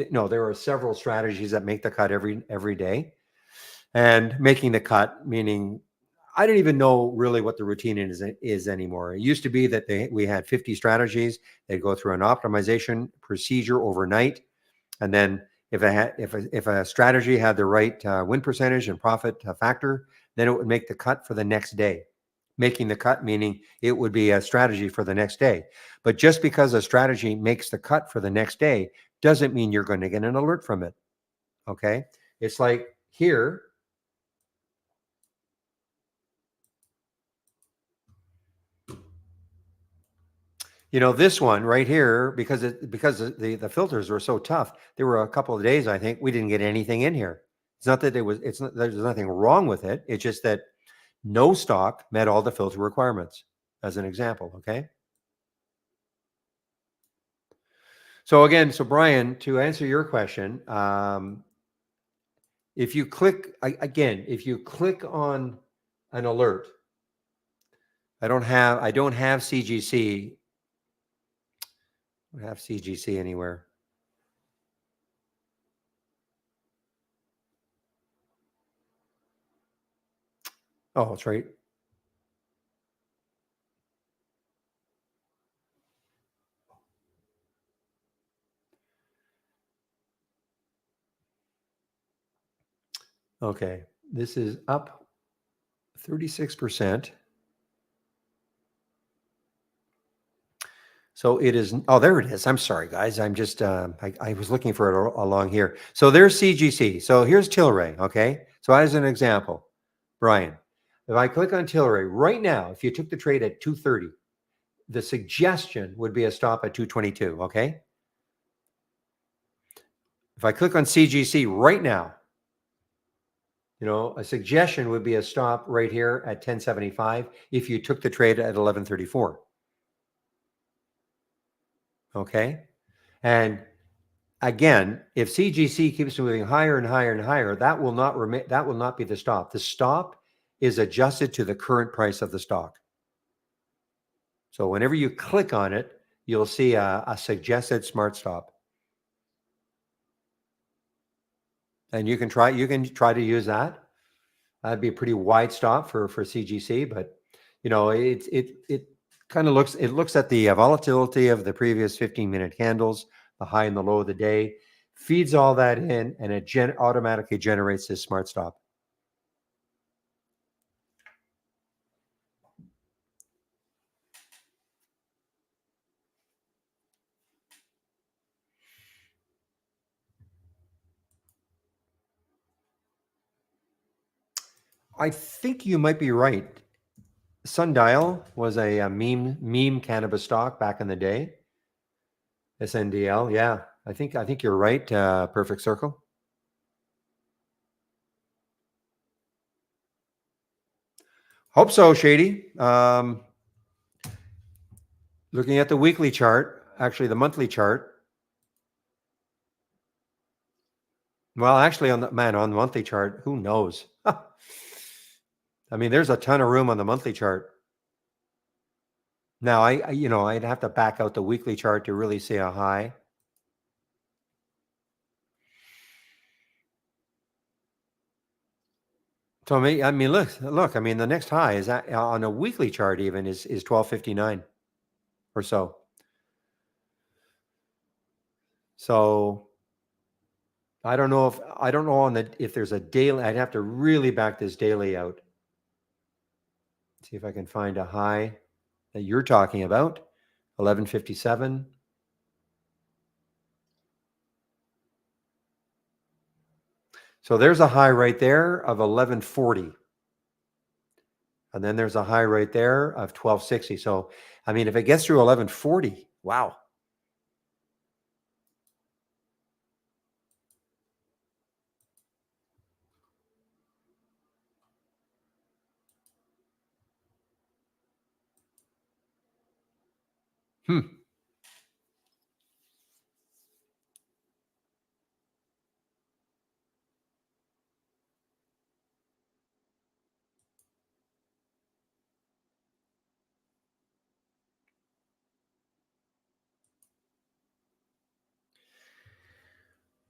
No, there are several strategies that make the cut every day. And making the cut, meaning I don't even know really what the routine is anymore. It used to be that we had 50 strategies. They'd go through an optimization procedure overnight, and then if a strategy had the right win percentage and profit factor, then it would make the cut for the next day. Making the cut meaning it would be a strategy for the next day. But just because a strategy makes the cut for the next day doesn't mean you're going to get an alert from it. Okay, it's like here. This one right here, because the filters were so tough, there were a couple of days I think we didn't get anything in here. It's not that there's nothing wrong with it. It's just that no stock met all the filter requirements, as an example. Okay. So Brian, to answer your question, if you click on an alert, I don't have CGC. I don't have CGC anywhere. Oh, it's right. Okay, this is up 36%. So it is. Oh, there it is. I'm sorry, guys. I'm just. I was looking for it along here. So there's CGC. So here's Tilray. Okay. So as an example, Brian, if I click on Tilray right now, if you took the trade at 230, the suggestion would be a stop at 222. Okay. If I click on CGC right now, a suggestion would be a stop right here at 1075 if you took the trade at 1134. Okay. And again, if CGC keeps moving higher and higher and higher, that will not be the stop. The stop is adjusted to the current price of the stock. So whenever you click on it, you'll see a suggested smart stop. And you can try to use that. That'd be a pretty wide stop for CGC, but it kind of looks at the volatility of the previous 15-minute candles, the high and the low of the day, feeds all that in, and it automatically generates this smart stop. I think you might be right. Sundial was a meme cannabis stock back in the day. SNDL, yeah. I think you're right. Perfect Circle. Hope so, Shady. Looking at the weekly chart, actually the monthly chart. Well, actually, on the monthly chart, who knows? I mean, there's a ton of room on the monthly chart. Now, I'd have to back out the weekly chart to really see a high. So I mean, look. I mean, the next high is on a weekly chart. Even is 1259 or so. So I don't know if there's a daily. I'd have to really back this daily out. See if I can find a high that you're talking about. 1157. So there's a high right there of 1140. And then there's a high right there of 1260. So, I mean, if it gets through 1140, wow. Hmm.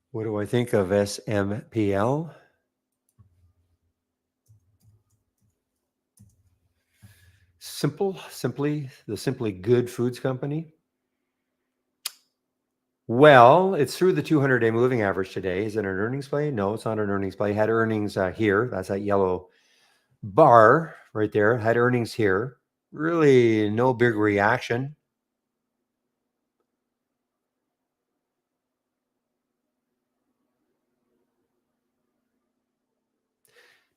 What do I think of SMPL? Simply the Simply Good Foods Company. Well, it's through the 200-day moving average today. Is it an earnings play? No, it's not an earnings play. Had earnings here. That's that yellow bar right there. Had earnings here. Really no big reaction.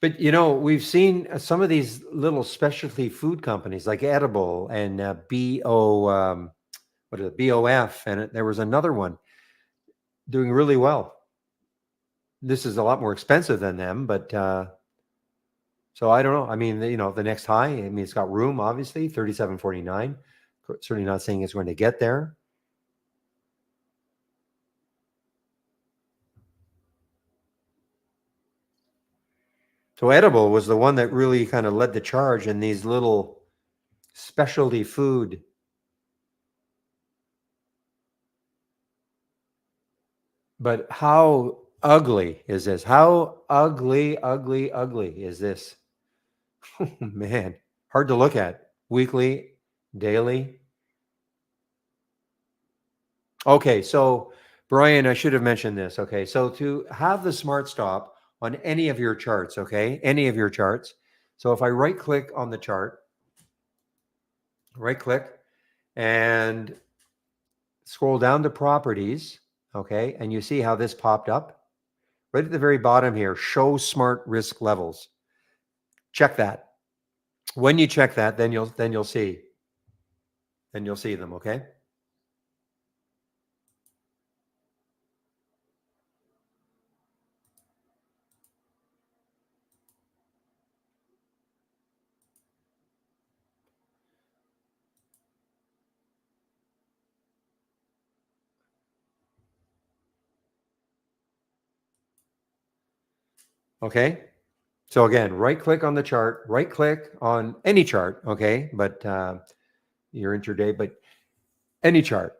But we've seen some of these little specialty food companies like Edible and what is it, BOF, and there was another one doing really well. This is a lot more expensive than them, but so I don't know. I mean, the next high. I mean, it's got room, obviously, 37.49. Certainly not saying it's going to get there. So Edible was the one that really kind of led the charge in these little specialty food. But how ugly is this? How ugly is this? Man, hard to look at. Weekly, daily. Okay, so Brian, I should have mentioned this. Okay, so to have the smart stop on any of your charts, okay? Any of your charts. So if I right click on the chart, right click and scroll down to properties, okay? And you see how this popped up right at the very bottom here, show smart risk levels. Check that. When you check that, then you'll see. Then you'll see them, okay? Okay. So again, right click on the chart, right click on any chart, okay? But your intraday, but any chart.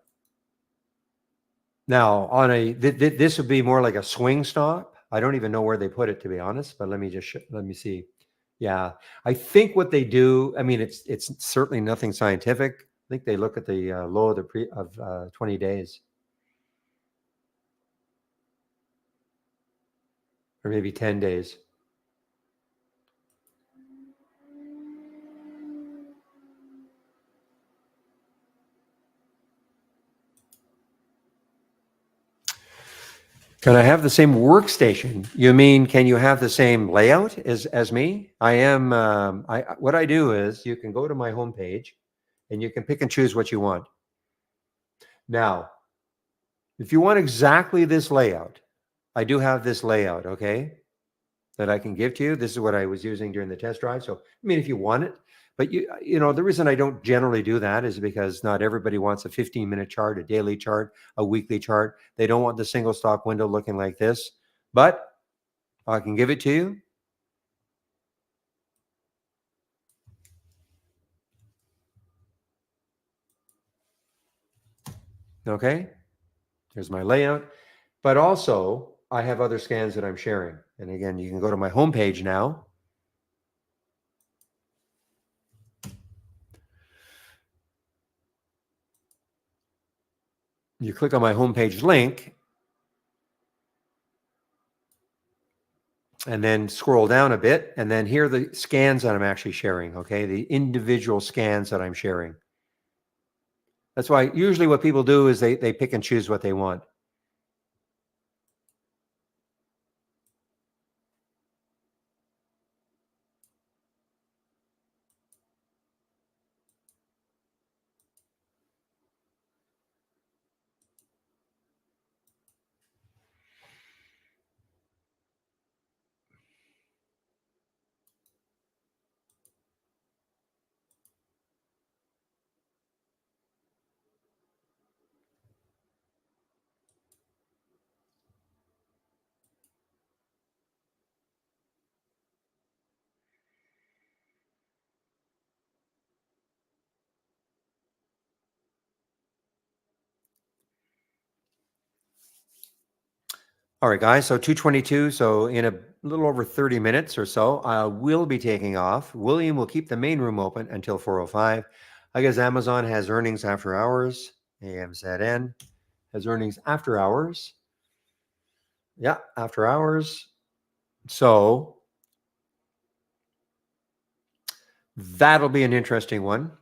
Now, on a this would be more like a swing stop. I don't even know where they put it, to be honest, but let me just let me see. Yeah, I think what they do. I mean, it's certainly nothing scientific. I think they look at the low of the 20 days, or maybe 10 days. Can I have the same workstation? You mean, can you have the same layout as me? I am. I what I do is you can go to my homepage, and you can pick and choose what you want. Now, if you want exactly this layout, I do have this layout, okay, that I can give to you. This is what I was using during the test drive. So, I mean, if you want it, but the reason I don't generally do that is because not everybody wants a 15-minute chart, a daily chart, a weekly chart. They don't want the single stock window looking like this, but I can give it to you. Okay, here's my layout, but also I have other scans that I'm sharing. And again, you can go to my homepage now. You click on my homepage link and then scroll down a bit. And then here are the scans that I'm actually sharing. Okay. The individual scans that I'm sharing. That's why usually what people do is they pick and choose what they want. All right, guys. So 2:22. So in a little over 30 minutes or so, I will be taking off. William will keep the main room open until 4:05. I guess Amazon has earnings after hours. AMZN has earnings after hours. Yeah, after hours. So that'll be an interesting one.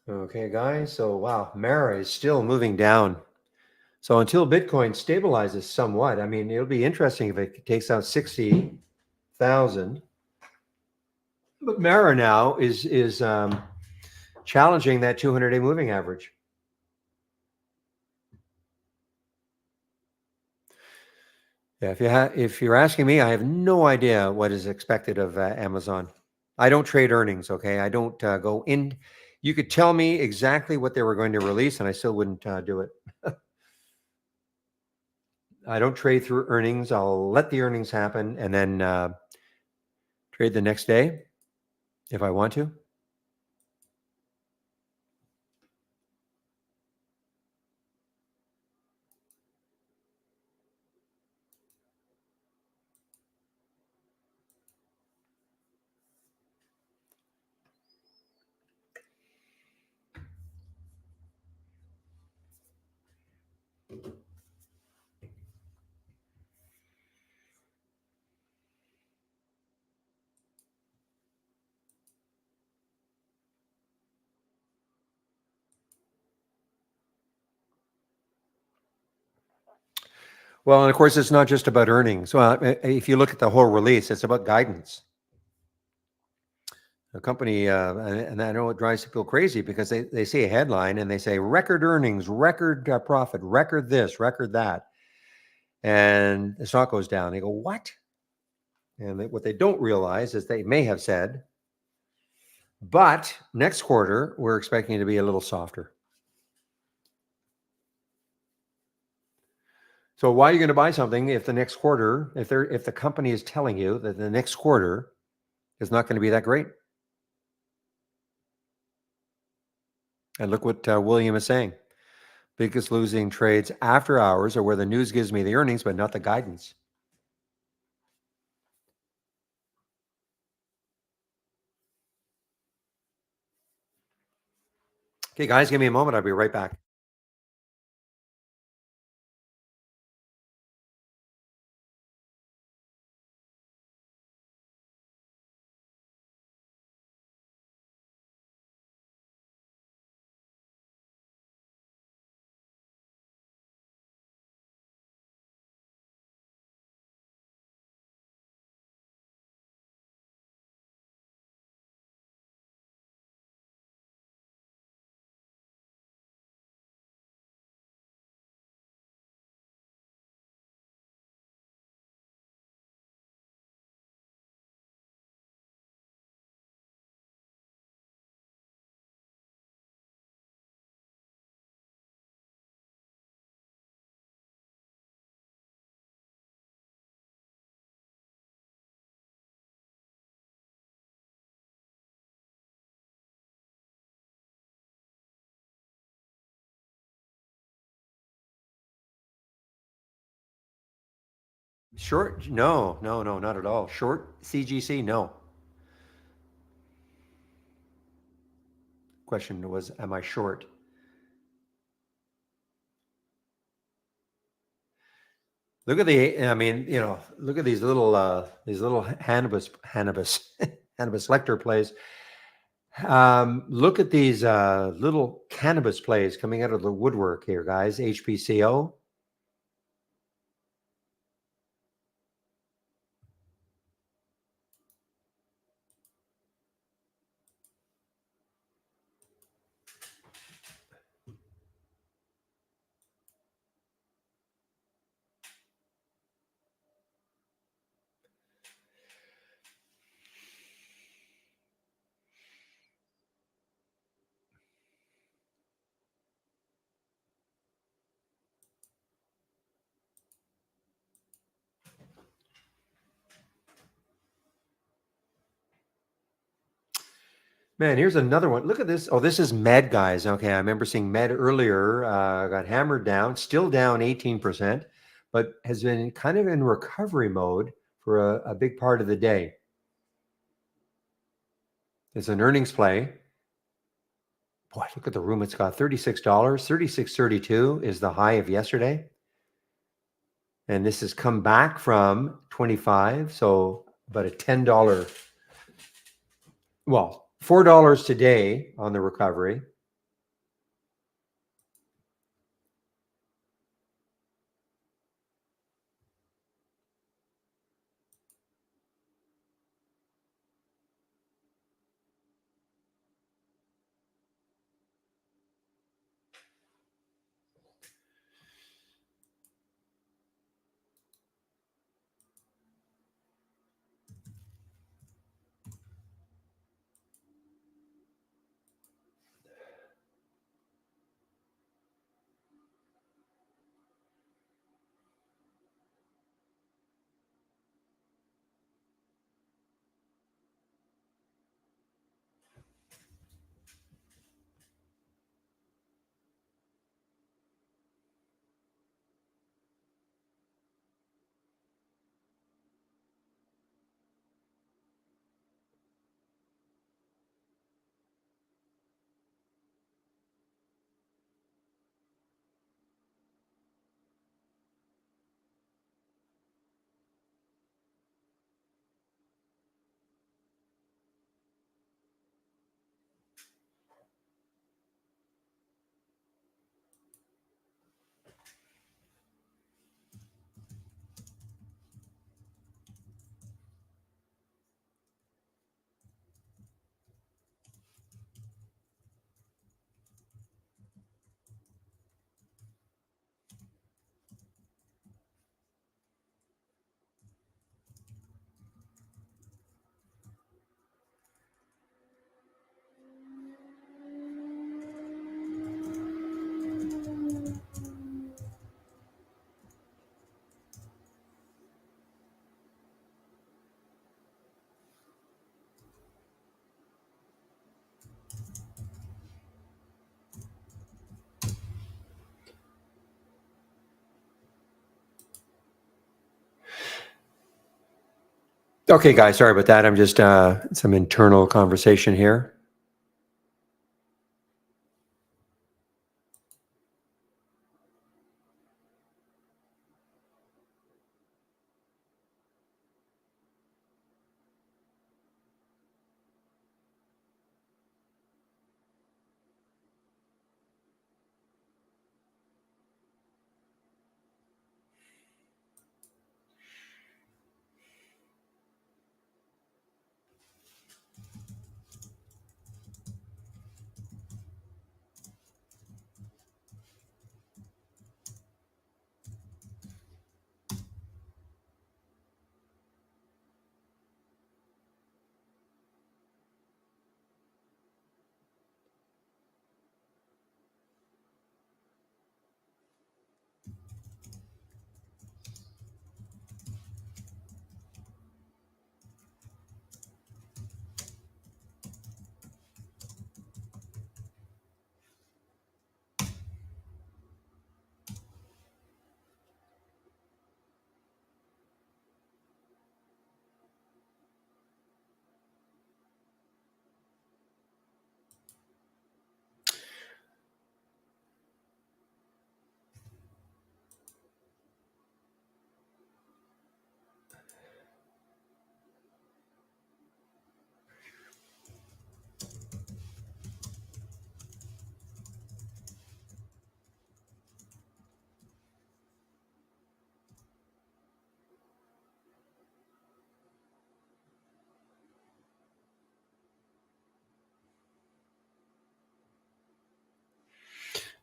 Okay, guys. So wow, Mara is still moving down. So until Bitcoin stabilizes somewhat, I mean, it'll be interesting if it takes out 60,000. But Mara now is challenging that 200-day moving average. Yeah, if you're asking me, I have no idea what is expected of Amazon. I don't trade earnings. Okay, I don't go in. You could tell me exactly what they were going to release, and I still wouldn't do it. I don't trade through earnings. I'll let the earnings happen and then trade the next day if I want to. Well, and of course, it's not just about earnings. Well, if you look at the whole release, it's about guidance. A company, and I know it drives people crazy because they see a headline and they say record earnings, record profit, record this, record that. And the stock goes down. They go, what? And what they don't realize is they may have said, but next quarter, we're expecting it to be a little softer. So why are you going to buy something if the next quarter, if the company is telling you that the next quarter is not going to be that great? And look what William is saying. Biggest losing trades after hours are where the news gives me the earnings, but not the guidance. Okay, guys, give me a moment. I'll be right back. Short? No, not at all. Short CGC? No. Question was, am I short? Look at I mean, look at these little Hannibus Hannibus Lecter plays. Look at these little cannabis plays coming out of the woodwork here, guys. HPCO. Man, here's another one. Look at this. Oh, this is Med, guys. Okay, I remember seeing Med earlier. Got hammered down, still down 18%, but has been kind of in recovery mode for a big part of the day. It's an earnings play. Boy, look at the room it's got. $36, 36.32 is the high of yesterday. And this has come back from 25, so about a $10. Well, $4 today on the recovery. Okay, guys, sorry about that. I'm just some internal conversation here.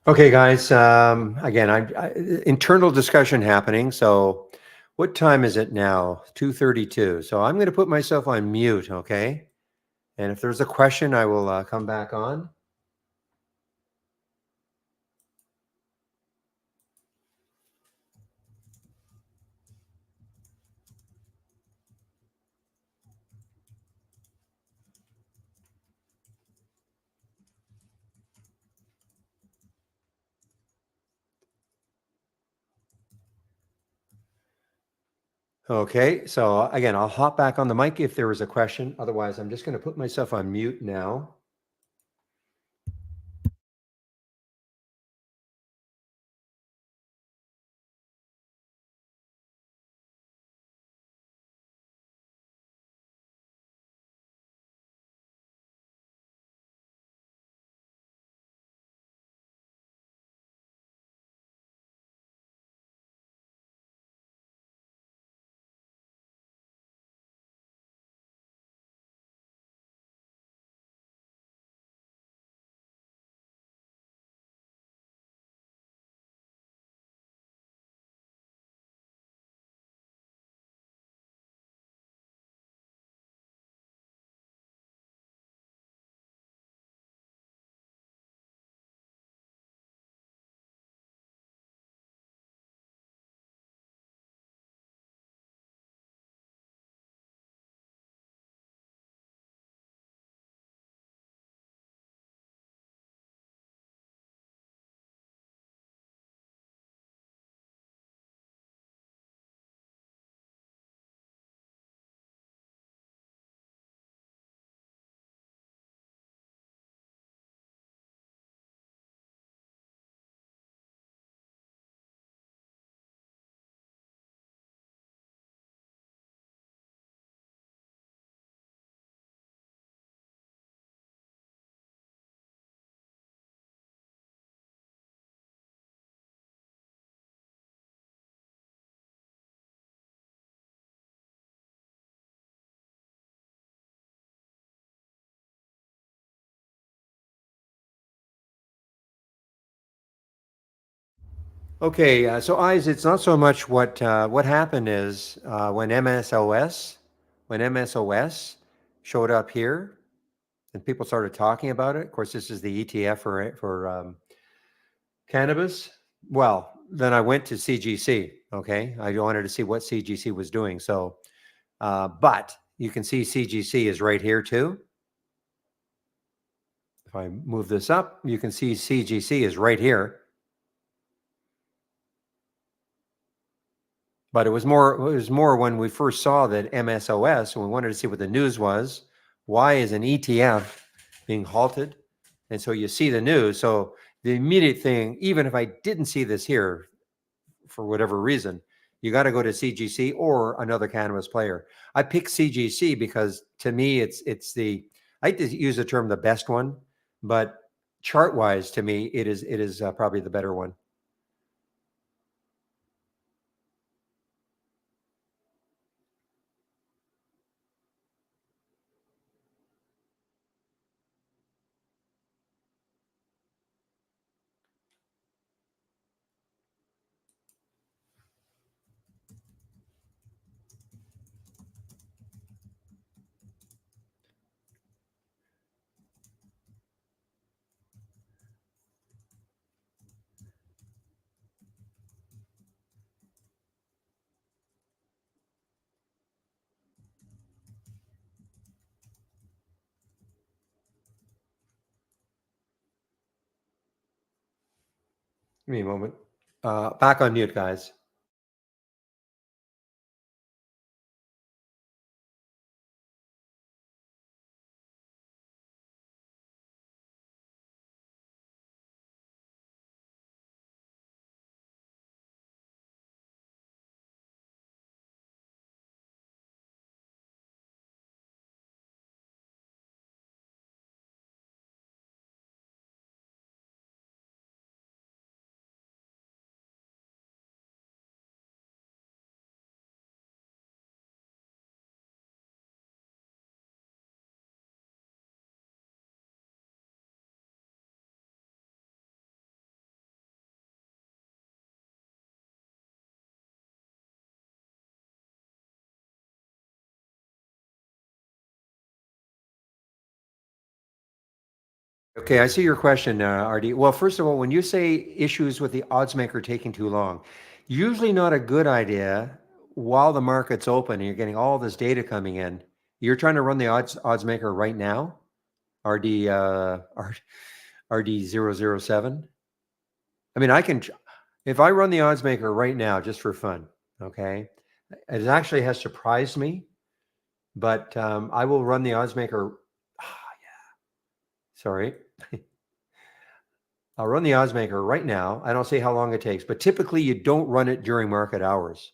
Okay, guys. Again, internal discussion happening. So, what time is it now? 2:32. So I'm going to put myself on mute. Okay, and if there's a question, I will come back on. Okay, so again, I'll hop back on the mic if there is a question. Otherwise, I'm just going to put myself on mute now. Okay, so eyes, it's not so much what happened is when MSOS showed up here and people started talking about it. Of course, this is the ETF for cannabis. Well, then I went to CGC. Okay, I wanted to see what CGC was doing. So, but you can see CGC is right here too. If I move this up, you can see CGC is right here. But it was more when we first saw that MSOS, and we wanted to see what the news was. Why is an ETF being halted? And so you see the news. So the immediate thing, even if I didn't see this here for whatever reason, you got to go to CGC or another cannabis player. I picked CGC because to me it's the, I like to use the term the best one, but chart wise to me it is probably the better one. Give me a moment. Back on mute, guys. Okay, I see your question, RD. Well, first of all, when you say issues with the odds maker taking too long, usually not a good idea while the market's open and you're getting all this data coming in. You're trying to run the odds maker right now, RD RD007. I mean, if I run the odds maker right now just for fun, okay, it actually has surprised me, but I will run the odds maker. Sorry. I'll run the odds maker right now. I don't see how long it takes, but typically you don't run it during market hours.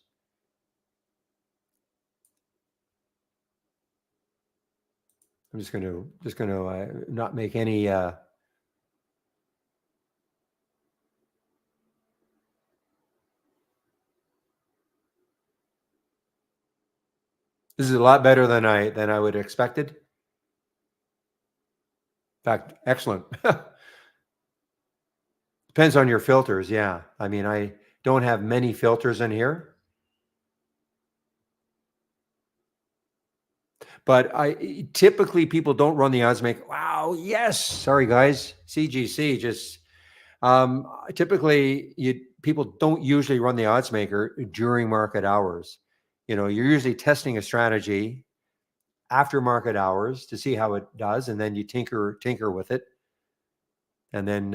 I'm just going to not make any. This is a lot better than I would expected. In fact, excellent. Depends on your filters. Yeah, I mean, I don't have many filters in here, but I typically people don't run the odds maker. Wow. Yes. Sorry, guys. CGC just typically you people don't usually run the odds maker during market hours. You're usually testing a strategy after market hours to see how it does, and then you tinker with it, and then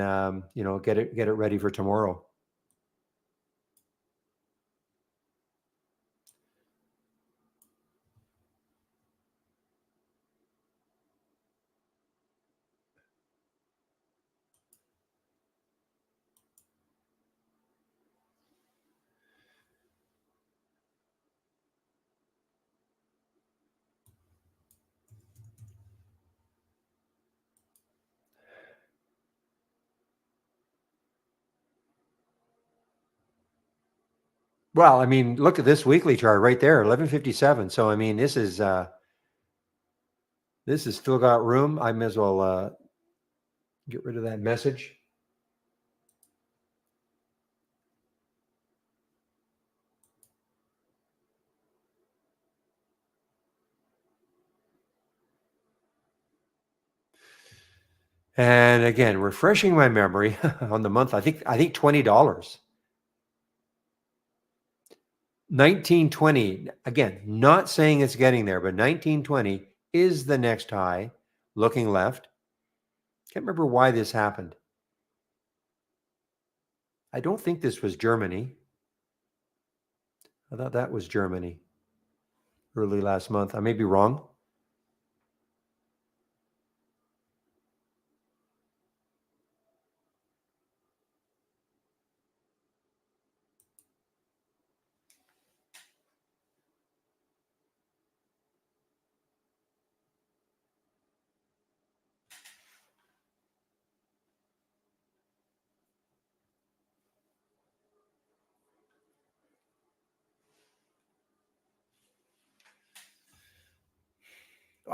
get it ready for tomorrow. Well, I mean, look at this weekly chart right there, 1157. So I mean, this is still got room. I may as well get rid of that message. And again, refreshing my memory on the month. I think $20. 1920. Again, not saying it's getting there, but 1920 is the next high. Looking left. Can't remember why this happened. I don't think this was Germany. I thought that was Germany early last month. I may be wrong.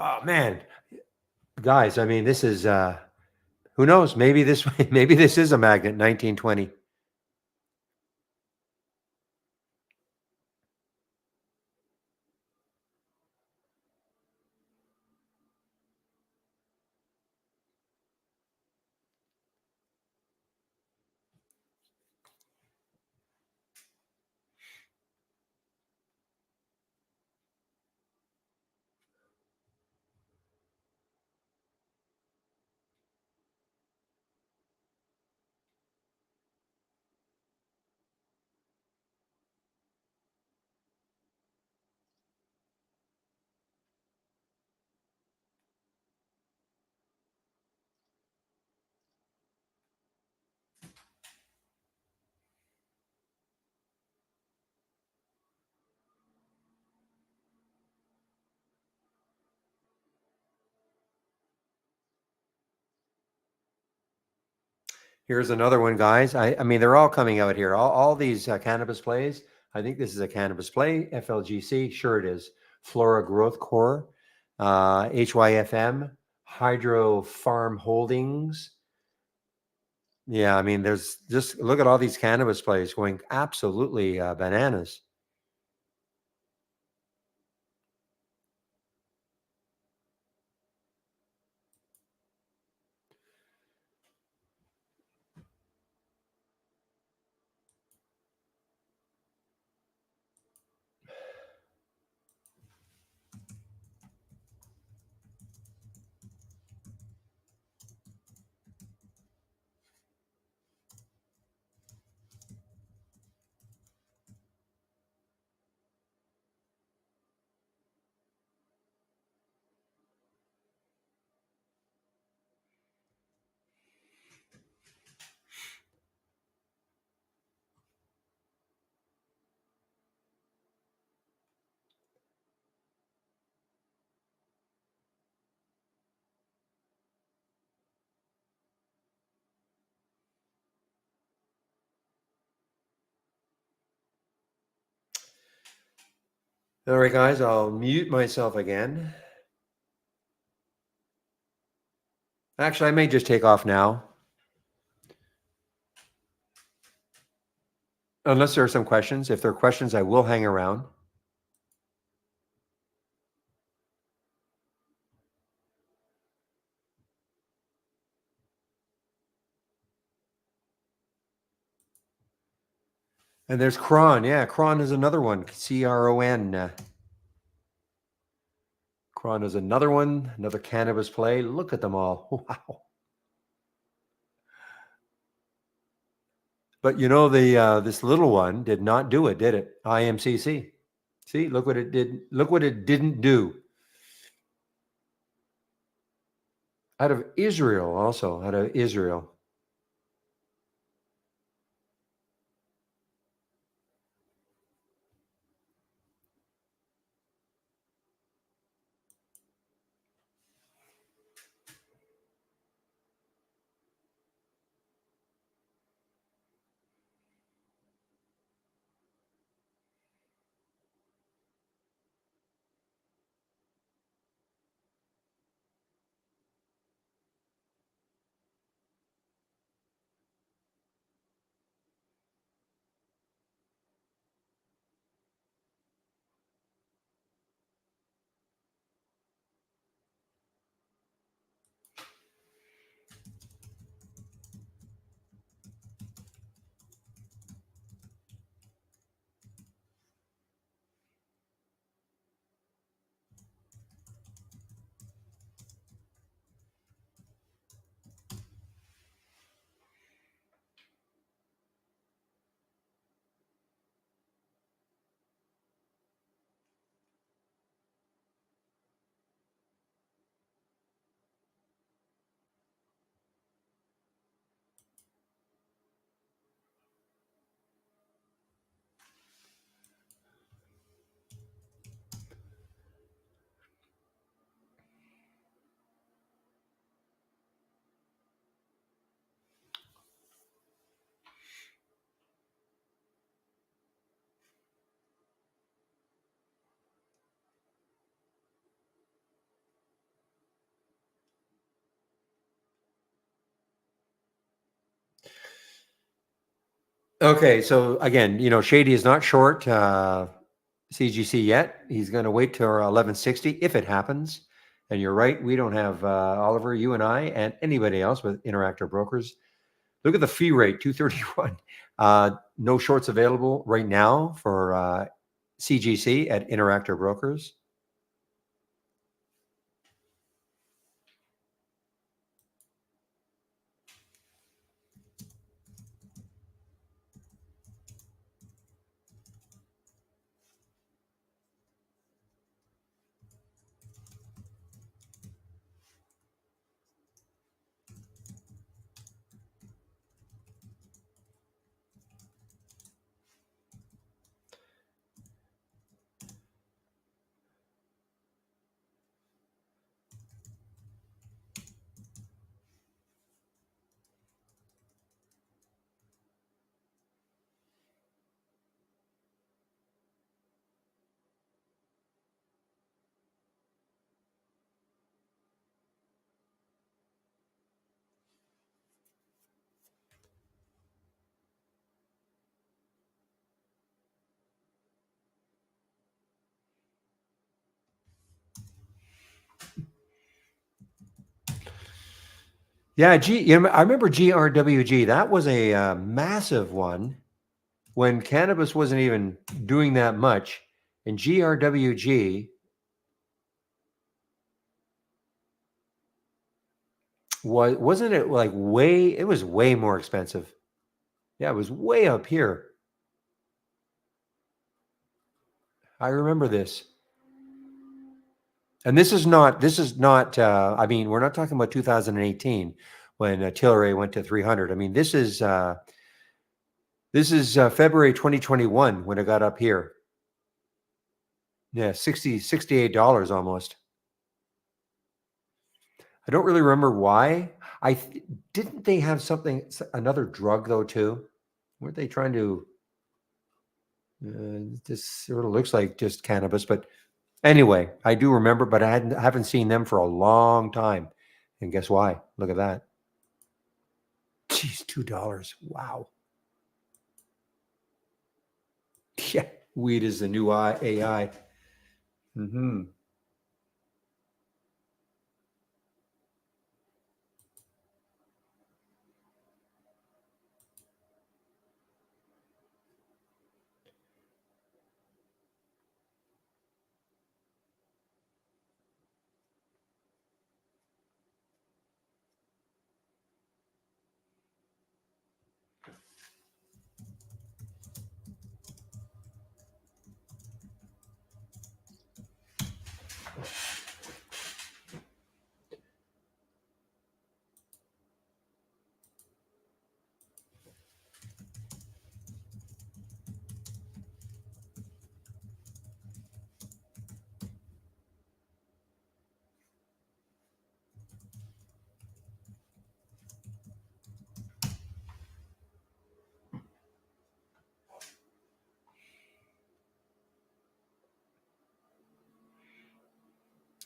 Oh man, guys, I mean, this is who knows? Maybe this maybe this is a magnet. 1920. Here's another one, guys. I mean, they're all coming out here. All these cannabis plays. I think this is a cannabis play. FLGC, sure it is. Flora Growth Core, HYFM, Hydro Farm Holdings. Yeah, I mean, there's just look at all these cannabis plays going absolutely bananas. All right, guys, I'll mute myself again. Actually, I may just take off now. Unless there are some questions. If there are questions, I will hang around. And there's Cron. Yeah, Cron is another one. CRON. Cron is another one, another cannabis play. Look at them all. Wow. But you know, the this little one did not do it, did it? IMCC. See, look what it did. Look what it didn't do. Out of Israel, also out of Israel. Okay, so again, Shady is not short CGC yet. He's going to wait till 1160 if it happens. And you're right, we don't have Oliver, you and I, and anybody else with Interactive Brokers. Look at the fee rate, 231. No shorts available right now for CGC at Interactive Brokers. Yeah, I remember GRWG. That was a massive one when cannabis wasn't even doing that much. And GRWG wasn't it like it was way more expensive. Yeah, it was way up here. I remember this. And this is not, I mean, we're not talking about 2018 when Tilray went to 300. I mean, this is February 2021 when it got up here. Yeah, $68 almost. I don't really remember why. Didn't they have another drug though too? Weren't they trying to? This sort of looks like just cannabis, but anyway, I do remember, but I haven't seen them for a long time. And guess why? Look at that. Geez, $2. Wow. Yeah, weed is the new AI. Mm-hmm.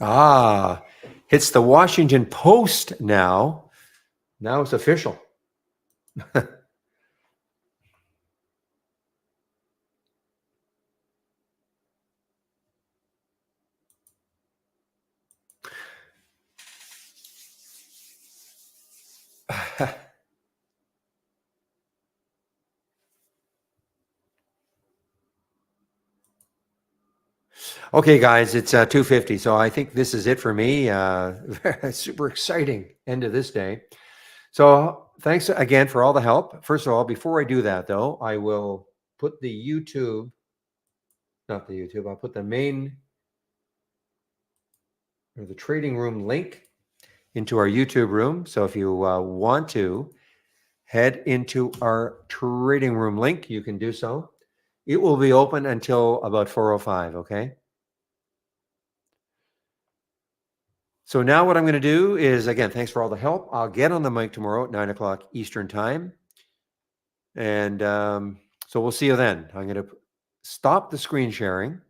Ah, it's the Washington Post now. Now it's official. Okay, guys, it's 2:50, so I think this is it for me. Super exciting end of this day. So thanks again for all the help. First of all, before I do that, though, I will put the YouTube, not the YouTube, I'll put the main or the trading room link into our YouTube room. So if you want to head into our trading room link, you can do so. It will be open until about 4:05. Okay. So now what I'm going to do is, again, thanks for all the help. I'll get on the mic tomorrow at 9 o'clock Eastern time. And so we'll see you then. I'm going to stop the screen sharing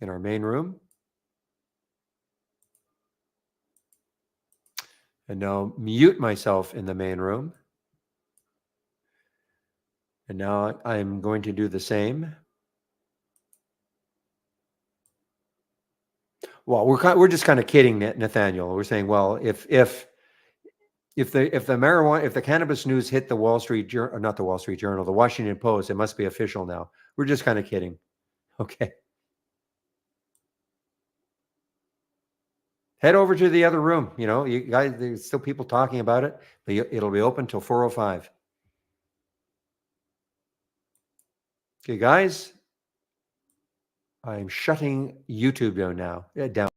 in our main room. And now mute myself in the main room. And now I'm going to do the same. Well, we're just kind of kidding, Nathaniel. We're saying, well, if the marijuana, if the cannabis news hit the Wall Street Journal, not the Wall Street Journal, the Washington Post, it must be official now. We're just kind of kidding. Okay. Head over to the other room. You know, you guys, there's still people talking about it. But it'll be open till 4:05. Okay, guys. I'm shutting YouTube down now. Down.